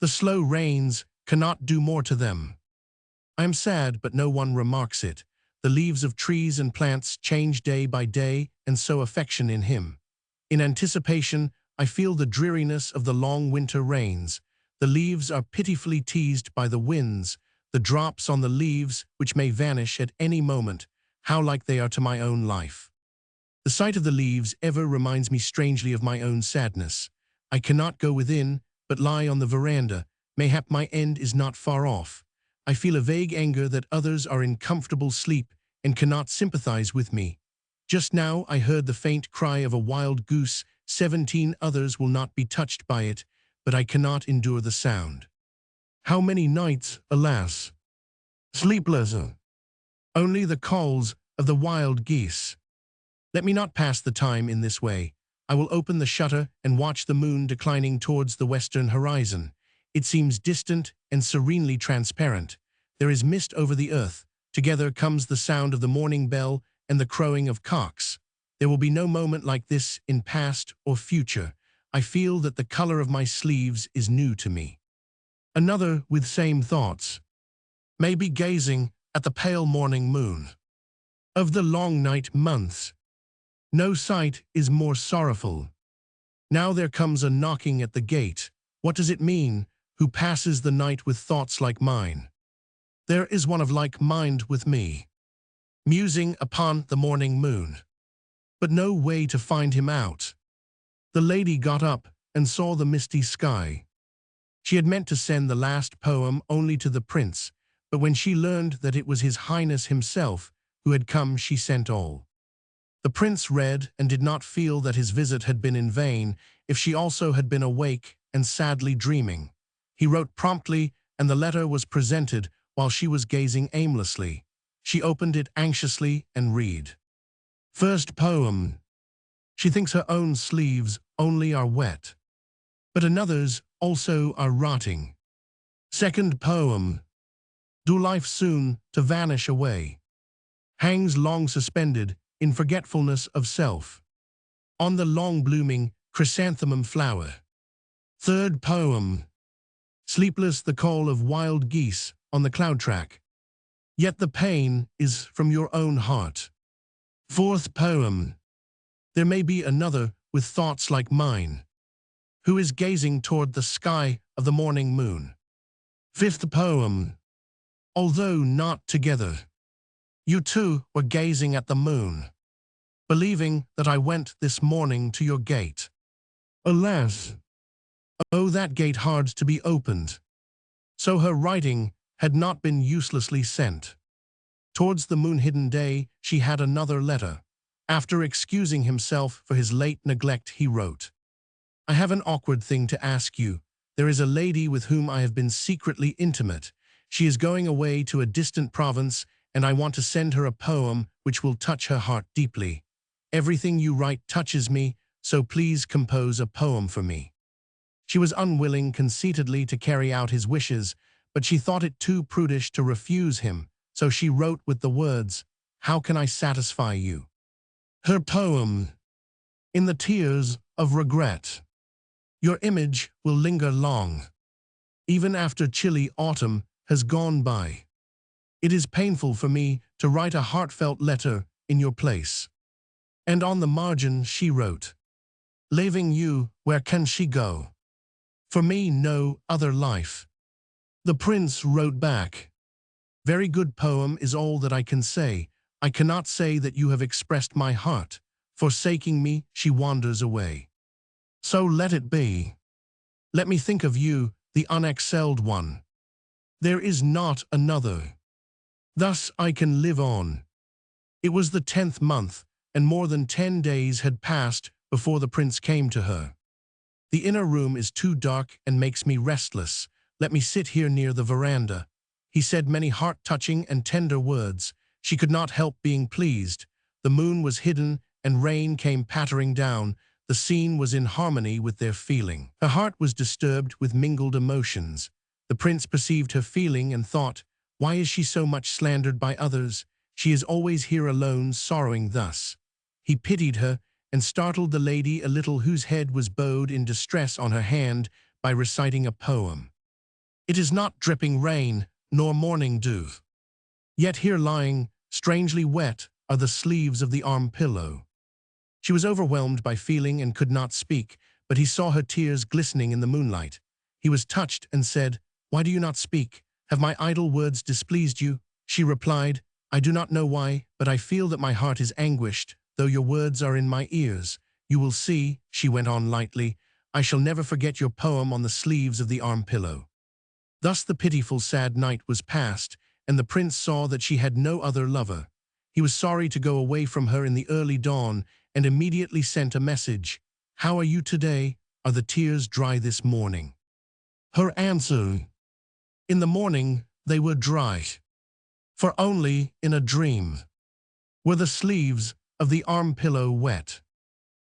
The slow rains cannot do more to them. I am sad, but no one remarks it. The leaves of trees and plants change day by day, and so affection in him. In anticipation, I feel the dreariness of the long winter rains. The leaves are pitifully teased by the winds, the drops on the leaves which may vanish at any moment. How like they are to my own life. The sight of the leaves ever reminds me strangely of my own sadness. I cannot go within, but lie on the veranda. Mayhap my end is not far off. I feel a vague anger that others are in comfortable sleep and cannot sympathize with me. Just now I heard the faint cry of a wild goose. 17 others will not be touched by it, but I cannot endure the sound. How many nights, alas, sleepless. Only the calls of the wild geese. Let me not pass the time in this way. I will open the shutter and watch the moon declining towards the western horizon. It seems distant and serenely transparent. There is mist over the earth. Together comes the sound of the morning bell and the crowing of cocks. There will be no moment like this in past or future. I feel that the color of my sleeves is new to me. Another, with same thoughts, may be gazing at the pale morning moon. Of the long night months, no sight is more sorrowful. Now there comes a knocking at the gate. What does it mean? Who passes the night with thoughts like mine? There is one of like mind with me, musing upon the morning moon, but no way to find him out. The lady got up and saw the misty sky. She had meant to send the last poem only to the prince, but when she learned that it was His Highness himself who had come, she sent all. The prince read and did not feel that his visit had been in vain if she also had been awake and sadly dreaming. He wrote promptly, and the letter was presented while she was gazing aimlessly. She opened it anxiously and read. First poem. She thinks her own sleeves only are wet, but another's also are rotting. Second poem. Do life soon to vanish away. Hangs long suspended in forgetfulness of self, on the long-blooming chrysanthemum flower. Third poem. Sleepless the call of wild geese on the cloud track, yet the pain is from your own heart. Fourth poem. There may be another with thoughts like mine, who is gazing toward the sky of the morning moon. Fifth poem. Although not together, you two were gazing at the moon, believing that I went this morning to your gate. Alas, oh, that gate hard to be opened. So her writing had not been uselessly sent. Towards the moon-hidden day, she had another letter. After excusing himself for his late neglect, he wrote, I have an awkward thing to ask you. There is a lady with whom I have been secretly intimate. She is going away to a distant province, and I want to send her a poem which will touch her heart deeply. Everything you write touches me, so please compose a poem for me. She was unwilling conceitedly to carry out his wishes, but she thought it too prudish to refuse him, so she wrote with the words, How can I satisfy you? Her poem. In the tears of regret. Your image will linger long, even after chilly autumn has gone by. It is painful for me to write a heartfelt letter in your place. And on the margin she wrote, Leaving you, where can she go? For me no other life. The prince wrote back, Very good poem is all that I can say. I cannot say that you have expressed my heart. Forsaking me, she wanders away. So let it be. Let me think of you, the unexcelled one. There is not another. Thus I can live on. It was the 10th month, and more than 10 days had passed before the prince came to her. The inner room is too dark and makes me restless. Let me sit here near the veranda. He said many heart-touching and tender words. She could not help being pleased. The moon was hidden and rain came pattering down. The scene was in harmony with their feeling. Her heart was disturbed with mingled emotions. The prince perceived her feeling and thought, Why is she so much slandered by others? She is always here alone, sorrowing thus. He pitied her and startled the lady a little, whose head was bowed in distress on her hand, by reciting a poem. It is not dripping rain, nor morning dew. Yet here lying, strangely wet, are the sleeves of the arm pillow. She was overwhelmed by feeling and could not speak, but he saw her tears glistening in the moonlight. He was touched and said, Why do you not speak? Have my idle words displeased you? She replied, I do not know why, but I feel that my heart is anguished, though your words are in my ears. You will see, she went on lightly, I shall never forget your poem on the sleeves of the arm pillow. Thus the pitiful sad night was passed, and the prince saw that she had no other lover. He was sorry to go away from her in the early dawn, and immediately sent a message. How are you today? Are the tears dry this morning? Her answer. In the morning they were dry, for only in a dream Were the sleeves of the arm pillow wet?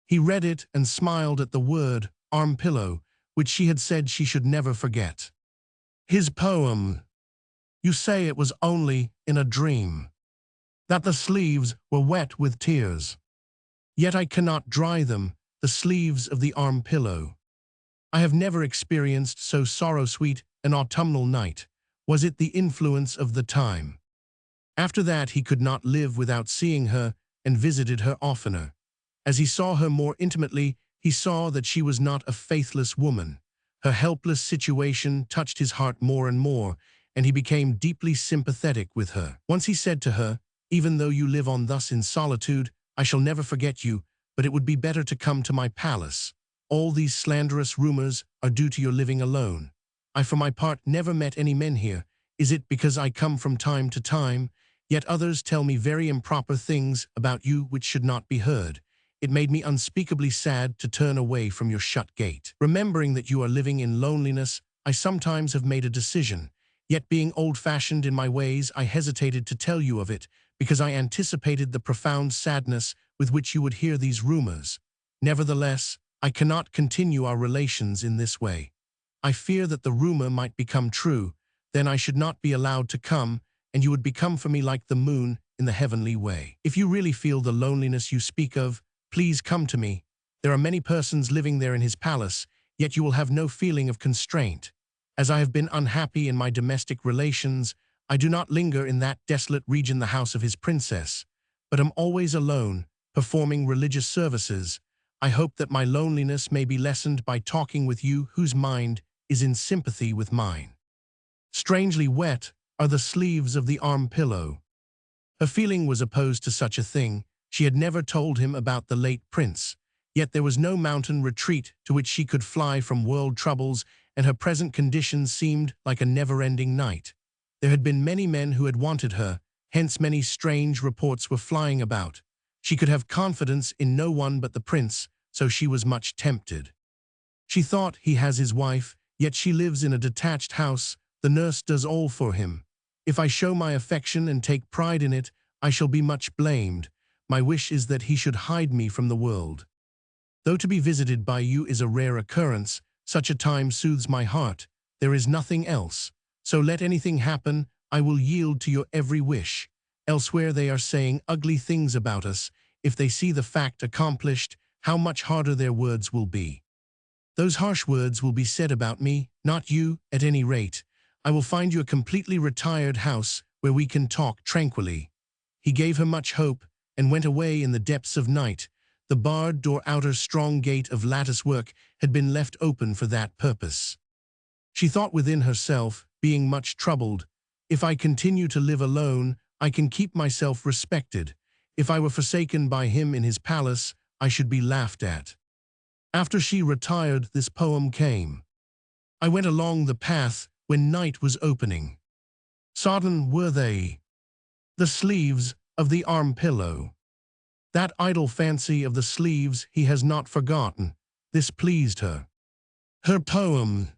He read it and smiled at the word arm pillow, which she had said she should never forget. His poem. You say it was only in a dream, that the sleeves were wet with tears. Yet I cannot dry them, the sleeves of the arm pillow. I have never experienced so sorrow-sweet an autumnal night. Was it the influence of the time? After that he could not live without seeing her and visited her oftener. As he saw her more intimately, he saw that she was not a faithless woman. Her helpless situation touched his heart more and more, and he became deeply sympathetic with her. Once he said to her, "Even though you live on thus in solitude, I shall never forget you, but it would be better to come to my palace. All these slanderous rumors are due to your living alone. I for my part never met any men here. Is it because I come from time to time? Yet others tell me very improper things about you which should not be heard. It made me unspeakably sad to turn away from your shut gate. Remembering that you are living in loneliness, I sometimes have made a decision. Yet being old-fashioned in my ways, I hesitated to tell you of it, because I anticipated the profound sadness with which you would hear these rumors. Nevertheless, I cannot continue our relations in this way. I fear that the rumor might become true, then I should not be allowed to come, and you would become for me like the moon in the heavenly way. If you really feel the loneliness you speak of, please come to me. There are many persons living there in his palace, yet you will have no feeling of constraint. As I have been unhappy in my domestic relations, I do not linger in that desolate region, the house of his princess, but am always alone, performing religious services. I hope that my loneliness may be lessened by talking with you whose mind is in sympathy with mine. Strangely wet are the sleeves of the arm pillow. Her feeling was opposed to such a thing. She had never told him about the late prince, yet there was no mountain retreat to which she could fly from world troubles, and her present condition seemed like a never-ending night. There had been many men who had wanted her, hence many strange reports were flying about. She could have confidence in no one but the prince, so she was much tempted. She thought, he has his wife, yet she lives in a detached house, the nurse does all for him. If I show my affection and take pride in it, I shall be much blamed. My wish is that he should hide me from the world. Though to be visited by you is a rare occurrence, such a time soothes my heart. There is nothing else. So let anything happen, I will yield to your every wish. Elsewhere they are saying ugly things about us. If they see the fact accomplished, how much harder their words will be. Those harsh words will be said about me, not you, at any rate. I will find you a completely retired house where we can talk tranquilly. He gave her much hope and went away in the depths of night. The barred door, outer strong gate of lattice work, had been left open for that purpose. She thought within herself, being much troubled, if I continue to live alone, I can keep myself respected. If I were forsaken by him in his palace, I should be laughed at. After she retired, this poem came. I went along the path when night was opening. Sodden were they, the sleeves of the arm pillow. That idle fancy of the sleeves he has not forgotten. This pleased her. Her poem.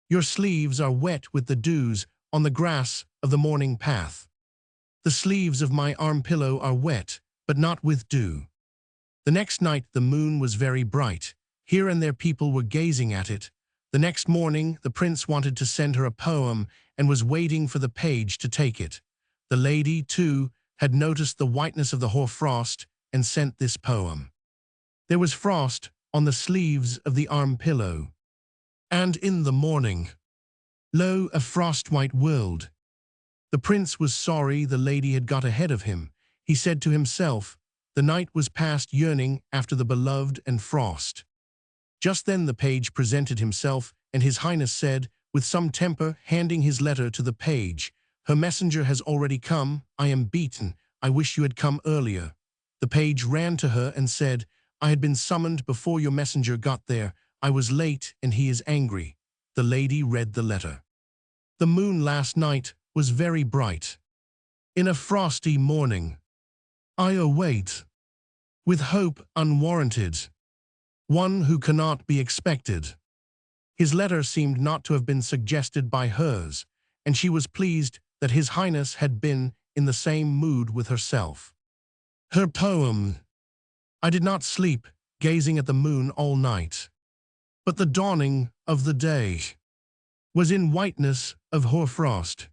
Your sleeves are wet with the dews on the grass of the morning path. The sleeves of my arm pillow are wet, but not with dew. The next night the moon was very bright. Here and there people were gazing at it. The next morning the prince wanted to send her a poem and was waiting for the page to take it. The lady, too, had noticed the whiteness of the hoar-frost and sent this poem. There was frost on the sleeves of the arm pillow. And in the morning, lo, a frost-white world. The prince was sorry the lady had got ahead of him. He said to himself, the night was past yearning after the beloved and frost. Just then the page presented himself, and his highness said, with some temper, handing his letter to the page, her messenger has already come. I am beaten. I wish you had come earlier. The page ran to her and said, I had been summoned before your messenger got there. I was late, and he is angry. The lady read the letter. The moon last night was very bright. In a frosty morning, I await, with hope unwarranted, one who cannot be expected. His letter seemed not to have been suggested by hers, and she was pleased that his highness had been in the same mood with herself. Her poem. I did not sleep, gazing at the moon all night. But the dawning of the day was in whiteness of hoarfrost.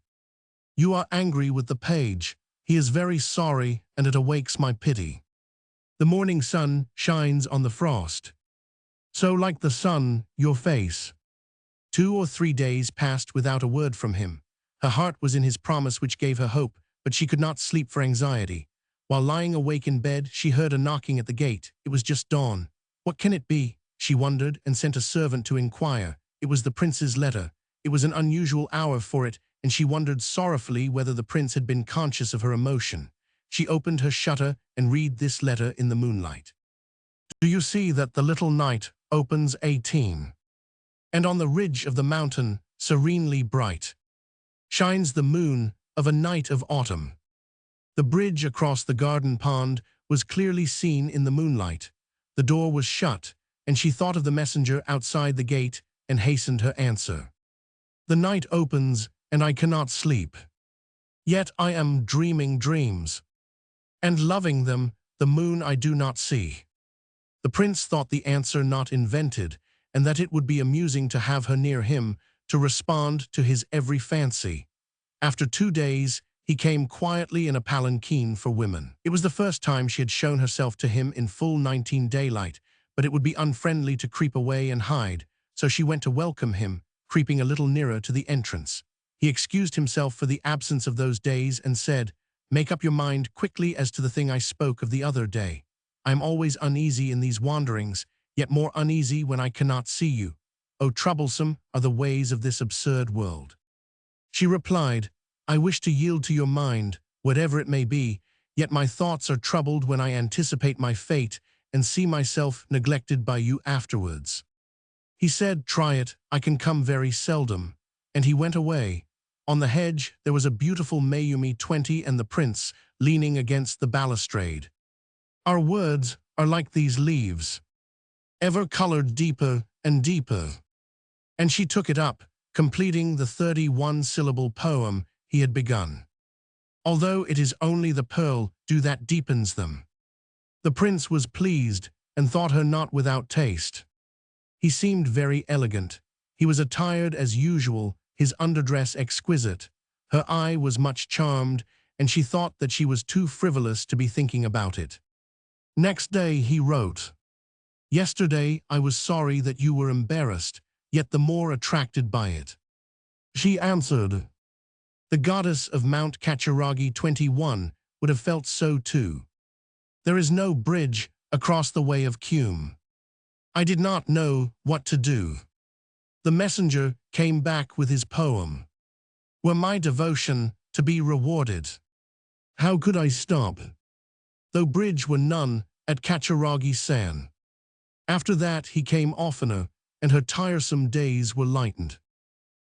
You are angry with the page. He is very sorry, and it awakes my pity. The morning sun shines on the frost. So like the sun, your face. 2 or 3 days passed without a word from him. Her heart was in his promise which gave her hope, but she could not sleep for anxiety. While lying awake in bed, she heard a knocking at the gate. It was just dawn. What can it be? She wondered and sent a servant to inquire. It was the prince's letter. It was an unusual hour for it, and she wondered sorrowfully whether the prince had been conscious of her emotion. She opened her shutter and read this letter in the moonlight. Do you see that the little night opens 18? And on the ridge of the mountain, serenely bright, shines the moon of a night of autumn. The bridge across the garden pond was clearly seen in the moonlight. The door was shut, and she thought of the messenger outside the gate and hastened her answer. The night opens, and I cannot sleep. Yet I am dreaming dreams, and loving them, the moon I do not see. The prince thought the answer not invented, and that it would be amusing to have her near him, to respond to his every fancy. After 2 days, he came quietly in a palanquin for women. It was the first time she had shown herself to him in full 19 daylight, but it would be unfriendly to creep away and hide, so she went to welcome him, creeping a little nearer to the entrance. He excused himself for the absence of those days and said, "Make up your mind quickly as to the thing I spoke of the other day. I am always uneasy in these wanderings, yet more uneasy when I cannot see you. Oh, troublesome are the ways of this absurd world." She replied, "I wish to yield to your mind, whatever it may be, yet my thoughts are troubled when I anticipate my fate and see myself neglected by you afterwards." He said, "Try it, I can come very seldom," and he went away. On the hedge there was a beautiful Mayumi 20 and the prince leaning against the balustrade. Our words are like these leaves, ever colored deeper and deeper. And she took it up, completing the 31-syllable poem he had begun. Although it is only the pearl dew that deepens them. The prince was pleased and thought her not without taste. He seemed very elegant. He was attired as usual, his underdress exquisite. Her eye was much charmed, and she thought that she was too frivolous to be thinking about it. Next day he wrote, "Yesterday I was sorry that you were embarrassed, yet the more attracted by it." She answered, "The goddess of Mount Kachiragi 21 would have felt so too. There is no bridge across the way of Cume." I did not know what to do. The messenger came back with his poem. Were my devotion to be rewarded? How could I stop? Though bridge were none at Kachiragi-san. After that he came oftener, and her tiresome days were lightened.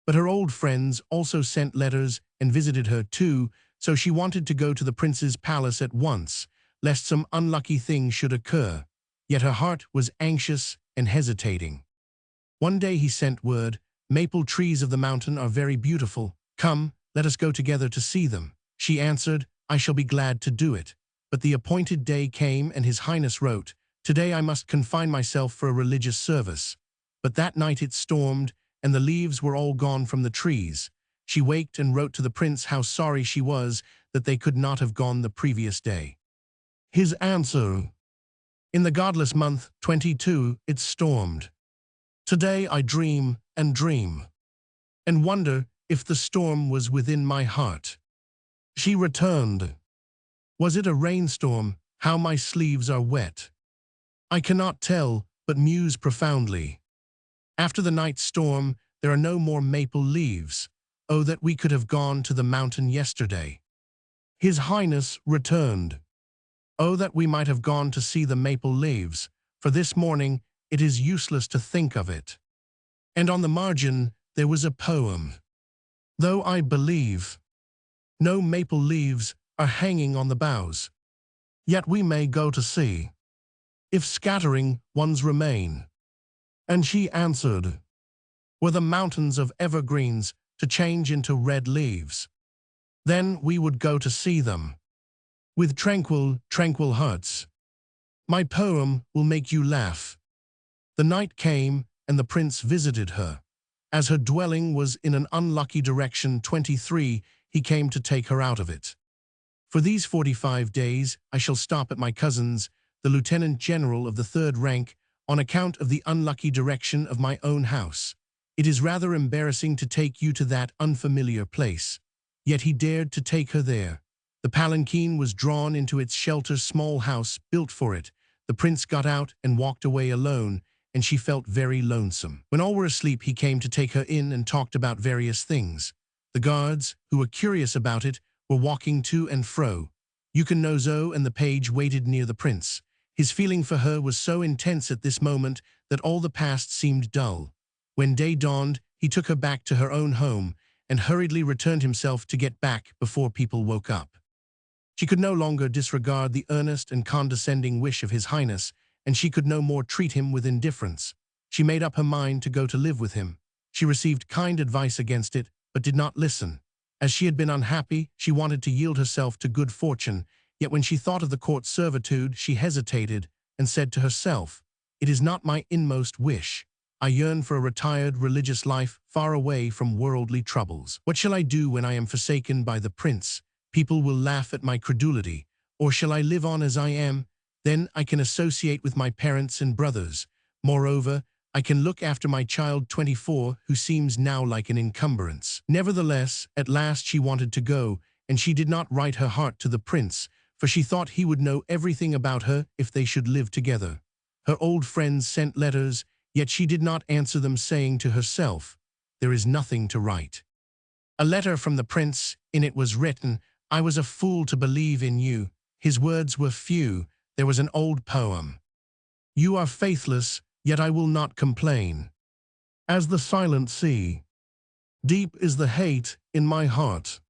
But her old friends also sent letters and visited her too, so she wanted to go to the prince's palace at once, lest some unlucky thing should occur. Yet her heart was anxious and hesitating. One day he sent word, "Maple trees of the mountain are very beautiful. Come, let us go together to see them." She answered, "I shall be glad to do it." But the appointed day came, and His Highness wrote, "Today I must confine myself for a religious service." But that night it stormed, and the leaves were all gone from the trees. She waked and wrote to the prince how sorry she was that they could not have gone the previous day. His answer: "In the godless month 22 it stormed. Today I dream, and wonder if the storm was within my heart." She returned, "Was it a rainstorm? How my sleeves are wet. I cannot tell, but muse profoundly. After the night storm, there are no more maple leaves. Oh, that we could have gone to the mountain yesterday." His Highness returned, "Oh, that we might have gone to see the maple leaves, for this morning it is useless to think of it." And on the margin there was a poem. "Though I believe no maple leaves are hanging on the boughs, yet we may go to see if scattering ones remain." And she answered, "Were the mountains of evergreens to change into red leaves, then we would go to see them." with tranquil hearts. My poem will make you laugh. The night came, and the prince visited her. As her dwelling was in an unlucky direction 23, he came to take her out of it. For these 45 days I shall stop at my cousin's, the lieutenant general of the third rank, on account of the unlucky direction of my own house. It is rather embarrassing to take you to that unfamiliar place. Yet he dared to take her there. The palanquin was drawn into its shelter small house built for it. The prince got out and walked away alone, and she felt very lonesome. When all were asleep, he came to take her in and talked about various things. The guards, who were curious about it, were walking to and fro. Yukonnozo and the page waited near the prince. His feeling for her was so intense at this moment that all the past seemed dull. When day dawned, he took her back to her own home and hurriedly returned himself to get back before people woke up. She could no longer disregard the earnest and condescending wish of His Highness, and she could no more treat him with indifference. She made up her mind to go to live with him. She received kind advice against it, but did not listen. As she had been unhappy, she wanted to yield herself to good fortune, yet when she thought of the court servitude, she hesitated and said to herself, "It is not my inmost wish. I yearn for a retired religious life far away from worldly troubles. What shall I do when I am forsaken by the prince? People will laugh at my credulity. Or shall I live on as I am? Then I can associate with my parents and brothers. Moreover, I can look after my child 24, who seems now like an encumbrance." Nevertheless, at last she wanted to go, and she did not write her heart to the prince, for she thought he would know everything about her if they should live together. Her old friends sent letters, yet she did not answer them, saying to herself, "There is nothing to write." A letter from the prince, in it was written, "I was a fool to believe in you." His words were few. There was an old poem. "You are faithless, yet I will not complain. As the silent sea, deep is the hate in my heart."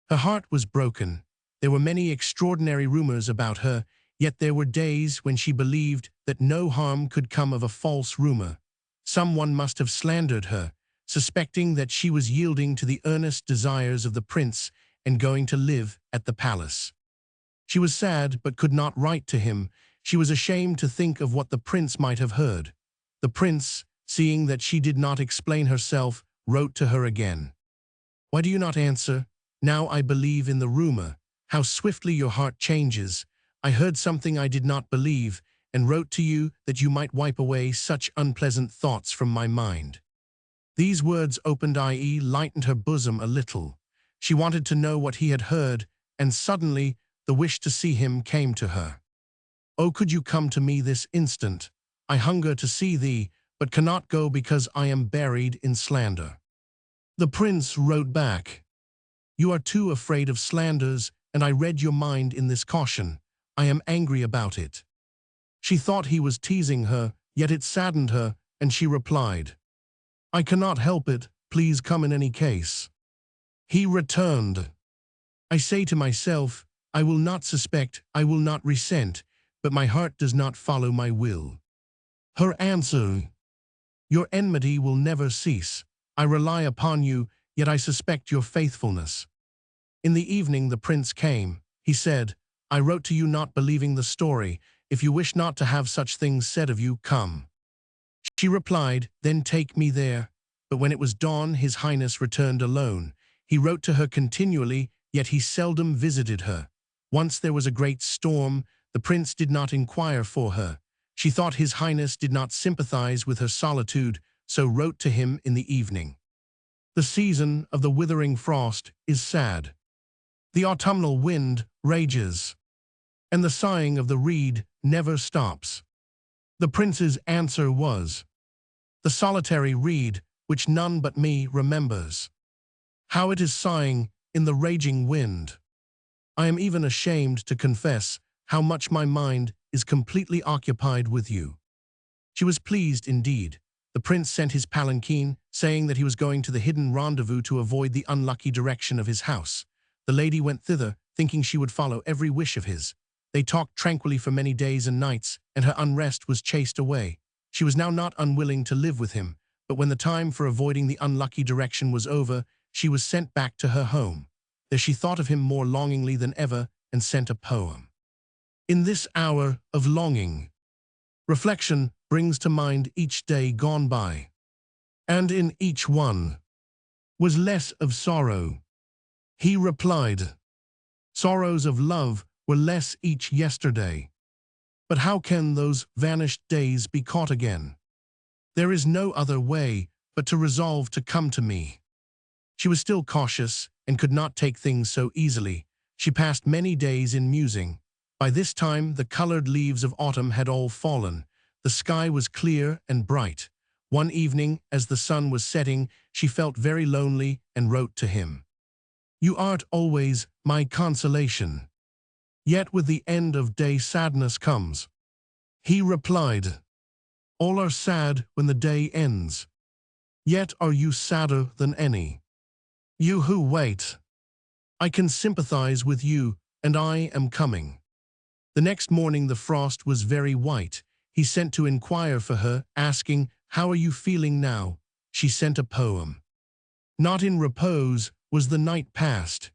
Her heart was broken. There were many extraordinary rumors about her, yet there were days when she believed that no harm could come of a false rumor. Someone must have slandered her, suspecting that she was yielding to the earnest desires of the prince and going to live at the palace. She was sad but could not write to him. She was ashamed to think of what the prince might have heard. The prince, seeing that she did not explain herself, wrote to her again. "Why do you not answer? Now I believe in the rumor. How swiftly your heart changes. I heard something I did not believe, and wrote to you that you might wipe away such unpleasant thoughts from my mind." These words opened, i.e., lightened her bosom a little. She wanted to know what he had heard, and suddenly the wish to see him came to her. "Oh, could you come to me this instant? I hunger to see thee, but cannot go because I am buried in slander." The prince wrote back, "You are too afraid of slanders, and I read your mind in this caution. I am angry about it." She thought he was teasing her, yet it saddened her, and she replied, "I cannot help it, please come in any case." He returned, "I say to myself, I will not suspect, I will not resent, but my heart does not follow my will." Her answer, "Your enmity will never cease. I rely upon you, yet I suspect your faithfulness." In the evening the prince came. He said, "I wrote to you not believing the story. If you wish not to have such things said of you, come." She replied, "Then take me there." But when it was dawn, His Highness returned alone. He wrote to her continually, yet he seldom visited her. Once there was a great storm. The prince did not inquire for her. She thought His Highness did not sympathize with her solitude, so wrote to him in the evening. The season of the withering frost is sad. The autumnal wind rages, and the sighing of the reed never stops. The prince's answer was, "The solitary reed, which none but me remembers. How it is sighing in the raging wind. I am even ashamed to confess how much my mind is completely occupied with you." She was pleased indeed. The prince sent his palanquin, saying that he was going to the hidden rendezvous to avoid the unlucky direction of his house. The lady went thither, thinking she would follow every wish of his. They talked tranquilly for many days and nights, and her unrest was chased away. She was now not unwilling to live with him, but when the time for avoiding the unlucky direction was over, she was sent back to her home. There she thought of him more longingly than ever, and sent a poem. In this hour of longing, reflection brings to mind each day gone by, and in each one was less of sorrow. He replied, sorrows of love were less each yesterday. But how can those vanished days be caught again? There is no other way but to resolve to come to me. She was still cautious and could not take things so easily. She passed many days in musing. By this time, the colored leaves of autumn had all fallen. The sky was clear and bright. One evening, as the sun was setting, she felt very lonely and wrote to him. You art always my consolation. Yet with the end of day sadness comes. He replied, all are sad when the day ends. Yet are you sadder than any. You who wait. I can sympathize with you, and I am coming. The next morning the frost was very white. He sent to inquire for her, asking, how are you feeling now? She sent a poem. Not in repose was the night passed,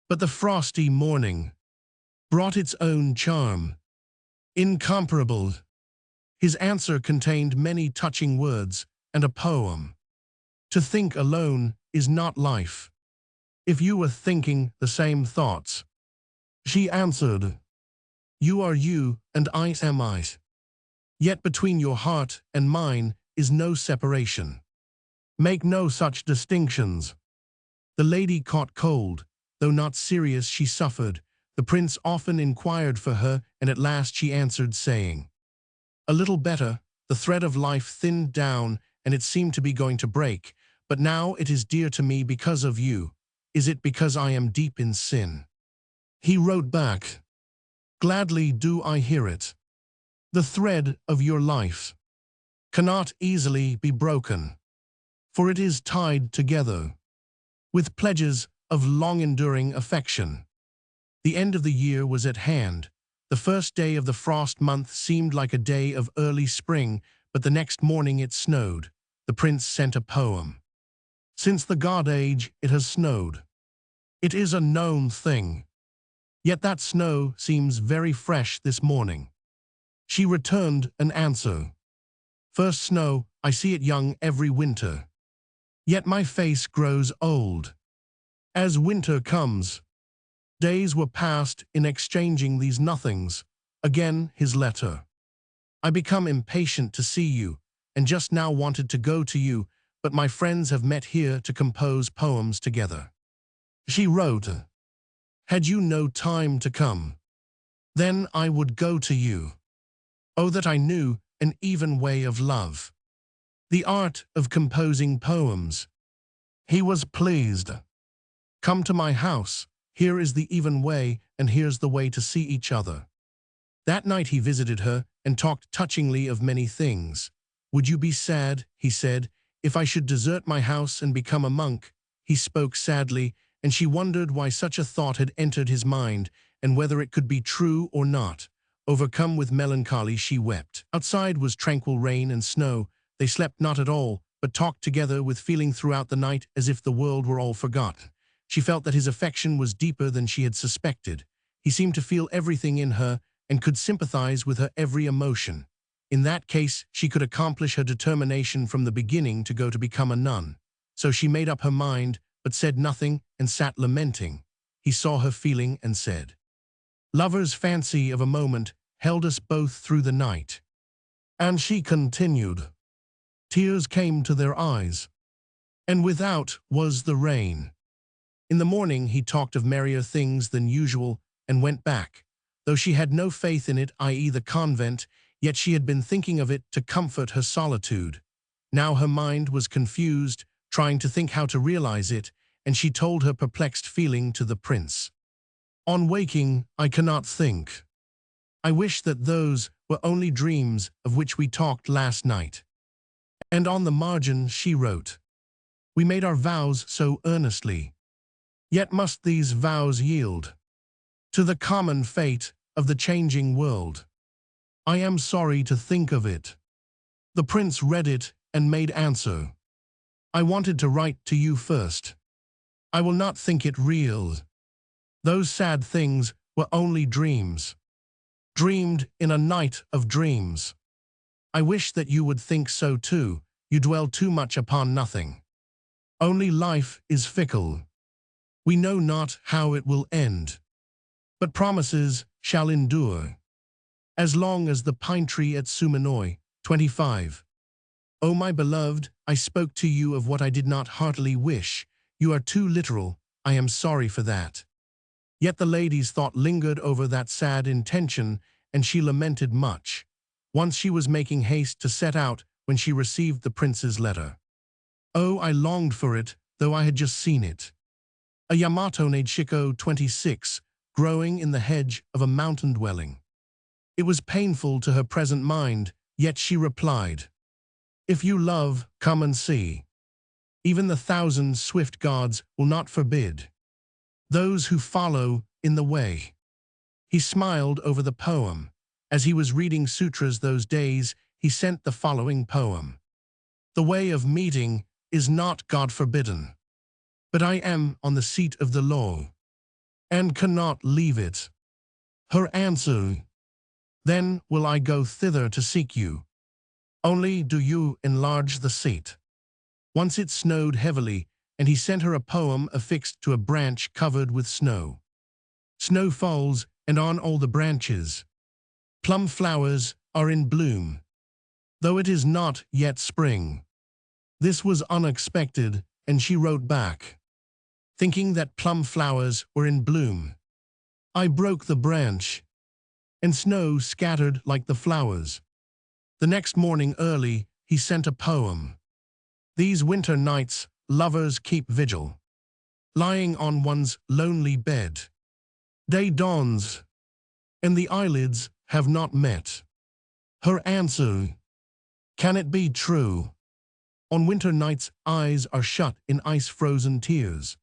but the frosty morning brought its own charm. Incomparable. His answer contained many touching words and a poem. To think alone is not life. If you were thinking the same thoughts. She answered, you are you and I am I. Yet between your heart and mine is no separation. Make no such distinctions. The lady caught cold. Though not serious, she suffered. The prince often inquired for her, and at last she answered, saying, a little better. The thread of life thinned down, and it seemed to be going to break. But now it is dear to me because of you. Is it because I am deep in sin? He wrote back, gladly do I hear it. The thread of your life cannot easily be broken, for it is tied together with pledges of long-enduring affection. The end of the year was at hand. The first day of the frost month seemed like a day of early spring, but the next morning it snowed. The prince sent a poem. Since the God age it has snowed. It is a known thing. Yet that snow seems very fresh this morning. She returned an answer. First snow, I see it young every winter. Yet my face grows old. As winter comes, days were passed in exchanging these nothings. Again his letter. I become impatient to see you, and just now wanted to go to you, but my friends have met here to compose poems together. She wrote, had you no time to come, then I would go to you. Oh, that I knew an even way of love, the art of composing poems. He was pleased. Come to my house, here is the even way, and here's the way to see each other. That night he visited her and talked touchingly of many things. Would you be sad, he said, if I should desert my house and become a monk? He spoke sadly, and she wondered why such a thought had entered his mind, and whether it could be true or not. Overcome with melancholy, she wept. Outside was tranquil rain and snow. They slept not at all, but talked together with feeling throughout the night as if the world were all forgotten. She felt that his affection was deeper than she had suspected. He seemed to feel everything in her and could sympathize with her every emotion. In that case, she could accomplish her determination from the beginning to go to become a nun. So she made up her mind, but said nothing and sat lamenting. He saw her feeling and said, lovers' fancy of a moment held us both through the night. And she continued. Tears came to their eyes, and without was the rain. In the morning he talked of merrier things than usual and went back. Though she had no faith in it, i.e. the convent, yet she had been thinking of it to comfort her solitude. Now her mind was confused, trying to think how to realize it, and she told her perplexed feeling to the prince. On waking, I cannot think. I wish that those were only dreams of which we talked last night. And on the margin she wrote, we made our vows so earnestly. Yet must these vows yield to the common fate of the changing world. I am sorry to think of it. The prince read it and made answer. I wanted to write to you first. I will not think it real. Those sad things were only dreams, dreamed in a night of dreams. I wish that you would think so too. You dwell too much upon nothing. Only life is fickle. We know not how it will end, but promises shall endure. As long as the pine tree at Sumanoi, 25. O my beloved, I spoke to you of what I did not heartily wish. You are too literal, I am sorry for that. Yet the lady's thought lingered over that sad intention, and she lamented much. Once she was making haste to set out when she received the prince's letter. Oh, I longed for it, though I had just seen it. A Yamato-made Shiko 26, growing in the hedge of a mountain dwelling. It was painful to her present mind, yet she replied, "If you love, come and see. Even the 1,000 swift gods will not forbid those who follow in the way." He smiled over the poem. As he was reading sutras those days, he sent the following poem. The way of meeting is not God forbidden, but I am on the seat of the law, and cannot leave it. Her answer, then will I go thither to seek you. Only do you enlarge the seat. Once it snowed heavily, and he sent her a poem affixed to a branch covered with snow. Snow falls, and on all the branches plum flowers are in bloom, though it is not yet spring. This was unexpected, and she wrote back, thinking that plum flowers were in bloom. I broke the branch, and snow scattered like the flowers. The next morning early, he sent a poem. These winter nights, lovers keep vigil, lying on one's lonely bed. Day dawns, and the eyelids have not met. Her answer, can it be true? On winter nights, eyes are shut in ice-frozen tears,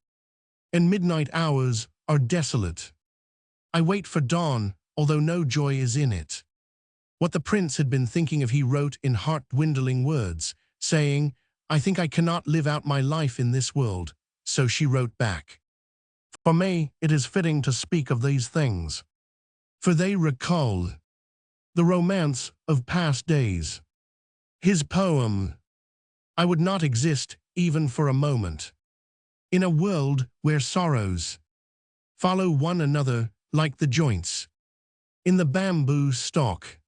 and midnight hours are desolate. I wait for dawn, although no joy is in it. What the prince had been thinking of he wrote in heart-dwindling words, saying, I think I cannot live out my life in this world. So she wrote back, for me, it is fitting to speak of these things, for they recall the romance of past days. His poem, I would not exist even for a moment in a world where sorrows follow one another like the joints in the bamboo stalk.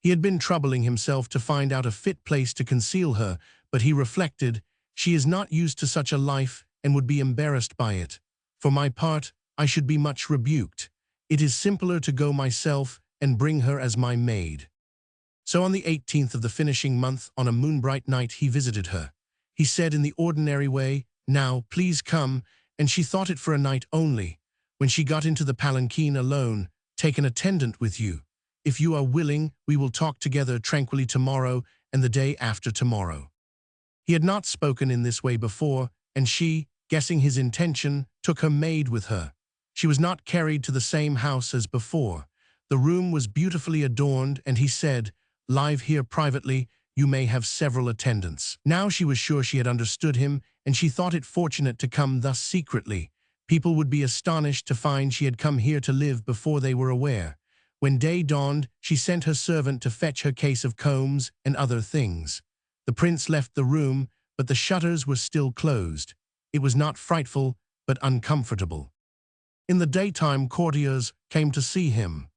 He had been troubling himself to find out a fit place to conceal her, but he reflected, she is not used to such a life and would be embarrassed by it. For my part, I should be much rebuked. It is simpler to go myself and bring her as my maid. So on the 18th of the finishing month, on a moonbright night, he visited her. He said in the ordinary way, now, please come, and she thought it for a night only. When she got into the palanquin alone, take an attendant with you. If you are willing, we will talk together tranquilly tomorrow and the day after tomorrow. He had not spoken in this way before, and she, guessing his intention, took her maid with her. She was not carried to the same house as before. The room was beautifully adorned, and he said, live here privately, you may have several attendants. Now she was sure she had understood him, and she thought it fortunate to come thus secretly. People would be astonished to find she had come here to live before they were aware. When day dawned, she sent her servant to fetch her case of combs and other things. The prince left the room, but the shutters were still closed. It was not frightful, but uncomfortable. In the daytime, courtiers came to see him.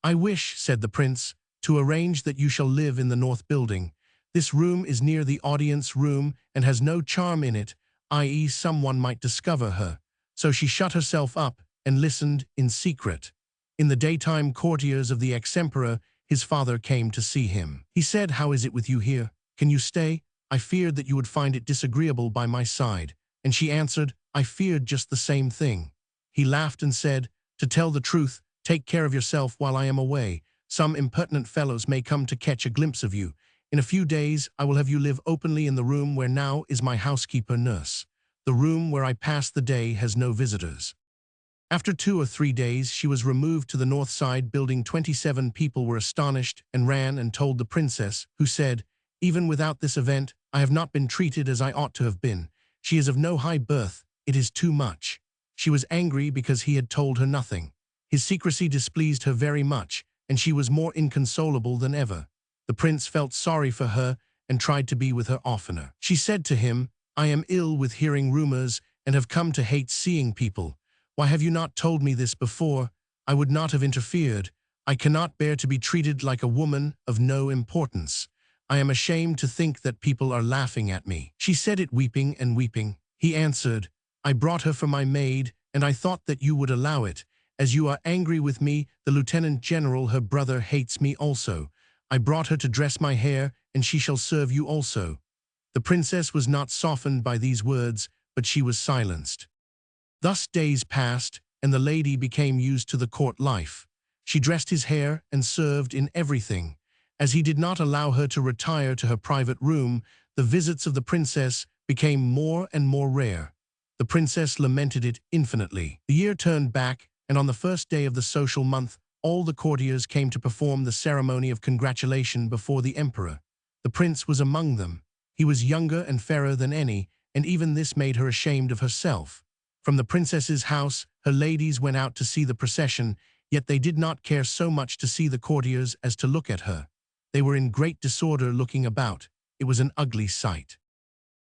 I wish, said the prince, to arrange that you shall live in the north building. This room is near the audience room and has no charm in it, i.e. someone might discover her. So she shut herself up and listened in secret. In the daytime, courtiers of the ex-emperor, his father, came to see him. He said, how is it with you here? Can you stay? I feared that you would find it disagreeable by my side. And she answered, I feared just the same thing. He laughed and said, to tell the truth, take care of yourself while I am away. Some impertinent fellows may come to catch a glimpse of you. In a few days, I will have you live openly in the room where now is my housekeeper nurse. The room where I pass the day has no visitors. After 2 or 3 days, she was removed to the north side building. 27 people were astonished and ran and told the princess, who said, even without this event, I have not been treated as I ought to have been. She is of no high birth. It is too much. She was angry because he had told her nothing. His secrecy displeased her very much, and she was more inconsolable than ever. The prince felt sorry for her and tried to be with her oftener. She said to him, "I am ill with hearing rumors and have come to hate seeing people. Why have you not told me this before? I would not have interfered. I cannot bear to be treated like a woman of no importance. I am ashamed to think that people are laughing at me." She said it weeping and weeping. He answered, "I brought her for my maid, and I thought that you would allow it. As you are angry with me, the lieutenant general, her brother, hates me also. I brought her to dress my hair, and she shall serve you also." The princess was not softened by these words, but she was silenced. Thus days passed, and the lady became used to the court life. She dressed his hair and served in everything. As he did not allow her to retire to her private room, the visits of the princess became more and more rare. The princess lamented it infinitely. The year turned back, and on the first day of the social month, all the courtiers came to perform the ceremony of congratulation before the emperor. The prince was among them. He was younger and fairer than any, and even this made her ashamed of herself. From the princess's house, her ladies went out to see the procession, yet they did not care so much to see the courtiers as to look at her. They were in great disorder looking about. It was an ugly sight.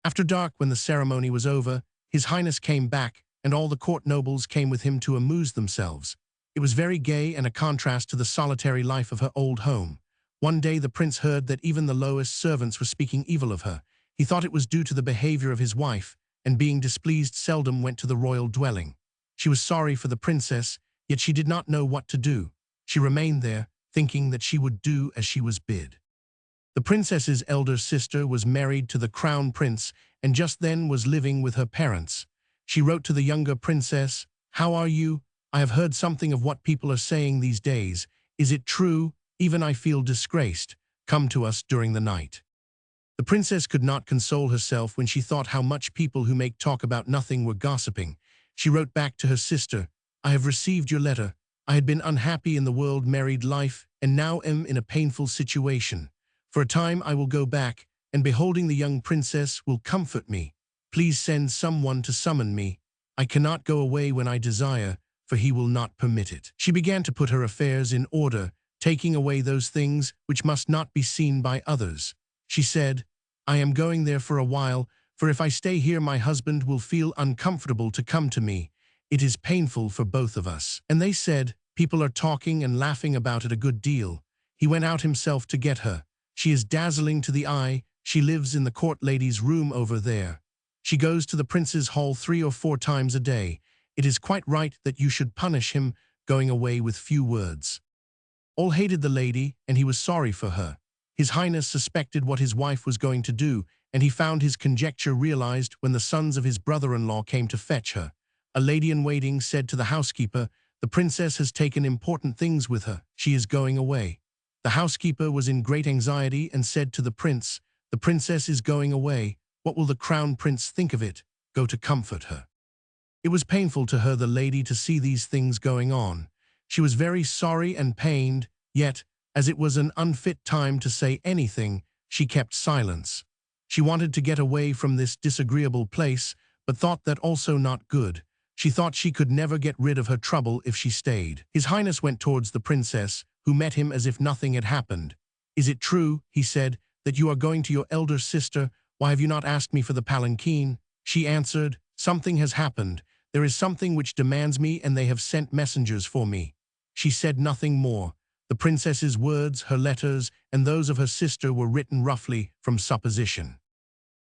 After dark, when the ceremony was over, His Highness came back, and all the court nobles came with him to amuse themselves. It was very gay and a contrast to the solitary life of her old home. One day the prince heard that even the lowest servants were speaking evil of her. He thought it was due to the behavior of his wife, and being displeased seldom went to the royal dwelling. She was sorry for the princess, yet she did not know what to do. She remained there, thinking that she would do as she was bid. The princess's elder sister was married to the crown prince and just then was living with her parents. She wrote to the younger princess, "How are you? I have heard something of what people are saying these days. Is it true? Even I feel disgraced. Come to us during the night." The princess could not console herself when she thought how much people who make talk about nothing were gossiping. She wrote back to her sister, "I have received your letter. I had been unhappy in the world married life, and now am in a painful situation. For a time I will go back, and beholding the young princess will comfort me. Please send someone to summon me. I cannot go away when I desire, for he will not permit it." She began to put her affairs in order, taking away those things which must not be seen by others. She said, "I am going there for a while, for if I stay here my husband will feel uncomfortable to come to me. It is painful for both of us." And they said, "People are talking and laughing about it a good deal." He went out himself to get her. She is dazzling to the eye. She lives in the court lady's room over there. She goes to the prince's hall 3 or 4 times a day. It is quite right that you should punish him, going away with few words. All hated the lady, and he was sorry for her. His Highness suspected what his wife was going to do, and he found his conjecture realized when the sons of his brother-in-law came to fetch her. A lady-in-waiting said to the housekeeper, "The princess has taken important things with her. She is going away." The housekeeper was in great anxiety and said to the prince, "The princess is going away. What will the crown prince think of it? Go to comfort her." It was painful to her, the lady, to see these things going on. She was very sorry and pained, yet, as it was an unfit time to say anything, she kept silence. She wanted to get away from this disagreeable place, but thought that also not good. She thought she could never get rid of her trouble if she stayed. His Highness went towards the princess, who met him as if nothing had happened. "Is it true," he said, "that you are going to your elder sister? Why have you not asked me for the palanquin?" She answered, "Something has happened. There is something which demands me, and they have sent messengers for me." She said nothing more. The princess's words, her letters, and those of her sister were written roughly from supposition.